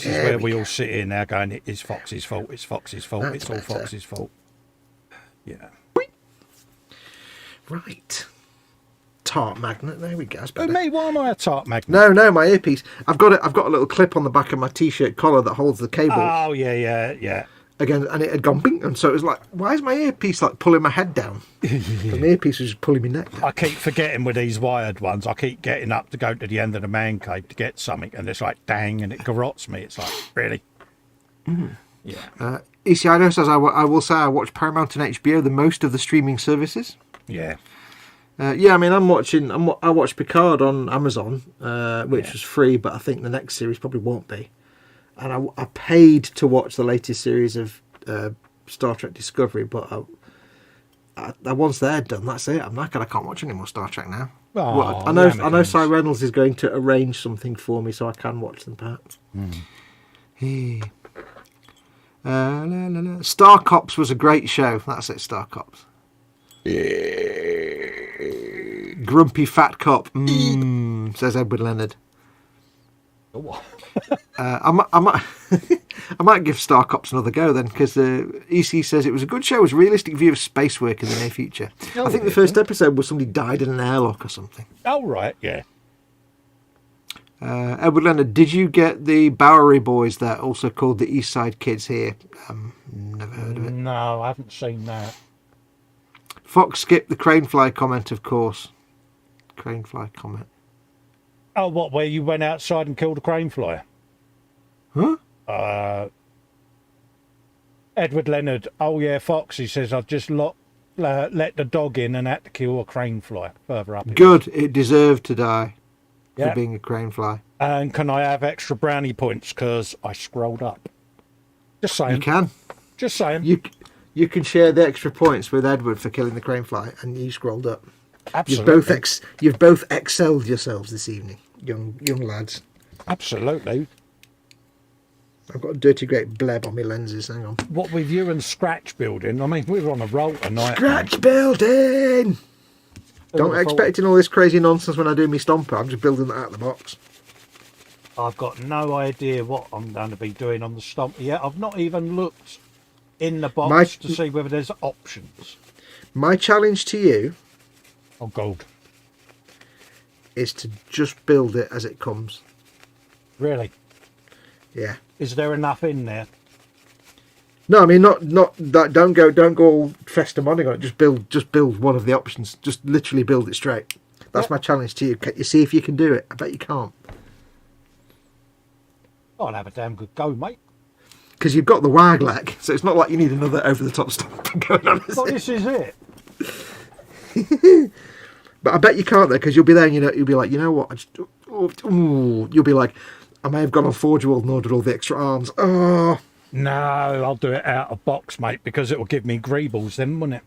is where we all sit in now going, it's Fox's fault, it's Fox's fault, it's all Fox's fault. Yeah. Right. Tart magnet, there we go. That's better. Me, why am I a tart magnet? No, my earpiece. I've got a little clip on the back of my t-shirt collar that holds the cable. Oh, yeah. Again, and it had gone bing, and so it was like, why is my earpiece like pulling my head down? And the earpiece was just pulling my neck down. I keep forgetting with these wired ones. I keep getting up to go to the end of the man cave to get something, and it's like, dang, and it garrots me. It's like, really? Yeah. Eachother says, I will say I watch Paramount and HBO the most of the streaming services. Yeah. Yeah, I mean, I watched Picard on Amazon, which was free, but I think the next series probably won't be. And I paid to watch the latest series of Star Trek Discovery, but once they're done, that's it. I'm knackered. I can't watch any more Star Trek now. Oh, well, I know Cy Reynolds is going to arrange something for me so I can watch them, perhaps. Star Cops was a great show. That's it, Star Cops. Grumpy fat cop, says Edward Leonard. I might give Star Cops another go then, because EC says it was a good show, it was a realistic view of space work in the near future. I think the first episode was somebody died in an airlock or something. Oh, right, yeah. Edward Leonard, did you get the Bowery Boys that also called the East Side Kids here? Never heard of it. No, I haven't seen that. Fox skipped the Cranefly comment, of course. Cranefly comment. Oh, what, where you went outside and killed a crane flyer? Huh? Edward Leonard, oh yeah, Fox, he says, I've just let the dog in and had to kill a crane fly further up. Good, it deserved to die for being a crane fly. And can I have extra brownie points because I scrolled up? Just saying. You can. Just saying. You can share the extra points with Edward for killing the crane fly, and you scrolled up. Absolutely. You've both excelled yourselves this evening, young lads. Absolutely. I've got a dirty great bleb on my lenses. Hang on. What with you and Scratch building? I mean, we were on a roll tonight. Scratch building. Don't expect all this crazy nonsense when I do my stomper. I'm just building that out of the box. I've got no idea what I'm going to be doing on the stomper yet. I've not even looked in the box to see whether there's options. My challenge to you, oh God, is to just build it as it comes. Really? Yeah. Is there enough in there? No, I mean not that. Don't go all Festa modding on it. Just build one of the options. Just literally build it straight. That's my challenge to you. You see if you can do it. I bet you can't. I'll have a damn good go, mate. Because you've got the wag leg, so it's not like you need another over-the-top stuff going on. Well, this is it. But I bet you can't, though, because you'll be there and you'll be like, you know what? You'll be like, I may have gone on Forge World and ordered all the extra arms. Oh. No, I'll do it out of box, mate, because it will give me greebles then, won't it?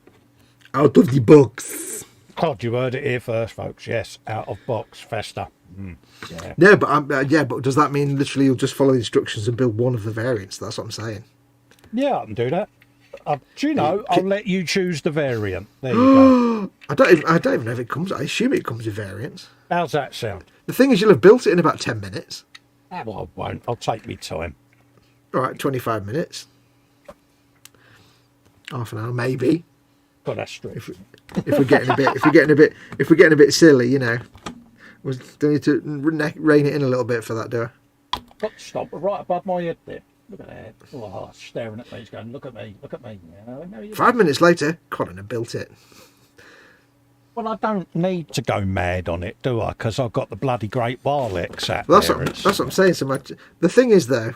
Out of the box. God, you heard it here first, folks. Yes, out of box Festa. Yeah. No, but does that mean literally you'll just follow the instructions and build one of the variants? That's what I'm saying. Yeah, I can do that. Do you know? I'll let you choose the variant. There you go. I don't even know if it comes. I assume it comes with variants. How's that sound? The thing is, you'll have built it in about 10 minutes. Well, I won't. I'll take me time. All right, 25 minutes. Half an hour, maybe. God, that's true. If we're getting a bit silly, you know. Do I need to rein it in a little bit for that, do I? Got to stop right above my head there. Look at that. Oh, staring at me. He's going, look at me, look at me. You know, 5 minutes later, Colin had built it. Well, I don't need to go mad on it, do I? Because I've got the bloody great Barlex out Well, there. that's what I'm saying. So the thing is, though,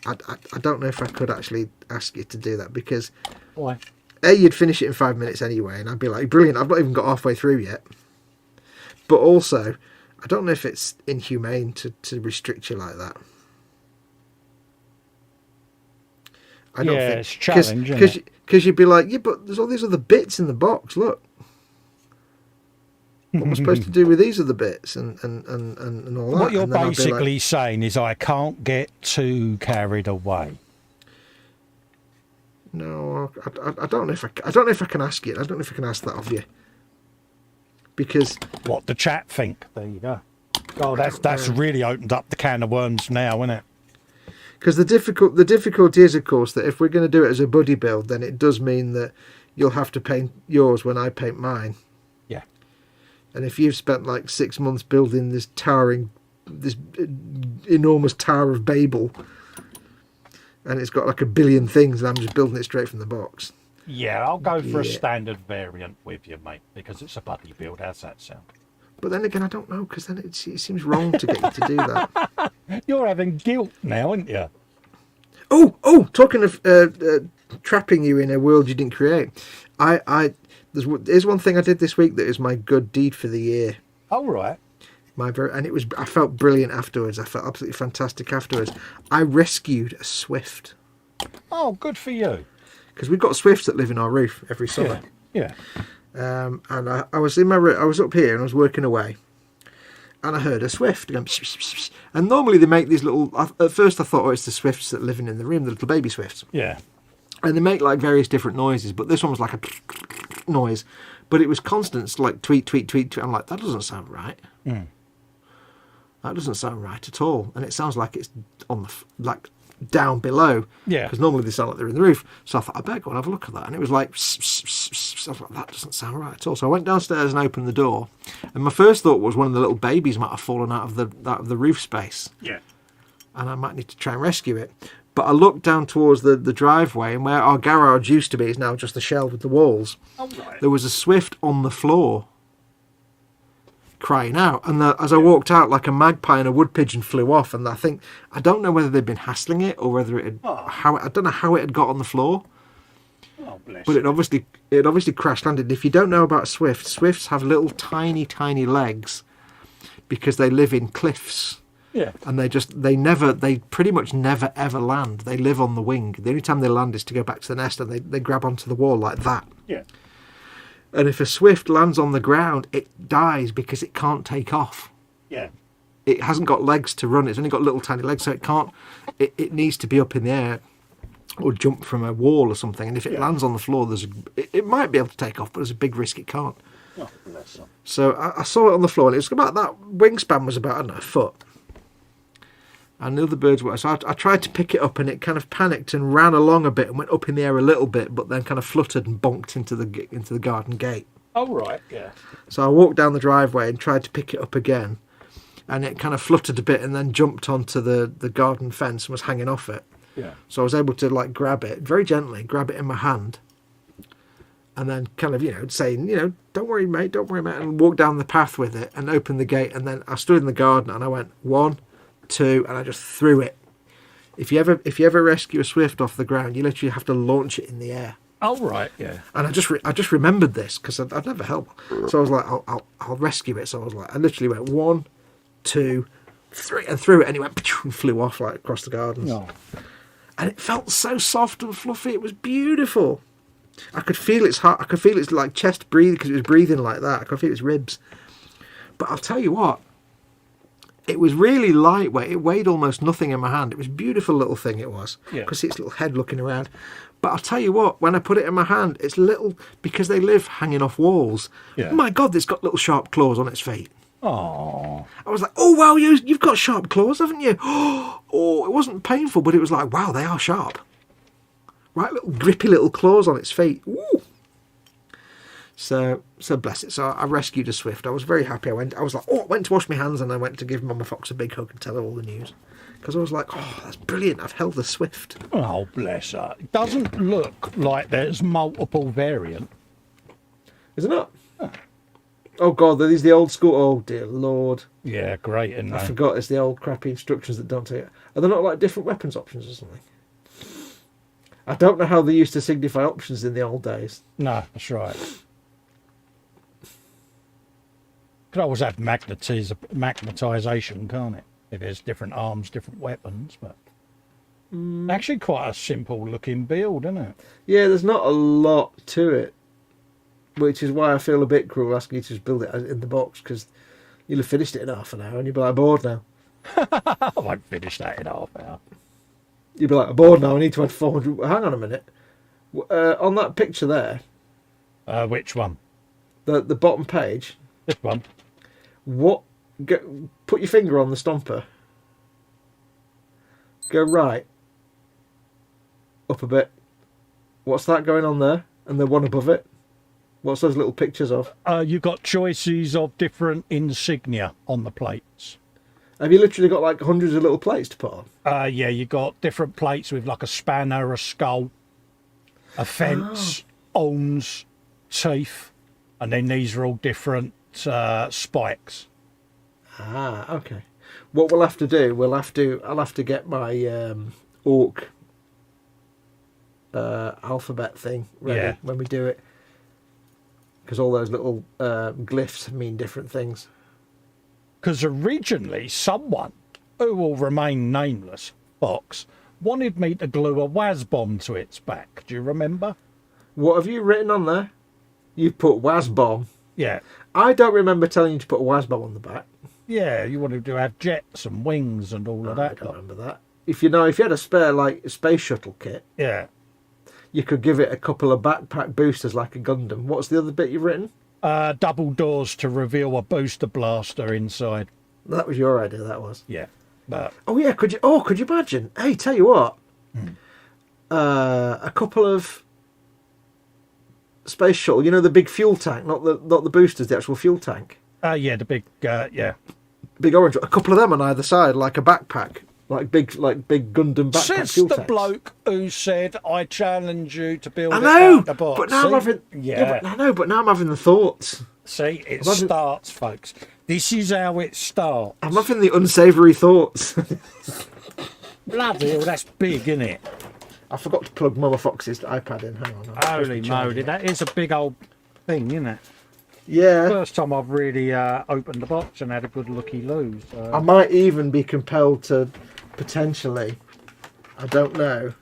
I don't know if I could actually ask you to do that because... Why? You'd finish it in 5 minutes anyway, and I'd be like, brilliant, I've not even got halfway through yet. But also, I don't know if it's inhumane to restrict you like that. I don't think it's challenging. Because you'd be like, yeah, but there's all these other bits in the box, look. What am I supposed to do with these other bits and all that? What you're and then basically saying is I can't get too carried away. No, I don't know if I don't know if I can ask it. I don't know if I can ask that of you. Because what the chat think. There you go. Oh, that's really opened up the can of worms now, isn't it? Because the difficulty is, of course, that if we're going to do it as a buddy build, then it does mean that you'll have to paint yours when I paint mine. Yeah. And if you've spent like 6 months building this enormous Tower of Babel, and it's got like a billion things, and I'm just building it straight from the box. Yeah, I'll go for a standard variant with you, mate, because it's a buddy build. How's that sound? But then again, I don't know, because then it seems wrong to get you to do that. You're having guilt now, aren't you? Oh! Talking of trapping you in a world you didn't create, there's one thing I did this week that is my good deed for the year. Oh, right. I felt brilliant afterwards. I felt absolutely fantastic afterwards. I rescued a swift. Oh, good for you. Because we've got swifts that live in our roof every summer. Yeah. And I was in my room. I was up here and I was working away, and I heard a swift going. Psh, psh, psh, psh. And normally they make these little. At first I thought, it's the swifts that living in the room, the little baby swifts. Yeah. And they make like various different noises, but this one was like a noise, but it was constant, like tweet, tweet, tweet, tweet. I'm like, that doesn't sound right. Mm. That doesn't sound right at all, and it sounds like it's on the down below. Yeah. Because normally they sound like they're in the roof. So I thought, I better go and have a look at that. And it was like, I was like, that doesn't sound right at all. So I went downstairs and opened the door. And my first thought was one of the little babies might have fallen out of the roof space. Yeah. And I might need to try and rescue it. But I looked down towards the driveway, and where our garage used to be is now just a shell with the walls. Oh, right. There was a swift on the floor crying out, and as I walked out, like a magpie and a wood pigeon flew off, and I don't know whether they'd been hassling it or whether it had I don't know how it had got on the floor. Oh, bless. But it obviously crash landed. If you don't know about swifts have little tiny legs because they live in cliffs. Yeah. And they pretty much never ever land. They live on the wing. The only time they land is to go back to the nest, and they grab onto the wall like that. Yeah. And if a swift lands on the ground, it dies because it can't take off. Yeah. It hasn't got legs to run. It's only got little tiny legs, so it can't. It needs to be up in the air or jump from a wall or something. And if it lands on the floor, it might be able to take off, but there's a big risk it can't. Oh, bless them. So I saw it on the floor, and it was about that wingspan was about, I don't know, a foot. And the other birds were. So I tried to pick it up, and it kind of panicked and ran along a bit and went up in the air a little bit, but then kind of fluttered and bonked into the garden gate. Oh, right, yeah. So I walked down the driveway and tried to pick it up again, and it kind of fluttered a bit and then jumped onto the garden fence and was hanging off it. Yeah. So I was able to grab it very gently, grab it in my hand, and then kind of saying, don't worry mate, and walk down the path with it and open the gate. And then I stood in the garden and I went 1, 2, and I just threw it. If you ever rescue a swift off the ground, you literally have to launch it in the air. Oh right, yeah. And I just remembered this because I'd never held one. So I was like, I'll rescue it. So I was like, I literally went 1, 2, 3, and threw it, and it went and flew off like across the gardens. No. And it felt so soft and fluffy. It was beautiful. I could feel its heart. I could feel its like chest breathe because it was breathing like that. I could feel its ribs. But I'll tell you what, it was really lightweight. It weighed almost nothing in my hand. It was a beautiful little thing. It was. Yeah. Because its little head looking around. But I'll tell you what, when I put it in my hand, it's little because they live hanging off walls. Yeah. My God, it's got little sharp claws on its feet. Oh. I was like, oh wow, you've got sharp claws, haven't you? Oh, it wasn't painful, but it was like, wow, they are sharp. Right, little grippy little claws on its feet. Ooh. So bless it. So I rescued a swift. I was very happy. I went to wash my hands, and I went to give Mama Fox a big hug and tell her all the news. Because I was like, oh, that's brilliant. I've held a swift. Oh, bless her. It doesn't look like there's multiple variant. Is it not? Oh God, these the old school. Oh dear Lord. Yeah, great, isn't I they? forgot it's the old crappy instructions that don't take it. Are they not like different weapons options or something? I don't know how they used to signify options in the old days. No, that's right. Could always have magnetisation, can't it? If there's different arms, different weapons, but actually quite a simple looking build, isn't it? Yeah, there's not a lot to it, which is why I feel a bit cruel asking you to just build it in the box, because you'll have finished it in half an hour and you'll be like, bored now. I won't finish that in half an hour. You'll be like, I'm bored now, I need to add 400. Hang on a minute. On that picture there, Which one? the bottom page, This one. put your finger on the stomper. Go right. Up a bit. What's that going on there? And the one above it? What's those little pictures of? You've got choices of different insignia on the plates. Have you literally got like hundreds of little plates to put on? Yeah, you got different plates with like a spanner, a skull, a fence, awns, teeth, and then these are all different spikes. Ah, okay. What we'll have to do, I'll have to get my ork alphabet thing ready when we do it, because all those little glyphs mean different things. Because originally someone, who will remain nameless, Fox, wanted me to glue a WAS bomb to its back. Do you remember? What have you written on there? You've put WAS bomb. Yeah. I don't remember telling you to put a WAS bomb on the back. Yeah, you wanted to have jets and wings and all of that. I don't remember that. If you had a spare like space shuttle kit, Yeah. you could give it a couple of backpack boosters like a Gundam. What's the other bit you've written? Double doors to reveal a booster blaster inside. That was your idea. That was. Yeah. But Oh yeah, could you imagine? Hey, tell you what, a couple of space shuttle. You know the big fuel tank, not the boosters, the actual fuel tank. yeah, the big Big orange. A couple of them on either side, like a backpack, like big Gundam backpack Since fuel the tanks. bloke who said I challenge you to build I it know, out the box. but now See? I'm having. Yeah. But, I know, but now I'm having the thoughts. See, it having- starts, folks. This is how it starts. I'm having the unsavoury thoughts. Bloody hell, that's big, isn't it? I forgot to plug Mama Fox's iPad in. Hang on. I'm supposed to Holy be charging moly, it. that is a big old thing, isn't it? Yeah. First time I've really opened the box and had a good looky-loo. So. I might even be compelled to potentially. I don't know.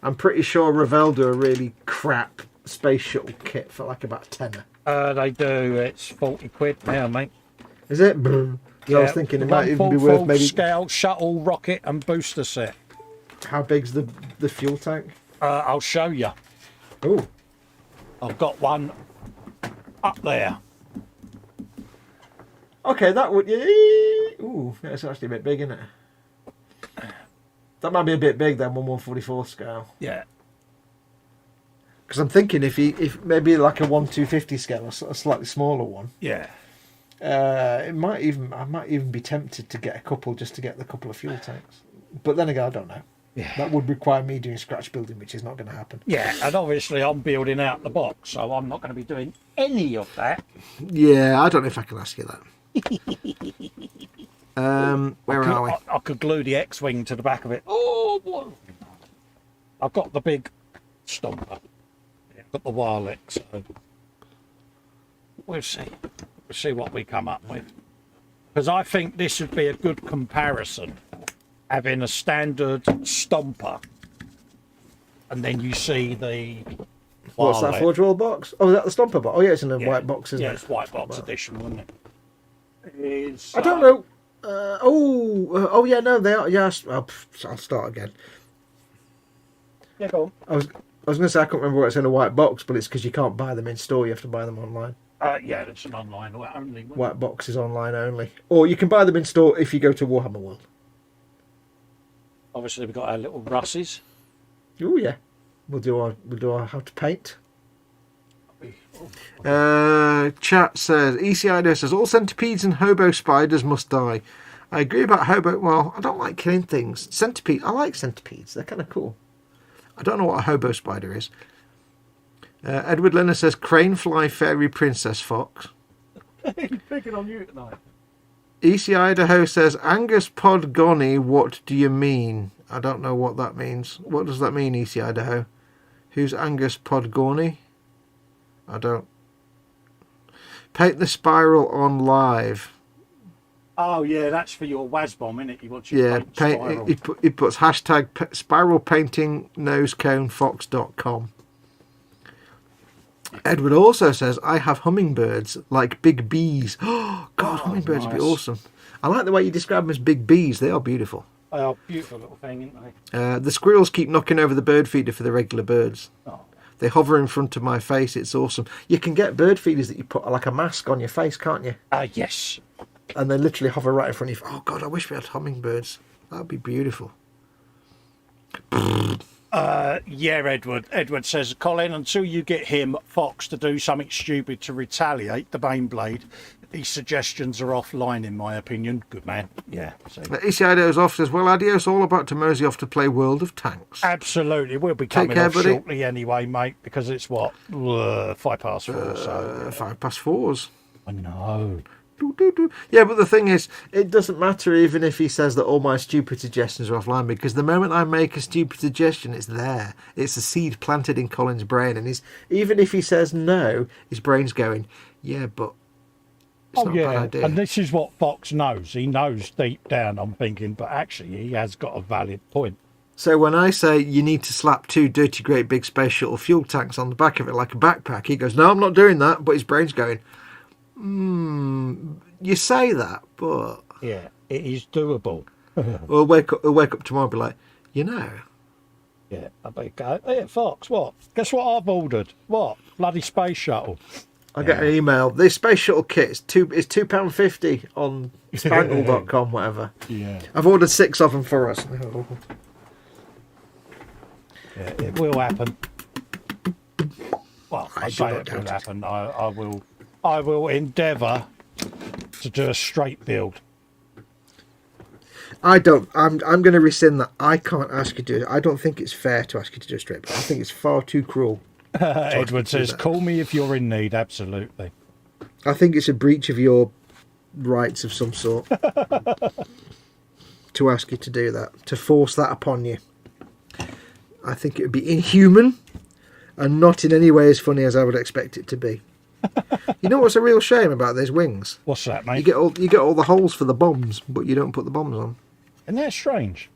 I'm pretty sure Revell do a really crap space shuttle kit for like about £10. They do. It's 40 quid now, mate. Is it? I was thinking it might even be worth maybe. Scale, shuttle, rocket, and booster set. How big's the fuel tank? I'll show you. Oh, I've got one up there. okay, that would. Ooh, that's actually a bit big, isn't it? That might be a bit big then, 1/144 scale. Yeah. Because I'm thinking if maybe like a 1/250 scale, a slightly smaller one. Yeah. I might even be tempted to get a couple just to get the couple of fuel tanks. But then again, I don't know. Yeah. That would require me doing scratch building, which is not going to happen. Yeah, and obviously I'm building out the box, so I'm not going to be doing any of that. Yeah, I don't know if I can ask you that. Where are we? I could glue the X-wing to the back of it. Oh, what? I've got the big stomper. I've got the Warlock, so we'll see. We'll see what we come up with. Because I think this would be a good comparison, having a standard stomper, and then you see the What's that, Forge World box? Oh, is that the Stomper box? Oh, yeah, it's in a Yeah. white box, isn't Yeah, it? it's white box edition, wouldn't it? It's, I don't know. Oh, yeah, no, they are. Yes, I'll start again. Yeah, go on. I was going to say I can't remember where it's in a white box, but it's because you can't buy them in store. You have to buy them online. Yeah, it's an online only. White box is online only, or you can buy them in store if you go to Warhammer World. Obviously, we've got our little Russes. Oh yeah, we'll do our how to paint. Chat says ECIDO says all centipedes and hobo spiders must die. I agree about hobo. Well, I don't like killing things. Centipede. I like centipedes. They're kind of cool. I don't know what a hobo spider is. Edward Lenner says crane fly fairy princess fox. He's picking on you tonight. EC Idaho says Angus Podgoni, what do you mean? I don't know what that means. What does that mean, EC Idaho? Who's Angus Podgoni? I don't. Paint the spiral on live. Oh yeah, that's for your Wazbomb, isn't it? You want your paint. He puts hashtag spiral painting noseconefox.com. Edward also says, I have hummingbirds like big bees. Oh, God, hummingbirds would be awesome. I like the way you describe them as big bees. They are beautiful. They are a beautiful little thing, aren't they? The squirrels keep knocking over the bird feeder for the regular birds. Oh. They hover in front of my face. It's awesome. You can get bird feeders that you put like a mask on your face, can't you? Yes. And they literally hover right in front of you. Oh, God, I wish we had hummingbirds. That would be beautiful. Yeah, Edward. Edward says, Colin, until you get him, Fox, to do something stupid to retaliate, the Baneblade, these suggestions are offline, in my opinion. Good man. Yeah. So. Isiado's off says, well, adios, all about to mosey off to play World of Tanks. Absolutely. We'll be coming off shortly anyway, mate, because it's what? 4:05. So 4:05. I know. Yeah, but the thing is, it doesn't matter even if he says that all my stupid suggestions are offline, because the moment I make a stupid suggestion, it's there. It's a seed planted in Colin's brain, and even if he says no, his brain's going, yeah, but it's not a bad idea. And this is what Fox knows. He knows deep down, I'm thinking, but actually he has got a valid point. So when I say you need to slap 2 dirty great big space shuttle fuel tanks on the back of it like a backpack, he goes, no, I'm not doing that, but his brain's going, you say that, but yeah, it is doable. We'll wake up tomorrow and be like, you know. Yeah, I bet go. Hey, Fox, what? Guess what I've ordered? What? Bloody space shuttle. I get an email. The space shuttle kit is £2.50 on spangle.com, whatever. Yeah. I've ordered 6 of them for us. Yeah, it will happen. Well, I say not it will doubt it. happen. I will endeavour to do a straight build. I'm going to rescind that. I can't ask you to do it. I don't think it's fair to ask you to do a straight build. I think it's far too cruel. Edward says, call me if you're in need. Absolutely. I think it's a breach of your rights of some sort to ask you to do that, to force that upon you. I think it would be inhuman and not in any way as funny as I would expect it to be. You know what's a real shame about those wings? What's that, mate? You get all the holes for the bombs, but you don't put the bombs on. Isn't that strange?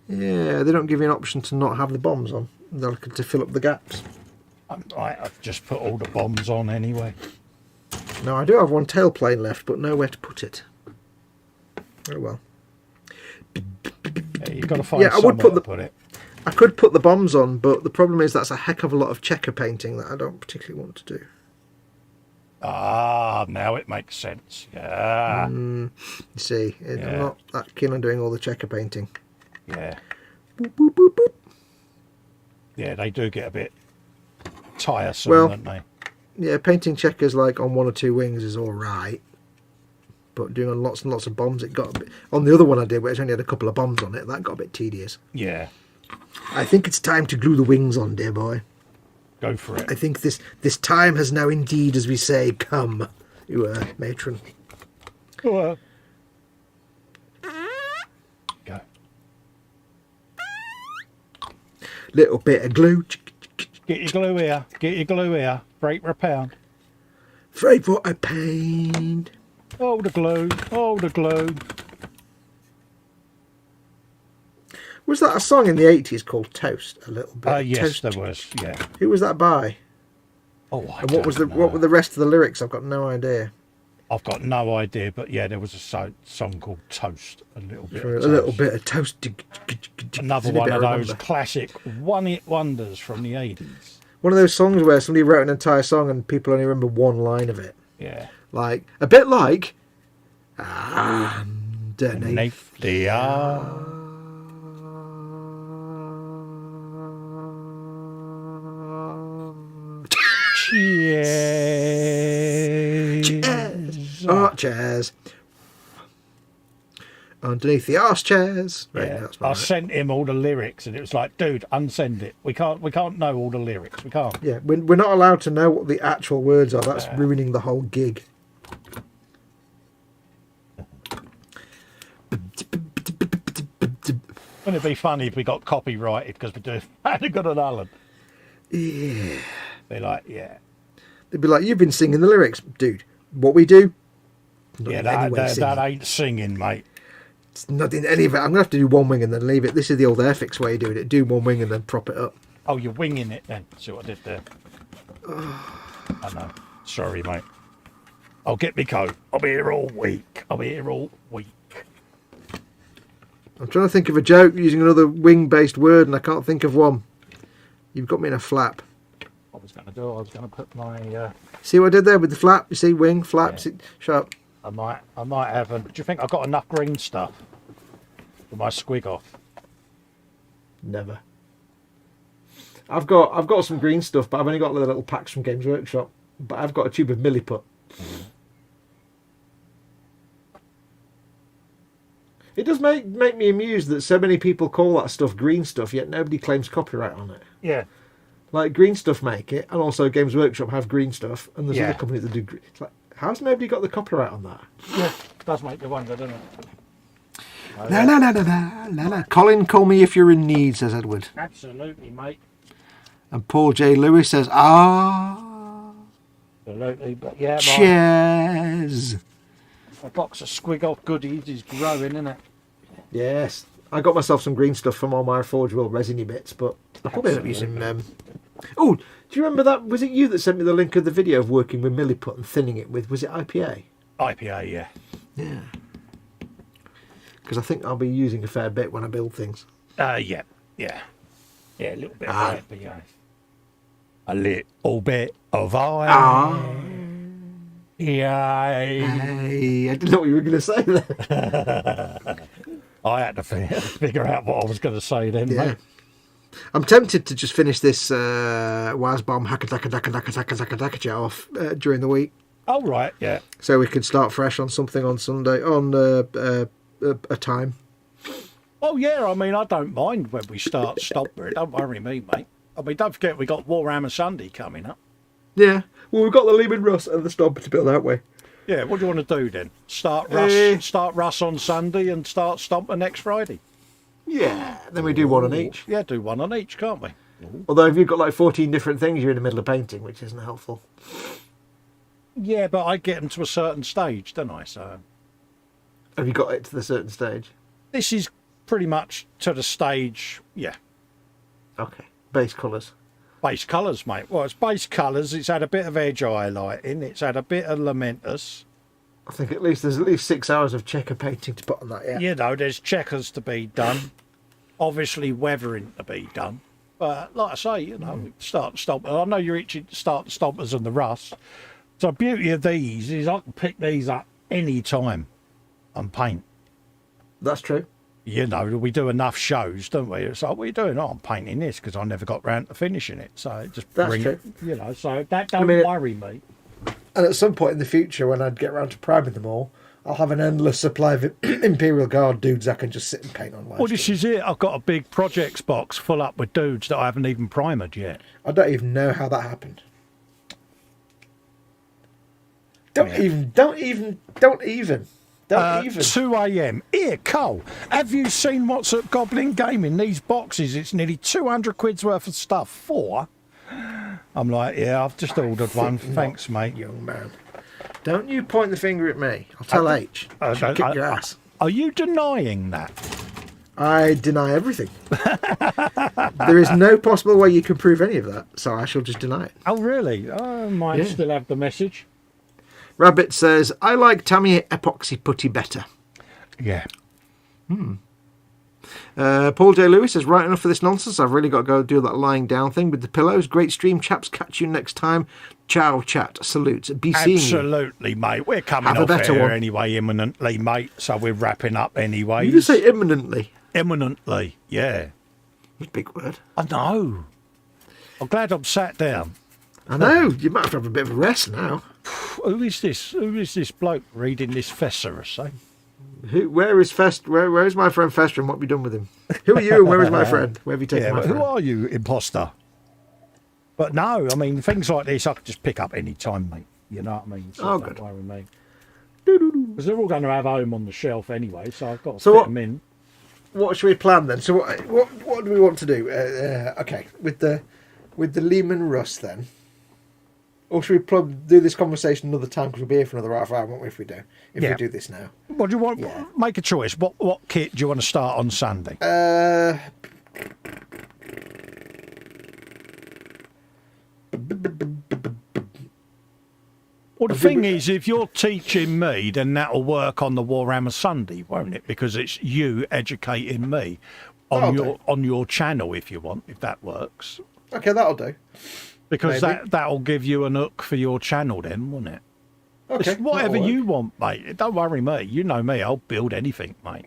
Yeah, they don't give you an option to not have the bombs on. They're looking to fill up the gaps. I've just put all the bombs on anyway. No, I do have one tailplane left, but nowhere to put it. Oh well. Yeah, you've got to find somewhere to put it. I could put the bombs on, but the problem is that's a heck of a lot of checker painting that I don't particularly want to do. Ah, now it makes sense. Yeah. You see, I'm not that keen on doing all the checker painting. Yeah. Boop, boop, boop, boop. Yeah, they do get a bit tiresome, don't they? Yeah, painting checkers like on 1 or 2 wings is all right, but doing on lots and lots of bombs, it got a bit. On the other one I did, where it only had a couple of bombs on it, that got a bit tedious. Yeah. I think it's time to glue the wings on, dear boy. Go for it. I think this time has now indeed, as we say, come. You matron. Well, Little bit of glue. Get your glue here. Get your glue here. Break for a pound. 3 for a pound. Oh, the glue. Oh, the glue. Was that a song in the 80s called Toast? A little bit. Yes, Toast. there was. Yeah. Who was that by? Oh, And what were the rest of the lyrics? I've got no idea. I've got no idea, but yeah, there was a song called Toast. A little bit. For of a little bit of toast. Another one of those classic one-hit wonders from the 80s. One of those songs where somebody wrote an entire song and people only remember one line of it. Yeah. Like, a bit like... Underneath the Cheers. Oh, chairs. Underneath the arse chairs. Right, Yeah. that's I right. sent him all the lyrics, and it was like, dude, unsend it. We can't know all the lyrics. We can't. Yeah, we're not allowed to know what the actual words are. That's ruining the whole gig. Wouldn't it be funny if we got copyrighted because we're doing Flanagan and Allen? Yeah. Be like, yeah. They'd be like, you've been singing the lyrics. Dude, what we do? Not Yeah, in any way that singing. ain't singing, mate. It's not in any of it. I'm going to have to do one wing and then leave it. This is the old Airfix way of doing it. Do one wing and then prop it up. Oh, you're winging it then. See what I did there? I know. Sorry, mate. I'll get me coat. I'll be here all week. I'm trying to think of a joke using another wing-based word and I can't think of one. You've got me in a flap. What I was going to put my... See what I did there with the flap? You see, wing, flap, Yeah. see, shut up. I might have... do you think I've got enough green stuff for my squig off? Never. I've got some green stuff, but I've only got the little packs from Games Workshop. But I've got a tube of milliput. It does make me amused that so many people call that stuff green stuff, yet nobody claims copyright on it. Yeah. Like, Green Stuff make it, and also Games Workshop have green stuff, and there's Yeah. other companies that do green. It's like, how's nobody got the copyright on that? Yeah, it does make you wonder, doesn't it? La la la la la la la. Colin, call me if you're in need, says Edward. Absolutely, mate. And Paul J. Lewis says, Absolutely, but yeah, cheers. my box of squig off goodies is growing, isn't it? Yes. I got myself some green stuff from all my Forge World resiny bits, but I probably end up using Oh, do you remember that? Was it you that sent me the link of the video of working with milliput and thinning it with, was it IPA? IPA, yeah. Yeah. Because I think I'll be using a fair bit when I build things. Yeah, a little bit of IPA. A little bit of IPA. Hey, I didn't know what you were going to say there. I had to figure out what I was going to say then, Yeah. mate. I'm tempted to just finish this Wazbomb Hakadaka off during the week. Oh, right, yeah. So we could start fresh on something on Sunday, on a time. Oh, yeah, I mean, I don't mind when we stop there. Don't worry me, mate. I mean, don't forget we got Warhammer Sunday coming up. Yeah. Well, we've got the Lehman Russ and the Stomper to build that way. Yeah, what do you want to do then? Start Russ on Sunday and start Stomper next Friday? Yeah. Then we do one on each. Yeah, do one on each, can't we? Although if you've got like 14 different things, you're in the middle of painting, which isn't helpful. Yeah, but I get them to a certain stage, don't I? So Have you got it to the certain stage? this is pretty much to the stage, yeah. Okay. Base colours. Base colours, mate. Well, it's base colours. It's had a bit of edge highlighting. It's had a bit of Lamentus. I think there's at least 6 hours of checker painting to put on that, yeah. You know, there's checkers to be done. Obviously, weathering to be done. But like I say, you know, start Stompers. I know you're itching to start the Stompers and the Rust. So the beauty of these is I can pick these up any time and paint. That's true. You know, we do enough shows, don't we? It's like, what are you doing? Oh, I'm painting this because I never got round to finishing it. So it just That's true. You know, so that don't worry me. And at some point in the future, when I'd get around to priming them all, I'll have an endless supply of Imperial Guard dudes I can just sit and paint on. Well, this is it. I've got a big projects box full up with dudes that I haven't even primered yet. I don't even know how that happened. Don't even. Don't even. 2 a.m. Here, Cole, have you seen what's at Goblin Gaming? These boxes, it's nearly 200 quid's worth of stuff for. I'm like, yeah, I've just ordered one. Thanks, mate. Young man. Don't you point the finger at me. I'll tell H. She'll kick your ass. Are you denying that? I deny everything. There is no possible way you can prove any of that, so I shall just deny it. Oh, really? I might still have the message. Rabbit says, I like Tamiya epoxy putty better. Yeah. Paul J. Lewis says, right enough for this nonsense. I've really got to go do that lying down thing with the pillows. Great stream, chaps. Catch you next time. Ciao, chat. Salute. Be seeing you. Absolutely, mate. We're coming off air anyway, imminently, mate. So we're wrapping up anyway. You just say imminently. Imminently, yeah. That's a big word. I know. I'm glad I'm sat down. I know. You might have to have a bit of a rest now. Who is this? Who is this bloke reading this Festa, I say? Where is Festa? Where is my friend Festa, and what have you done with him? Who are you and where is my friend? Where have you taken my friend? Who are you, imposter? But no, I mean, things like this I could just pick up any time, mate. You know what I mean? So good. Don't worry, mate. Because they're all going to have home on the shelf anyway, so I've got to fit them in. What should we plan then? So what do we want to do? Okay, with the Lehman Russ then. Or should we probably do this conversation another time because we'll be here for another half hour, won't we, if we do? If we do this now. What do you want? Yeah. Make a choice. What kit do you want to start on Sunday? Well, the thing is, if you're teaching me, then that'll work on the Warhammer Sunday, won't it? Because it's you educating me on your channel, if you want, if that works. Okay, that'll do. Because that'll give you an hook for your channel then, won't it? Okay. It's whatever you want, mate. Don't worry me. You know me. I'll build anything, mate.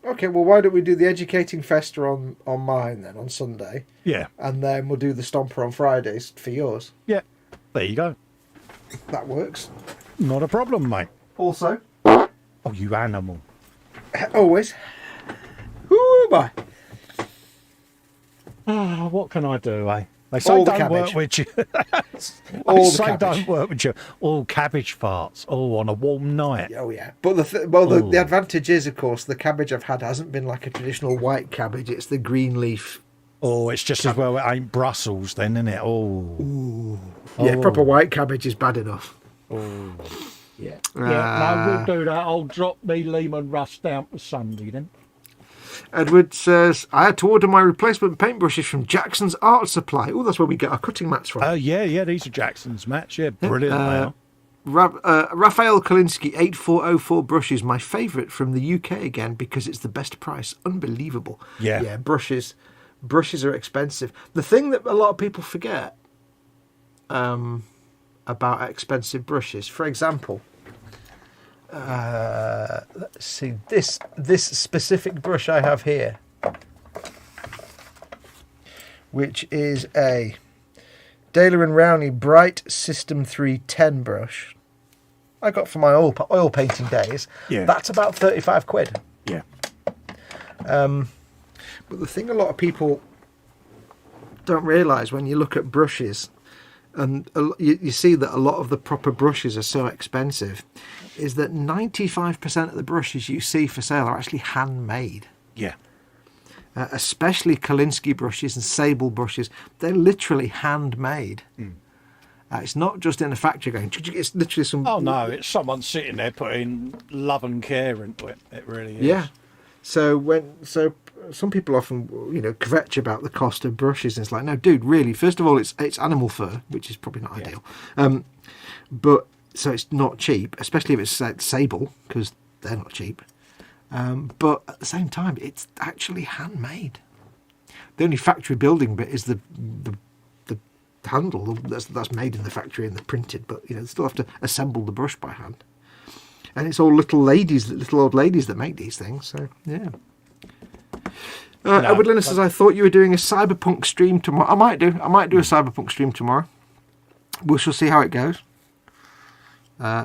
Okay, well, why don't we do the Educating Festa on mine then, on Sunday? Yeah. And then we'll do the Stomper on Fridays for yours. Yeah. There you go. That works. Not a problem, mate. Also. Oh, you animal. Always. Who am I? Oh, what can I do, eh? They say don't work with you. Don't work with you. All cabbage farts. Oh, on a warm night. Oh, yeah. But the advantage is, of course, the cabbage I've had hasn't been like a traditional white cabbage. It's the green leaf. Oh, it's just as well it ain't Brussels then, isn't it? Oh. Ooh. Yeah, proper white cabbage is bad enough. Oh. Yeah. No, we'll do that. I'll drop me Lehman Russ down for Sunday then. Edward says, I had to order my replacement paintbrushes from Jackson's Art Supply. Oh, that's where we get our cutting mats from. Yeah, these are Jackson's mats. Yeah, brilliant. Raphael Kalinsky 8404 brushes, my favourite from the UK again because it's the best price. Unbelievable. Yeah, brushes are expensive. The thing that a lot of people forget about expensive brushes, for example, let's see, this specific brush I have here, which is a Daler & Rowney Bright System 310 brush I got for my oil painting days. Yeah. That's about 35 quid. Yeah. But the thing a lot of people don't realise when you look at brushes, and you see that a lot of the proper brushes are so expensive, is that 95% of the brushes you see for sale are actually handmade. Yeah. Especially Kalinsky brushes and Sable brushes. They're literally handmade. It's not just in a factory going, it's literally some... Oh, no, it's someone sitting there putting love and care into it. It really is. Yeah. So some people often, kvetch about the cost of brushes, and it's like, no, dude, really, first of all, it's animal fur, which is probably not ideal. But so it's not cheap, especially if it's Sable, because they're not cheap. But at the same time, it's actually handmade. The only factory building bit is the handle that's made in the factory and they're printed, but they still have to assemble the brush by hand. And it's all little old ladies that make these things. So yeah. Edward Linus says, I thought you were doing a cyberpunk stream tomorrow. I might do a cyberpunk stream tomorrow. We shall see how it goes.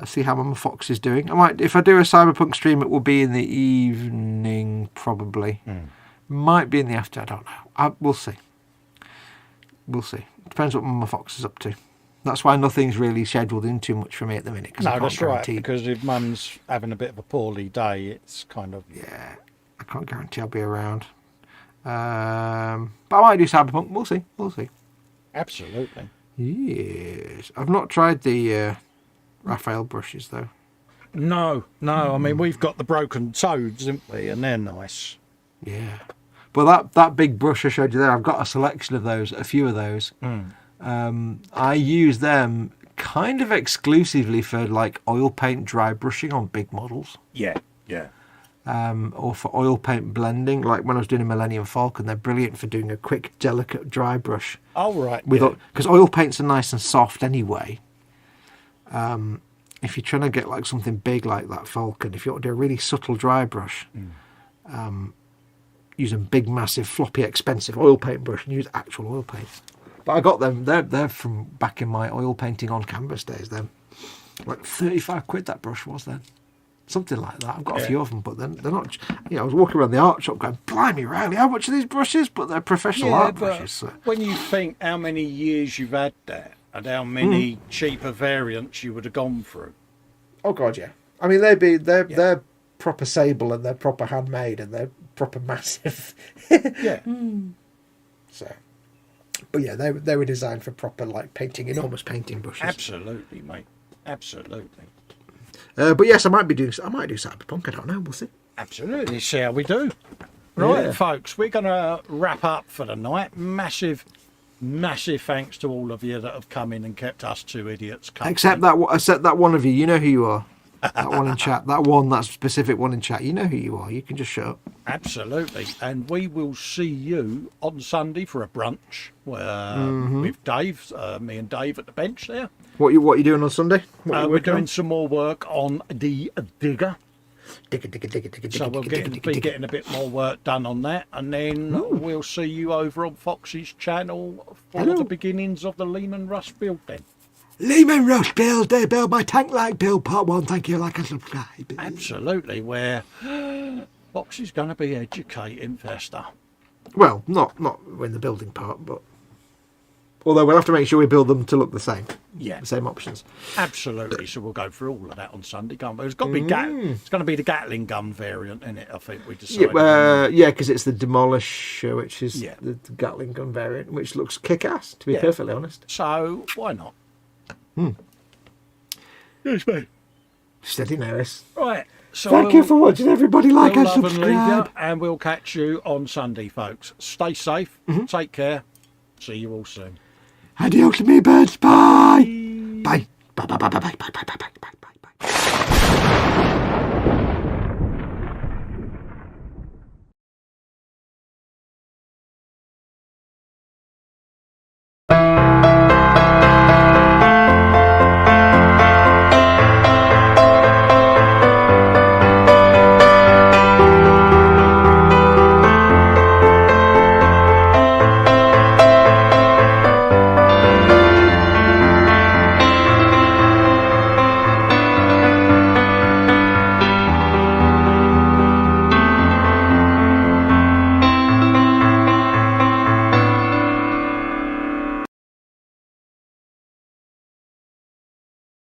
See how Mama Fox is doing. If I do a cyberpunk stream, it will be in the evening probably. Might be in the afternoon. I don't know. We'll see. Depends what Mama Fox is up to. That's why nothing's really scheduled in too much for me at the minute. No, that's right, because if Mum's having a bit of a poorly day, it's kind of... Yeah, I can't guarantee I'll be around. But I might do Cyberpunk. We'll see. We'll see. Absolutely. Yes. I've not tried the Raphael brushes, though. No. I mean, we've got the broken toads, haven't we? And they're nice. Yeah. But that big brush I showed you there, I've got a selection of those, a few of those. I use them kind of exclusively for like oil paint dry brushing on big models. Yeah. Or for oil paint blending, like when I was doing a Millennium Falcon, they're brilliant for doing a quick, delicate dry brush. Oh, right. Because oil paints are nice and soft anyway. If you're trying to get like something big like that Falcon, if you want to do a really subtle dry brush, use a big, massive, floppy, expensive oil paint brush and use actual oil paint. But I got them. They're from back in my oil painting on canvas days. Then, like 35 quid that brush was then, something like that. I've got a few of them, but then they're not. I was walking around the art shop going, "Blimey, Riley, how much are these brushes?" But they're professional art brushes. So. When you think how many years you've had that and how many cheaper variants you would have gone through. Oh God, yeah. I mean, they're proper sable and they're proper handmade and they're proper massive. Yeah. So. But yeah, they were designed for proper like painting, enormous painting brushes. Absolutely, mate. Absolutely. But yes, I might do Cyberpunk. I don't know. We'll see. Absolutely. See how we do. Right, folks. We're going to wrap up for the night. Massive thanks to all of you that have come in and kept us two idiots company. Except that one of you. You know who you are. That one in chat. That specific one in chat. You know who you are. You can just shut up. Absolutely. And we will see you on Sunday for a brunch with Dave, me and Dave at the bench there. What you doing on Sunday? We're doing some more work on the digger. Digger. So we'll be getting a bit more work done on that. And then we'll see you over on Fox's channel for the beginnings of the Lehman Russ build then. Lehman Russ build, they build my tank like build part 1. Thank you, like and subscribe. Absolutely, where Fox is going to be educating Festa. Well, not in the building part, but although we'll have to make sure we build them to look the same. Yeah, the same options. Absolutely. So we'll go through all of that on Sunday, can't we? It's got to be it's going to be the Gatling gun variant, isn't it? I think we decided. Yeah, because it's the Demolisher, which is the Gatling gun variant, which looks kick-ass. To be perfectly honest. So why not? Yes, mate. Steady Norris. Right. So thank you for watching, everybody. Like and subscribe. And we'll catch you on Sunday, folks. Stay safe. Take care. See you all soon. Adios, me birds. Bye. Bye. Bye. Bye. Bye. Bye. Bye. Bye. Bye.